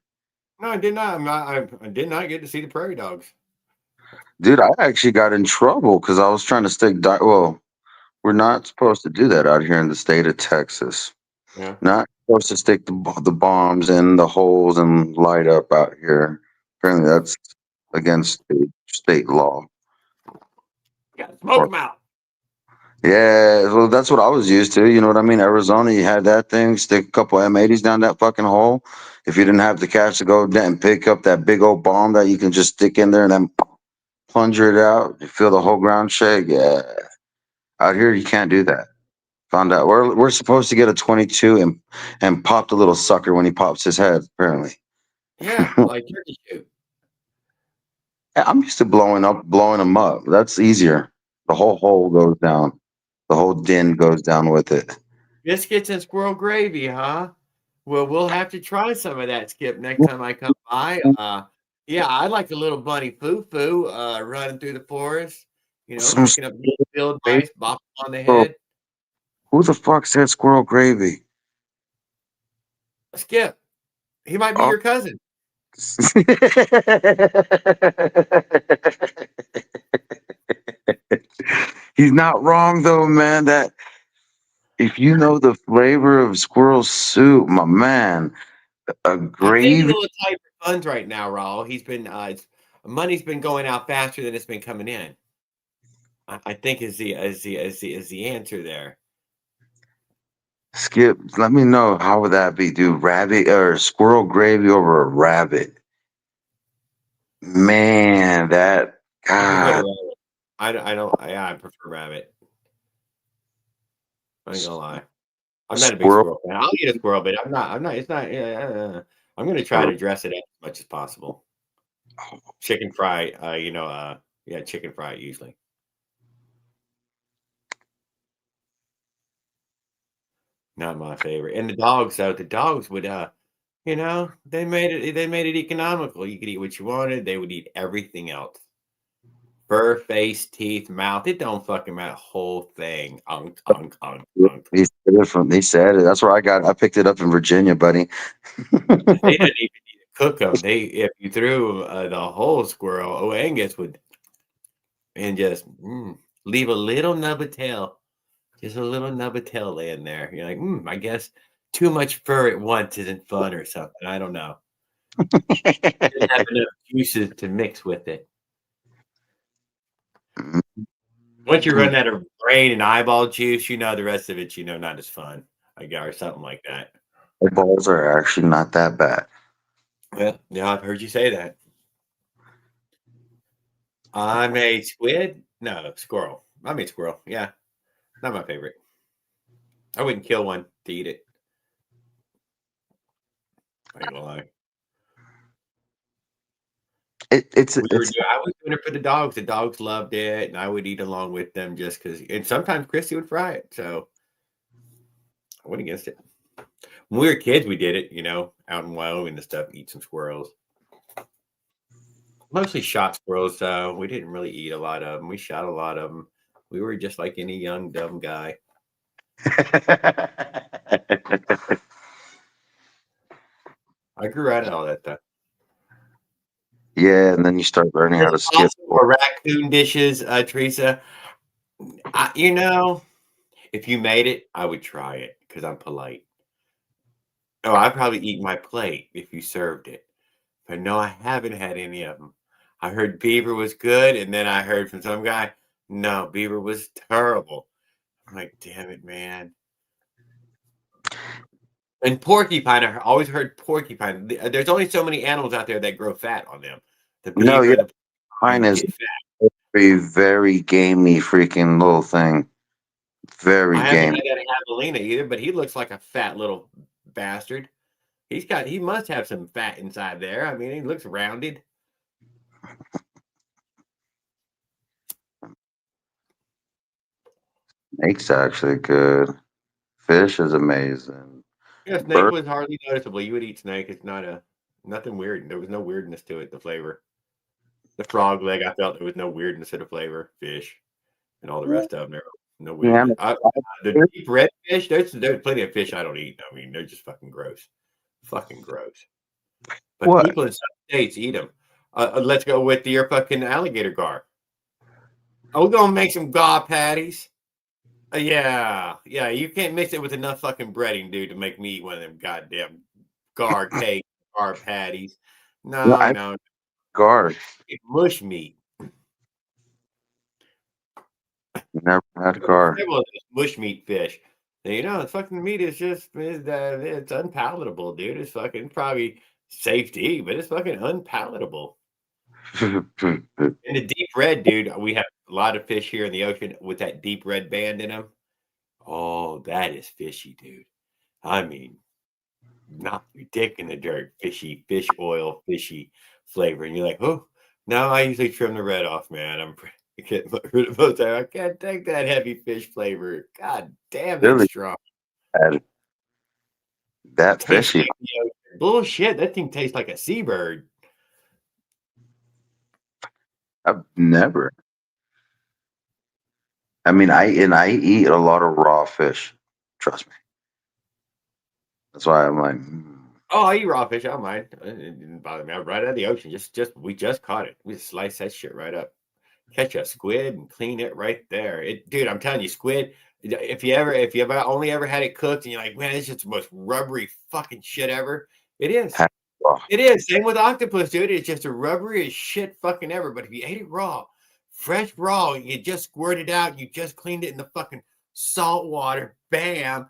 No, I did not. I did not get to see the prairie dogs. dude. I actually got in trouble because I was trying to stick. Well, we're not supposed to do that out here in the state of Texas. Yeah. Not supposed to stick the bombs in the holes and light up out here. Apparently, that's against state law. You gotta smoke them out. Yeah, well, that's what I was used to. You know what I mean? Arizona, you had that thing, stick a couple M80s down that fucking hole. If you didn't have the cash to go down and pick up that big old bomb that you can just stick in there and then plunger it out, you feel the whole ground shake. Yeah, out here you can't do that. Found out we're supposed to get a 22 and pop the little sucker when he pops his head. Apparently, Yeah, like turkey shoot. I'm used to blowing them up. That's easier. The whole hole goes down. The whole din goes down with it. Biscuits and squirrel gravy, huh? Well, we'll have to try some of that, Skip, next time I come by. Yeah, I like a little bunny foo-foo running through the forest, Some picking up field gravy. mice, bopping on the Bro, head. who the fuck said squirrel gravy? Skip, he might be Oh. your cousin. He's not wrong though, man. That if you know the flavor of squirrel soup, my man, a I think he's a gravy. little tight for funds right now, Raul. He's been money's been going out faster than it's been coming in. I think is the answer there. Skip, let me know how would that be, dude? Rabbit or squirrel gravy over a rabbit? Man, that I prefer God, rabbit. I don't. Yeah, I prefer rabbit. I ain't gonna lie. I'm not a big squirrel. squirrel fan. I'll eat a squirrel, but I'm not. I'm not. It's not. I'm gonna try to dress it up as much as possible. Chicken fry. Yeah, chicken fry usually. Not my favorite. And the dogs, though, the dogs would. They made it. They made it economical. You could eat what you wanted. They would eat everything else. Fur, face, teeth, mouth. It don't fucking matter. Whole thing. Unk, unk, unk, unk. He said it. That's where I got. I picked it up in Virginia, buddy. They didn't even need to cook them. If you threw the whole squirrel, Angus would, and just leave a little nub of tail, just a little nub of tail laying there. You're like, I guess too much fur at once isn't fun or something. I don't know. Didn't have enough juices to mix with it. Once you run out of brain and eyeball juice, the rest of it, not as fun. I guess, or something like that. The balls are actually not that bad. Well, yeah, I've heard you say that. I made squid. No, squirrel. I made squirrel. Yeah, not my favorite. I wouldn't kill one to eat it. I ain't gonna lie. It's I was doing it for the dogs. The dogs loved it, and I would eat along with them just because. And sometimes Christy would fry it, so I went against it. When we were kids, we did it. Out in Wyoming and stuff, eat some squirrels. Mostly shot squirrels, though. We didn't really eat a lot of them. We shot a lot of them. We were just like any young dumb guy. I grew out of all that stuff. Yeah, and then you start learning how to skip. Or raccoon dishes, Teresa. If you made it, I would try it because I'm polite. Oh, I'd probably eat my plate if you served it. But no, I haven't had any of them. I heard beaver was good, and then I heard from some guy, no, beaver was terrible. I'm like, damn it, man. And porcupine, I always heard porcupine. There's only so many animals out there that grow fat on them. The No, beaver, yeah, the mine porcupine is get fat. very, very gamey freaking little thing. Very I haven't gamey. had that javelina either, but he looks like a fat little bastard. He must have some fat inside there. I mean, he looks rounded. Snake's actually good. Fish is amazing. Yeah, snake Bird, was hardly noticeable. You would eat snake. It's nothing weird. There was no weirdness to it. The flavor. The frog leg, I felt there was no weirdness to the flavor. Fish and all the rest of them, there no yeah, weirdness. The deep red fish, there's plenty of fish I don't eat. I mean, they're just fucking gross. Fucking gross. But what? people in some states eat them. Let's go with your fucking alligator gar. Are we gonna make some gar patties? Yeah, yeah. You can't mix it with enough fucking breading, dude, to make me eat one of them goddamn gar cake, gar patties. No, No, I no, guard. mush meat. Never had guard. Several of those bushmeat fish. And, it's fucking meat is just it's unpalatable, dude. It's fucking probably safe to eat, but it's fucking unpalatable. And the deep red, dude, we have a lot of fish here in the ocean with that deep red band in them. Oh, that is fishy, dude. I mean, not your dick in the dirt, fishy, fish oil, fishy flavor. And you're like, oh, no, I usually trim the red off, man. I can't rid of most of it. I can't take that heavy fish flavor. God damn, that's Really strong. had that Tastes fishy. like the ocean. Bullshit. That thing tastes like a seabird. I've never. I mean, I eat a lot of raw fish. Trust me. That's why I'm like, Oh, I eat raw fish. I don't mind. It didn't bother me. Right out of the ocean. We just caught it. We just slice that shit right up. Catch a squid and clean it right there. Dude, I'm telling you, squid. If you ever only ever had it cooked and you're like, man, it's just the most rubbery fucking shit ever. It is. raw. It is. Same with octopus, dude. It's just the rubberiest shit fucking ever. But if you ate it raw, fresh raw, you just squirted it out, you just cleaned it in the fucking salt water, bam.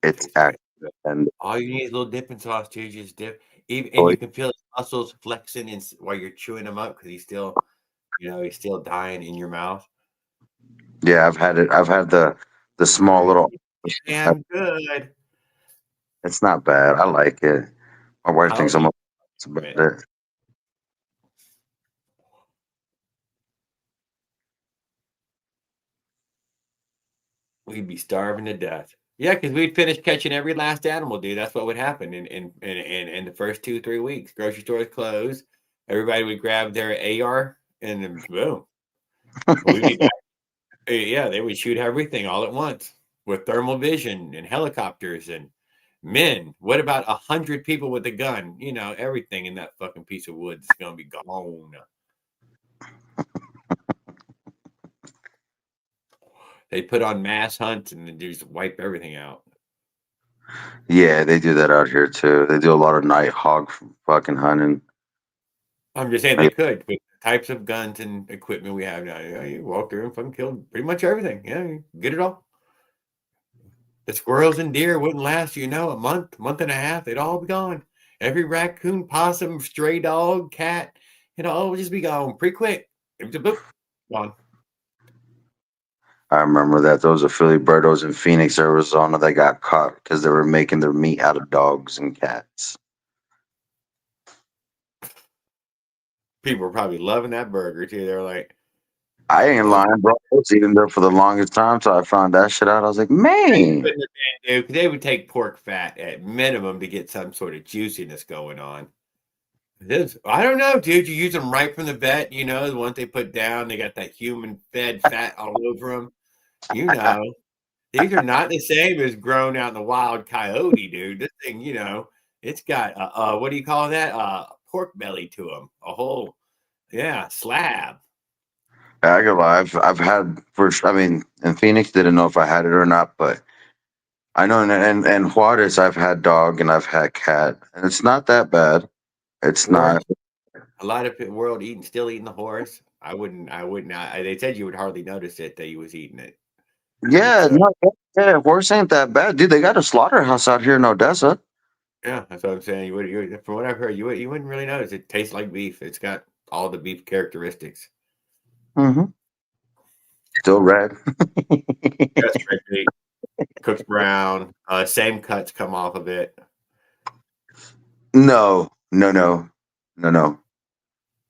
It's Tastes good. actually and All you need is a little dipping sauce, dude. Just dip. Even, and oh, you can feel his muscles flexing while you're chewing them up because he's still dying in your mouth. yeah, I've had it. I've had the small little. Damn good. It's not bad. I like it. My wife I'll thinks I'm eat about it. it. We'd be starving to death. Yeah, because we'd finish catching every last animal, dude. That's what would happen in the first 2-3 weeks. Grocery stores closed. Everybody would grab their AR and then boom. We'd be back. Yeah, they would shoot everything all at once with thermal vision and helicopters and men. What about 100 people with a gun? Everything in that fucking piece of wood is gonna be gone. They put on mass hunts and then just wipe everything out. Yeah, they do that out here too. They do a lot of night hog fucking hunting. I'm just saying they could with the types of guns and equipment we have now. You walk through and fucking kill pretty much everything. Yeah, you get it all. The squirrels and deer wouldn't last, a month and a half. They'd all be gone. Every raccoon, possum, stray dog, cat, all would just be gone pretty quick. It was a boop, gone. I remember that those are Philly Birdos in Phoenix, Arizona that got caught because they were making their meat out of dogs and cats. People were probably loving that burger too. They're like, I ain't lying, bro. I was eating there for the longest time till I found that shit out. I was like, man. they would take pork fat at minimum to get some sort of juiciness going on. I don't know, dude. You use them right from the vet, the ones they put down. They got that human fed fat all over them. These are not the same as grown out in the wild coyote, dude. This thing, it's got what do you call that? Pork belly to them. A whole, slab. I can lie. I've had I mean, in Phoenix, didn't know if I had it or not, but I know in Juarez, I've had dog and I've had cat, and it's not that bad. It's Horse. not. A lot of the world still eating the horse. I wouldn't. They said you would hardly notice it that you was eating it. Yeah, no, yeah, horse ain't that bad, dude. They got a slaughterhouse out here in Odessa. Yeah, that's what I'm saying. From what I've heard, you wouldn't really notice. It tastes like beef. It's got all the beef characteristics. Mm-hmm. Still red. Just red meat, cooked brown. Same cuts come off of it. No, no, no, no, no,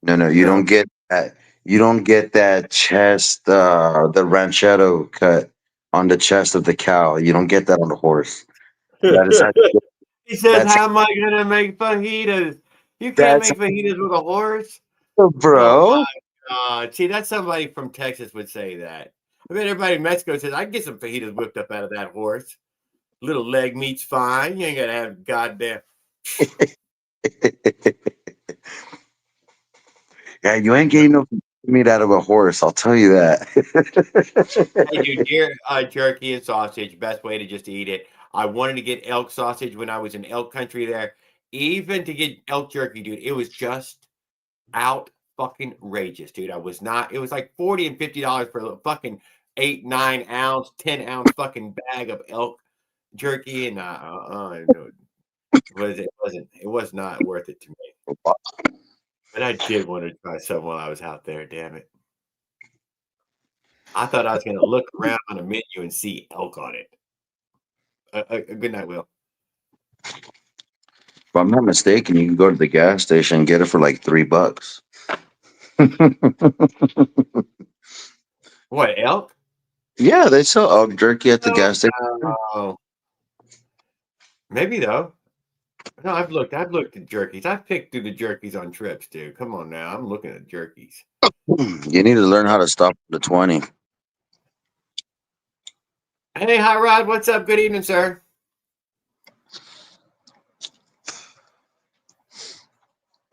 no, no. You No. don't get that. You don't get that chest, the ranchero cut on the chest of the cow. You don't get that on the horse. That is He says, that's "How am I gonna make fajitas? You can't that's make fajitas with a horse." Oh bro. my god! See, that's somebody from Texas would say that. I mean, everybody in Mexico says, "I can get some fajitas whipped up out of that horse. Little leg meat's fine. You ain't gotta have goddamn." Yeah, you ain't getting no meat out of a horse. I'll tell you that. Hey, dude, deer jerky and sausage, best way to just eat it. I wanted to get elk sausage when I was in elk country there. Even to get elk jerky, dude, it was just out fucking outrageous, dude. I was not, it was like $40 and $50 for a fucking 8, 9 ounce, 10 ounce fucking bag of elk jerky. And it was not worth it to me. But I did want to try some while I was out there, damn it. I thought I was going to look around on a menu and see elk on it. Good night, Will. If I'm not mistaken, you can go to the gas station and get it for like $3. What, elk? Yeah, they sell elk jerky at the No, gas station. no. Maybe though. No, I've looked at jerkies. I've picked through the jerkies on trips, dude. Come on now. I'm looking at jerkies. You need to learn how to stop the 20. Hey, Hot Rod, what's up? Good evening, sir.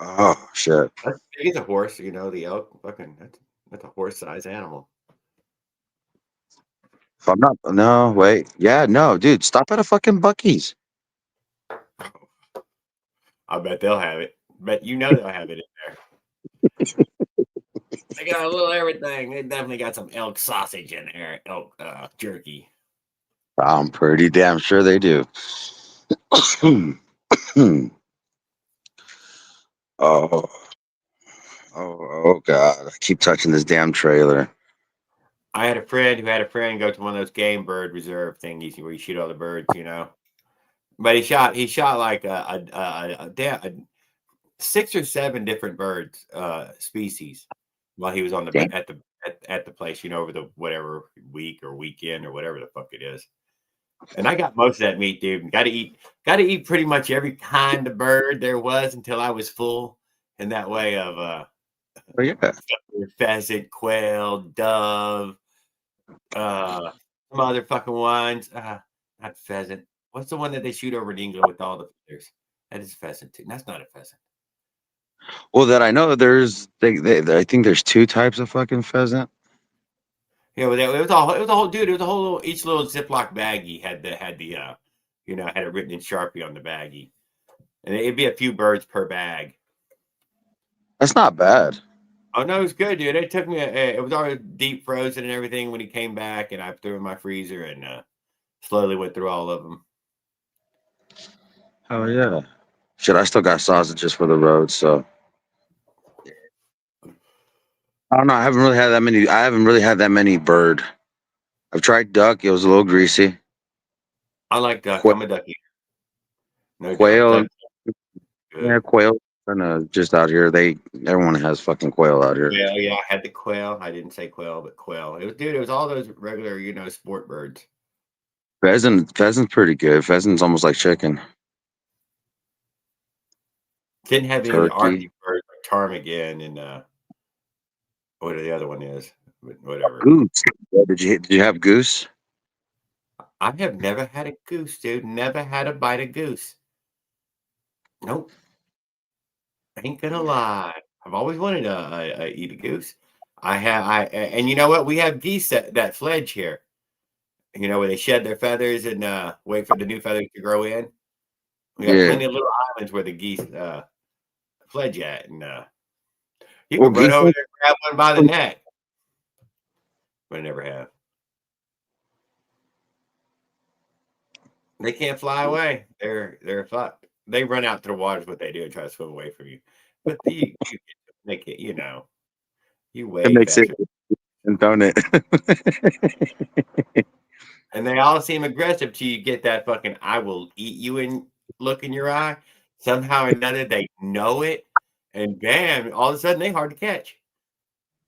Oh shit! That's big as a horse, the elk. Fucking, that's a horse-sized animal. If I'm not, no, wait, yeah, no, dude, stop at a fucking Bucky's. I bet they'll have it. Bet they'll have it in there. They got a little everything. They definitely got some elk sausage in there. Elk jerky. I'm pretty damn sure they do. Oh, oh God! I keep touching this damn trailer. I had a friend who had a friend go to one of those game bird reserve thingies where you shoot all the birds, But he shot like a 6 or 7 different birds species while he was on Damn. at the place, over the whatever week or weekend or whatever the fuck it is. And I got most of that meat, dude. Got to eat pretty much every kind of bird there was until I was full. In that way of Oh yeah. pheasant, quail, dove, some other fucking ones. Not pheasant. What's the one that they shoot over in England with all the feathers? That is a pheasant too. That's not a pheasant. Well, that I know, I think there's 2 types of fucking pheasant. Yeah, but it was a whole dude. It was a whole each little Ziploc baggie had it written in Sharpie on the baggie, and it'd be a few birds per bag. That's not bad. Oh no, it was good, dude. It took me. It was already deep frozen and everything when he came back, and I threw it in my freezer and slowly went through all of them. Oh yeah. Shit, I still got sausages for the road, so I don't know. I haven't really had that many bird. I've tried duck. It was a little greasy. I like duck. Quail, I'm a ducky. No doubt. quail Duck, good. yeah, quail. Kind of just out here. Everyone has fucking quail out here. Quail, yeah, I had the quail. I didn't say quail, but quail. It was all those regular, sport birds. Pheasant's pretty good. Pheasant's almost like chicken. Didn't have any of the Turkey. Arctic birds like ptarmigan and what the other one is, but whatever. Goose. Did you have goose? I have never had a goose, dude. Never had a bite of goose. Nope. Ain't gonna lie. I've always wanted to eat a goose. And you know what? We have geese that fledge here. Where they shed their feathers and wait for the new feathers to grow in. We got Yeah. plenty of little islands where the geese fledge at, and you Well, can run geese. over there and grab one by the neck. But I never have. They can't fly away. They're fucked. They run out to the water is what they do and try to swim away from you. But you make it, you It way makes it, faster. don't it? And they all seem aggressive till you get that fucking "I will eat you" in look in your eye. Somehow or another, they know it, and bam! All of a sudden, they hard to catch.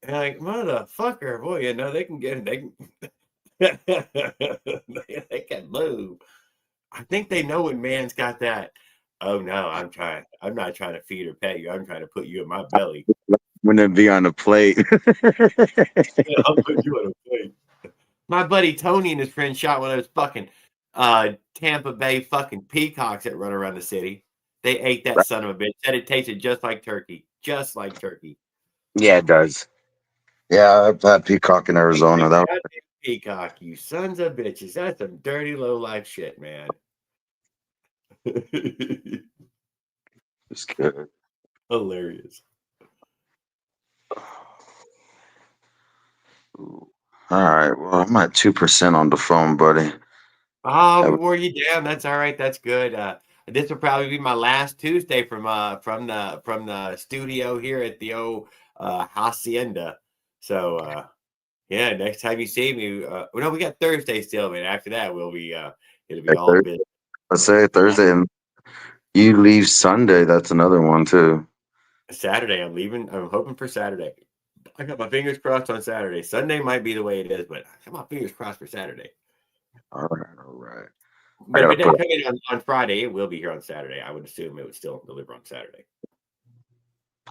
And like motherfucker, boy, they can get they can they can move. I think they know when man's got that. Oh no, I'm not trying to feed or pet you. I'm trying to put you in my belly. Wouldn't it be on a plate? Yeah, I'll put you on a plate. My buddy Tony and his friend shot one of those fucking Tampa Bay fucking peacocks that run around the city. They ate that son of a bitch. Said it tasted just like turkey. Just like turkey. Yeah, it does. Yeah, I've had peacock in Ate that Arizona. That goddamn peacock, you sons of bitches. That's some dirty low life shit, man. was good. Hilarious. Ooh. All right. Well, I'm at 2% on the phone, buddy. Oh, we Have wore you down. That's all right. That's good. This will probably be my last Tuesday from the studio here at the old hacienda. So yeah, next time you see me, well, no, we got Thursday still, man. After that, we'll be it'll be a all Thursday. bit. Let's say Thursday, and you leave Sunday. That's another one too. Saturday, I'm leaving. I'm hoping for Saturday. I got my fingers crossed on Saturday. Sunday might be the way it is, but I got my fingers crossed for Saturday. All right, all right. I But if gotta it put. doesn't come in on Friday, it will be here on Saturday. I would assume it would still deliver on Saturday.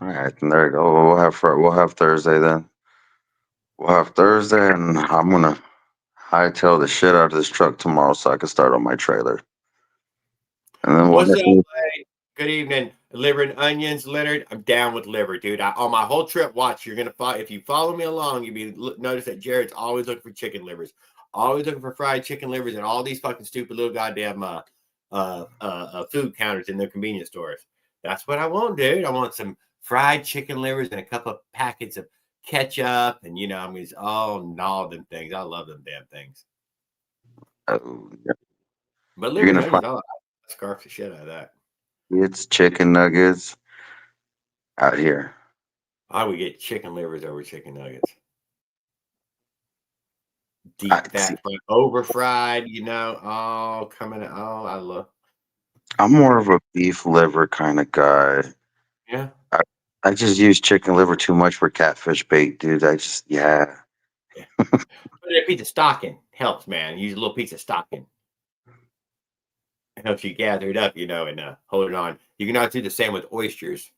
All right, and there you go. We'll have Thursday then. We'll have Thursday, and I'm gonna hightail the shit out of this truck tomorrow so I can start on my trailer. And then What's up, we'll. Lay? Good evening. Liver and onions, Leonard. I'm down with liver, dude. On my whole trip, watch. You're gonna follow. If you follow me along, notice that Jared's always looking for chicken livers, always looking for fried chicken livers, and all these fucking stupid little goddamn food counters in the convenience stores. That's what I want, dude. I want some fried chicken livers and a couple of packets of ketchup, and I'm just all them things. I love them damn things. Oh, But you're liver and gonna onions, find I'll scarf the shit out of that. it's chicken nuggets out here. I would get chicken livers over chicken nuggets. I Deep see. fat, over fried, coming. Oh, I love. I'm more of a beef liver kind of guy. Yeah. I, I just use chicken liver too much for catfish bait, dude. Yeah. Yeah. Put a piece of stocking helps, man. Use a little piece of stocking. It helps you gather it up, and hold it on. You can also do the same with oysters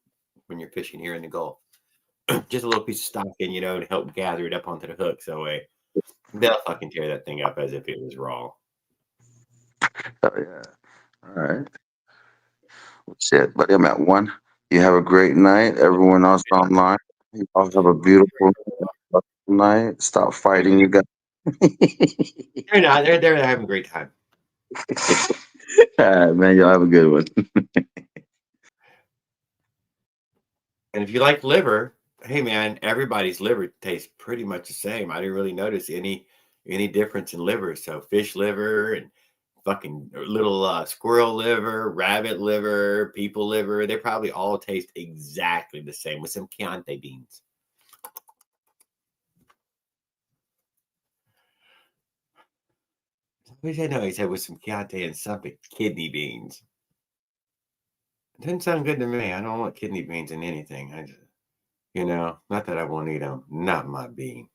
when you're fishing here in the Gulf. Just a little piece of stocking, to help gather it up onto the hook. So they'll fucking tear that thing up as if it was raw. Oh yeah. All right. That's it, buddy. I'm at one. You have a great night. Everyone else online, you all have a beautiful night. Stop fighting, you guys. They're not. They're having a great time. All right, man. Y'all have a good one. And if you like liver, hey man, everybody's liver tastes pretty much the same. I didn't really notice any difference in liver. So fish liver and fucking little squirrel liver, rabbit liver, people liver, they probably all taste exactly the same with some Chianti beans. I wish I know he said with some Chianti and something kidney beans. It doesn't sound good to me. I don't want kidney beans in anything. I just, not that I won't eat them. Not my bean.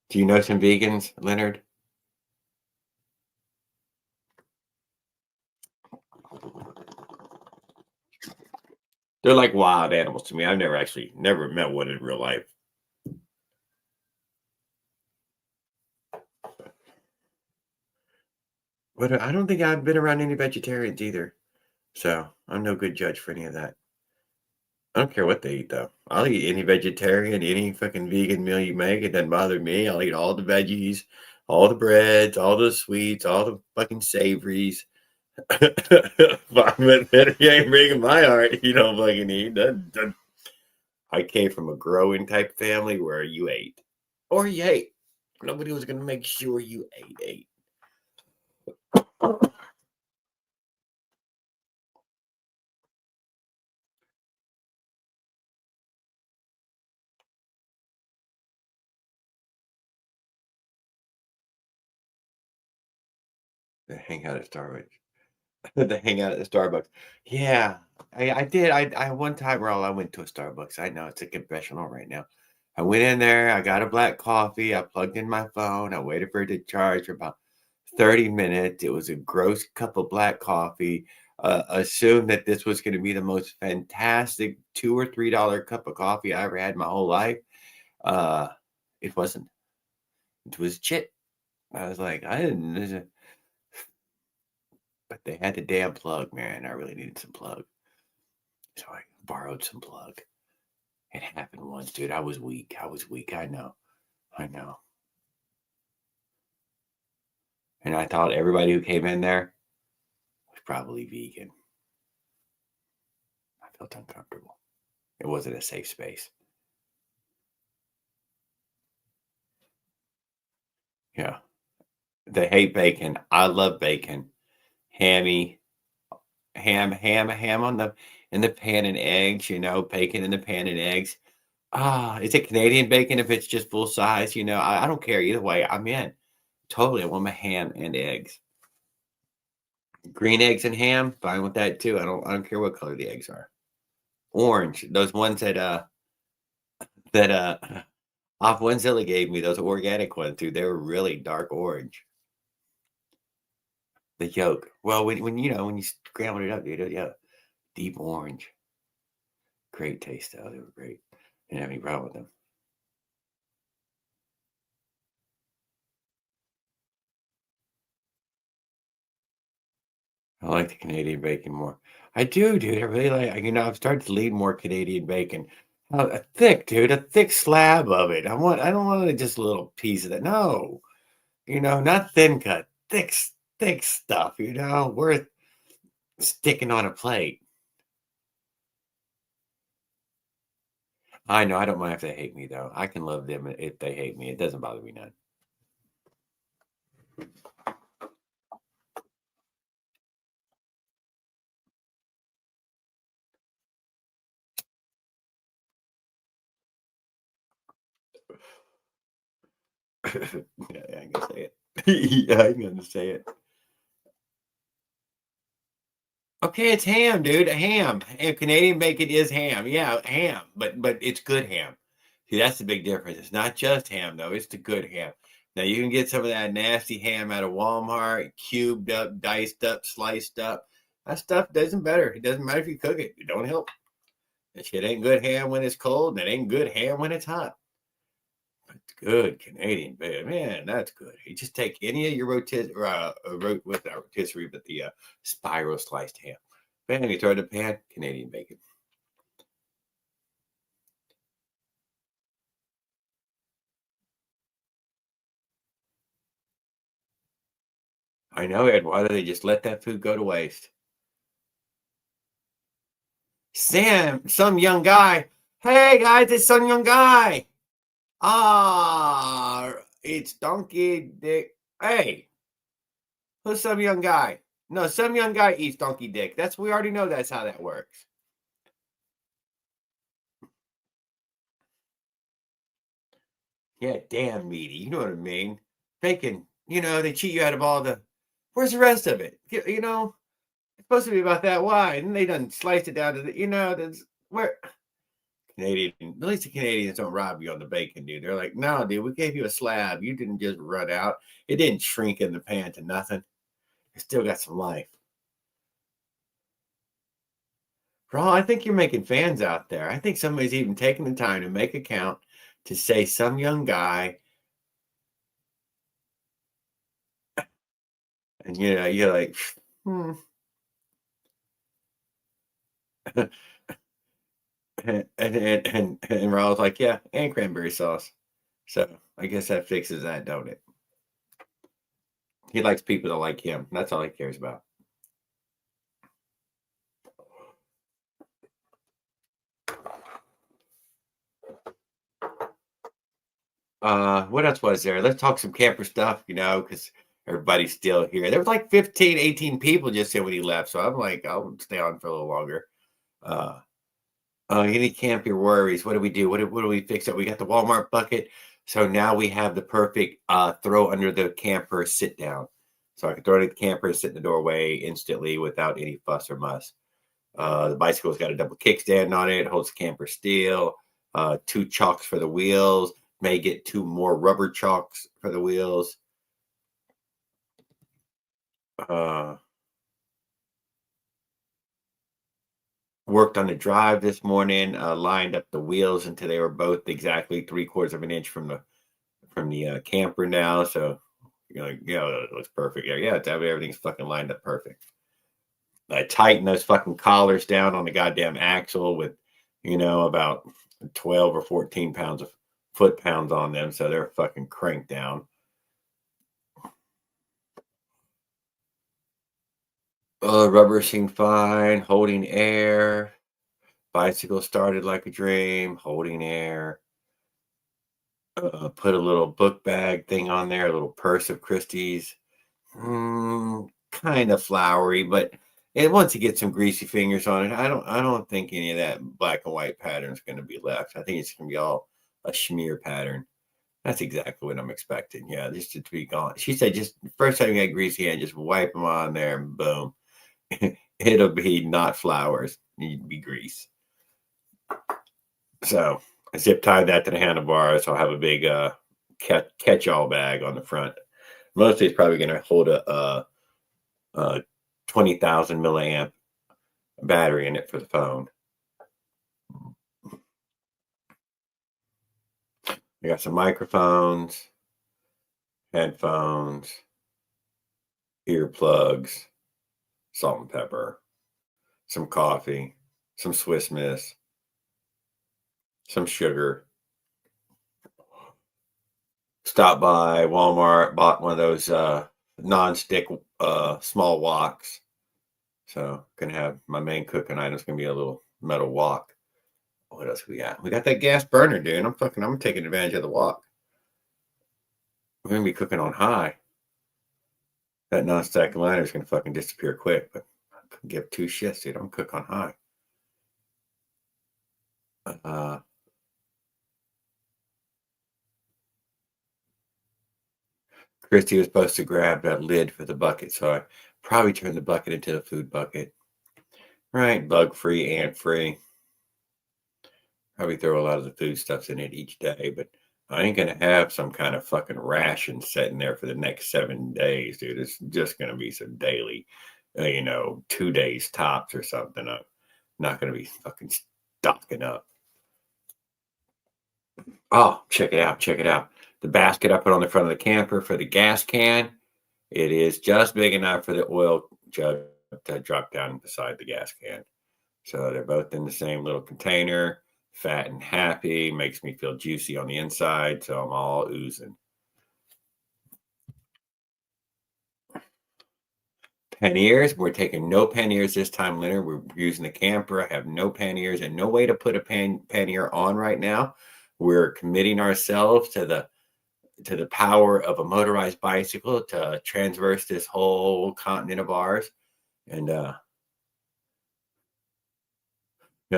Do you know some vegans, Leonard? They're like wild animals to me. I've never met one in real life. But I don't think I've been around any vegetarians either. So I'm no good judge for any of that. I don't care what they eat though. I'll eat any vegetarian, any fucking vegan meal you make. It doesn't bother me. I'll eat all the veggies, all the breads, all the sweets, all the fucking savories. But you ain't breaking my heart. You don't fucking eat. I came from a growing type family where you ate. or you ate. Nobody was going to make sure you ate. They hang out at Starbucks. They hang out at the Starbucks. Yeah, I did. I one time, Raul, I went to a Starbucks. I know it's a confessional right now. I went in there. I got a black coffee. I plugged in my phone. I waited for it to charge for about 30 minutes. It was a gross cup of black coffee. Assumed that this was going to be the most fantastic $2 or $3 cup of coffee I ever had in my whole life. Uh, it wasn't. It was shit. I was like, I didn't. But they had the damn plug, man. I really needed some plug. So I borrowed some plug. It happened once, dude. I was weak. I know. I know. And I thought everybody who came in there was probably vegan. I felt uncomfortable. It wasn't a safe space. Yeah. They hate bacon. I love bacon. Hammy. Ham on the in the pan and eggs, bacon in the pan and eggs. Is it Canadian bacon if it's just full size? I don't care either way. I'm in. Totally. I want my ham and eggs. Green eggs and ham, fine with that too. I don't care what color the eggs are. Orange. Those ones that off Zilla gave me, those organic ones, dude, they were really dark orange. The yolk. Well, when you scrambled it up, dude, yeah, deep orange. Great taste though. They were great. Didn't have any problem with them. I like the Canadian bacon more. I do, dude. I really like. I've started to lean more Canadian bacon. A thick, dude, a thick slab of it. I don't want just a little piece of that. No, not thin cut, thick stuff. Worth sticking on a plate. I know. I don't mind if they hate me though. I can love them if they hate me. It doesn't bother me none. Yeah, I ain't gonna say it. Yeah, I ain't gonna say it. Okay, it's ham, dude. Ham. And Canadian bacon is ham. Yeah, ham. But it's good ham. See, that's the big difference. It's not just ham though. It's the good ham. Now you can get some of that nasty ham out of Walmart, cubed up, diced up, sliced up. That stuff doesn't matter. It doesn't matter if you cook it. It don't help. That shit ain't good ham when it's cold, and it ain't good ham when it's hot. But it's good Canadian bacon. Man, that's good. You just take any of your with not rotisserie, but the spiral sliced ham. Bam, you throw it in the pan, Canadian bacon. I know, Ed. Why do they just let that food go to waste? Sam, some young guy. Hey guys, it's some young guy. It's Donkey Dick. Hey, who's some young guy? No, some young guy eats Donkey Dick. We already know that's how that works. Yeah, damn meaty. You know what I mean? Bacon. They cheat you out of all the. Where's the rest of it? It's supposed to be about that wide, and they done sliced it down to that's where. Canadian, at least the Canadians don't rob you on the bacon, dude. They're like, no, dude, we gave you a slab. You didn't just run out. It didn't shrink in the pan to nothing. It still got some life. Bro, I think you're making fans out there. I think somebody's even taking the time to make a count to say some young guy, and you're like, and Raul's like, yeah, and cranberry sauce. So I guess that fixes that, don't it? He likes people that like him. That's all he cares about. What else was there? Let's talk some camper stuff, because everybody's still here. There was like 15, 18 people just here when he left. So I'm like, I'll stay on for a little longer. Any camp your worries. What do we do? What do we fix up? We got the Walmart bucket. So now we have the perfect throw under the camper sit down. So I can throw it at the camper and sit in the doorway instantly without any fuss or muss. The bicycle's got a double kickstand on it, holds the camper still, 2 chocks for the wheels, may get 2 more rubber chocks for the wheels. Worked on the drive this morning, lined up the wheels until they were both exactly 3/4 of an inch from the camper now. So it looks perfect. Yeah, everything's fucking lined up perfect. I tightened those fucking collars down on the goddamn axle with, about 12 or 14 pounds of foot-pounds on them, so they're fucking cranked down. Rubber seemed fine, holding air. Bicycle started like a dream, holding air. Put a little book bag thing on there, a little purse of Christie's. Kind of flowery, but once you get some greasy fingers on it, I don't think any of that black and white pattern is going to be left. I think it's going to be all a smear pattern. That's exactly what I'm expecting. Yeah, just to be gone. She said, just first time you get greasy hand, just wipe them on there and boom. It'll be not flowers. It'd be grease. So I zip tied that to the handlebars. I'll have a big catch-all bag on the front. Mostly it's probably going to hold a 20,000 milliamp battery in it for the phone. I got some microphones, headphones, earplugs, salt and pepper, some coffee, some Swiss Miss, some sugar. Stopped by Walmart, bought one of those non-stick small woks. So gonna have my main cooking item is gonna be a little metal wok. What else we got? We got that gas burner, dude. I'm taking advantage of the wok. We're gonna be cooking on high. That non-stack liner is gonna fucking disappear quick, but I couldn't give 2 shits, dude. I'm gonna cook on high. Christy was supposed to grab that lid for the bucket, so I probably turned the bucket into the food bucket. Right, bug-free, ant-free. Probably throw a lot of the foodstuffs in it each day, but I ain't gonna have some kind of fucking ration sitting there for the next 7 days, dude. It's just gonna be some daily, 2 days tops or something. I'm not gonna be fucking stocking up. Oh, check it out, check it out. The basket I put on the front of the camper for the gas can, it is just big enough for the oil jug to drop down beside the gas can. So they're both in the same little container. Fat and happy, makes me feel juicy on the inside, so I'm all oozing. Panniers, we're taking no panniers this time, Leonard. We're using the camper. I have no panniers and no way to put a pannier on right now. We're committing ourselves to the power of a motorized bicycle to traverse this whole continent of ours. And that's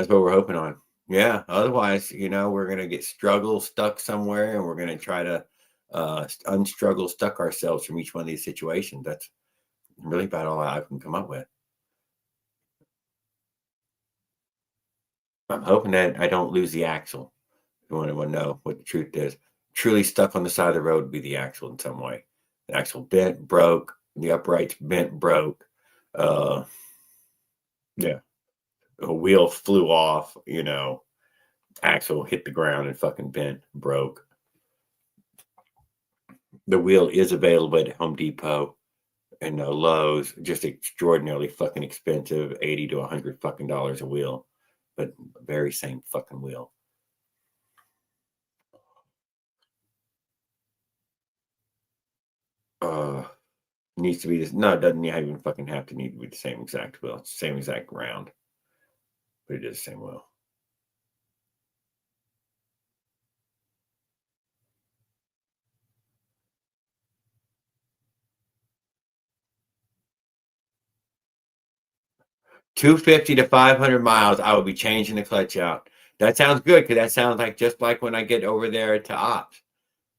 what we're hoping on. Yeah. Otherwise, we're going to get stuck somewhere, and we're going to try to stuck ourselves from each one of these situations. That's really about all I can come up with. I'm hoping that I don't lose the axle. If you want to know what the truth is, truly stuck on the side of the road would be the axle in some way. The axle bent, broke, the uprights bent, broke. Yeah. A wheel flew off, axle hit the ground and fucking bent, broke. The wheel is available at Home Depot and Lowe's, just extraordinarily fucking expensive, $80 to $100 fucking dollars a wheel, but very same fucking wheel. Needs to be this. No, it doesn't even fucking have to need to be the same exact wheel. It's the same exact round, but it is the same wheel. 250 to 500 miles, I will be changing the clutch out. That sounds good because that sounds like just like when I get over there to ops.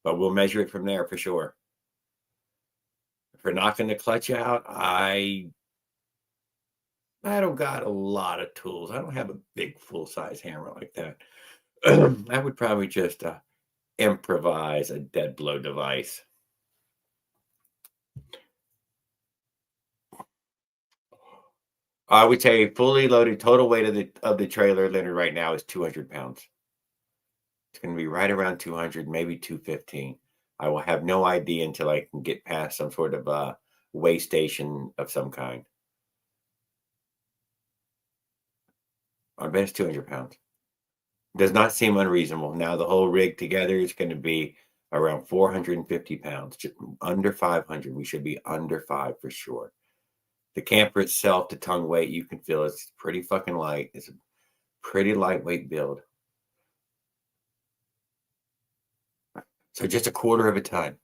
But we'll measure it from there for sure. For knocking the clutch out, I don't got a lot of tools. I don't have a big full-size hammer like that. I would probably just improvise a dead blow device. I would say fully loaded total weight of the trailer, Leonard, right now is 200 pounds. It's going to be right around 200, maybe 215. I will have no idea until I can get past some sort of weigh station of some kind. I bet it's 200 pounds. Does not seem unreasonable. Now the whole rig together is going to be around 450 pounds, just under 500. We should be under 5 for sure. The camper itself, the tongue weight, you can feel it's pretty fucking light. It's a pretty lightweight build. So just a quarter of a ton.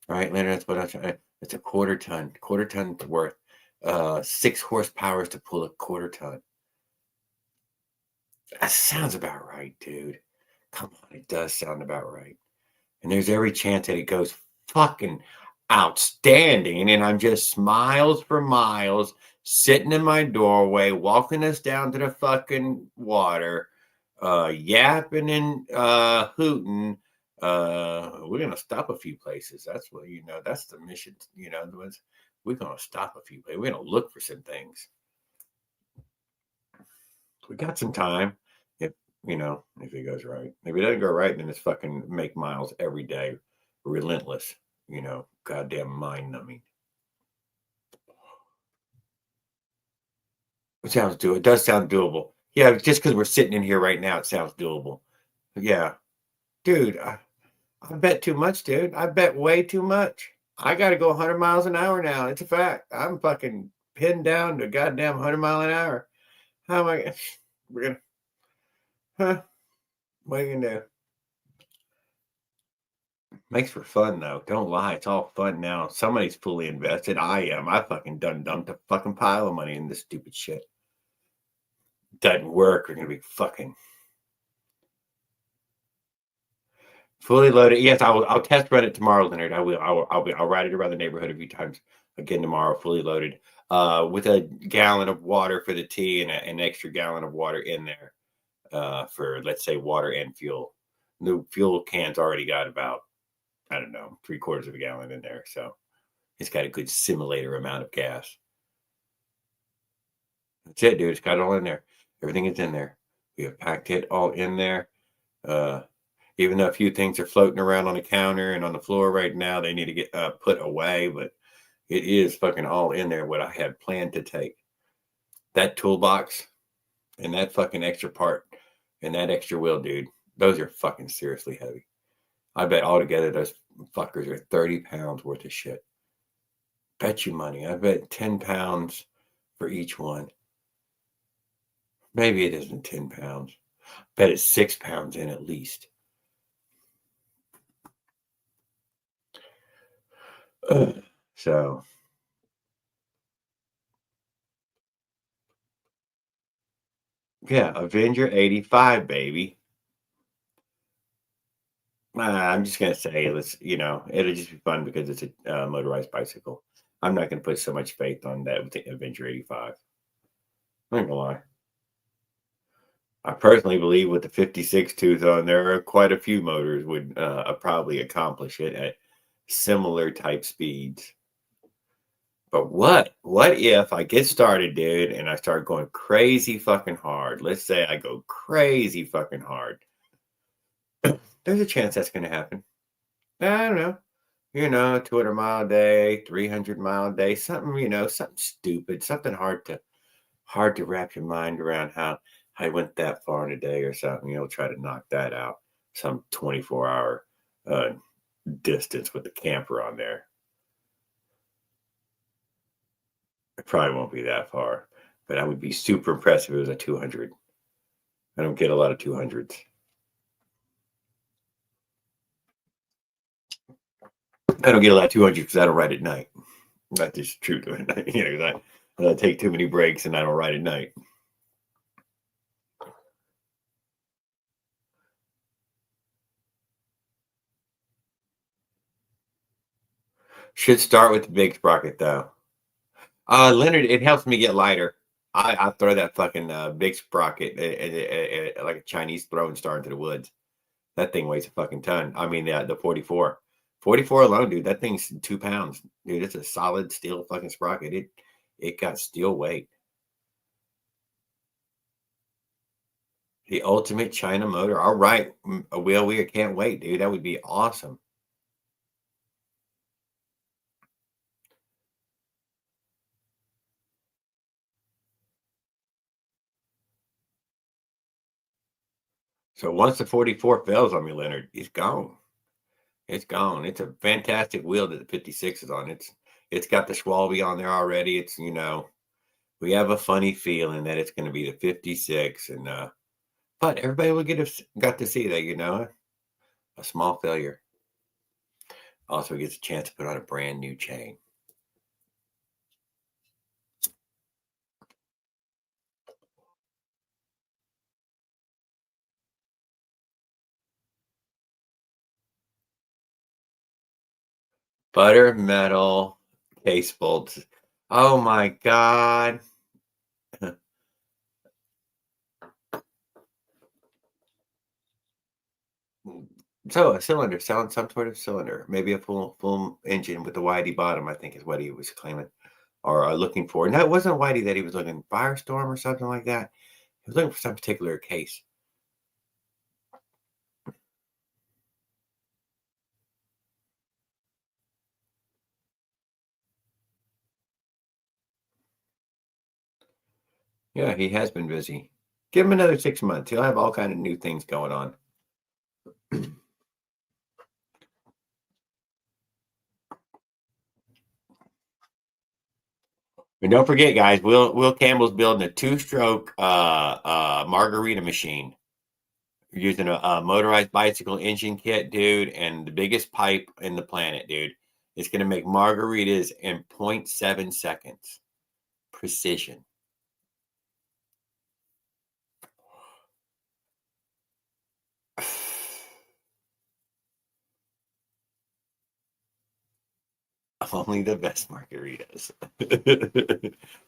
All right, Leonard, that's what I'm trying. It's a quarter ton. Quarter ton's worth 6 horsepower to pull a quarter ton. That sounds about right, dude. Come on, it does sound about right. And there's every chance that it goes fucking outstanding. And I'm just miles for miles sitting in my doorway, walking us down to the fucking water, yapping and hooting. We're going to stop a few places. That's what, that's the mission. We're going to stop a few places. We're going to look for some things. We got some time. If it goes right. If it doesn't go right, then it's fucking make miles every day. Relentless. Goddamn mind numbing. It does sound doable. Yeah, just because we're sitting in here right now, it sounds doable. Yeah. Dude, I bet too much, dude. I bet way too much. I got to go 100 miles an hour now. It's a fact. I'm fucking pinned down to goddamn 100 mile an hour. How am I? We're going to. Huh? What are you going to do? Makes for fun, though. Don't lie. It's all fun now. Somebody's fully invested. I am. I fucking done dumped a fucking pile of money in this stupid shit. Doesn't work. We're going to be fucking fully loaded. Yes, I'll test run it tomorrow, Leonard. I will. I'll ride it around the neighborhood a few times again tomorrow, fully loaded, with a gallon of water for the tea and an extra gallon of water in there for, let's say, water and fuel. The fuel can's already got about, I don't know, 3/4 of a gallon in there. So it's got a good simulator amount of gas. That's it, dude. It's got it all in there. Everything is in there. We have packed it all in there. Even though a few things are floating around on the counter and on the floor right now, they need to get put away, but it is fucking all in there what I had planned to take. That toolbox and that fucking extra part and that extra wheel, dude, those are fucking seriously heavy. I bet altogether those fuckers are 30 pounds worth of shit. Bet you money. I bet 10 pounds for each one. Maybe it isn't 10 pounds. Bet it's 6 pounds in at least. So yeah, Avenger 85, baby. I'm just gonna say it'll just be fun because it's a motorized bicycle. I'm not gonna put so much faith on that with the Avenger 85. I'm not gonna lie. I personally believe with the 56 tooth on there, quite a few motors would probably accomplish it at similar type speeds. But what if I get started, dude, and I start going crazy fucking hard? Let's say I go crazy fucking hard. There's a chance that's going to happen. I don't know. 200 mile a day, 300 mile a day, something, something stupid, something hard to wrap your mind around how I went that far in a day or something. Try to knock that out. Some 24-hour distance with the camper on there. It probably won't be that far, but I would be super impressed if it was a 200. I don't get a lot of 200s. I don't get a lot of 200s because I don't ride at night. That's just true to it. I take too many breaks and I don't ride at night. Should start with the big sprocket though. Leonard, it helps me get lighter. I throw that fucking big sprocket like a Chinese throwing star into the woods. That thing weighs a fucking ton. I mean, the 44. 44 alone, dude, that thing's 2 pounds. Dude, it's a solid steel fucking sprocket. It got steel weight. The ultimate China motor. All right. Will, we can't wait, dude. That would be awesome. So once the 44 fails on me, Leonard, he's gone. It's gone. It's a fantastic wheel that the 56 is on. It's got the Schwalbe on there already. It's, you know, we have a funny feeling that it's going to be the 56, and but everybody will got to see that, you know, a small failure. Also gets a chance to put on a brand new chain. Butter metal case bolts. Oh my God. So a cylinder, selling some sort of cylinder, maybe a full engine with a whitey bottom, I think is what he was claiming or looking for. No, it wasn't whitey that he was looking, Firestorm or something like that. He was looking for some particular case. Yeah, he has been busy. Give him another 6 months. He'll have all kind of new things going on. And don't forget, guys, Will Campbell's building a 2-stroke margarita machine using a motorized bicycle engine kit, dude, and the biggest pipe in the planet, dude. It's going to make margaritas in 0.7 seconds. Precision. Only the best margaritas.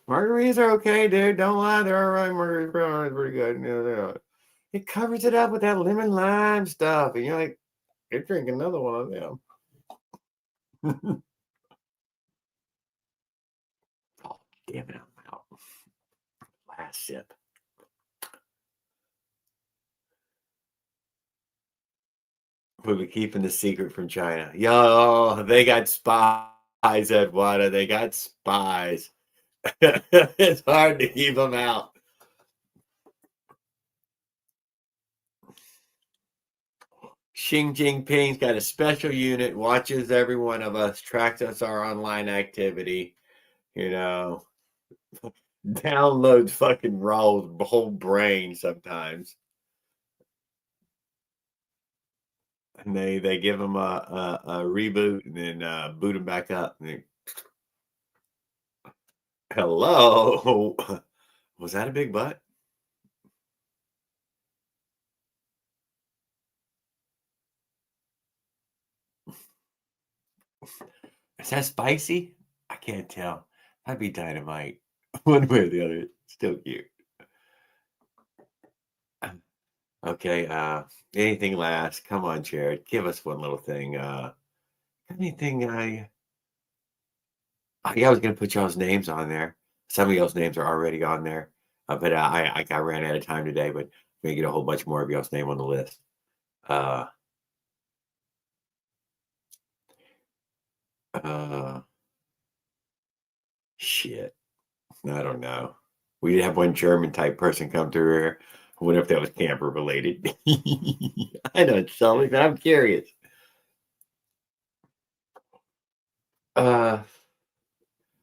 Margaritas are okay, dude. Don't lie. They're all right. Margaritas are pretty good. You know, it covers it up with that lemon lime stuff. And you're like, you're drinking another one of them. Oh, damn it. I'm out. Last sip. We'll be keeping the secret from China. Yo, they got spies, Edwada. They got spies. It's hard to keep them out. Xi Jinping's got a special unit, watches every one of us, tracks us our online activity, you know, downloads fucking Raul's whole brain sometimes. And they give him a reboot and then boot him back up. And hello. Was that a big butt? Is that spicy? I can't tell. Might be dynamite. One way or the other. Still cute. Okay, anything last? Come on, Jared. Give us one little thing. Anything yeah, I was gonna put y'all's names on there. Some of y'all's names are already on there. But I ran out of time today, but I'm gonna get a whole bunch more of y'all's name on the list. Uh uh shit. I don't know. We did have one German type person come through here. I wonder if that was camper related. I know it's something, but I'm curious. Uh,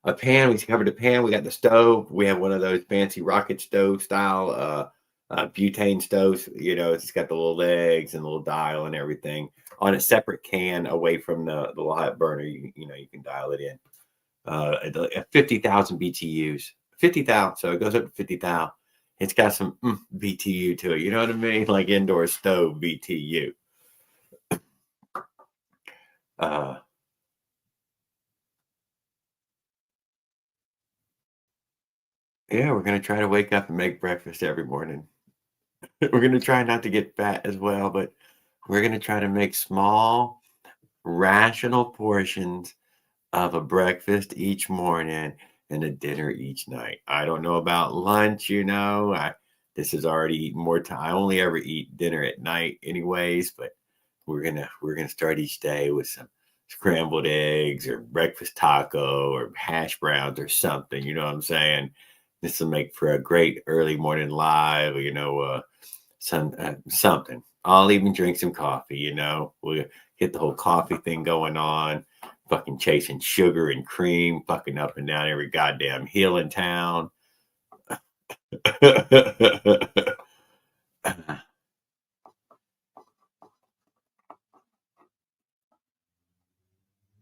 a pan. We covered the pan. We got the stove. We have one of those fancy rocket stove style butane stoves. You know, it's got the little legs and the little dial and everything on a separate can away from the hot burner. You know, you can dial it in. 50,000 BTUs. 50,000. So it goes up to 50,000. It's got some BTU to it. You know what I mean? Like indoor stove BTU. Yeah, we're gonna try to wake up and make breakfast every morning. We're gonna try not to get fat as well, but we're gonna try to make small, rational portions of a breakfast each morning and a dinner each night. I don't know about lunch, this is already eating more time. I only ever eat dinner at night anyways, but we're gonna start each day with some scrambled eggs or breakfast taco or hash browns or something. You know what I'm saying? This will make for a great early morning live. Something. I'll even drink some coffee. We'll get the whole coffee thing going on. Fucking chasing sugar and cream, fucking up and down every goddamn hill in town.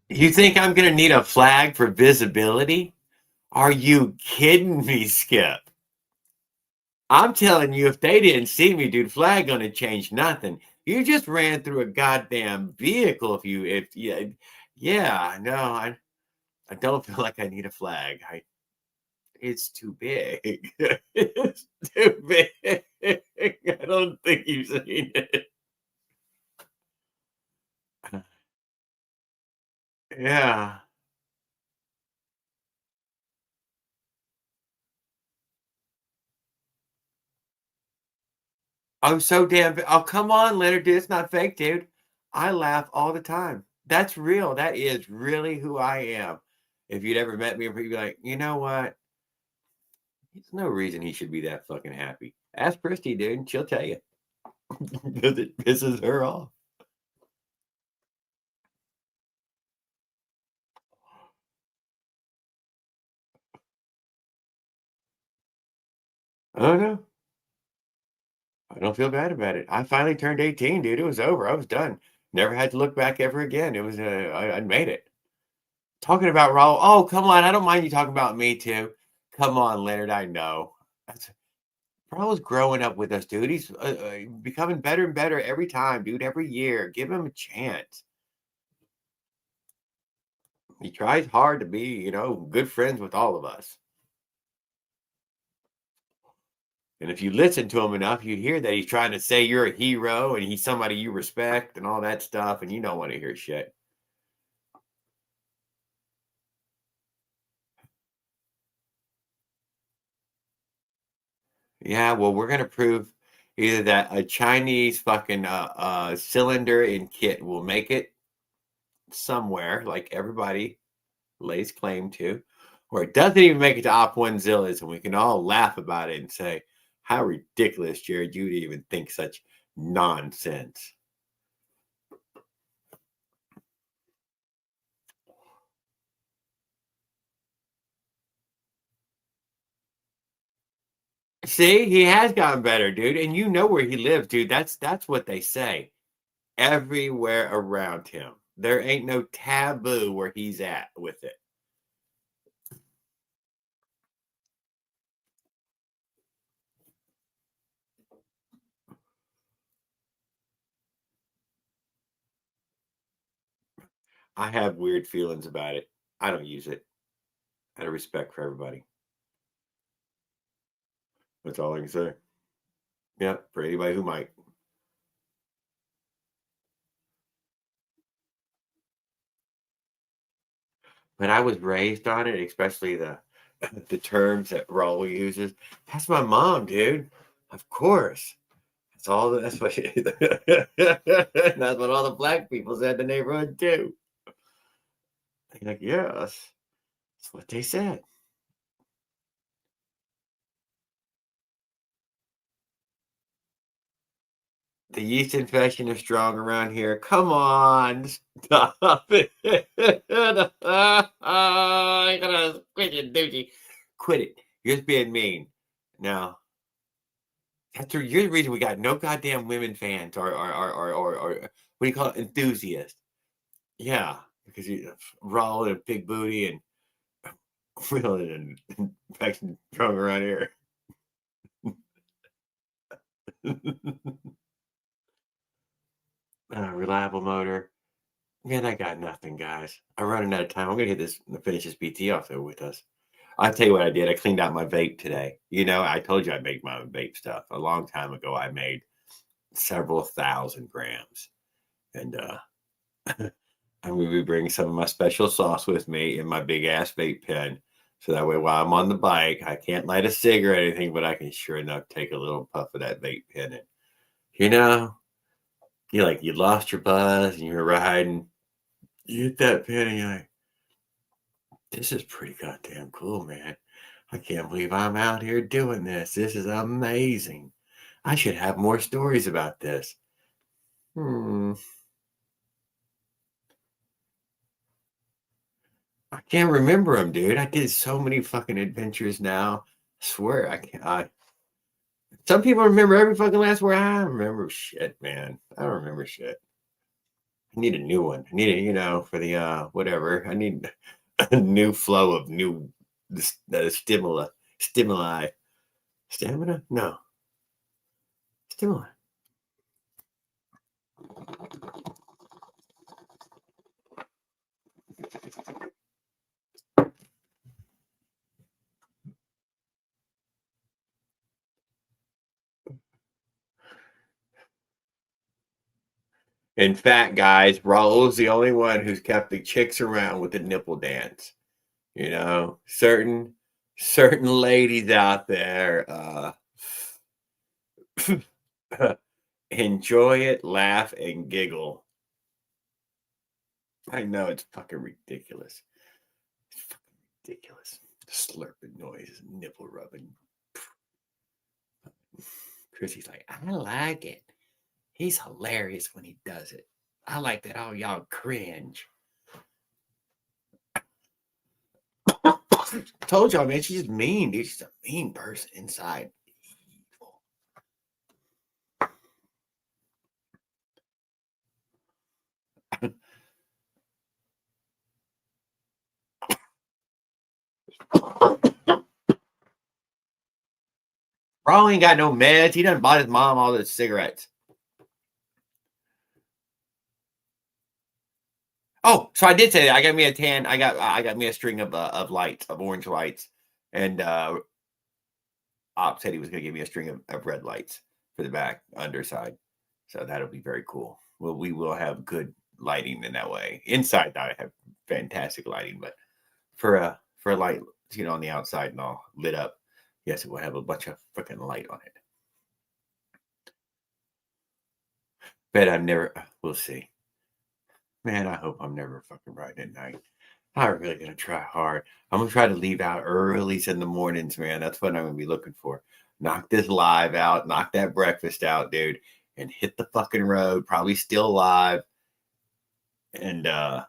You think I'm gonna need a flag for visibility? Are you kidding me, Skip? I'm telling you, if they didn't see me, dude, flag gonna change nothing. You just ran through a goddamn vehicle. Yeah, no, I don't feel like I need a flag. It's too big. It's too big. I don't think you've seen it. Yeah. I'm so damn. Oh, come on, Leonard, dude. It's not fake, dude. I laugh all the time. That's real. That is really who I am. If you'd ever met me, you'd be like, you know what? There's no reason he should be that fucking happy. Ask Christy, dude. And she'll tell you because it pisses her off. Oh no, I don't feel bad about it. I finally turned 18, dude. It was over. I was done. Never had to look back ever again. It was I made it. Talking about Raul. Oh, come on. I don't mind you talking about me too. Come on, Leonard. I know. Raul's growing up with us, dude. He's becoming better and better every time, dude. Every year. Give him a chance. He tries hard to be, good friends with all of us. And if you listen to him enough, you'd hear that he's trying to say you're a hero and he's somebody you respect and all that stuff, and you don't want to hear shit. Yeah, well, we're gonna prove either that a Chinese fucking cylinder and kit will make it somewhere, like everybody lays claim to, or it doesn't even make it to Op One Zillas, and we can all laugh about it and say, "How ridiculous, Jared! You'd even think such nonsense." See, he has gotten better, dude, and you know where he lives, dude. That's what they say. Everywhere around him, there ain't no taboo where he's at with it. I have weird feelings about it. I don't use it. Out of respect for everybody. That's all I can say. Yeah, for anybody who might. But I was raised on it, especially the the terms that Raul uses. That's my mom, dude. Of course. That's what that's what all the black people said in the neighborhood too. They're like, yes, that's what they said. The yeast infection is strong around here. Come on, stop it. I gotta quit it, douchey. Quit it. You're just being mean. Now, you're the reason we got no goddamn women fans or what do you call it? Enthusiasts. Yeah, because you Raw and big booty and and infection strong around here. Reliable motor. Man, I got nothing, guys. I'm running out of time. I'm gonna hit this finish this BT off there with us. I'll tell you what I did. I cleaned out my vape today. You know, I told you I make my own vape stuff. A long time ago, I made several thousand grams. And I'm going to be bringing some of my special sauce with me in my big ass vape pen. So that way, while I'm on the bike, I can't light a cigarette or anything, but I can sure enough take a little puff of that vape pen. And, you know, you lost your buzz and you're riding. You hit that pen and you're like, this is pretty goddamn cool, man. I can't believe I'm out here doing this. This is amazing. I should have more stories about this. I can't remember them, dude. I did so many fucking adventures now. I swear I can't. Some people remember every fucking last word. I don't remember shit, man. I don't remember shit. I need a new one. I need it, for the whatever. I need a new flow of new stimuli. Stamina? No. Stimuli. In fact, guys, Raul's the only one who's kept the chicks around with the nipple dance. Certain ladies out there enjoy it, laugh, and giggle. I know it's fucking ridiculous. It's fucking ridiculous. Slurping noises, nipple rubbing. Chrissy's like, I like it. He's hilarious when he does it. I like that all y'all cringe. Told y'all, man, she's mean, dude. She's a mean person inside. Raul ain't got no meds. He done bought his mom all those cigarettes. Oh, so I did say that. I got me a tan. I got me a string of lights, of orange lights, and Op said he was going to give me a string of red lights for the back underside. So that'll be very cool. Well, we will have good lighting in that way. Inside, I have fantastic lighting, but for a light, on the outside and all lit up, yes, it will have a bunch of freaking light on it. Bet I'm never. We'll see. Man, I hope I'm never fucking riding at night. I'm really gonna try hard. I'm gonna try to leave out early in the mornings, man. That's what I'm gonna be looking for. Knock this live out, knock that breakfast out, dude, and hit the fucking road. Probably still live, and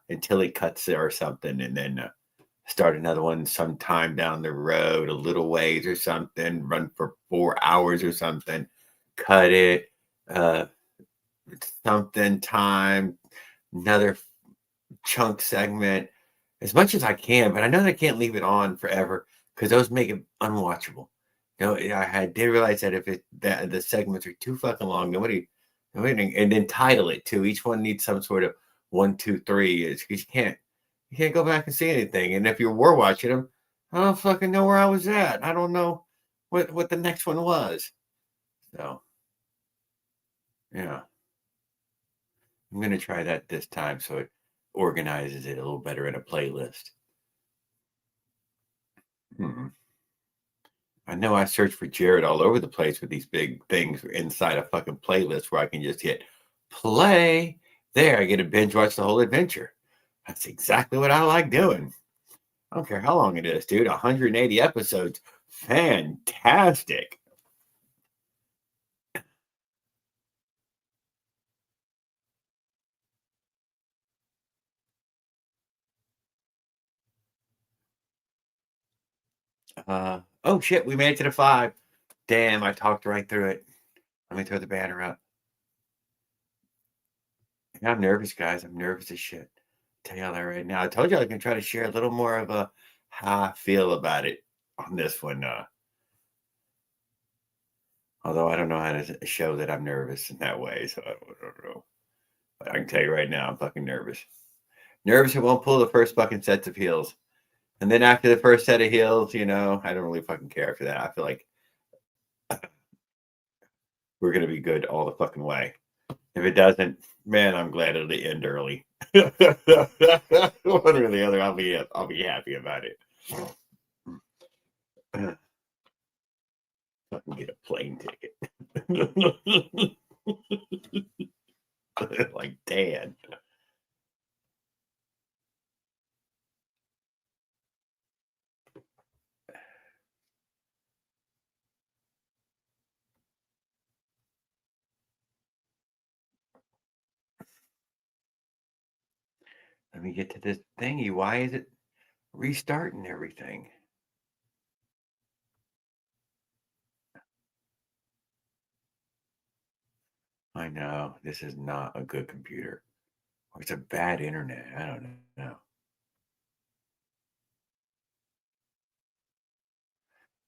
until it cuts there or something, and then start another one sometime down the road, a little ways or something. Run for 4 hours or something. Cut it. Something time. Another chunk segment as much as I can, but I know that I can't leave it on forever because those make it unwatchable. I did realize that if the segments are too fucking long, nobody, and then title it too. Each one needs some sort of 1, 2, 3. You can't go back and see anything. And if you were watching them, I don't fucking know where I was at. I don't know what the next one was. So, yeah. I'm going to try that this time so it organizes it a little better in a playlist. I know I search for Jared all over the place with these big things inside a fucking playlist where I can just hit play. There, I get to binge watch the whole adventure. That's exactly what I like doing. I don't care how long it is, dude. 180 episodes. Fantastic. Oh shit, we made it to the 5. Damn, I talked right through it. Let me throw the banner up. I'm nervous, guys. I'm nervous as shit. Tell y'all that right now. I told you I was gonna try to share a little more of how I feel about it on this one. Although I don't know how to show that I'm nervous in that way, so I don't know. But I can tell you right now, I'm fucking nervous. Nervous I won't pull the first fucking sets of heels. And then after the first set of hills, I don't really fucking care after that. I feel like we're going to be good all the fucking way. If it doesn't, man, I'm glad it'll end early. One or the other, I'll be happy about it. Fucking get a plane ticket. Like Dan. Let me get to this thingy. Why is it restarting everything? I know this is not a good computer. Or it's a bad internet. I don't know.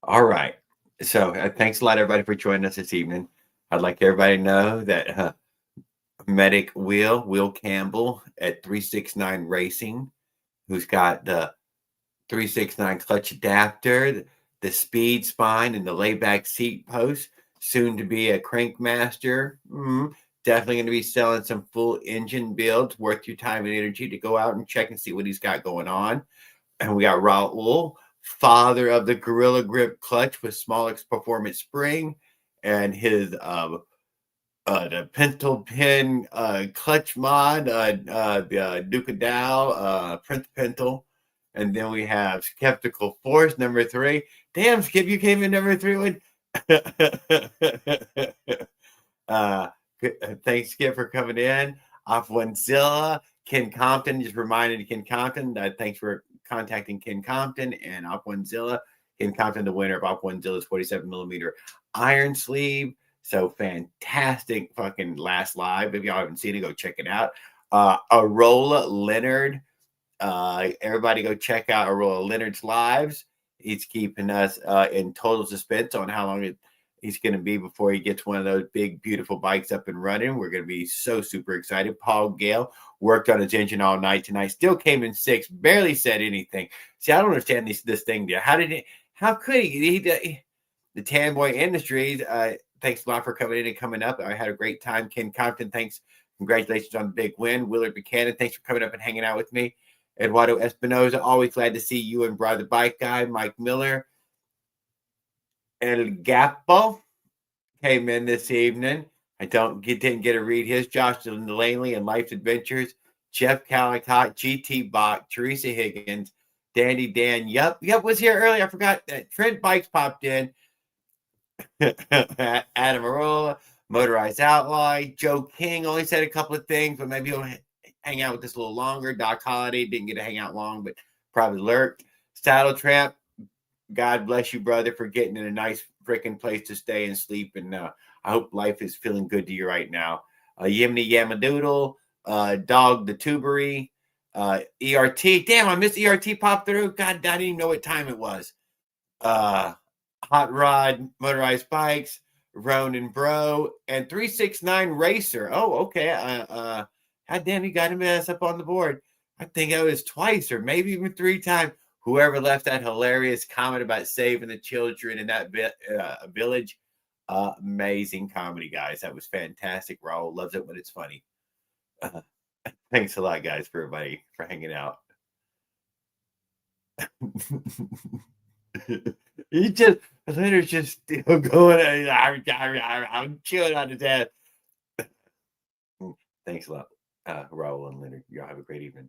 All right. So thanks a lot, everybody, for joining us this evening. I'd like everybody to know that Medic Will Campbell at 369 Racing, who's got the 369 clutch adapter, the speed spine, and the layback seat post, soon to be a Crankmaster. Definitely going to be selling some full engine builds worth your time and energy to go out and check and see what he's got going on. And we got Raul, father of the Gorilla Grip clutch with smallest performance spring, and his the Pintle Pin clutch mod, the Duke Dow, Prince Pintle. And then we have Skeptical Force, number 3. Damn, Skip, you came in number 3 with. Thanks, Skip, for coming in. Off Onezilla, Ken Compton, just reminded Ken Compton that thanks for contacting Ken Compton and Off Onezilla. Ken Compton, the winner of Off Onezilla's 47mm iron sleeve. So fantastic fucking last live. If y'all haven't seen it, go check it out. Arola Leonard. Everybody go check out Arola Leonard's lives. He's keeping us in total suspense on how long he's going to be before he gets one of those big, beautiful bikes up and running. We're going to be so super excited. Paul Gale worked on his engine all night tonight. Still came in 6th. Barely said anything. See, I don't understand this thing. How could he? The Tan Boy Industries. Thanks a lot for coming in and coming up. I had a great time. Ken Compton, thanks. Congratulations on the big win. Willard Buchanan, thanks for coming up and hanging out with me. Eduardo Espinoza, always glad to see you and Brother Bike Guy. Mike Miller. El Gapo came in this evening. I didn't get to read his. Josh Delaney and Life's Adventures. Jeff Calicott, GT Bach, Teresa Higgins, Dandy Dan. Yep, was here earlier. I forgot that Trent Bikes popped in. Adam Arola, Motorized Outlaw, Joe King only said a couple of things, but maybe he'll hang out with us a little longer. Doc Holliday didn't get to hang out long, but probably lurked. Saddle Tramp, God bless you, brother, for getting in a nice freaking place to stay and sleep. And I hope life is feeling good to you right now. Yimney Yamadoodle, Dog the Tubery, ERT. Damn, I missed ERT pop through. God, I didn't even know what time it was. Hot Rod, Motorized Bikes, Ronan Bro, and 369 Racer. Oh, okay. God damn, you got him ass up on the board. I think it was twice or maybe even 3 times. Whoever left that hilarious comment about saving the children in that village. Amazing comedy, guys. That was fantastic. Raul loves it when it's funny. Thanks a lot, guys, for everybody for hanging out. Leonard's just still going. I'm chilling on his ass. Thanks a lot, Raul and Leonard. Y'all have a great evening.